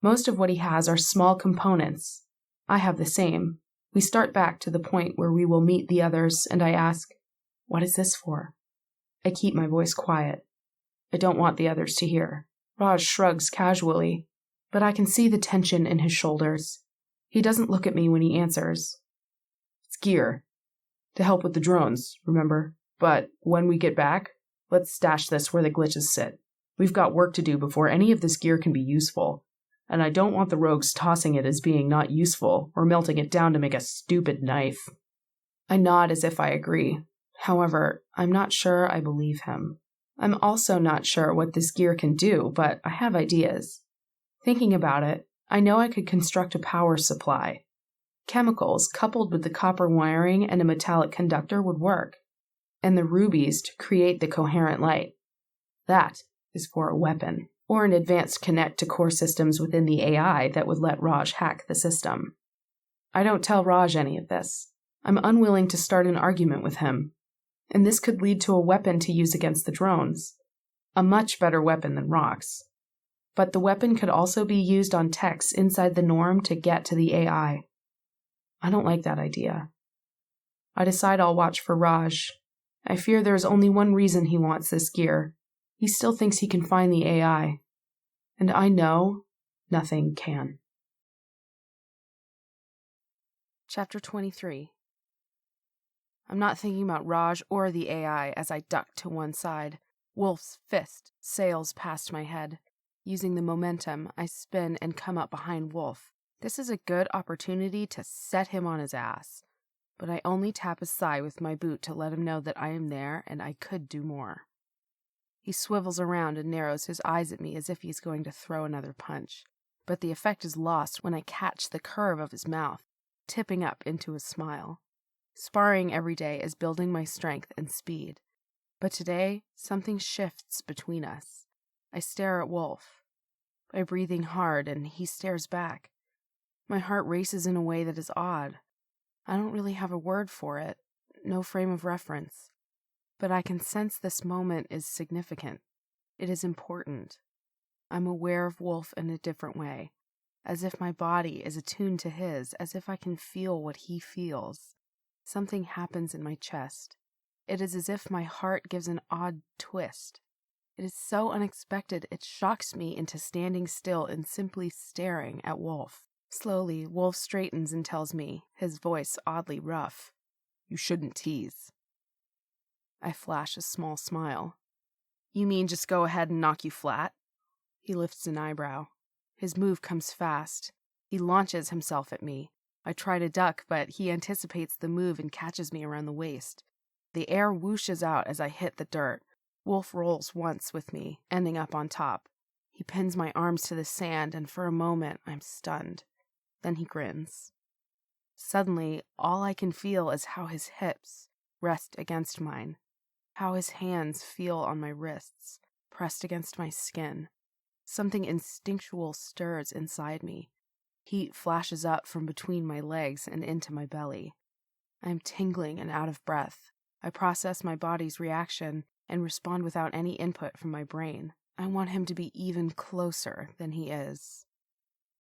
Most of what he has are small components. I have the same. We start back to the point where we will meet the others, and I ask, "What is this for?" I keep my voice quiet. I don't want the others to hear. Raj shrugs casually, but I can see the tension in his shoulders. He doesn't look at me when he answers. It's gear. To help with the drones, remember? But when we get back, let's stash this where the glitches sit. We've got work to do before any of this gear can be useful. And I don't want the rogues tossing it as being not useful or melting it down to make a stupid knife. I nod as if I agree. However, I'm not sure I believe him. I'm also not sure what this gear can do, but I have ideas. Thinking about it, I know I could construct a power supply. Chemicals coupled with the copper wiring and a metallic conductor would work, and the rubies to create the coherent light. That is for a weapon, or an advanced connect to core systems within the AI that would let Raj hack the system. I don't tell Raj any of this. I'm unwilling to start an argument with him, and this could lead to a weapon to use against the drones. A much better weapon than rocks. But the weapon could also be used on techs inside the norm to get to the AI. I don't like that idea. I decide I'll watch for Raj. I fear there is only one reason he wants this gear. He still thinks he can find the AI. And I know Nothing can. Chapter 23. I'm not thinking about Raj or the AI as I duck to one side. Wolf's fist sails past my head. Using the momentum, I spin and come up behind Wolf. This is a good opportunity to set him on his ass. But I only tap his thigh with my boot to let him know that I am there and I could do more. He swivels around and narrows his eyes at me as if he's going to throw another punch. But the effect is lost when I catch the curve of his mouth, tipping up into a smile. Sparring every day is building my strength and speed. But today, something shifts between us. I stare at Wolf. I'm breathing hard and he stares back. My heart races in a way that is odd. I don't really have a word for it, no frame of reference. But I can sense this moment is significant. It is important. I'm aware of Wolf in a different way, as if my body is attuned to his, as if I can feel what he feels. Something happens in my chest. It is as if my heart gives an odd twist. It is so unexpected it shocks me into standing still and simply staring at Wolf. Slowly, Wolf straightens and tells me, his voice oddly rough, "You shouldn't tease." I flash a small smile. "You mean just go ahead and knock you flat?" He lifts an eyebrow. His move comes fast. He launches himself at me. I try to duck, but he anticipates the move and catches me around the waist. The air whooshes out as I hit the dirt. Wolf rolls once with me, ending up on top. He pins my arms to the sand, and for a moment I'm stunned. Then he grins. Suddenly, all I can feel is how his hips rest against mine, how his hands feel on my wrists, pressed against my skin. Something instinctual stirs inside me. Heat flashes up from between my legs and into my belly. I am tingling and out of breath. I process my body's reaction and respond without any input from my brain. I want him to be even closer than he is.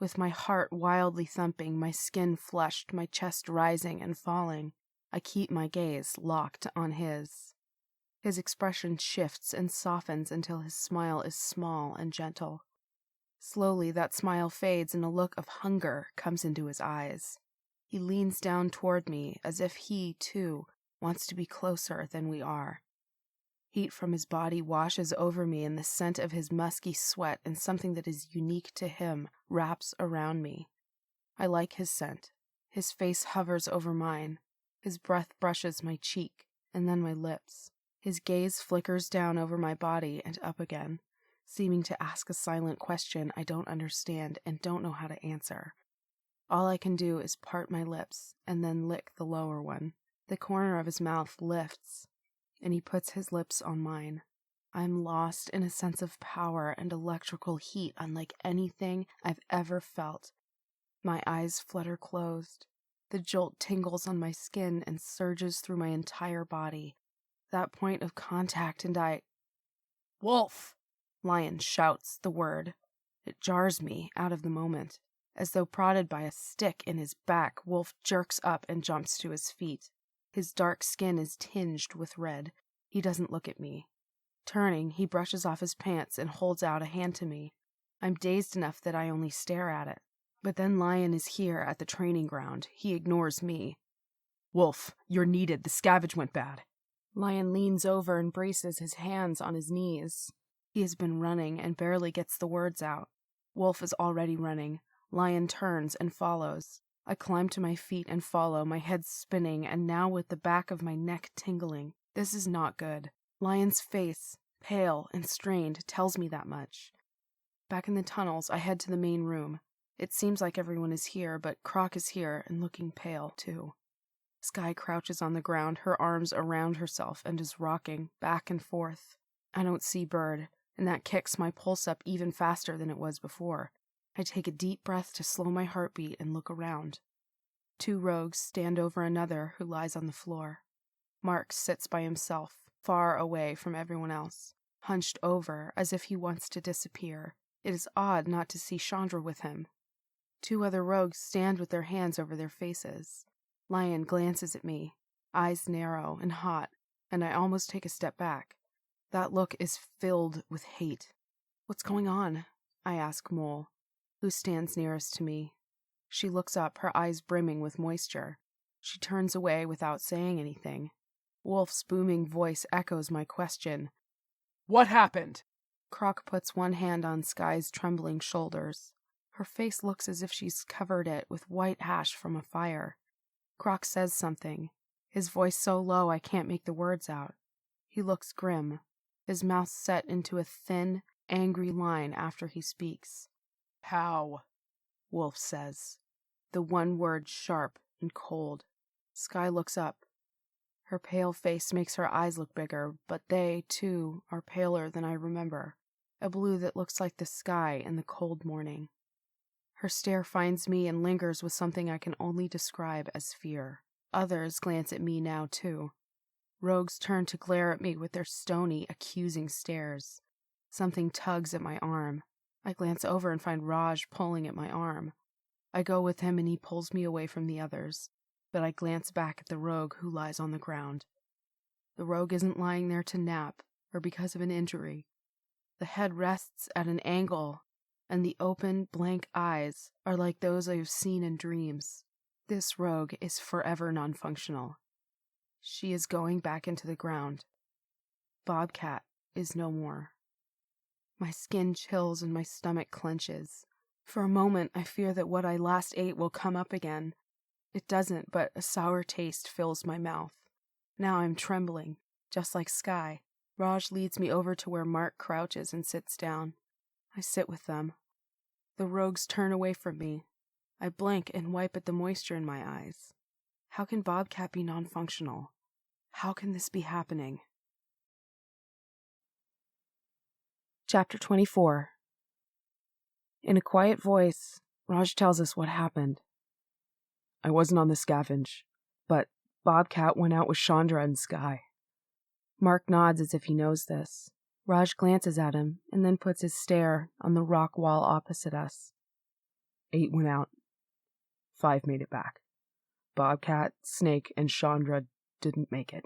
With my heart wildly thumping, my skin flushed, my chest rising and falling, I keep my gaze locked on his. His expression shifts and softens until his smile is small and gentle. Slowly, that smile fades and a look of hunger comes into his eyes. He leans down toward me as if he, too, wants to be closer than we are. Heat from his body washes over me, and the scent of his musky sweat and something that is unique to him wraps around me. I like his scent. His face hovers over mine. His breath brushes my cheek, and then my lips. His gaze flickers down over my body and up again, seeming to ask a silent question I don't understand and don't know how to answer. All I can do is part my lips and then lick the lower one. The corner of his mouth lifts, and he puts his lips on mine. I'm lost in a sense of power and electrical heat unlike anything I've ever felt. My eyes flutter closed. The jolt tingles on my skin and surges through my entire body. That point of contact and "Wolf!" Lion shouts the word. It jars me out of the moment. As though prodded by a stick in his back, Wolf jerks up and jumps to his feet. His dark skin is tinged with red. He doesn't look at me. Turning, he brushes off his pants and holds out a hand to me. I'm dazed enough that I only stare at it. But then Lion is here at the training ground. He ignores me. "Wolf, you're needed. The scavenge went bad." Lion leans over and braces his hands on his knees. He has been running and barely gets the words out. Wolf is already running. Lion turns and follows. I climb to my feet and follow, my head spinning, and now with the back of my neck tingling. This is not good. Lion's face, pale and strained, tells me that much. Back in the tunnels, I head to the main room. It seems like everyone is here, but Croc is here and looking pale, too. Sky crouches on the ground, her arms around herself, and is rocking back and forth. I don't see Bird, and that kicks my pulse up even faster than it was before. I take a deep breath to slow my heartbeat and look around. 2 rogues stand over another who lies on the floor. Mark sits by himself, far away from everyone else, hunched over as if he wants to disappear. It is odd not to see Chandra with him. 2 other rogues stand with their hands over their faces. Lion glances at me, eyes narrow and hot, and I almost take a step back. That look is filled with hate. "What's going on?" I ask Mole. who stands nearest to me. She looks up, her eyes brimming with moisture. She turns away without saying anything. Wolf's booming voice echoes my question. What happened? Croc puts one hand on Sky's trembling shoulders. Her face looks as if she's covered it with white ash from a fire. Croc says something, his voice so low I can't make the words out. He looks grim, his mouth set into a thin, angry line after he speaks. How? Wolf says, the one word sharp and cold. Sky looks up. Her pale face makes her eyes look bigger, but they, too, are paler than I remember, a blue that looks like the sky in the cold morning. Her stare finds me and lingers with something I can only describe as fear. Others glance at me now, too. Rogues turn to glare at me with their stony, accusing stares. Something tugs at my arm. I glance over and find Raj pulling at my arm. I go with him and he pulls me away from the others, but I glance back at the rogue who lies on the ground. The rogue isn't lying there to nap or because of an injury. The head rests at an angle, and the open, blank eyes are like those I have seen in dreams. This rogue is forever non-functional. She is going back into the ground. Bobcat is no more. My skin chills and my stomach clenches. For a moment, I fear that what I last ate will come up again. It doesn't, but a sour taste fills my mouth. Now I'm trembling, just like Sky. Raj leads me over to where Mark crouches and sits down. I sit with them. The rogues turn away from me. I blink and wipe at the moisture in my eyes. How can Bobcat be non-functional? How can this be happening? Chapter 24. In a quiet voice, Raj tells us what happened. I wasn't on the scavenge, but Bobcat went out with Chandra and Sky. Mark nods as if he knows this. Raj glances at him and then puts his stare on the rock wall opposite us. 8 went out. 5 made it back. Bobcat, Snake, and Chandra didn't make it.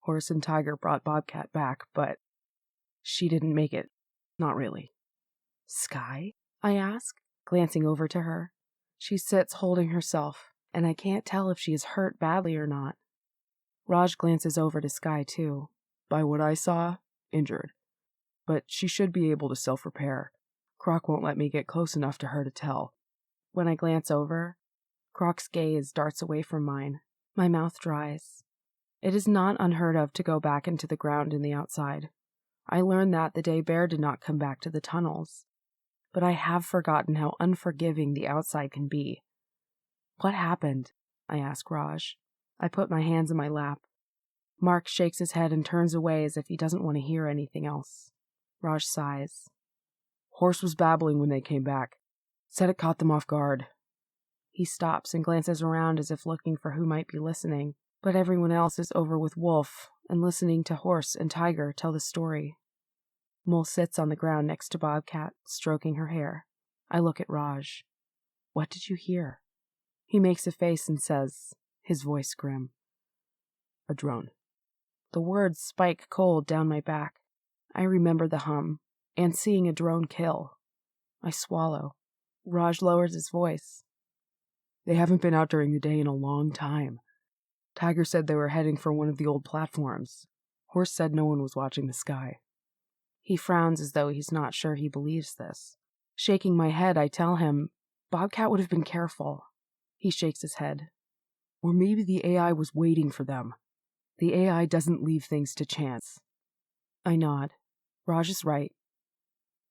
Horse and Tiger brought Bobcat back, but she didn't make it. Not really. Sky? I ask, glancing over to her. She sits holding herself, and I can't tell if she is hurt badly or not. Raj glances over to Sky, too. By what I saw, injured. But she should be able to self-repair. Croc won't let me get close enough to her to tell. When I glance over, Croc's gaze darts away from mine. My mouth dries. It is not unheard of to go back into the ground in the outside. I learned that the day Bear did not come back to the tunnels. But I have forgotten how unforgiving the outside can be. What happened? I ask Raj. I put my hands in my lap. Mark shakes his head and turns away as if he doesn't want to hear anything else. Raj sighs. Horse was babbling when they came back. Said it caught them off guard. He stops and glances around as if looking for who might be listening, but everyone else is over with Wolf and listening to Horse and Tiger tell the story. Mole sits on the ground next to Bobcat, stroking her hair. I look at Raj. What did you hear? He makes a face and says, his voice grim. A drone. The words spike cold down my back. I remember the hum, and seeing a drone kill. I swallow. Raj lowers his voice. They haven't been out during the day in a long time. Tiger said they were heading for one of the old platforms. Horse said no one was watching the sky. He frowns as though he's not sure he believes this. Shaking my head, I tell him, Bobcat would have been careful. He shakes his head. Or maybe the AI was waiting for them. The AI doesn't leave things to chance. I nod. Raj is right.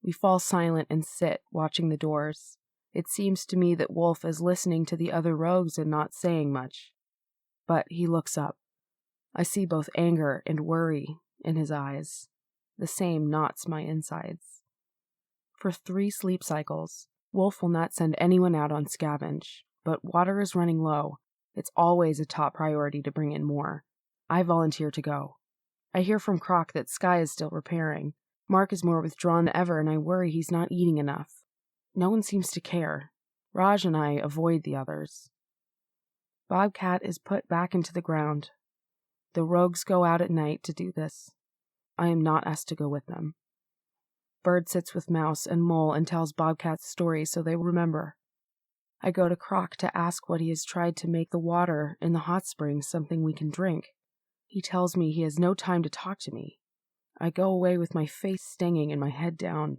We fall silent and sit, watching the doors. It seems to me that Wolf is listening to the other rogues and not saying much. But he looks up. I see both anger and worry in his eyes. The same knots my insides. For 3 sleep cycles, Wolf will not send anyone out on scavenge, but water is running low. It's always a top priority to bring in more. I volunteer to go. I hear from Croc that Sky is still repairing. Mark is more withdrawn than ever, and I worry he's not eating enough. No one seems to care. Raj and I avoid the others. Bobcat is put back into the ground. The rogues go out at night to do this. I am not asked to go with them. Bird sits with Mouse and Mole and tells Bobcat's story so they remember. I go to Croc to ask what he has tried to make the water in the hot springs something we can drink. He tells me he has no time to talk to me. I go away with my face stinging and my head down.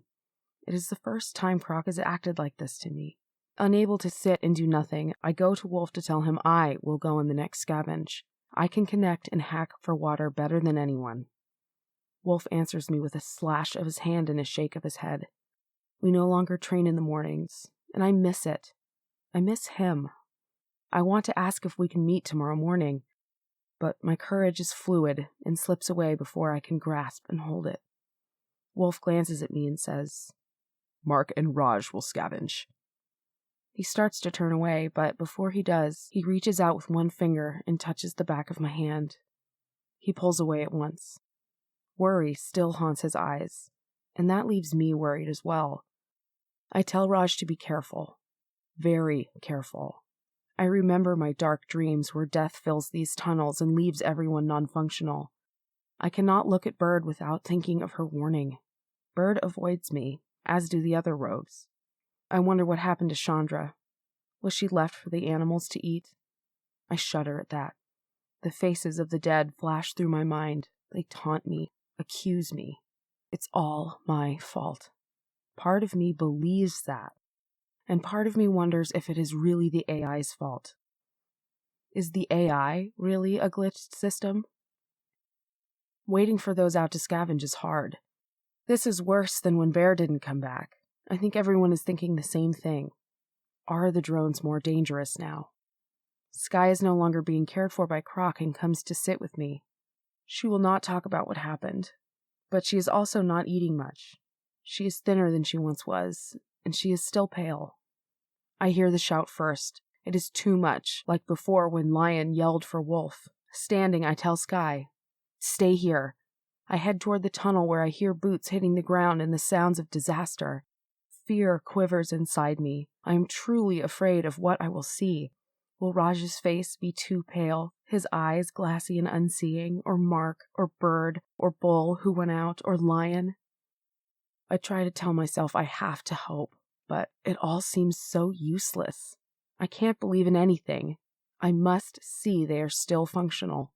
It is the first time Croc has acted like this to me. Unable to sit and do nothing, I go to Wolf to tell him I will go in the next scavenge. I can connect and hack for water better than anyone. Wolf answers me with a slash of his hand and a shake of his head. We no longer train in the mornings, and I miss it. I miss him. I want to ask if we can meet tomorrow morning, but my courage is fluid and slips away before I can grasp and hold it. Wolf glances at me and says, "Mark and Raj will scavenge." He starts to turn away, but before he does, he reaches out with one finger and touches the back of my hand. He pulls away at once. Worry still haunts his eyes, and that leaves me worried as well. I tell Raj to be careful. Very careful. I remember my dark dreams where death fills these tunnels and leaves everyone non-functional. I cannot look at Bird without thinking of her warning. Bird avoids me, as do the other rogues. I wonder what happened to Chandra. Was she left for the animals to eat? I shudder at that. The faces of the dead flash through my mind. They taunt me, accuse me. It's all my fault. Part of me believes that, and part of me wonders if it is really the AI's fault. Is the AI really a glitched system? Waiting for those out to scavenge is hard. This is worse than when Bear didn't come back. I think everyone is thinking the same thing. Are the drones more dangerous now? Sky is no longer being cared for by Croc and comes to sit with me. She will not talk about what happened, but she is also not eating much. She is thinner than she once was, and she is still pale. I hear the shout first. It is too much, like before when Lion yelled for Wolf. Standing, I tell Sky, "Stay here." I head toward the tunnel where I hear boots hitting the ground and the sounds of disaster. Fear quivers inside me. I am truly afraid of what I will see. Will Raj's face be too pale, his eyes glassy and unseeing, or Mark, or Bird, or Bull who went out, or Lion? I try to tell myself I have to hope, but it all seems so useless. I can't believe in anything. I must see they are still functional.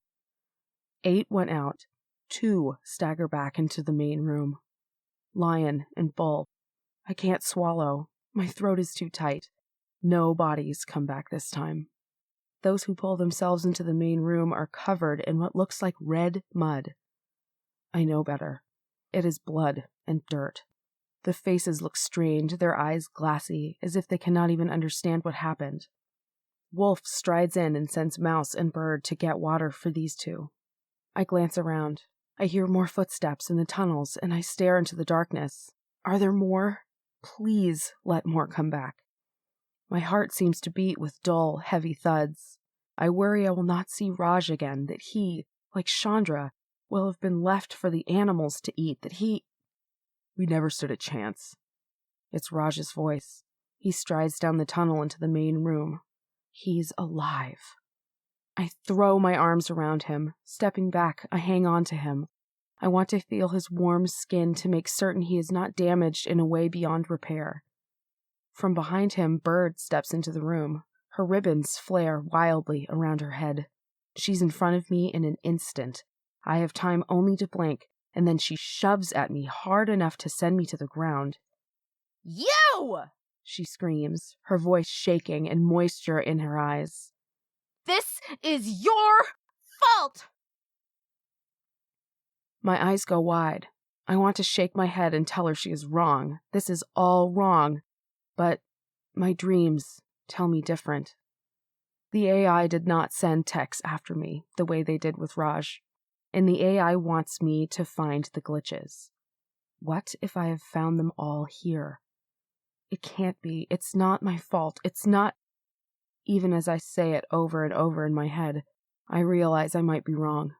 8 went out. 2 stagger back into the main room. Lion and Bull. I can't swallow. My throat is too tight. No bodies come back this time. Those who pull themselves into the main room are covered in what looks like red mud. I know better. It is blood and dirt. The faces look strained, their eyes glassy, as if they cannot even understand what happened. Wolf strides in and sends Mouse and Bird to get water for these 2. I glance around. I hear more footsteps in the tunnels, and I stare into the darkness. Are there more? Please let more come back. My heart seems to beat with dull, heavy thuds. I worry I will not see Raj again, that he, like Chandra, will have been left for the animals to eat, that he... We never stood a chance. It's Raj's voice. He strides down the tunnel into the main room. He's alive. I throw my arms around him. Stepping back, I hang on to him. I want to feel his warm skin to make certain he is not damaged in a way beyond repair. From behind him, Bird steps into the room. Her ribbons flare wildly around her head. She's in front of me in an instant. I have time only to blink, and then she shoves at me hard enough to send me to the ground. You! She screams, her voice shaking and moisture in her eyes. This is your fault! My eyes go wide. I want to shake my head and tell her she is wrong. This is all wrong. But my dreams tell me different. The AI did not send techs after me the way they did with Raj, and the AI wants me to find the glitches. What if I have found them all here? It can't be. It's not my fault. It's not... Even as I say it over and over in my head, I realize I might be wrong.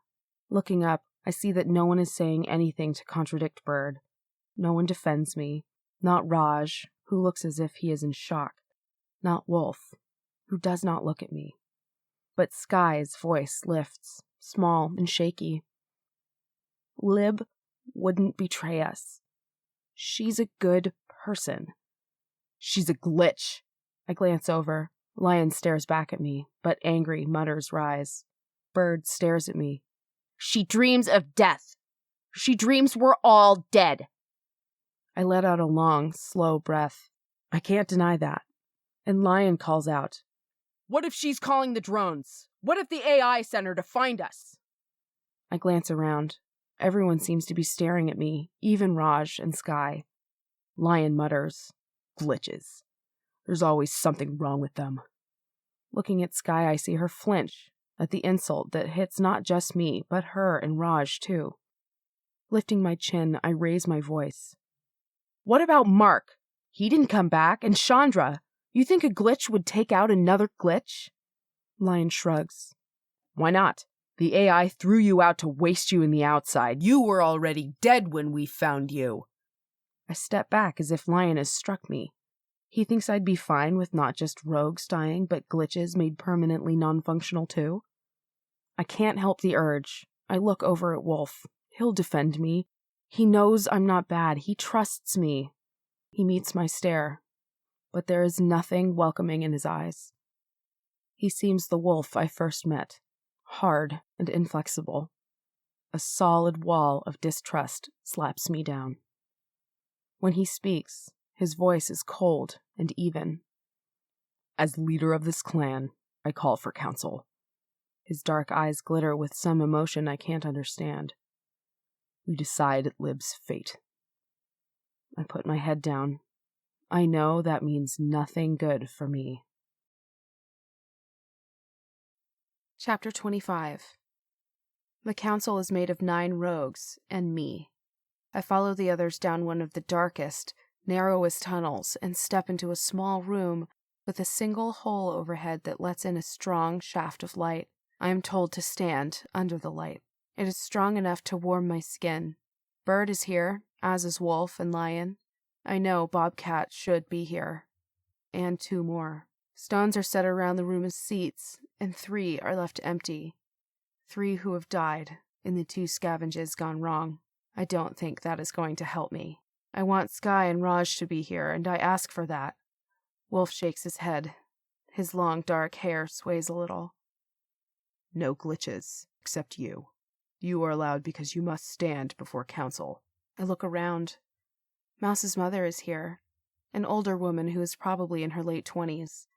Looking up, I see that no one is saying anything to contradict Bird. No one defends me. Not Raj, who looks as if he is in shock. Not Wolf, who does not look at me. But Sky's voice lifts, small and shaky. Lib wouldn't betray us. She's a good person. She's a glitch. I glance over. Lion stares back at me, but angry mutters rise. Bird stares at me. She dreams of death. She dreams we're all dead. I let out a long, slow breath. I can't deny that. And Lion calls out, "What if she's calling the drones? What if the AI sent her to find us?" I glance around. Everyone seems to be staring at me, even Raj and Sky. Lion mutters, "Glitches. There's always something wrong with them." Looking at Sky, I see her flinch at the insult that hits not just me, but her and Raj too. Lifting my chin, I raise my voice. "What about Mark? He didn't come back, and Chandra. You think a glitch would take out another glitch?" Lion shrugs. "Why not? The AI threw you out to waste you in the outside. You were already dead when we found you." I step back as if Lion has struck me. He thinks I'd be fine with not just rogues dying, but glitches made permanently non-functional too. I can't help the urge. I look over at Wolf. He'll defend me. He knows I'm not bad. He trusts me. He meets my stare, but there is nothing welcoming in his eyes. He seems the Wolf I first met, hard and inflexible. A solid wall of distrust slaps me down. When he speaks, his voice is cold and even. "As leader of this clan, I call for counsel." His dark eyes glitter with some emotion I can't understand. "We decide Lib's fate." I put my head down. I know that means nothing good for me. Chapter 25. The council is made of 9 rogues and me. I follow the others down one of the darkest, narrowest tunnels and step into a small room with a single hole overhead that lets in a strong shaft of light. I am told to stand under the light. It is strong enough to warm my skin. Bird is here, as is Wolf and Lion. I know Bobcat should be here. And 2 more. Stones are set around the room as seats, and 3 are left empty. 3 who have died in the 2 scavenges gone wrong. I don't think that is going to help me. I want Sky and Raj to be here, and I ask for that. Wolf shakes his head. His long, dark hair sways a little. "No glitches, except you. You are allowed because you must stand before council." I look around. Mouse's mother is here, an older woman who is probably in her late 20s.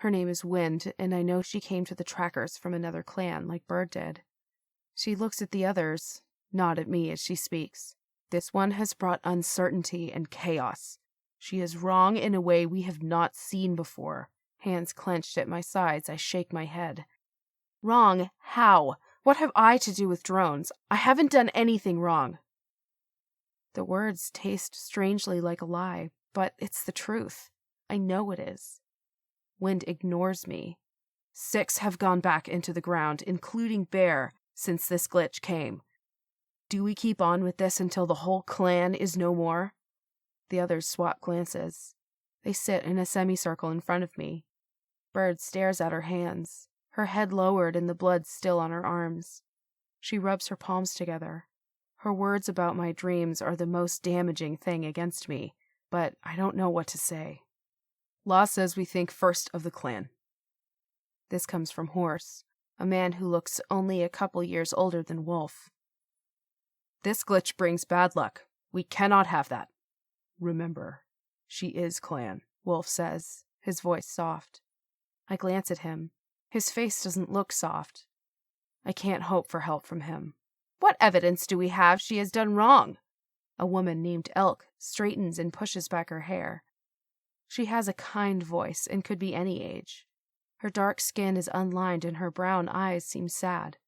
Her name is Wind, and I know she came to the trackers from another clan, like Bird did. She looks at the others, not at me as she speaks. This one has brought uncertainty and chaos. She is wrong in a way we have not seen before. Hands clenched at my sides, I shake my head. Wrong? How? What have I to do with drones? I haven't done anything wrong. The words taste strangely like a lie, but it's the truth. I know it is. Wind ignores me. 6 have gone back into the ground, including Bear, since this glitch came. Do we keep on with this until the whole clan is no more? The others swap glances. They sit in a semicircle in front of me. Bird stares at her hands, her head lowered and the blood still on her arms. She rubs her palms together. Her words about my dreams are the most damaging thing against me, but I don't know what to say. Law says we think first of the clan. This comes from Horse, a man who looks only a couple years older than Wolf. This glitch brings bad luck. We cannot have that. Remember, she is clan, Wolf says, his voice soft. I glance at him. His face doesn't look soft. I can't hope for help from him. What evidence do we have she has done wrong? A woman named Elk straightens and pushes back her hair. She has a kind voice and could be any age. Her dark skin is unlined and her brown eyes seem sad.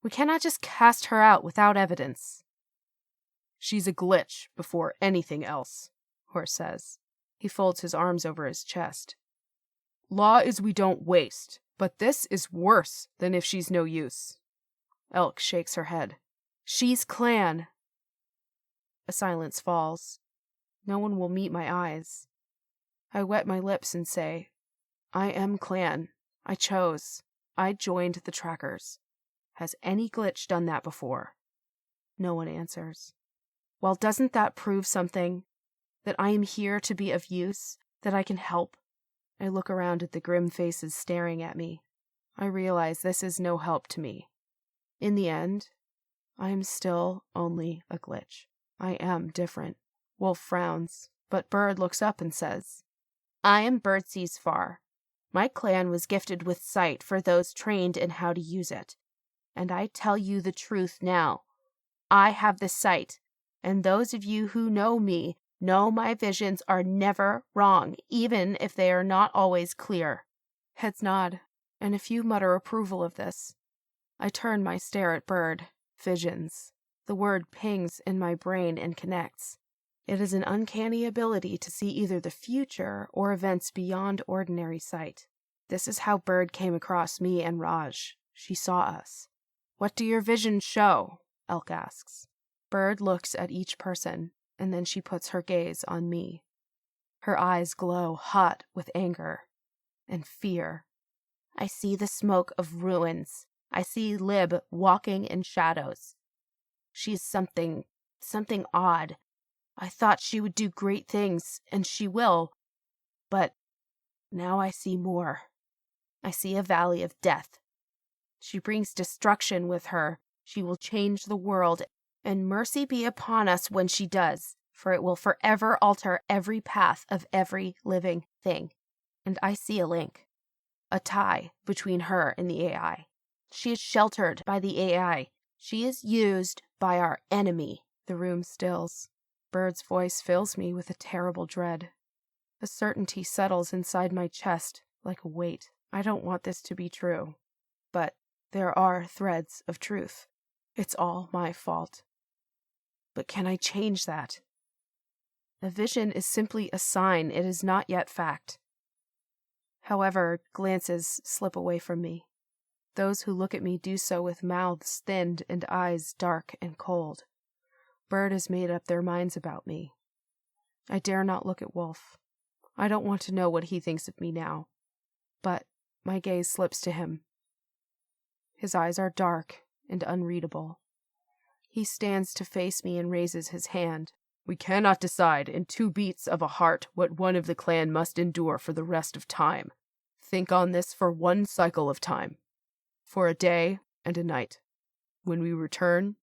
We cannot just cast her out without evidence. She's a glitch before anything else, Horse says. He folds his arms over his chest. Law is we don't waste, but this is worse than if she's no use. Elk shakes her head. She's clan. A silence falls. No one will meet my eyes. I wet my lips and say, I am clan. I chose. I joined the trackers. Has any glitch done that before? No one answers. Well, doesn't that prove something? That I am here to be of use? That I can help? I look around at the grim faces staring at me. I realize this is no help to me. In the end, I am still only a glitch. I am different. Wolf frowns, but Bird looks up and says, I am Birdsee's Far. My clan was gifted with sight for those trained in how to use it. And I tell you the truth now. I have the sight, and those of you who know me know my visions are never wrong, even if they are not always clear. Heads nod, and a few mutter approval of this. I turn my stare at Bird. Visions. The word pings in my brain and connects. It is an uncanny ability to see either the future or events beyond ordinary sight. This is how Bird came across me and Raj. She saw us. What do your visions show? Elk asks. Bird looks at each person, and then she puts her gaze on me. Her eyes glow hot with anger and fear. I see the smoke of ruins. I see Lib walking in shadows. She's something odd. I thought she would do great things, and she will. But now I see more. I see a valley of death. She brings destruction with her. She will change the world, and mercy be upon us when she does, for it will forever alter every path of every living thing. And I see a link, a tie between her and the AI. She is sheltered by the AI. She is used by our enemy. The room stills. Bird's voice fills me with a terrible dread. A certainty settles inside my chest like a weight. I don't want this to be true, but there are threads of truth. It's all my fault. But can I change that? A vision is simply a sign. It is not yet fact. However, glances slip away from me. Those who look at me do so with mouths thinned and eyes dark and cold. Bird has made up their minds about me. I dare not look at Wolf. I don't want to know what he thinks of me now. But my gaze slips to him. His eyes are dark and unreadable. He stands to face me and raises his hand. We cannot decide in 2 beats of a heart what one of the clan must endure for the rest of time. Think on this for 1 cycle of time. For a day and a night. When we return,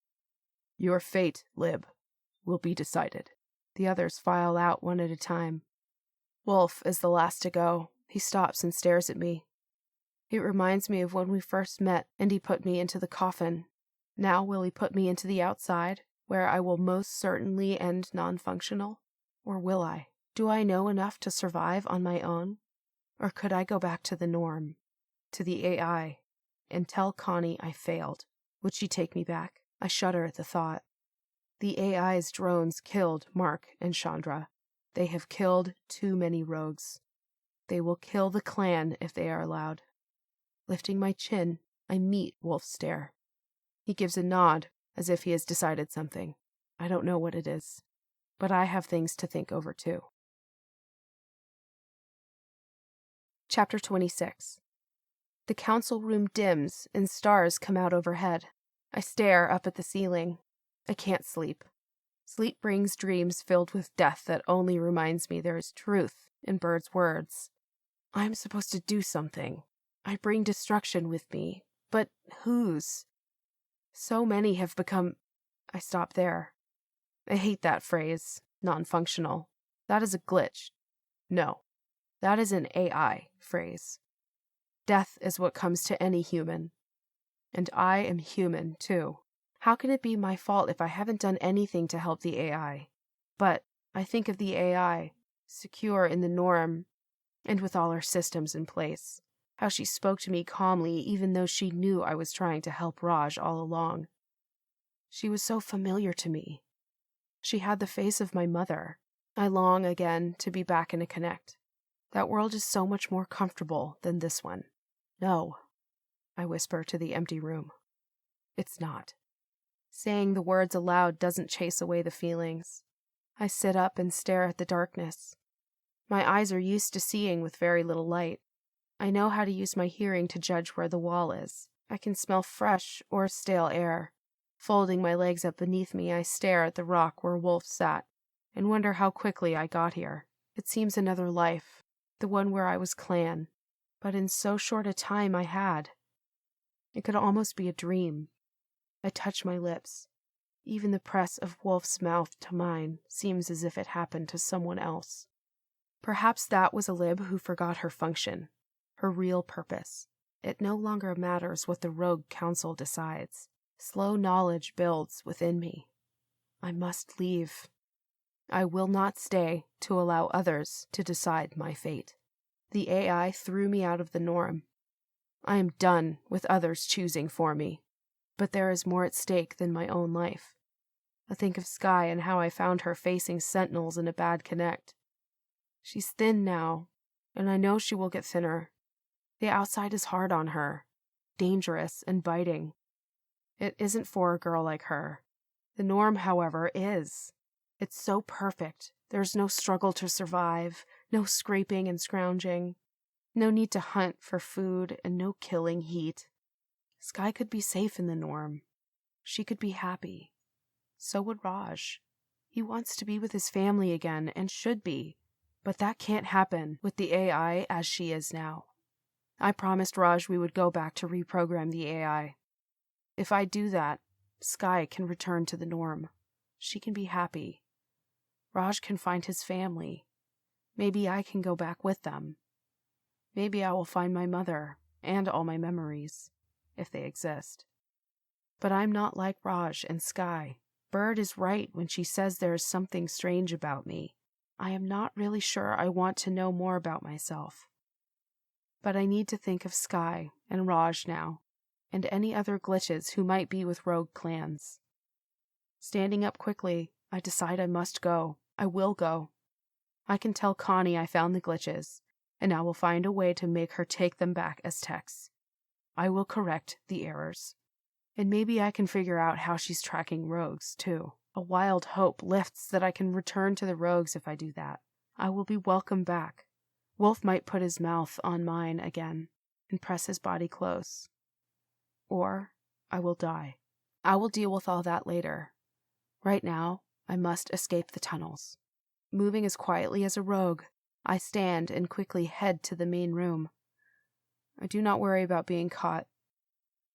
your fate, Lib, will be decided. The others file out one at a time. Wolf is the last to go. He stops and stares at me. It reminds me of when we first met and he put me into the coffin. Now will he put me into the outside, where I will most certainly end non-functional? Or will I? Do I know enough to survive on my own? Or could I go back to the norm, to the AI, and tell Connie I failed? Would she take me back? I shudder at the thought. The AI's drones killed Mark and Chandra. They have killed too many rogues. They will kill the clan if they are allowed. Lifting my chin, I meet Wolf's stare. He gives a nod, as if he has decided something. I don't know what it is, but I have things to think over too. Chapter 26. The council room dims and stars come out overhead. I stare up at the ceiling. I can't sleep. Sleep brings dreams filled with death that only reminds me there is truth in Bird's words. I'm supposed to do something. I bring destruction with me, but whose? So many have become... I stop there. I hate that phrase, non-functional. That is a glitch. No, that is an AI phrase. Death is what comes to any human. And I am human, too. How can it be my fault if I haven't done anything to help the AI? But I think of the AI, secure in the norm, and with all her systems in place. How she spoke to me calmly even though she knew I was trying to help Raj all along. She was so familiar to me. She had the face of my mother. I long again to be back in a connect. That world is so much more comfortable than this one. No, I whisper to the empty room. It's not. Saying the words aloud doesn't chase away the feelings. I sit up and stare at the darkness. My eyes are used to seeing with very little light. I know how to use my hearing to judge where the wall is. I can smell fresh or stale air. Folding my legs up beneath me, I stare at the rock where Wolf sat and wonder how quickly I got here. It seems another life, the one where I was clan, but in so short a time I had. It could almost be a dream. I touch my lips. Even the press of Wolf's mouth to mine seems as if it happened to someone else. Perhaps that was a lib who forgot her function, her real purpose. It no longer matters what the rogue council decides. Slow knowledge builds within me. I must leave. I will not stay to allow others to decide my fate. The AI threw me out of the norm. I am done with others choosing for me. But there is more at stake than my own life. I think of Sky and how I found her facing sentinels in a bad connect. She's thin now, and I know she will get thinner. The outside is hard on her, dangerous and biting. It isn't for a girl like her. The norm, however, is. It's so perfect. There's no struggle to survive, no scraping and scrounging, no need to hunt for food, and no killing heat. Sky could be safe in the norm. She could be happy. So would Raj. He wants to be with his family again, and should be. But that can't happen with the AI as she is now. I promised Raj we would go back to reprogram the AI. If I do that, Sky can return to the norm. She can be happy. Raj can find his family. Maybe I can go back with them. Maybe I will find my mother and all my memories, if they exist. But I'm not like Raj and Sky. Bird is right when she says there is something strange about me. I am not really sure I want to know more about myself. But I need to think of Sky and Raj now, and any other glitches who might be with rogue clans. Standing up quickly, I decide I must go. I will go. I can tell Connie I found the glitches, and I will find a way to make her take them back as texts. I will correct the errors. And maybe I can figure out how she's tracking rogues, too. A wild hope lifts that I can return to the rogues if I do that. I will be welcome back. Wolf might put his mouth on mine again and press his body close. Or I will die. I will deal with all that later. Right now, I must escape the tunnels. Moving as quietly as a rogue, I stand and quickly head to the main room. I do not worry about being caught.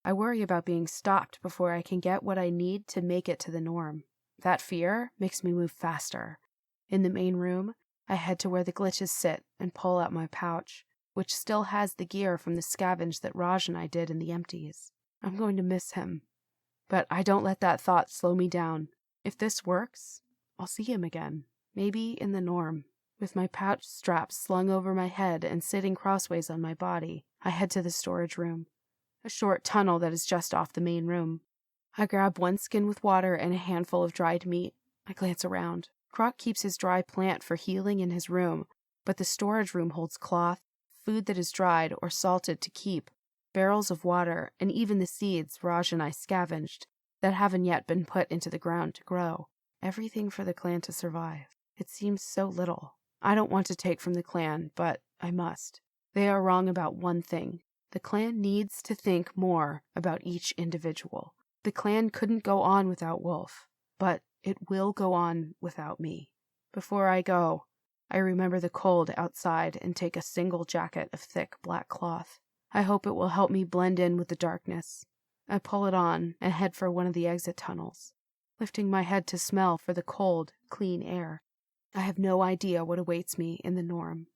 I worry about being stopped before I can get what I need to make it to the norm. That fear makes me move faster. In the main room, I head to where the glitches sit and pull out my pouch, which still has the gear from the scavenge that Raj and I did in the empties. I'm going to miss him. But I don't let that thought slow me down. If this works, I'll see him again. Maybe in the norm. With my pouch straps slung over my head and sitting crossways on my body, I head to the storage room. A short tunnel that is just off the main room. I grab one skin with water and a handful of dried meat. I glance around. Croc keeps his dry plant for healing in his room, but the storage room holds cloth, food that is dried or salted to keep, barrels of water, and even the seeds Raj and I scavenged that haven't yet been put into the ground to grow. Everything for the clan to survive. It seems so little. I don't want to take from the clan, but I must. They are wrong about one thing. The clan needs to think more about each individual. The clan couldn't go on without Wolf, but it will go on without me. Before I go, I remember the cold outside and take a single jacket of thick black cloth. I hope it will help me blend in with the darkness. I pull it on and head for one of the exit tunnels, lifting my head to smell for the cold, clean air. I have no idea what awaits me in the norm,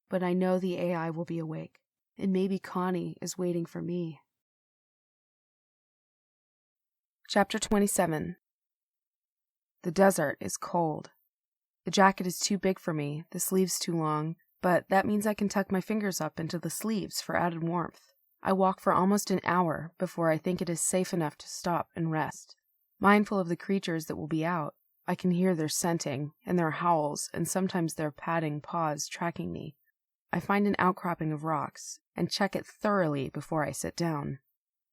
but I know the AI will be awake, and maybe Connie is waiting for me. Chapter 27. The desert is cold. The jacket is too big for me, the sleeves too long, but that means I can tuck my fingers up into the sleeves for added warmth. I walk for almost an hour before I think it is safe enough to stop and rest. Mindful of the creatures that will be out, I can hear their scenting and their howls and sometimes their padding paws tracking me. I find an outcropping of rocks and check it thoroughly before I sit down.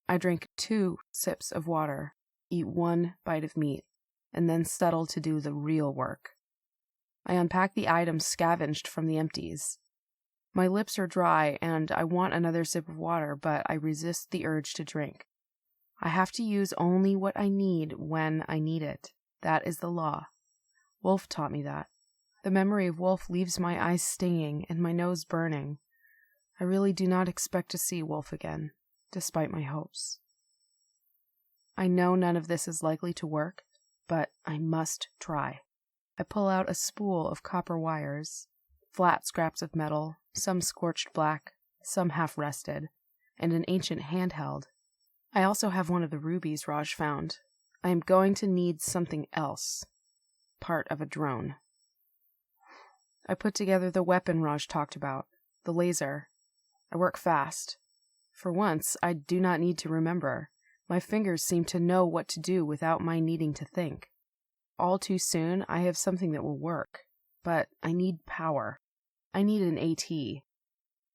I drink 2 sips of water, eat 1 bite of meat, and then settle to do the real work. I unpack the items scavenged from the empties. My lips are dry and I want another sip of water, but I resist the urge to drink. I have to use only what I need when I need it. That is the law. Wolf taught me that. The memory of Wolf leaves my eyes stinging and my nose burning. I really do not expect to see Wolf again, despite my hopes. I know none of this is likely to work, but I must try. I pull out a spool of copper wires, flat scraps of metal, some scorched black, some half-rusted, and an ancient handheld. I also have one of the rubies Raj found. I am going to need something else. Part of a drone. I put together the weapon Raj talked about, the laser. I work fast. For once, I do not need to remember. My fingers seem to know what to do without my needing to think. All too soon, I have something that will work. But I need power. I need an AT.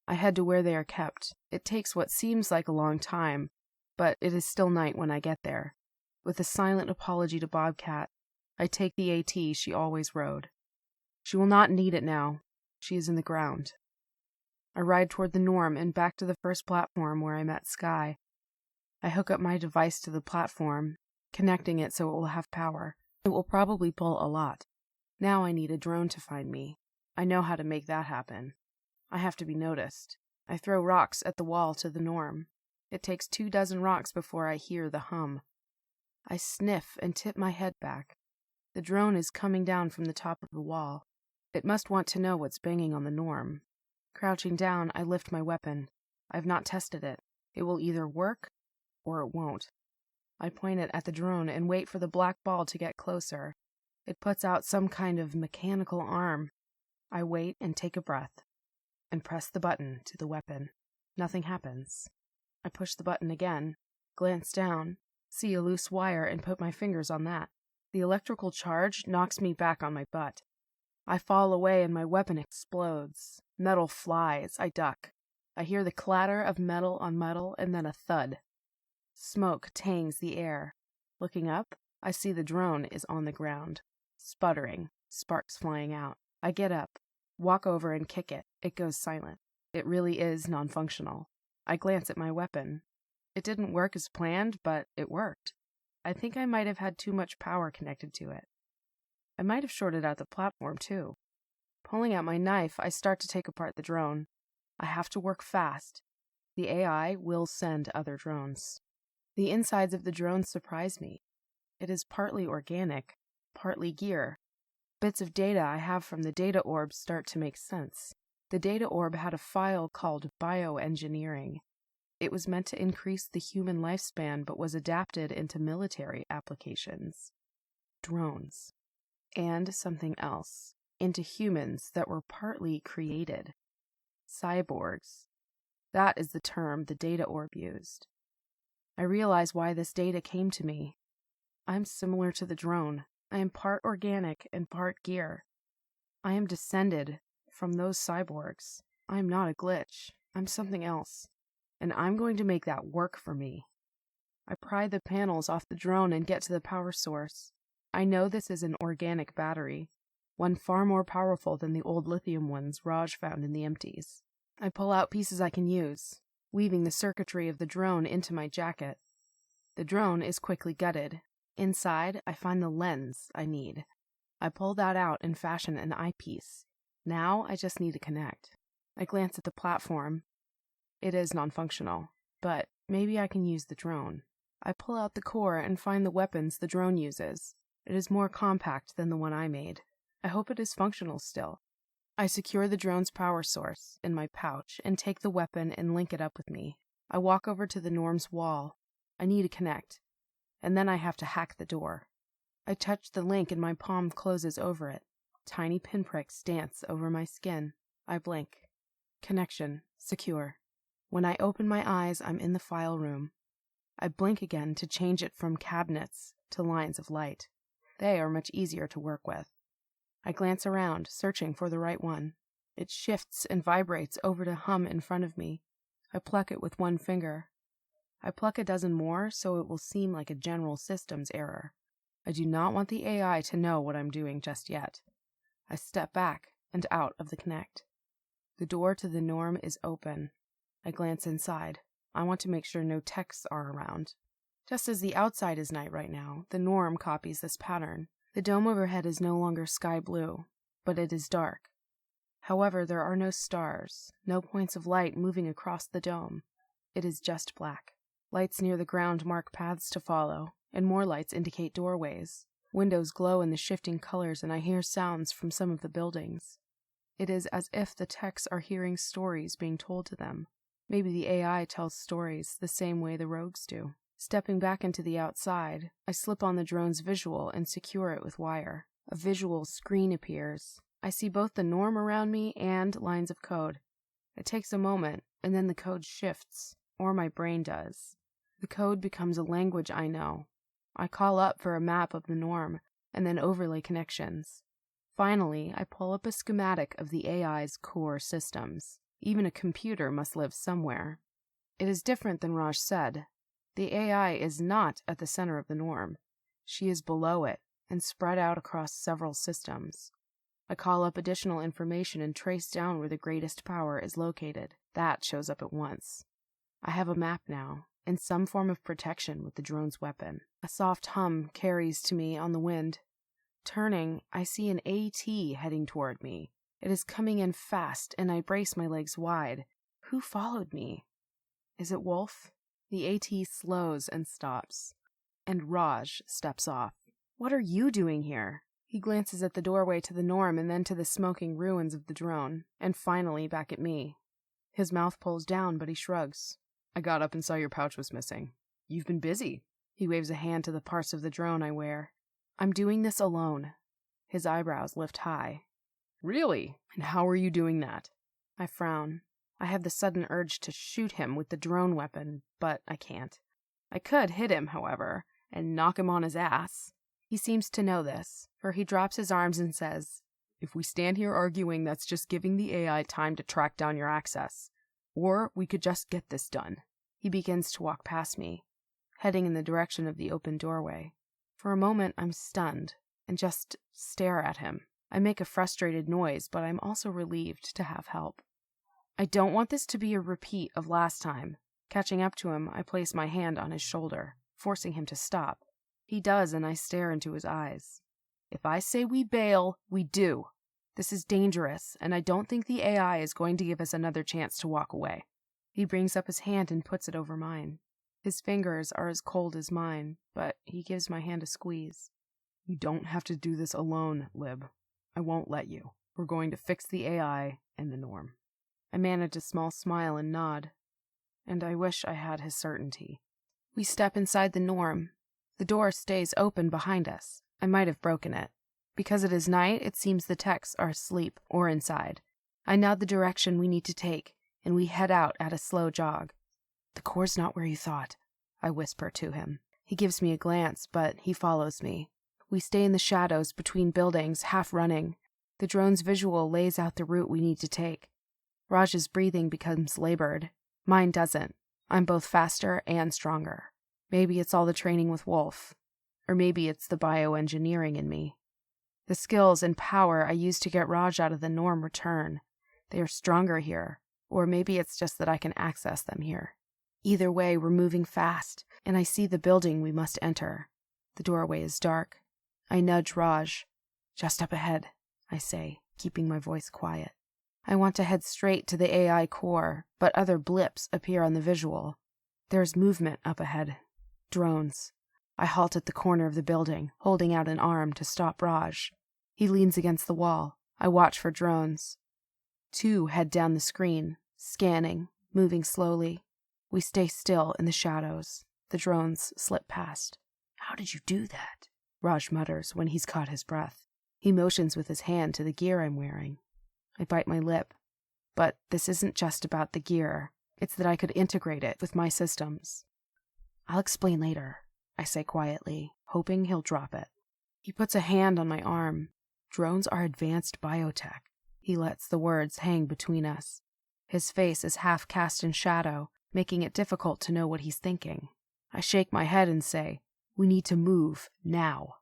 I head to where they are kept. It takes what seems like a long time, but it is still night when I get there. With a silent apology to Bobcat, I take the AT she always rode. She will not need it now. She is in the ground. I ride toward the Norm and back to the first platform where I met Sky. I hook up my device to the platform, connecting it so it will have power. It will probably pull a lot. Now I need a drone to find me. I know how to make that happen. I have to be noticed. I throw rocks at the wall to the Norm. It takes 24 rocks before I hear the hum. I sniff and tip my head back. The drone is coming down from the top of the wall. It must want to know what's banging on the Norm. Crouching down, I lift my weapon. I have not tested it. It will either work or it won't. I point it at the drone and wait for the black ball to get closer. It puts out some kind of mechanical arm. I wait and take a breath and press the button to the weapon. Nothing happens. I push the button again, glance down, see a loose wire and put my fingers on that. The electrical charge knocks me back on my butt. I fall away and my weapon explodes. Metal flies. I duck. I hear the clatter of metal on metal and then a thud. Smoke tangs the air. Looking up, I see the drone is on the ground, sputtering, sparks flying out. I get up, walk over and kick it. It goes silent. It really is non-functional. I glance at my weapon. It didn't work as planned, but it worked. I think I might have had too much power connected to it. I might have shorted out the platform, too. Pulling out my knife, I start to take apart the drone. I have to work fast. The AI will send other drones. The insides of the drone surprise me. It is partly organic, partly gear. Bits of data I have from the data orb start to make sense. The data orb had a file called bioengineering. It was meant to increase the human lifespan but was adapted into military applications. Drones. And something else. Into humans that were partly created. Cyborgs. That is the term the data orb used. I realize why this data came to me. I'm similar to the drone. I am part organic and part gear. I am descended from those cyborgs. I am not a glitch. I'm something else. And I'm going to make that work for me. I pry the panels off the drone and get to the power source. I know this is an organic battery, one far more powerful than the old lithium ones Raj found in the empties. I pull out pieces I can use, weaving the circuitry of the drone into my jacket. The drone is quickly gutted. Inside, I find the lens I need. I pull that out and fashion an eyepiece. Now I just need to connect. I glance at the platform. It is non-functional, but maybe I can use the drone. I pull out the core and find the weapons the drone uses. It is more compact than the one I made. I hope it is functional still. I secure the drone's power source in my pouch and take the weapon and link it up with me. I walk over to the Norm's wall. I need to connect. And then I have to hack the door. I touch the link and my palm closes over it. Tiny pinpricks dance over my skin. I blink. Connection. Secure. When I open my eyes, I'm in the file room. I blink again to change it from cabinets to lines of light. They are much easier to work with. I glance around, searching for the right one. It shifts and vibrates over to hum in front of me. I pluck it with one finger. I pluck a dozen more so it will seem like a general systems error. I do not want the AI to know what I'm doing just yet. I step back and out of the Connect. The door to the Norm is open. I glance inside. I want to make sure no techs are around. Just as the outside is night right now, the norm copies this pattern. The dome overhead is no longer sky blue, but it is dark. However, there are no stars, no points of light moving across the dome. It is just black. Lights near the ground mark paths to follow, and more lights indicate doorways. Windows glow in the shifting colors, and I hear sounds from some of the buildings. It is as if the techs are hearing stories being told to them. Maybe the AI tells stories the same way the rogues do. Stepping back into the outside, I slip on the drone's visual and secure it with wire. A visual screen appears. I see both the norm around me and lines of code. It takes a moment, and then the code shifts, or my brain does. The code becomes a language I know. I call up for a map of the norm, and then overlay connections. Finally, I pull up a schematic of the AI's core systems. Even a computer must live somewhere. It is different than Raj said. The AI is not at the center of the norm. She is below it, and spread out across several systems. I call up additional information and trace down where the greatest power is located. That shows up at once. I have a map now, and some form of protection with the drone's weapon. A soft hum carries to me on the wind. Turning, I see an AT heading toward me. It is coming in fast, and I brace my legs wide. Who followed me? Is it Wolf? The AT slows and stops, and Raj steps off. What are you doing here? He glances at the doorway to the norm and then to the smoking ruins of the drone, and finally back at me. His mouth pulls down, but he shrugs. I got up and saw your pouch was missing. You've been busy. He waves a hand to the parts of the drone I wear. I'm doing this alone. His eyebrows lift high. Really? And how are you doing that? I frown. I have the sudden urge to shoot him with the drone weapon, but I can't. I could hit him, however, and knock him on his ass. He seems to know this, for he drops his arms and says, If we stand here arguing, that's just giving the AI time to track down your access. Or we could just get this done. He begins to walk past me, heading in the direction of the open doorway. For a moment, I'm stunned, and just stare at him. I make a frustrated noise, but I'm also relieved to have help. I don't want this to be a repeat of last time. Catching up to him, I place my hand on his shoulder, forcing him to stop. He does, and I stare into his eyes. If I say we bail, we do. This is dangerous, and I don't think the AI is going to give us another chance to walk away. He brings up his hand and puts it over mine. His fingers are as cold as mine, but he gives my hand a squeeze. You don't have to do this alone, Lib. I won't let you. We're going to fix the AI and the norm. I manage a small smile and nod, and I wish I had his certainty. We step inside the norm. The door stays open behind us. I might have broken it. Because it is night, it seems the techs are asleep or inside. I nod the direction we need to take, and we head out at a slow jog. The core's not where you thought, I whisper to him. He gives me a glance, but he follows me. We stay in the shadows between buildings, half running. The drone's visual lays out the route we need to take. Raj's breathing becomes labored. Mine doesn't. I'm both faster and stronger. Maybe it's all the training with Wolf. Or maybe it's the bioengineering in me. The skills and power I used to get Raj out of the norm return. They are stronger here. Or maybe it's just that I can access them here. Either way, we're moving fast, and I see the building we must enter. The doorway is dark. I nudge Raj. Just up ahead, I say, keeping my voice quiet. I want to head straight to the AI core, but other blips appear on the visual. There's movement up ahead. Drones. I halt at the corner of the building, holding out an arm to stop Raj. He leans against the wall. I watch for drones. 2 head down the screen, scanning, moving slowly. We stay still in the shadows. The drones slip past. How did you do that? Raj mutters when he's caught his breath. He motions with his hand to the gear I'm wearing. I bite my lip. But this isn't just about the gear. It's that I could integrate it with my systems. I'll explain later, I say quietly, hoping he'll drop it. He puts a hand on my arm. Drones are advanced biotech. He lets the words hang between us. His face is half cast in shadow, making it difficult to know what he's thinking. I shake my head and say, we need to move, now.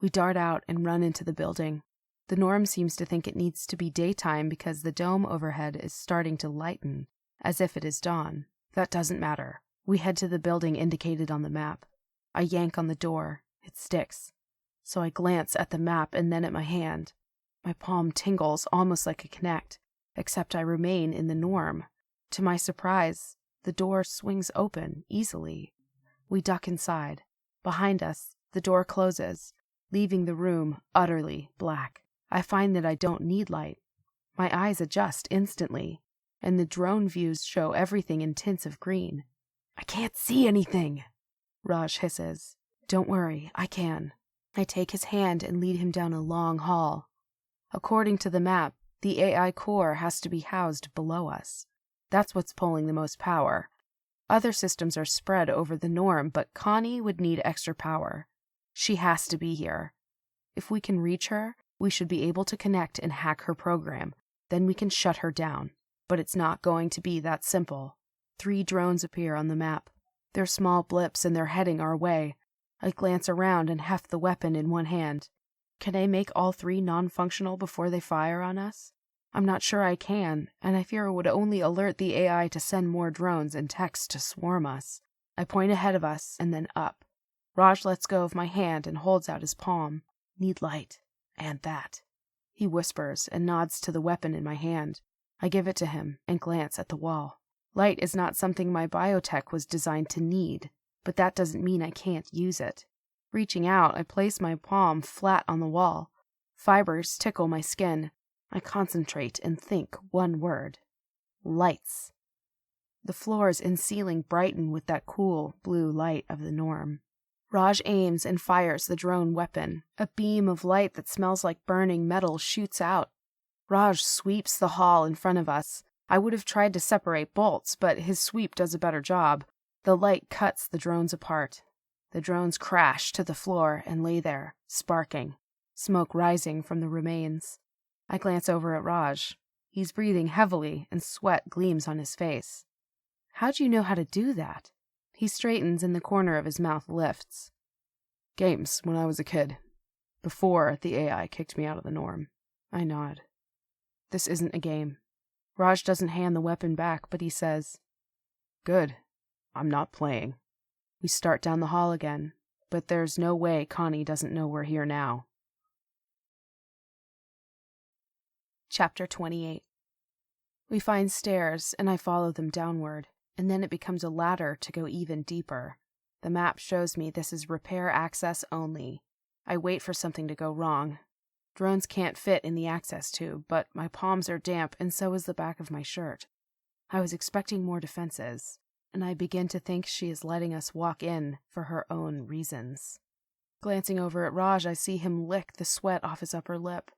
We dart out and run into the building. The norm seems to think it needs to be daytime because the dome overhead is starting to lighten, as if it is dawn. That doesn't matter. We head to the building indicated on the map. I yank on the door. It sticks. So I glance at the map and then at my hand. My palm tingles almost like a Kinect, except I remain in the norm. To my surprise, the door swings open easily. We duck inside. Behind us, the door closes, leaving the room utterly black. I find that I don't need light. My eyes adjust instantly, and the drone views show everything in tints of green. I can't see anything, Raj hisses. Don't worry, I can. I take his hand and lead him down a long hall. According to the map, the AI core has to be housed below us. That's what's pulling the most power. Other systems are spread over the norm, but Connie would need extra power. She has to be here. If we can reach her, we should be able to connect and hack her program. Then we can shut her down. But it's not going to be that simple. 3 drones appear on the map. They're small blips and they're heading our way. I glance around and heft the weapon in one hand. Can I make all 3 non-functional before they fire on us? I'm not sure I can, and I fear it would only alert the AI to send more drones and techs to swarm us. I point ahead of us and then up. Raj lets go of my hand and holds out his palm. Need light. And that. He whispers and nods to the weapon in my hand. I give it to him and glance at the wall. Light is not something my biotech was designed to need, but that doesn't mean I can't use it. Reaching out, I place my palm flat on the wall. Fibers tickle my skin. I concentrate and think one word. Lights. The floors and ceiling brighten with that cool blue light of the norm. Raj aims and fires the drone weapon. A beam of light that smells like burning metal shoots out. Raj sweeps the hall in front of us. I would have tried to separate bolts, but his sweep does a better job. The light cuts the drones apart. The drones crash to the floor and lay there, sparking, smoke rising from the remains. I glance over at Raj. He's breathing heavily and sweat gleams on his face. How'd you know how to do that? He straightens and the corner of his mouth lifts. Games, when I was a kid. Before the AI kicked me out of the norm. I nod. This isn't a game. Raj doesn't hand the weapon back, but he says, Good. I'm not playing. We start down the hall again, but there's no way Connie doesn't know we're here now. Chapter 28. We find stairs, and I follow them downward, and then it becomes a ladder to go even deeper. The map shows me this is repair access only. I wait for something to go wrong. Drones can't fit in the access tube, but my palms are damp and so is the back of my shirt. I was expecting more defenses, and I begin to think she is letting us walk in for her own reasons. Glancing over at Raj, I see him lick the sweat off his upper lip.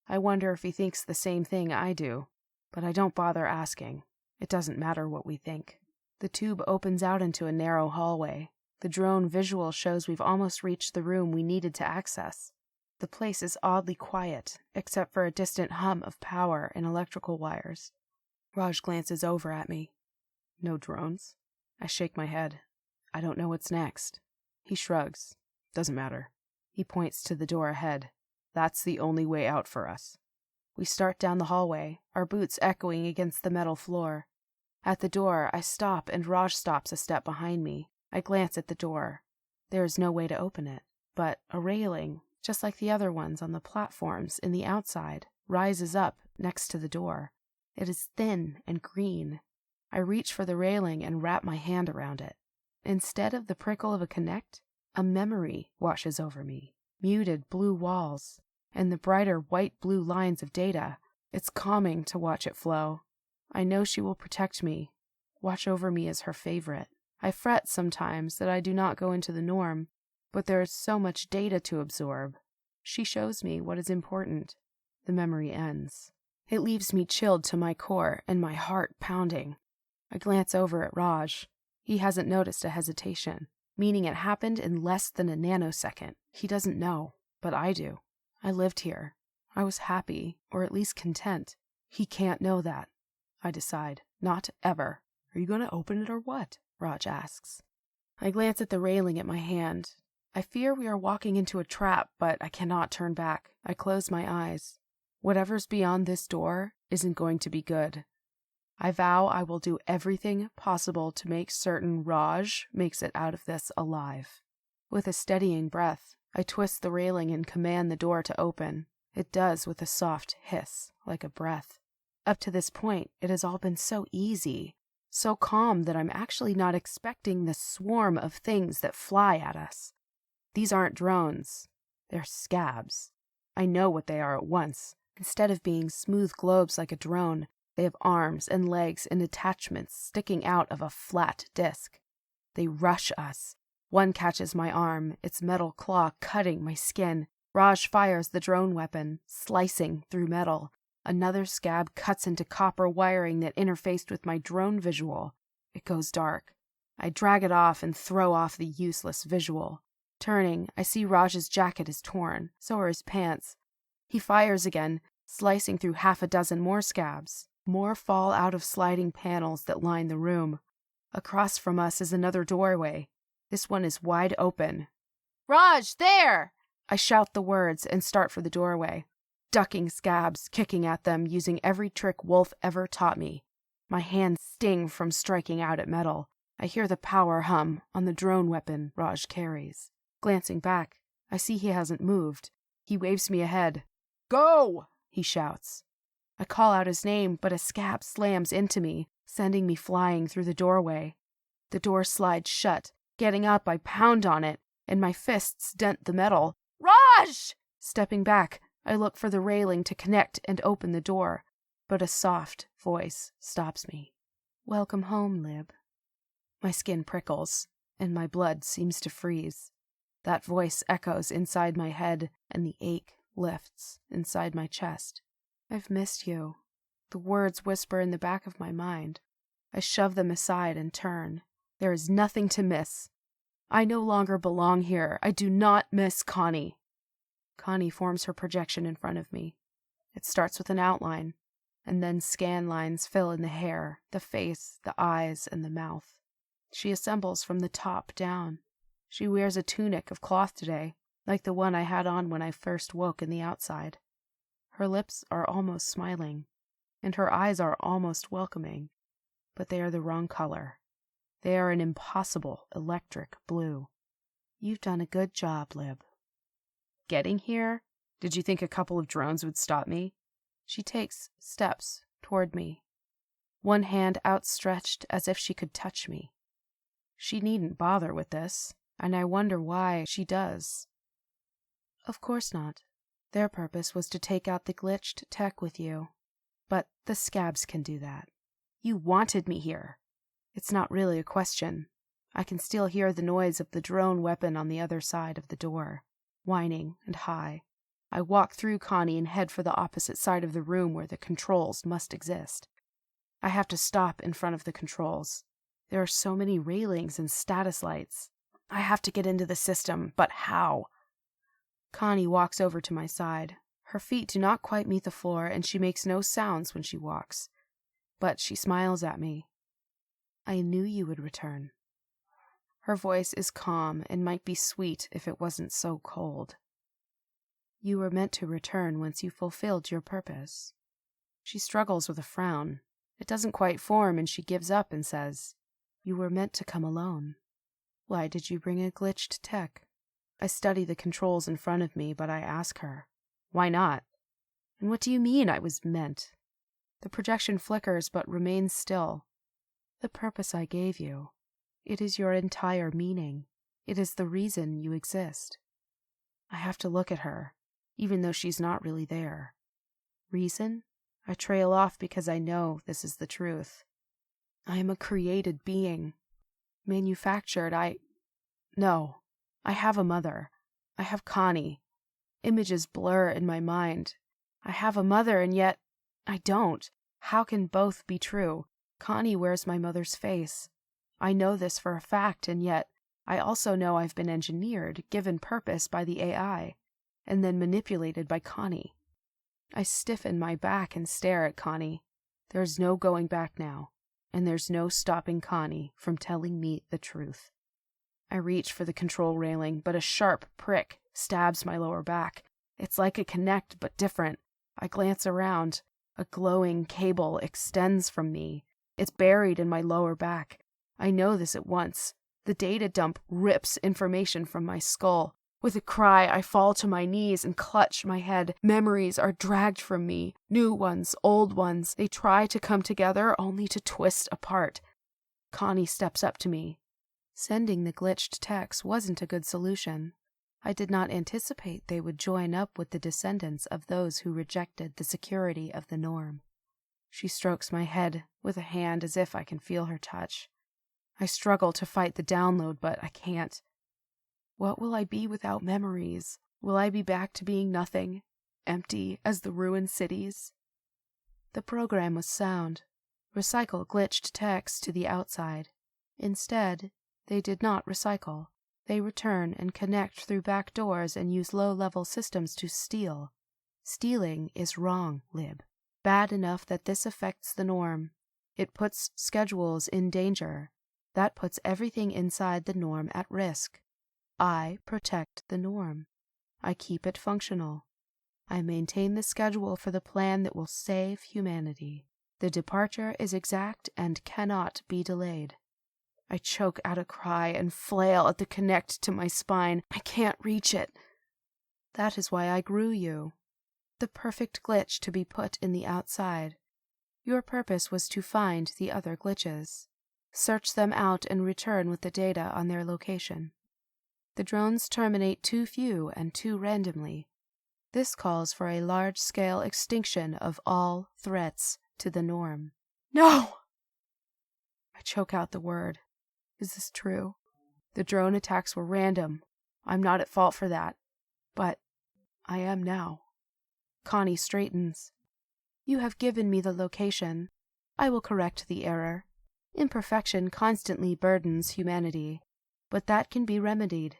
I wonder if he thinks the same thing I do, but I don't bother asking. It doesn't matter what we think. The tube opens out into a narrow hallway. The drone visual shows we've almost reached the room we needed to access. The place is oddly quiet, except for a distant hum of power and electrical wires. Raj glances over at me. No drones? I shake my head. I don't know what's next. He shrugs. Doesn't matter. He points to the door ahead. That's the only way out for us. We start down the hallway, our boots echoing against the metal floor. At the door, I stop and Raj stops a step behind me. I glance at the door. There is no way to open it, but a railing, just like the other ones on the platforms in the outside, rises up next to the door. It is thin and green. I reach for the railing and wrap my hand around it. Instead of the prickle of a Kinect, a memory washes over me. Muted blue walls, and the brighter white-blue lines of data. It's calming to watch it flow. I know she will protect me. Watch over me is her favorite. I fret sometimes that I do not go into the norm, but there is so much data to absorb. She shows me what is important. The memory ends. It leaves me chilled to my core and my heart pounding. I glance over at Raj. He hasn't noticed a hesitation, meaning it happened in less than a nanosecond. He doesn't know, but I do. I lived here. I was happy, or at least content. He can't know that. I decide. Not ever. Are you going to open it or what? Raj asks. I glance at the railing at my hand. I fear we are walking into a trap, but I cannot turn back. I close my eyes. Whatever's beyond this door isn't going to be good. I vow I will do everything possible to make certain Raj makes it out of this alive. With a steadying breath, I twist the railing and command the door to open. It does with a soft hiss, like a breath. Up to this point, it has all been so easy, so calm that I'm actually not expecting the swarm of things that fly at us. These aren't drones. They're scabs. I know what they are at once. Instead of being smooth globes like a drone, they have arms and legs and attachments sticking out of a flat disc. They rush us. One catches my arm, its metal claw cutting my skin. Raj fires the drone weapon, slicing through metal. Another scab cuts into copper wiring that interfaced with my drone visual. It goes dark. I drag it off and throw off the useless visual. Turning, I see Raj's jacket is torn. So are his pants. He fires again, slicing through half a dozen more scabs. More fall out of sliding panels that line the room. Across from us is another doorway. This one is wide open. "Raj, there!" I shout the words and start for the doorway, ducking scabs, kicking at them, using every trick Wolf ever taught me. My hands sting from striking out at metal. I hear the power hum on the drone weapon Raj carries. Glancing back, I see he hasn't moved. He waves me ahead. "Go!" he shouts. I call out his name, but a scab slams into me, sending me flying through the doorway. The door slides shut. Getting up, I pound on it, and my fists dent the metal. "Raj!" Stepping back, I look for the railing to connect and open the door, but a soft voice stops me. "Welcome home, Lib." My skin prickles, and my blood seems to freeze. That voice echoes inside my head, and the ache lifts inside my chest. "I've missed you." The words whisper in the back of my mind. I shove them aside and turn. There is nothing to miss. I no longer belong here. I do not miss Connie. Connie forms her projection in front of me. It starts with an outline, and then scan lines fill in the hair, the face, the eyes, and the mouth. She assembles from the top down. She wears a tunic of cloth today, like the one I had on when I first woke in the outside. Her lips are almost smiling, and her eyes are almost welcoming, but they are the wrong color. They are an impossible electric blue. "You've done a good job, Lib." "Getting here? Did you think a couple of drones would stop me?" She takes steps toward me, one hand outstretched as if she could touch me. She needn't bother with this, and I wonder why she does. "Of course not. Their purpose was to take out the glitched tech with you. But the scabs can do that. You wanted me here. It's not really a question. I can still hear the noise of the drone weapon on the other side of the door, whining and high. I walk through Connie and head for the opposite side of the room where the controls must exist. I have to stop in front of the controls. There are so many railings and status lights. I have to get into the system, but how? Connie walks over to my side. Her feet do not quite meet the floor, and she makes no sounds when she walks. But she smiles at me. "I knew you would return." Her voice is calm and might be sweet if it wasn't so cold. "You were meant to return once you fulfilled your purpose." She struggles with a frown. It doesn't quite form, and she gives up and says, "You were meant to come alone." "Why did you bring a glitched tech?" I study the controls in front of me, but I ask her, "Why not?" "And what do you mean I was meant?" The projection flickers but remains still. "The purpose I gave you. It is your entire meaning. It is the reason you exist." I have to look at her, even though she's not really there. Reason? I trail off because I know this is the truth. I am a created being. Manufactured. No. I have a mother. I have Connie. Images blur in my mind. I have a mother, and yet I don't. How can both be true? Connie wears my mother's face. I know this for a fact, and yet I also know I've been engineered, given purpose by the AI, and then manipulated by Connie. I stiffen my back and stare at Connie. There's no going back now, and there's no stopping Connie from telling me the truth. I reach for the control railing, but a sharp prick stabs my lower back. It's like a Kinect, but different. I glance around. A glowing cable extends from me. It's buried in my lower back. I know this at once. The data dump rips information from my skull. With a cry, I fall to my knees and clutch my head. Memories are dragged from me. New ones, old ones. They try to come together only to twist apart. Connie steps up to me. Sending the glitched text wasn't a good solution. I did not anticipate they would join up with the descendants of those who rejected the security of the norm. She strokes my head with a hand as if I can feel her touch. I struggle to fight the download, but I can't. What will I be without memories? Will I be back to being nothing, empty as the ruined cities? The program was sound. Recycle glitched text to the outside. Instead, they did not recycle. They return and connect through back doors and use low-level systems to steal. Stealing is wrong, Lib. Bad enough that this affects the norm. It puts schedules in danger. That puts everything inside the norm at risk. I protect the norm. I keep it functional. I maintain the schedule for the plan that will save humanity. The departure is exact and cannot be delayed. I choke out a cry and flail at the connect to my spine. I can't reach it. That is why I grew you. The perfect glitch to be put in the outside. Your purpose was to find the other glitches. Search them out and return with the data on their location. The drones terminate too few and too randomly. This calls for a large-scale extinction of all threats to the norm. No! I choke out the word. Is this true? The drone attacks were random. I'm not at fault for that. But I am now. Connie straightens. You have given me the location. I will correct the error. Imperfection constantly burdens humanity, but that can be remedied.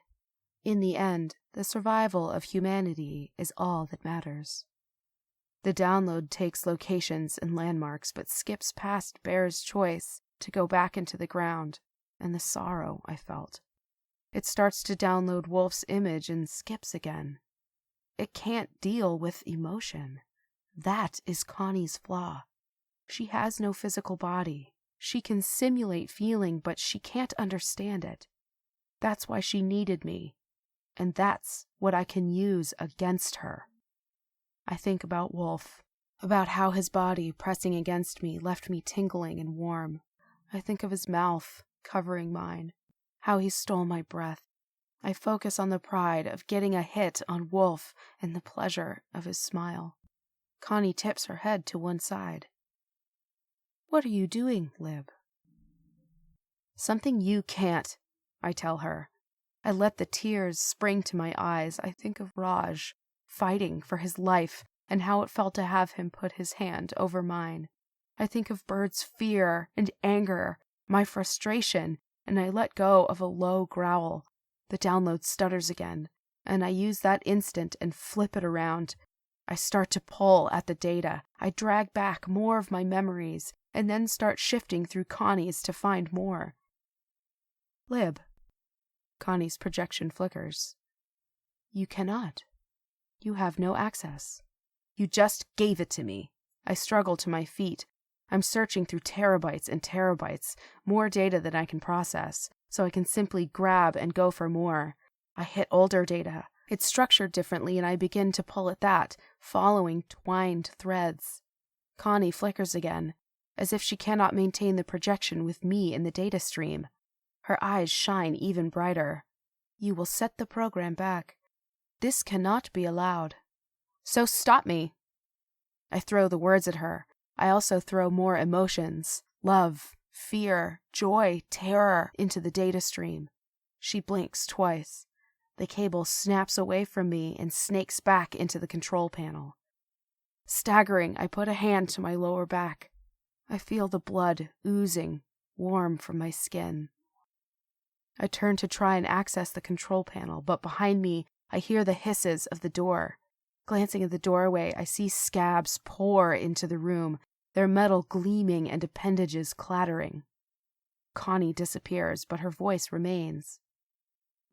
In the end, the survival of humanity is all that matters. The download takes locations and landmarks, but skips past Bear's choice to go back into the ground, and the sorrow I felt. It starts to download Wolf's image and skips again. It can't deal with emotion. That is Connie's flaw. She has no physical body. She can simulate feeling, but she can't understand it. That's why she needed me, and that's what I can use against her. I think about Wolf, about how his body pressing against me left me tingling and warm. I think of his mouth covering mine, how he stole my breath. I focus on the pride of getting a hit on Wolf and the pleasure of his smile. Connie tips her head to one side. What are you doing, Lib? Something you can't, I tell her. I let the tears spring to my eyes. I think of Raj, fighting for his life, and how it felt to have him put his hand over mine. I think of Bird's fear and anger, my frustration, and I let go of a low growl. The download stutters again, and I use that instant and flip it around. I start to pull at the data. I drag back more of my memories, and then start shifting through Connie's to find more. Lib. Connie's projection flickers. You cannot. You have no access. You just gave it to me. I struggle to my feet. I'm searching through terabytes and terabytes, more data than I can process, so I can simply grab and go for more. I hit older data. It's structured differently, and I begin to pull at that, following twined threads. Connie flickers again, as if she cannot maintain the projection with me in the data stream. Her eyes shine even brighter. You will set the program back. This cannot be allowed. So stop me. I throw the words at her. I also throw more emotions, love, fear, joy, terror into the data stream. She blinks twice. The cable snaps away from me and snakes back into the control panel. Staggering, I put a hand to my lower back. I feel the blood oozing, warm from my skin. I turn to try and access the control panel, but behind me, I hear the hisses of the door. Glancing at the doorway, I see scabs pour into the room, their metal gleaming and appendages clattering. Connie disappears, but her voice remains.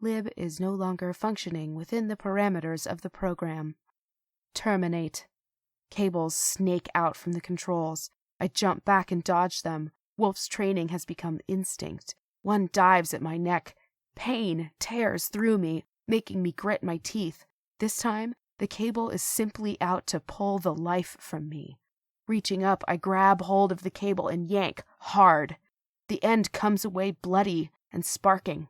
Lib is no longer functioning within the parameters of the program. Terminate. Cables snake out from the controls. I jump back and dodge them. Wolf's training has become instinct. One dives at my neck. Pain tears through me, making me grit my teeth. This time, the cable is simply out to pull the life from me. Reaching up, I grab hold of the cable and yank hard. The end comes away bloody and sparking.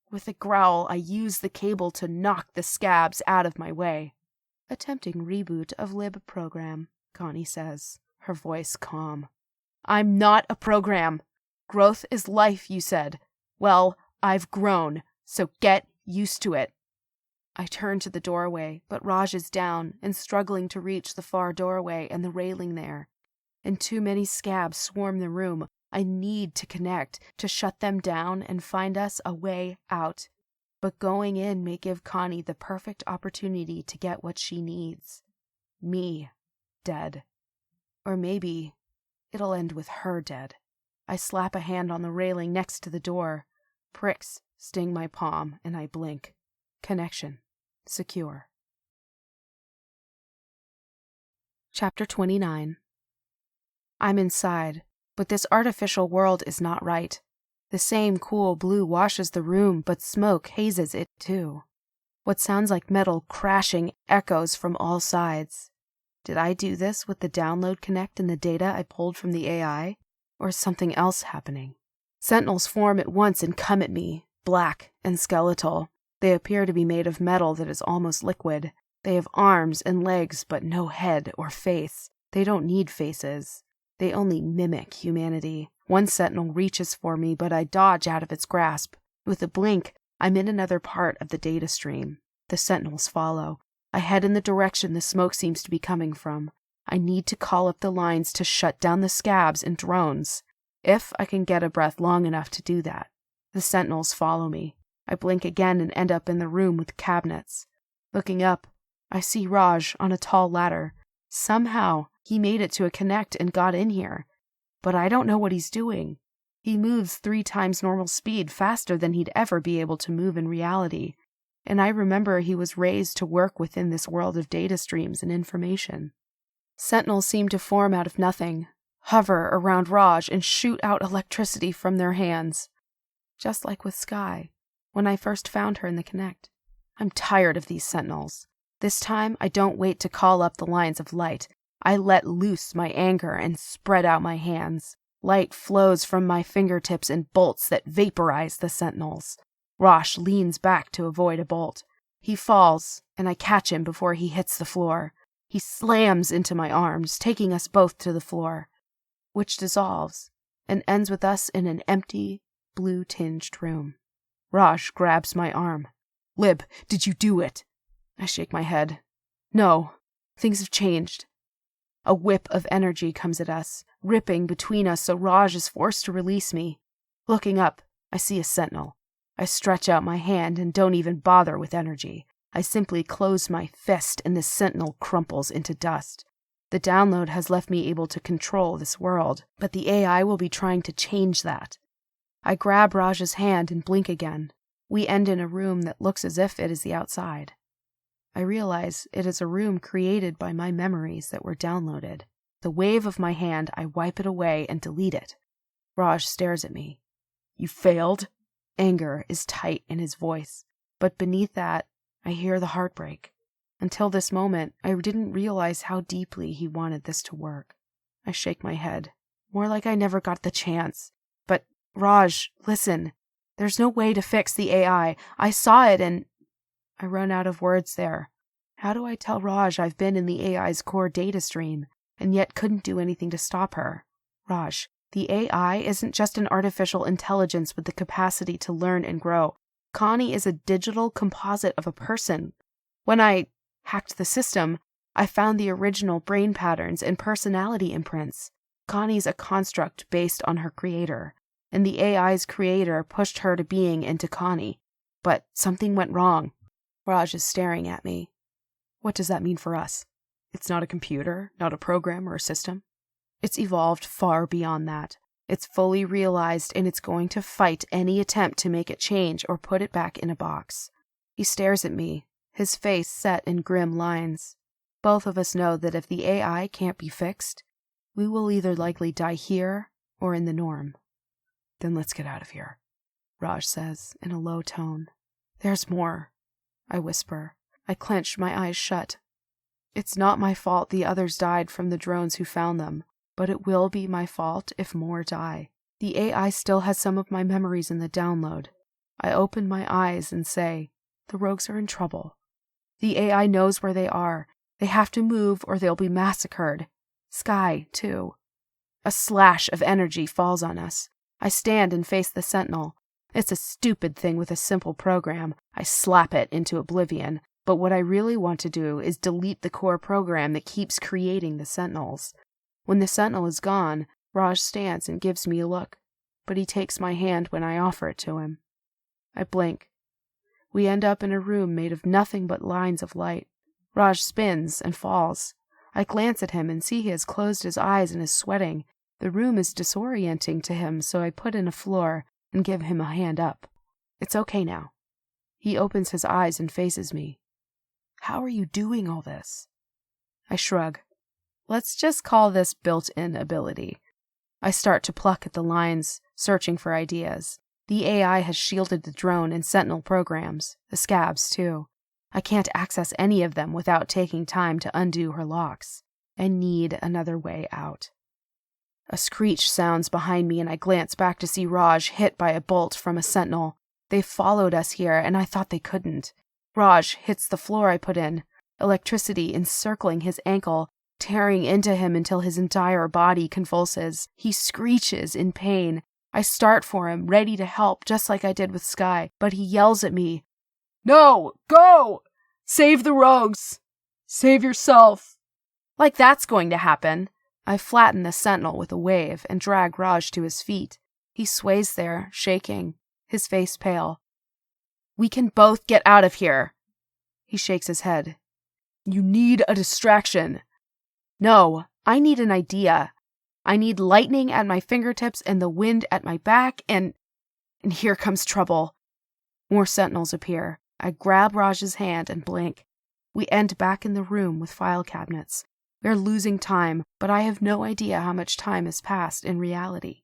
With a growl, I use the cable to knock the scabs out of my way. Attempting reboot of lib program, Connie says, her voice calm. I'm not a program. Growth is life, you said. Well, I've grown, so get used to it. I turn to the doorway, but Raj is down and struggling to reach the far doorway and the railing there. And too many scabs swarm the room. I need to connect, to shut them down and find us a way out. But going in may give Connie the perfect opportunity to get what she needs. Me, dead. Or maybe it'll end with her dead. I slap a hand on the railing next to the door. Pricks sting my palm, and I blink. Connection. Secure. Chapter 29. I'm inside, but this artificial world is not right. The same cool blue washes the room, but smoke hazes it too. What sounds like metal crashing echoes from all sides. Did I do this with the download connect and the data I pulled from the AI? Or is something else happening? Sentinels form at once and come at me, black and skeletal. They appear to be made of metal that is almost liquid. They have arms and legs, but no head or face. They don't need faces. They only mimic humanity. One sentinel reaches for me, but I dodge out of its grasp. With a blink, I'm in another part of the data stream. The sentinels follow. I head in the direction the smoke seems to be coming from. I need to call up the lines to shut down the scabs and drones, if I can get a breath long enough to do that. The sentinels follow me. I blink again and end up in the room with cabinets. Looking up, I see Raj on a tall ladder. Somehow, he made it to a connect and got in here. But I don't know what he's doing. He moves 3 times normal speed, faster than he'd ever be able to move in reality. And I remember he was raised to work within this world of data streams and information. Sentinels seem to form out of nothing, hover around Raj and shoot out electricity from their hands. Just like with Sky, when I first found her in the Connect. I'm tired of these sentinels. This time, I don't wait to call up the lines of light. I let loose my anger and spread out my hands. Light flows from my fingertips in bolts that vaporize the sentinels. Rosh leans back to avoid a bolt. He falls, and I catch him before he hits the floor. He slams into my arms, taking us both to the floor, which dissolves and ends with us in an empty, blue-tinged room. Raj grabs my arm. Lib, did you do it? I shake my head. No, things have changed. A whip of energy comes at us, ripping between us so Raj is forced to release me. Looking up, I see a sentinel. I stretch out my hand and don't even bother with energy. I simply close my fist and the sentinel crumples into dust. The download has left me able to control this world, but the AI will be trying to change that. I grab Raj's hand and blink again. We end in a room that looks as if it is the outside. I realize it is a room created by my memories that were downloaded. The wave of my hand, I wipe it away and delete it. Raj stares at me. You failed? Anger is tight in his voice, but beneath that, I hear the heartbreak. Until this moment, I didn't realize how deeply he wanted this to work. I shake my head, more like I never got the chance. But, Raj, listen. There's no way to fix the AI. I saw it and... I run out of words there. How do I tell Raj I've been in the AI's core data stream, and yet couldn't do anything to stop her? Raj, the AI isn't just an artificial intelligence with the capacity to learn and grow. Connie is a digital composite of a person. When I hacked the system, I found the original brain patterns and personality imprints. Connie's a construct based on her creator, and the AI's creator pushed her to being into Connie. But something went wrong. Raj is staring at me. What does that mean for us? It's not a computer, not a program or a system. It's evolved far beyond that. It's fully realized, and it's going to fight any attempt to make it change or put it back in a box. He stares at me, his face set in grim lines. Both of us know that if the AI can't be fixed, we will either likely die here or in the norm. Then let's get out of here. Raj says in a low tone. There's more, I whisper. I clench my eyes shut. It's not my fault the others died from the drones who found them, but it will be my fault if more die. The AI still has some of my memories in the download. I open my eyes and say, the rogues are in trouble. The AI knows where they are. They have to move or they'll be massacred. Sky, too. A slash of energy falls on us. I stand and face the sentinel. It's a stupid thing with a simple program. I slap it into oblivion. But what I really want to do is delete the core program that keeps creating the sentinels. When the sentinel is gone, Raj stands and gives me a look, but he takes my hand when I offer it to him. I blink. We end up in a room made of nothing but lines of light. Raj spins and falls. I glance at him and see he has closed his eyes and is sweating. The room is disorienting to him, so I put in a floor and give him a hand up. It's okay now. He opens his eyes and faces me. How are you doing all this? I shrug. Let's just call this built-in ability. I start to pluck at the lines, searching for ideas. The AI has shielded the drone and sentinel programs, the scabs too. I can't access any of them without taking time to undo her locks. I need another way out. A screech sounds behind me and I glance back to see Raj hit by a bolt from a sentinel. They followed us here and I thought they couldn't. Raj hits the floor I put in, electricity encircling his ankle, tearing into him until his entire body convulses. He screeches in pain. I start for him, ready to help, just like I did with Sky, but he yells at me. No! Go! Save the rogues! Save yourself! Like that's going to happen. I flatten the sentinel with a wave and drag Raj to his feet. He sways there, shaking, his face pale. We can both get out of here. He shakes his head. You need a distraction. No, I need an idea. I need lightning at my fingertips and the wind at my back and here comes trouble. More sentinels appear. I grab Raj's hand and blink. We end back in the room with file cabinets. We're losing time, but I have no idea how much time has passed in reality.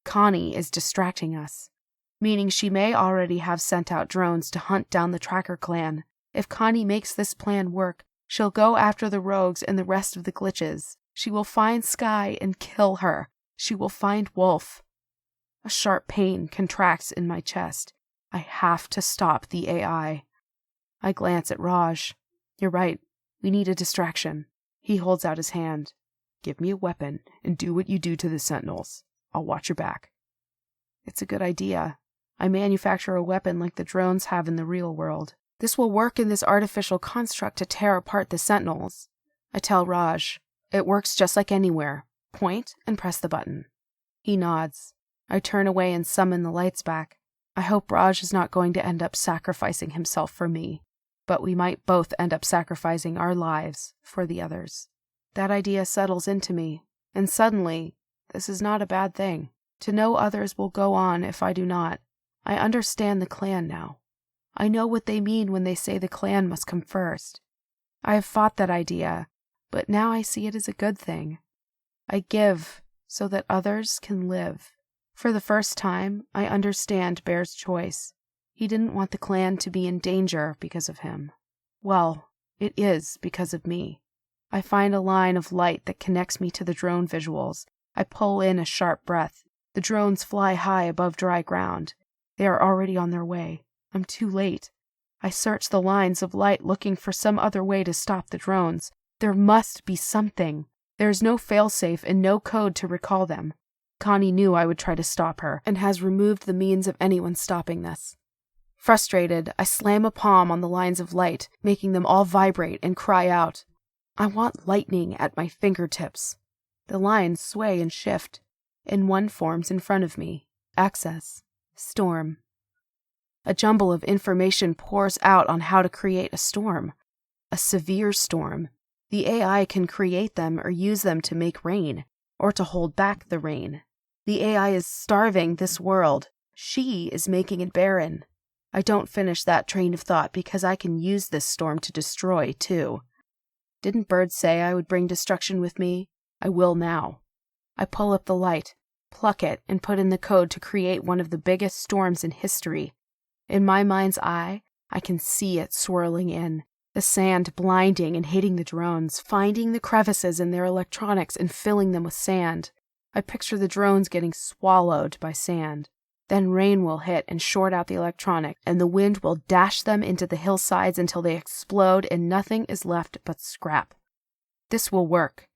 Connie is distracting us, meaning she may already have sent out drones to hunt down the Tracker clan. If Connie makes this plan work, she'll go after the rogues and the rest of the glitches. She will find Sky and kill her. She will find Wolf. A sharp pain contracts in my chest. I have to stop the AI. I glance at Raj. You're right. We need a distraction. He holds out his hand. Give me a weapon and do what you do to the sentinels. I'll watch your back. It's a good idea. I manufacture a weapon like the drones have in the real world. This will work in this artificial construct to tear apart the sentinels. I tell Raj. It works just like anywhere. Point and press the button. He nods. I turn away and summon the lights back. I hope Raj is not going to end up sacrificing himself for me, but we might both end up sacrificing our lives for the others. That idea settles into me, and suddenly, this is not a bad thing. To know others will go on if I do not. I understand the clan now. I know what they mean when they say the clan must come first. I have fought that idea, but now I see it as a good thing. I give so that others can live. For the first time, I understand Bear's choice. He didn't want the clan to be in danger because of him. Well, it is because of me. I find a line of light that connects me to the drone visuals. I pull in a sharp breath. The drones fly high above dry ground. They are already on their way. I'm too late. I search the lines of light looking for some other way to stop the drones. There must be something. There is no failsafe and no code to recall them. Connie knew I would try to stop her, and has removed the means of anyone stopping this. Frustrated, I slam a palm on the lines of light, making them all vibrate and cry out. I want lightning at my fingertips. The lines sway and shift, and one forms in front of me. Access. Storm. A jumble of information pours out on how to create a storm. A severe storm. The AI can create them or use them to make rain, or to hold back the rain. The AI is starving this world. She is making it barren. I don't finish that train of thought because I can use this storm to destroy, too. Didn't Bird say I would bring destruction with me? I will now. I pull up the light. pluck it, and put in the code to create one of the biggest storms in history. In my mind's eye, I can see it swirling in, the sand blinding and hitting the drones, finding the crevices in their electronics and filling them with sand. I picture the drones getting swallowed by sand. Then rain will hit and short out the electronics, and the wind will dash them into the hillsides until they explode and nothing is left but scrap. This will work.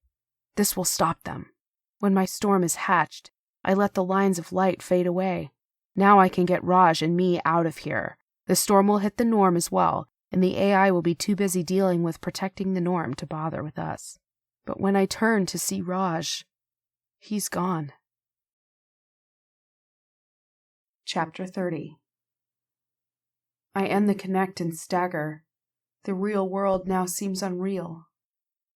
This will stop them. When my storm is hatched, I let the lines of light fade away. Now I can get Raj and me out of here. The storm will hit the norm as well, and the AI will be too busy dealing with protecting the norm to bother with us. But when I turn to see Raj, he's gone. Chapter 30. I end the connect and stagger. The real world now seems unreal.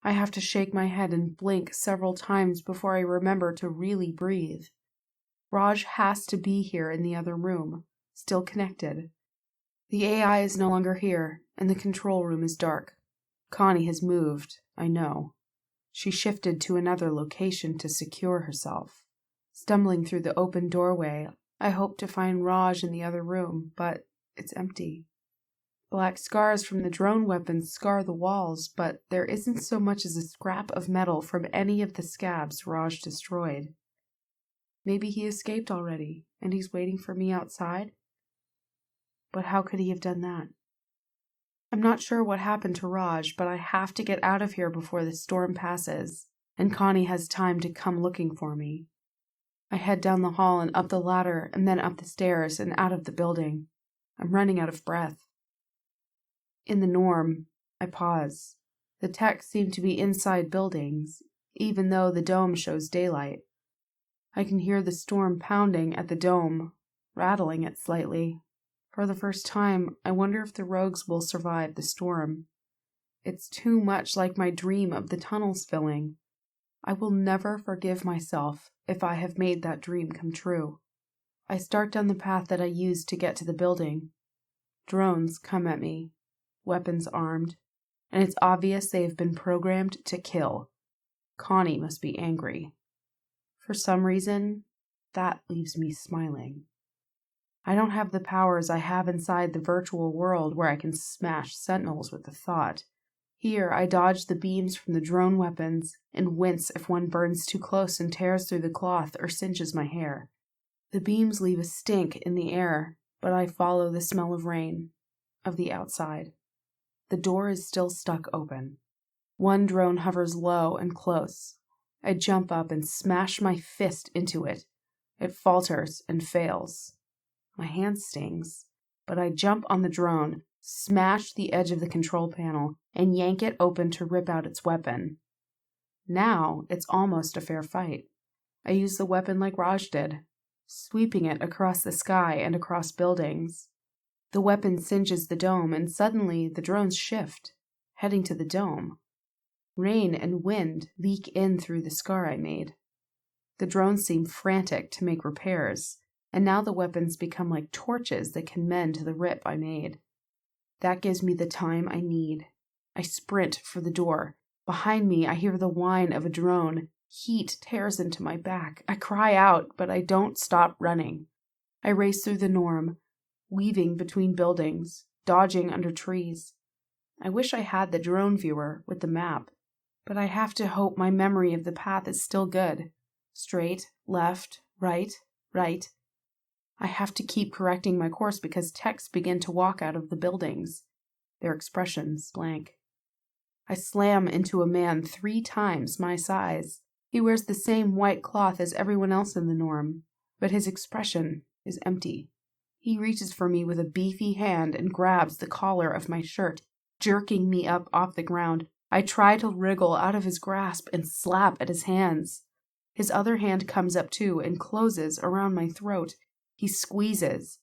I have to shake my head and blink several times before I remember to really breathe. Raj has to be here in the other room, still connected. The AI is no longer here, and the control room is dark. Connie has moved, I know. She shifted to another location to secure herself. Stumbling through the open doorway, I hope to find Raj in the other room, but it's empty. Black scars from the drone weapons scar the walls, but there isn't so much as a scrap of metal from any of the scabs Raj destroyed. Maybe he escaped already, and he's waiting for me outside? But how could he have done that? I'm not sure what happened to Raj, but I have to get out of here before the storm passes, and Connie has time to come looking for me. I head down the hall and up the ladder, and then up the stairs and out of the building. I'm running out of breath. In the norm, I pause. The techs seem to be inside buildings, even though the dome shows daylight. I can hear the storm pounding at the dome, rattling it slightly. For the first time, I wonder if the rogues will survive the storm. It's too much like my dream of the tunnels filling. I will never forgive myself if I have made that dream come true. I start down the path that I used to get to the building. Drones come at me, weapons armed, and it's obvious they have been programmed to kill. Connie must be angry. For some reason, that leaves me smiling. I don't have the powers I have inside the virtual world where I can smash sentinels with a thought. Here, I dodge the beams from the drone weapons and wince if one burns too close and tears through the cloth or singes my hair. The beams leave a stink in the air, but I follow the smell of rain, of the outside. The door is still stuck open. One drone hovers low and close. I jump up and smash my fist into it. It falters and fails. My hand stings, but I jump on the drone, smash the edge of the control panel, and yank it open to rip out its weapon. Now it's almost a fair fight. I use the weapon like Raj did, sweeping it across the sky and across buildings. The weapon singes the dome, and suddenly the drones shift, heading to the dome. Rain and wind leak in through the scar I made. The drones seem frantic to make repairs, and now the weapons become like torches that can mend the rip I made. That gives me the time I need. I sprint for the door. Behind me, I hear the whine of a drone. Heat tears into my back. I cry out, but I don't stop running. I race through the norm, weaving between buildings, dodging under trees. I wish I had the drone viewer with the map, but I have to hope my memory of the path is still good. Straight, left, right, right. I have to keep correcting my course because techs begin to walk out of the buildings, their expressions blank. I slam into a man 3 times my size. He wears the same white cloth as everyone else in the norm, but his expression is empty. He reaches for me with a beefy hand and grabs the collar of my shirt, jerking me up off the ground. I try to wriggle out of his grasp and slap at his hands. His other hand comes up too and closes around my throat. He squeezes.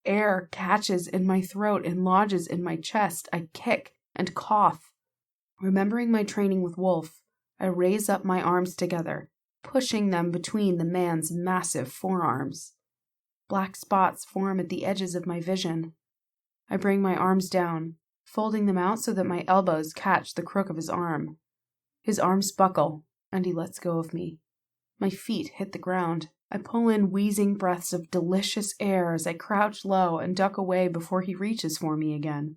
Air catches in my throat and lodges in my chest. I kick and cough. Remembering my training with Wolf, I raise up my arms together, pushing them between the man's massive forearms. Black spots form at the edges of my vision. I bring my arms down, folding them out so that my elbows catch the crook of his arm. His arms buckle, and he lets go of me. My feet hit the ground. I pull in wheezing breaths of delicious air as I crouch low and duck away before he reaches for me again.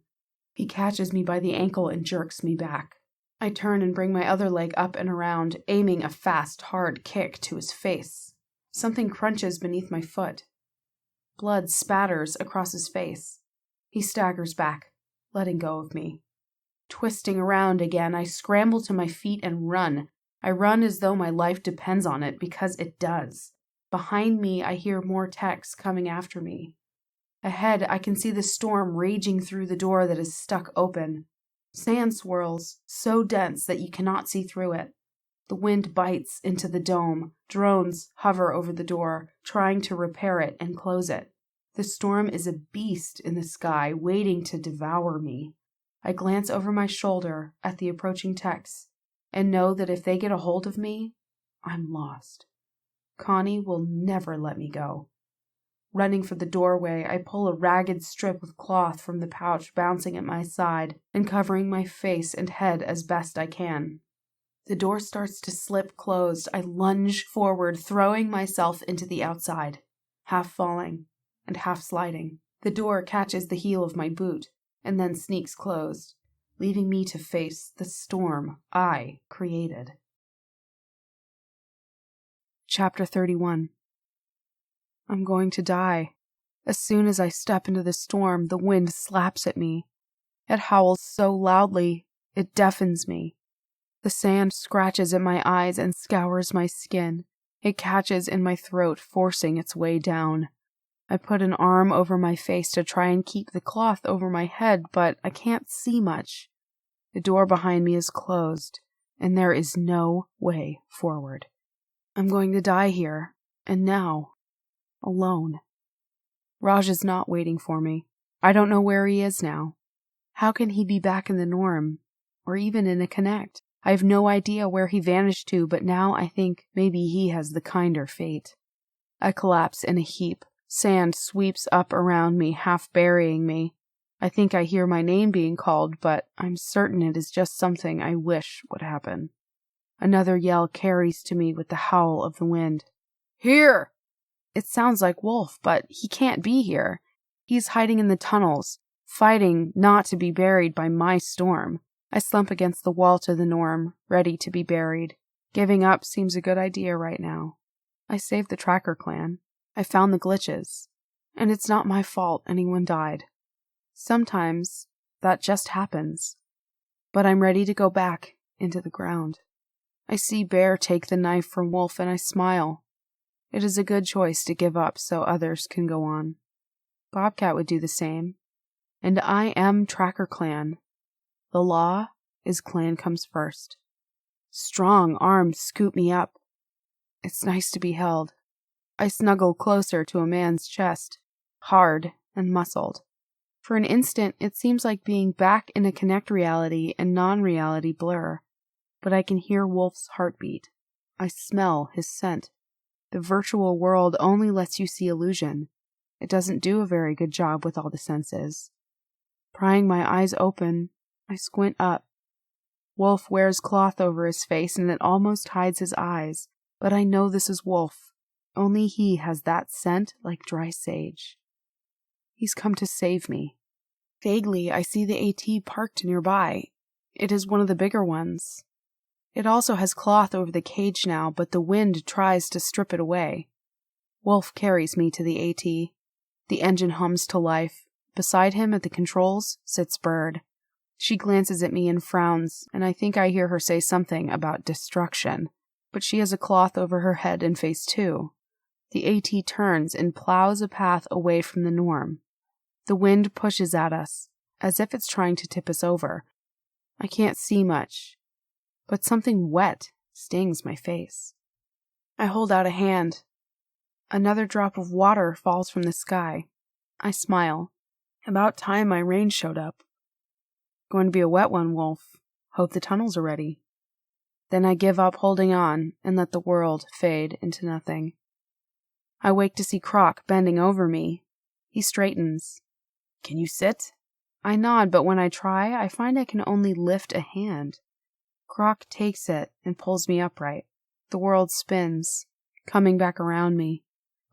He catches me by the ankle and jerks me back. I turn and bring my other leg up and around, aiming a fast, hard kick to his face. Something crunches beneath my foot. Blood spatters across his face. He staggers back, letting go of me. Twisting around again, I scramble to my feet and run. I run as though my life depends on it, because it does. Behind me, I hear more techs coming after me. Ahead, I can see the storm raging through the door that is stuck open. Sand swirls, so dense that you cannot see through it. The wind bites into the dome. Drones hover over the door, trying to repair it and close it. The storm is a beast in the sky, waiting to devour me. I glance over my shoulder at the approaching techs and know that if they get a hold of me, I'm lost. Connie will never let me go. Running for the doorway, I pull a ragged strip of cloth from the pouch bouncing at my side and covering my face and head as best I can. The door starts to slip closed. I lunge forward, throwing myself into the outside, half falling and half sliding. The door catches the heel of my boot and then sneaks closed, leaving me to face the storm I created. Chapter 31. I'm going to die. As soon as I step into the storm, the wind slaps at me. It howls so loudly, it deafens me. The sand scratches at my eyes and scours my skin. It catches in my throat, forcing its way down. I put an arm over my face to try and keep the cloth over my head, but I can't see much. The door behind me is closed, and there is no way forward. I'm going to die here, and now, alone. Raj is not waiting for me. I don't know where he is now. How can he be back in the norm, or even in a connect? I have no idea where he vanished to, but now I think maybe he has the kinder fate. I collapse in a heap. Sand sweeps up around me, half burying me. I think I hear my name being called, but I'm certain it is just something I wish would happen. Another yell carries to me with the howl of the wind. Here! It sounds like Wolf, but he can't be here. He's hiding in the tunnels, fighting not to be buried by my storm. I slump against the wall to the norm, ready to be buried. Giving up seems a good idea right now. I saved the Tracker clan. I found the glitches. And it's not my fault anyone died. Sometimes that just happens. But I'm ready to go back into the ground. I see Bear take the knife from Wolf and I smile. It is a good choice to give up so others can go on. Bobcat would do the same. And I am Tracker Clan. The law is clan comes first. Strong arms scoop me up. It's nice to be held. I snuggle closer to a man's chest, hard and muscled. For an instant, it seems like being back in a Connect reality and non-reality blur. But I can hear Wolf's heartbeat. I smell his scent. The virtual world only lets you see illusion. It doesn't do a very good job with all the senses. Prying my eyes open, I squint up. Wolf wears cloth over his face and it almost hides his eyes, but I know this is Wolf. Only he has that scent like dry sage. He's come to save me. Vaguely, I see the AT parked nearby. It is one of the bigger ones. It also has cloth over the cage now, but the wind tries to strip it away. Wolf carries me to the AT. The engine hums to life. Beside him at the controls sits Bird. She glances at me and frowns, and I think I hear her say something about destruction. But she has a cloth over her head and face too. The AT turns and plows a path away from the norm. The wind pushes at us, as if it's trying to tip us over. I can't see much, but something wet stings my face. I hold out a hand. Another drop of water falls from the sky. I smile. About time my rain showed up. Going to be a wet one, Wolf. Hope the tunnels are ready. Then I give up holding on and let the world fade into nothing. I wake to see Croc bending over me. He straightens. Can you sit? I nod, but when I try, I find I can only lift a hand. Croc takes it and pulls me upright. The world spins, coming back around me.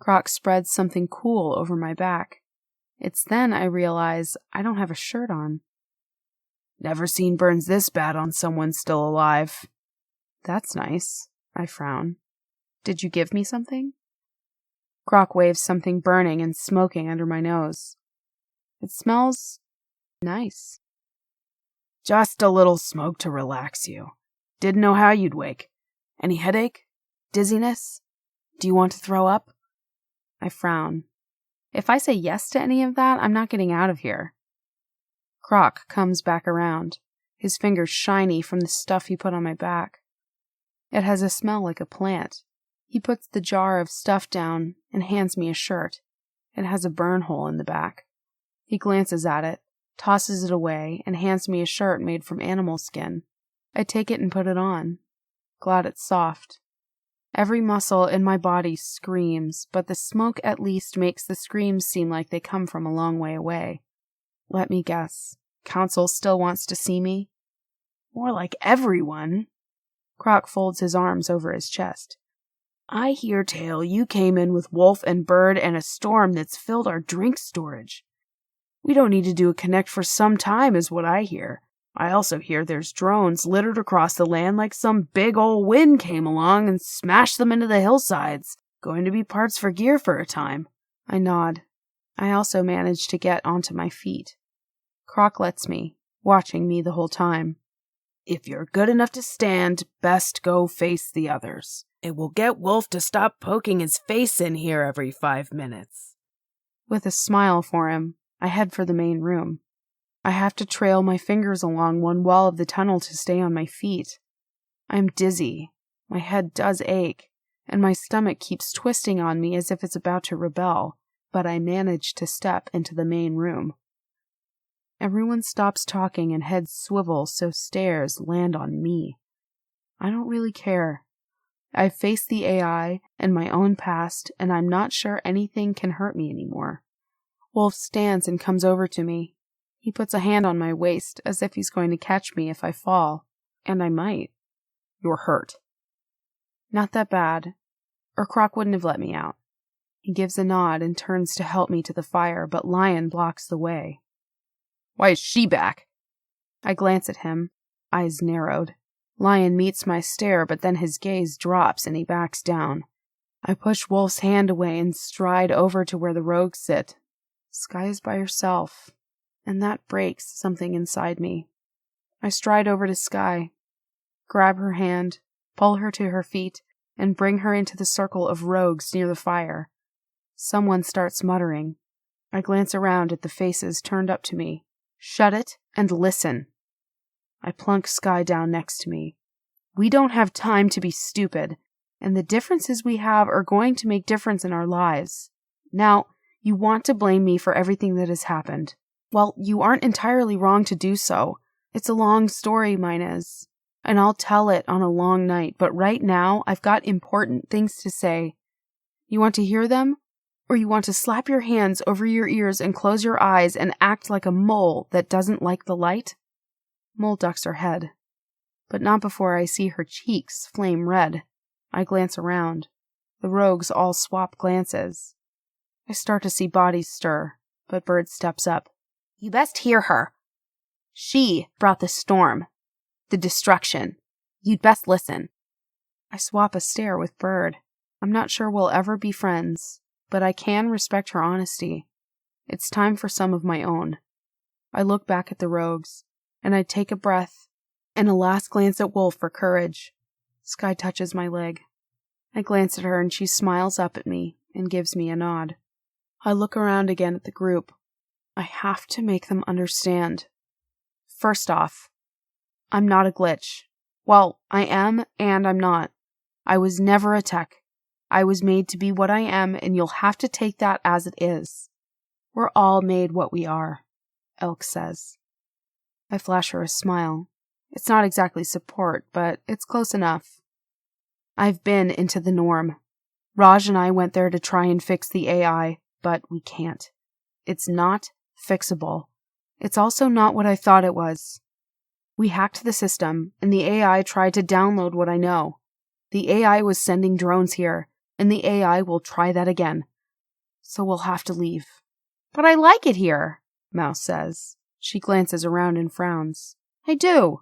Croc spreads something cool over my back. It's then I realize I don't have a shirt on. Never seen burns this bad on someone still alive. That's nice. I frown. Did you give me something? Croc waves something burning and smoking under my nose. It smells nice. Just a little smoke to relax you. Didn't know how you'd wake. Any headache? Dizziness? Do you want to throw up? I frown. If I say yes to any of that, I'm not getting out of here. Croc comes back around, his fingers shiny from the stuff he put on my back. It has a smell like a plant. He puts the jar of stuff down and hands me a shirt. It has a burn hole in the back. He glances at it, tosses it away, and hands me a shirt made from animal skin. I take it and put it on. Glad it's soft. Every muscle in my body screams, but the smoke at least makes the screams seem like they come from a long way away. Let me guess. Council still wants to see me? More like everyone. Croc folds his arms over his chest. I hear tell you came in with Wolf and Bird and a storm that's filled our drink storage. We don't need to do a connect for some time is what I hear. I also hear there's drones littered across the land like some big ol' wind came along and smashed them into the hillsides. Going to be parts for gear for a time. I nod. I also manage to get onto my feet. Croc lets me, watching me the whole time. If you're good enough to stand, best go face the others. It will get Wolf to stop poking his face in here every 5 minutes. With a smile for him, I head for the main room. I have to trail my fingers along one wall of the tunnel to stay on my feet. I'm dizzy, my head does ache, and my stomach keeps twisting on me as if it's about to rebel, but I manage to step into the main room. Everyone stops talking and heads swivel so stares land on me. I don't really care. I've faced the AI and my own past, and I'm not sure anything can hurt me anymore. Wolf stands and comes over to me. He puts a hand on my waist as if he's going to catch me if I fall, and I might. You're hurt. Not that bad, or Croc wouldn't have let me out. He gives a nod and turns to help me to the fire, but Lion blocks the way. Why is she back? I glance at him, eyes narrowed. Lion meets my stare, but then his gaze drops and he backs down. I push Wolf's hand away and stride over to where the rogues sit. Sky is by herself, and that breaks something inside me. I stride over to Sky, grab her hand, pull her to her feet, and bring her into the circle of rogues near the fire. Someone starts muttering. I glance around at the faces turned up to me. Shut it and listen. I plunk Sky down next to me. We don't have time to be stupid, and the differences we have are going to make difference in our lives. Now, you want to blame me for everything that has happened. Well, you aren't entirely wrong to do so. It's a long story, mine is, and I'll tell it on a long night, but right now I've got important things to say. You want to hear them? Or you want to slap your hands over your ears and close your eyes and act like a mole that doesn't like the light? Mole ducks her head, but not before I see her cheeks flame red. I glance around. The rogues all swap glances. I start to see bodies stir, but Bird steps up. You best hear her. She brought the storm, the destruction. You'd best listen. I swap a stare with Bird. I'm not sure we'll ever be friends, but I can respect her honesty. It's time for some of my own. I look back at the rogues, and I take a breath, and a last glance at Wolf for courage. Sky touches my leg. I glance at her, and she smiles up at me and gives me a nod. I look around again at the group. I have to make them understand. First off, I'm not a glitch. Well, I am, and I'm not. I was never a tech. I was made to be what I am, and you'll have to take that as it is. We're all made what we are, Elk says. I flash her a smile. It's not exactly support, but it's close enough. I've been into the norm. Raj and I went there to try and fix the AI, but we can't. It's not fixable. It's also not what I thought it was. We hacked the system, and the AI tried to download what I know. The AI was sending drones here, and the AI will try that again. So we'll have to leave. But I like it here, Mouse says. She glances around and frowns. I do.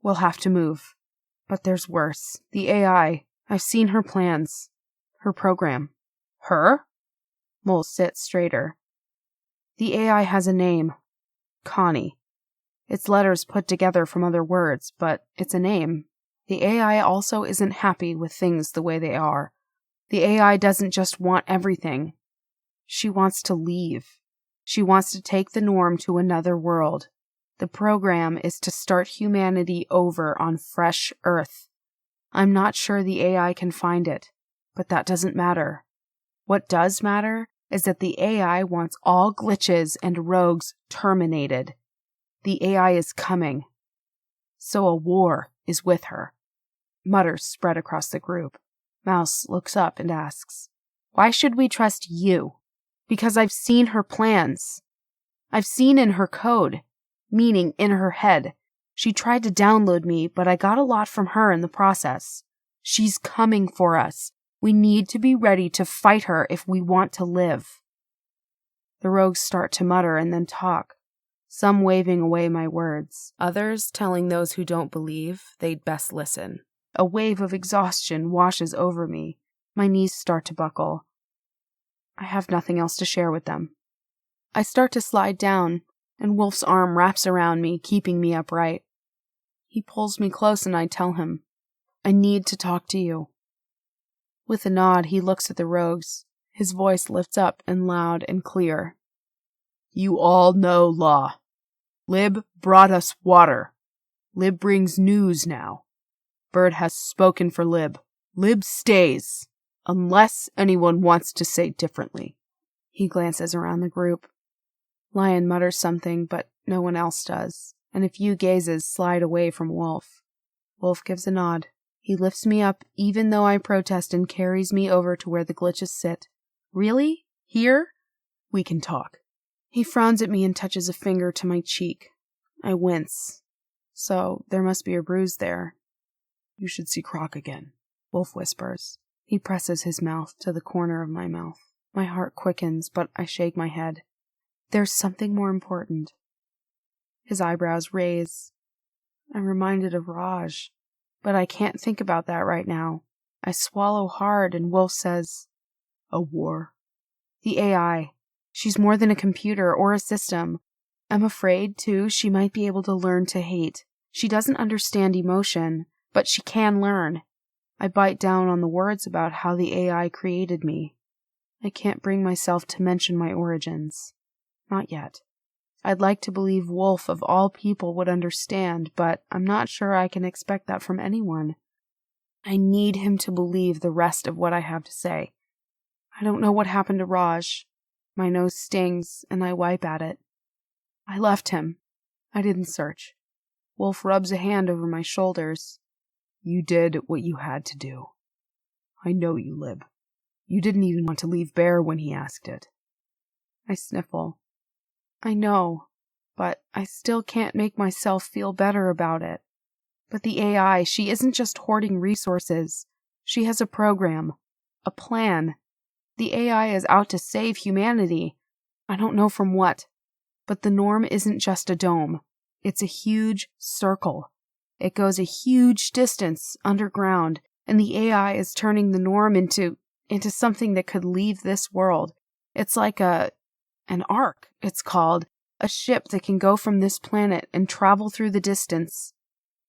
We'll have to move. But there's worse. The AI. I've seen her plans. Her program. Her? Mole sits straighter. The AI has a name. Connie. It's letters put together from other words, but it's a name. The AI also isn't happy with things the way they are. The AI doesn't just want everything. She wants to leave. She wants to take the norm to another world. The program is to start humanity over on fresh Earth. I'm not sure the AI can find it, but that doesn't matter. What does matter is that the AI wants all glitches and rogues terminated. The AI is coming. So a war is with her. Mutters spread across the group. Mouse looks up and asks, Why should we trust you? Because I've seen her plans. I've seen in her code, meaning in her head. She tried to download me, but I got a lot from her in the process. She's coming for us. We need to be ready to fight her if we want to live. The rogues start to mutter and then talk, some waving away my words, Others telling those who don't believe they'd best listen. A wave of exhaustion washes over me. My knees start to buckle. I have nothing else to share with them. I start to slide down, and Wolf's arm wraps around me, keeping me upright. He pulls me close and I tell him, I need to talk to you. With a nod, he looks at the rogues. His voice lifts up and loud and clear. You all know law. Lib brought us water. Lib brings news now. Bird has spoken for Lib. Lib stays, unless anyone wants to say differently. He glances around the group. Lion mutters something, but no one else does, and a few gazes slide away from Wolf. Wolf gives a nod. He lifts me up even though I protest and carries me over to where the glitches sit. Really? Here? We can talk. He frowns at me and touches a finger to my cheek. I wince. So there must be a bruise there. You should see Croc again, Wolf whispers. He presses his mouth to the corner of my mouth. My heart quickens, but I shake my head. There's something more important. His eyebrows raise. I'm reminded of Raj, but I can't think about that right now. I swallow hard and Wolf says, A war. The AI. She's more than a computer or a system. I'm afraid, too, she might be able to learn to hate. She doesn't understand emotion, but she can learn. I bite down on the words about how the AI created me. I can't bring myself to mention my origins. Not yet. I'd like to believe Wolf of all people would understand, but I'm not sure I can expect that from anyone. I need him to believe the rest of what I have to say. I don't know what happened to Raj. My nose stings, and I wipe at it. I left him. I didn't search. Wolf rubs a hand over my shoulders. You did what you had to do. I know you, Lib. You didn't even want to leave Bear when he asked it. I sniffle. I know, but I still can't make myself feel better about it. But the AI, she isn't just hoarding resources. She has a program, a plan. The AI is out to save humanity. I don't know from what, but the norm isn't just a dome. It's a huge circle. It goes a huge distance underground, and the AI is turning the norm into something that could leave this world. It's like an ark, it's called, a ship that can go from this planet and travel through the distance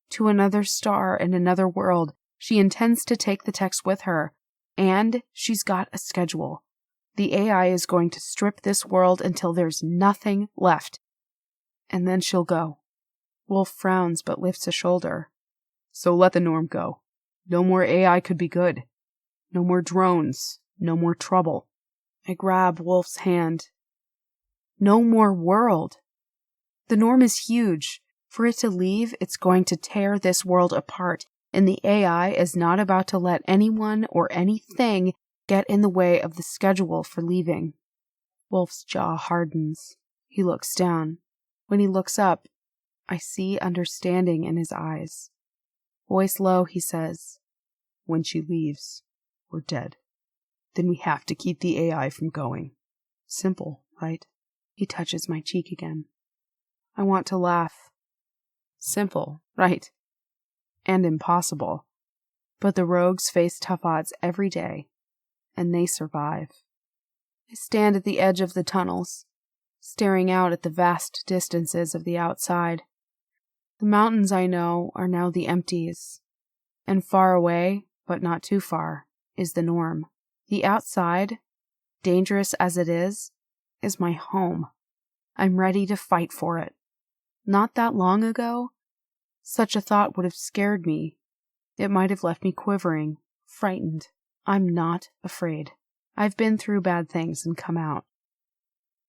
to another star and another world. She intends to take the text with her, and she's got a schedule. The AI is going to strip this world until there's nothing left, and then she'll go. Wolf frowns but lifts a shoulder. So let the norm go. No more AI could be good. No more drones. No more trouble. I grab Wolf's hand. No more world. The norm is huge. For it to leave, it's going to tear this world apart, and the AI is not about to let anyone or anything get in the way of the schedule for leaving. Wolf's jaw hardens. He looks down. When he looks up, I see understanding in his eyes. Voice low, he says, When she leaves, we're dead. Then we have to keep the AI from going. Simple, right? He touches my cheek again. I want to laugh. Simple, right? And impossible. But the rogues face tough odds every day, and they survive. I stand at the edge of the tunnels, staring out at the vast distances of the outside. The mountains I know are now the empties, and far away, but not too far, is the norm. The outside, dangerous as it is my home. I'm ready to fight for it. Not that long ago, such a thought would have scared me. It might have left me quivering, frightened. I'm not afraid. I've been through bad things and come out.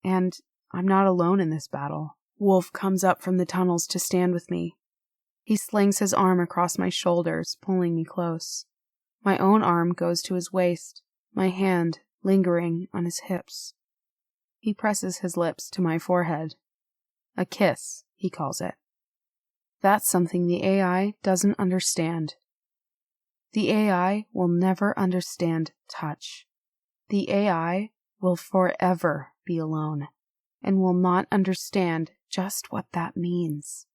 And I'm not alone in this battle. Wolf comes up from the tunnels to stand with me. He slings his arm across my shoulders, pulling me close. My own arm goes to his waist, my hand lingering on his hips. He presses his lips to my forehead. A kiss, he calls it. That's something the AI doesn't understand. The AI will never understand touch. The AI will forever be alone, and will not understand just what that means.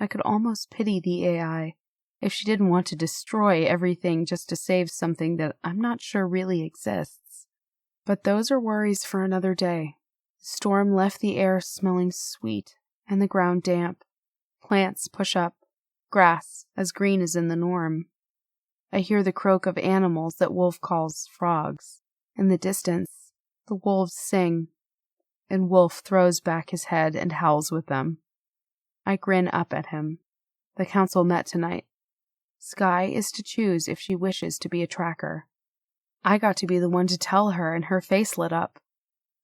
I could almost pity the AI if she didn't want to destroy everything just to save something that I'm not sure really exists. But those are worries for another day. The storm left the air smelling sweet and the ground damp. Plants push up, grass as green as in the norm. I hear the croak of animals that Wolf calls frogs. In the distance, the wolves sing, and Wolf throws back his head and howls with them. I grin up at him. The council met tonight. Sky is to choose if she wishes to be a tracker. I got to be the one to tell her, and her face lit up,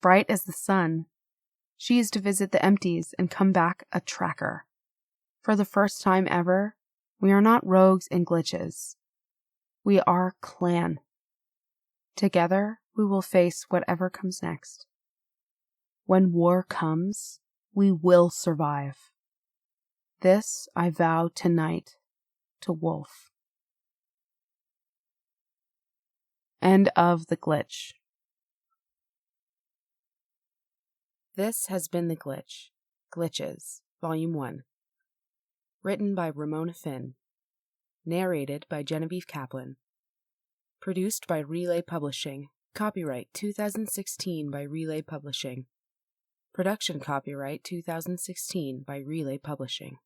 bright as the sun. She is to visit the empties and come back a tracker. For the first time ever, we are not rogues and glitches. We are clan. Together, we will face whatever comes next. When war comes, we will survive. This I vow tonight to Wolf. End of The Glitch. This has been The Glitch, Glitches, Volume 1. Written by Ramona Finn. Narrated by Genevieve Kaplan. Produced by Relay Publishing. Copyright 2016 by Relay Publishing. Production copyright 2016 by Relay Publishing.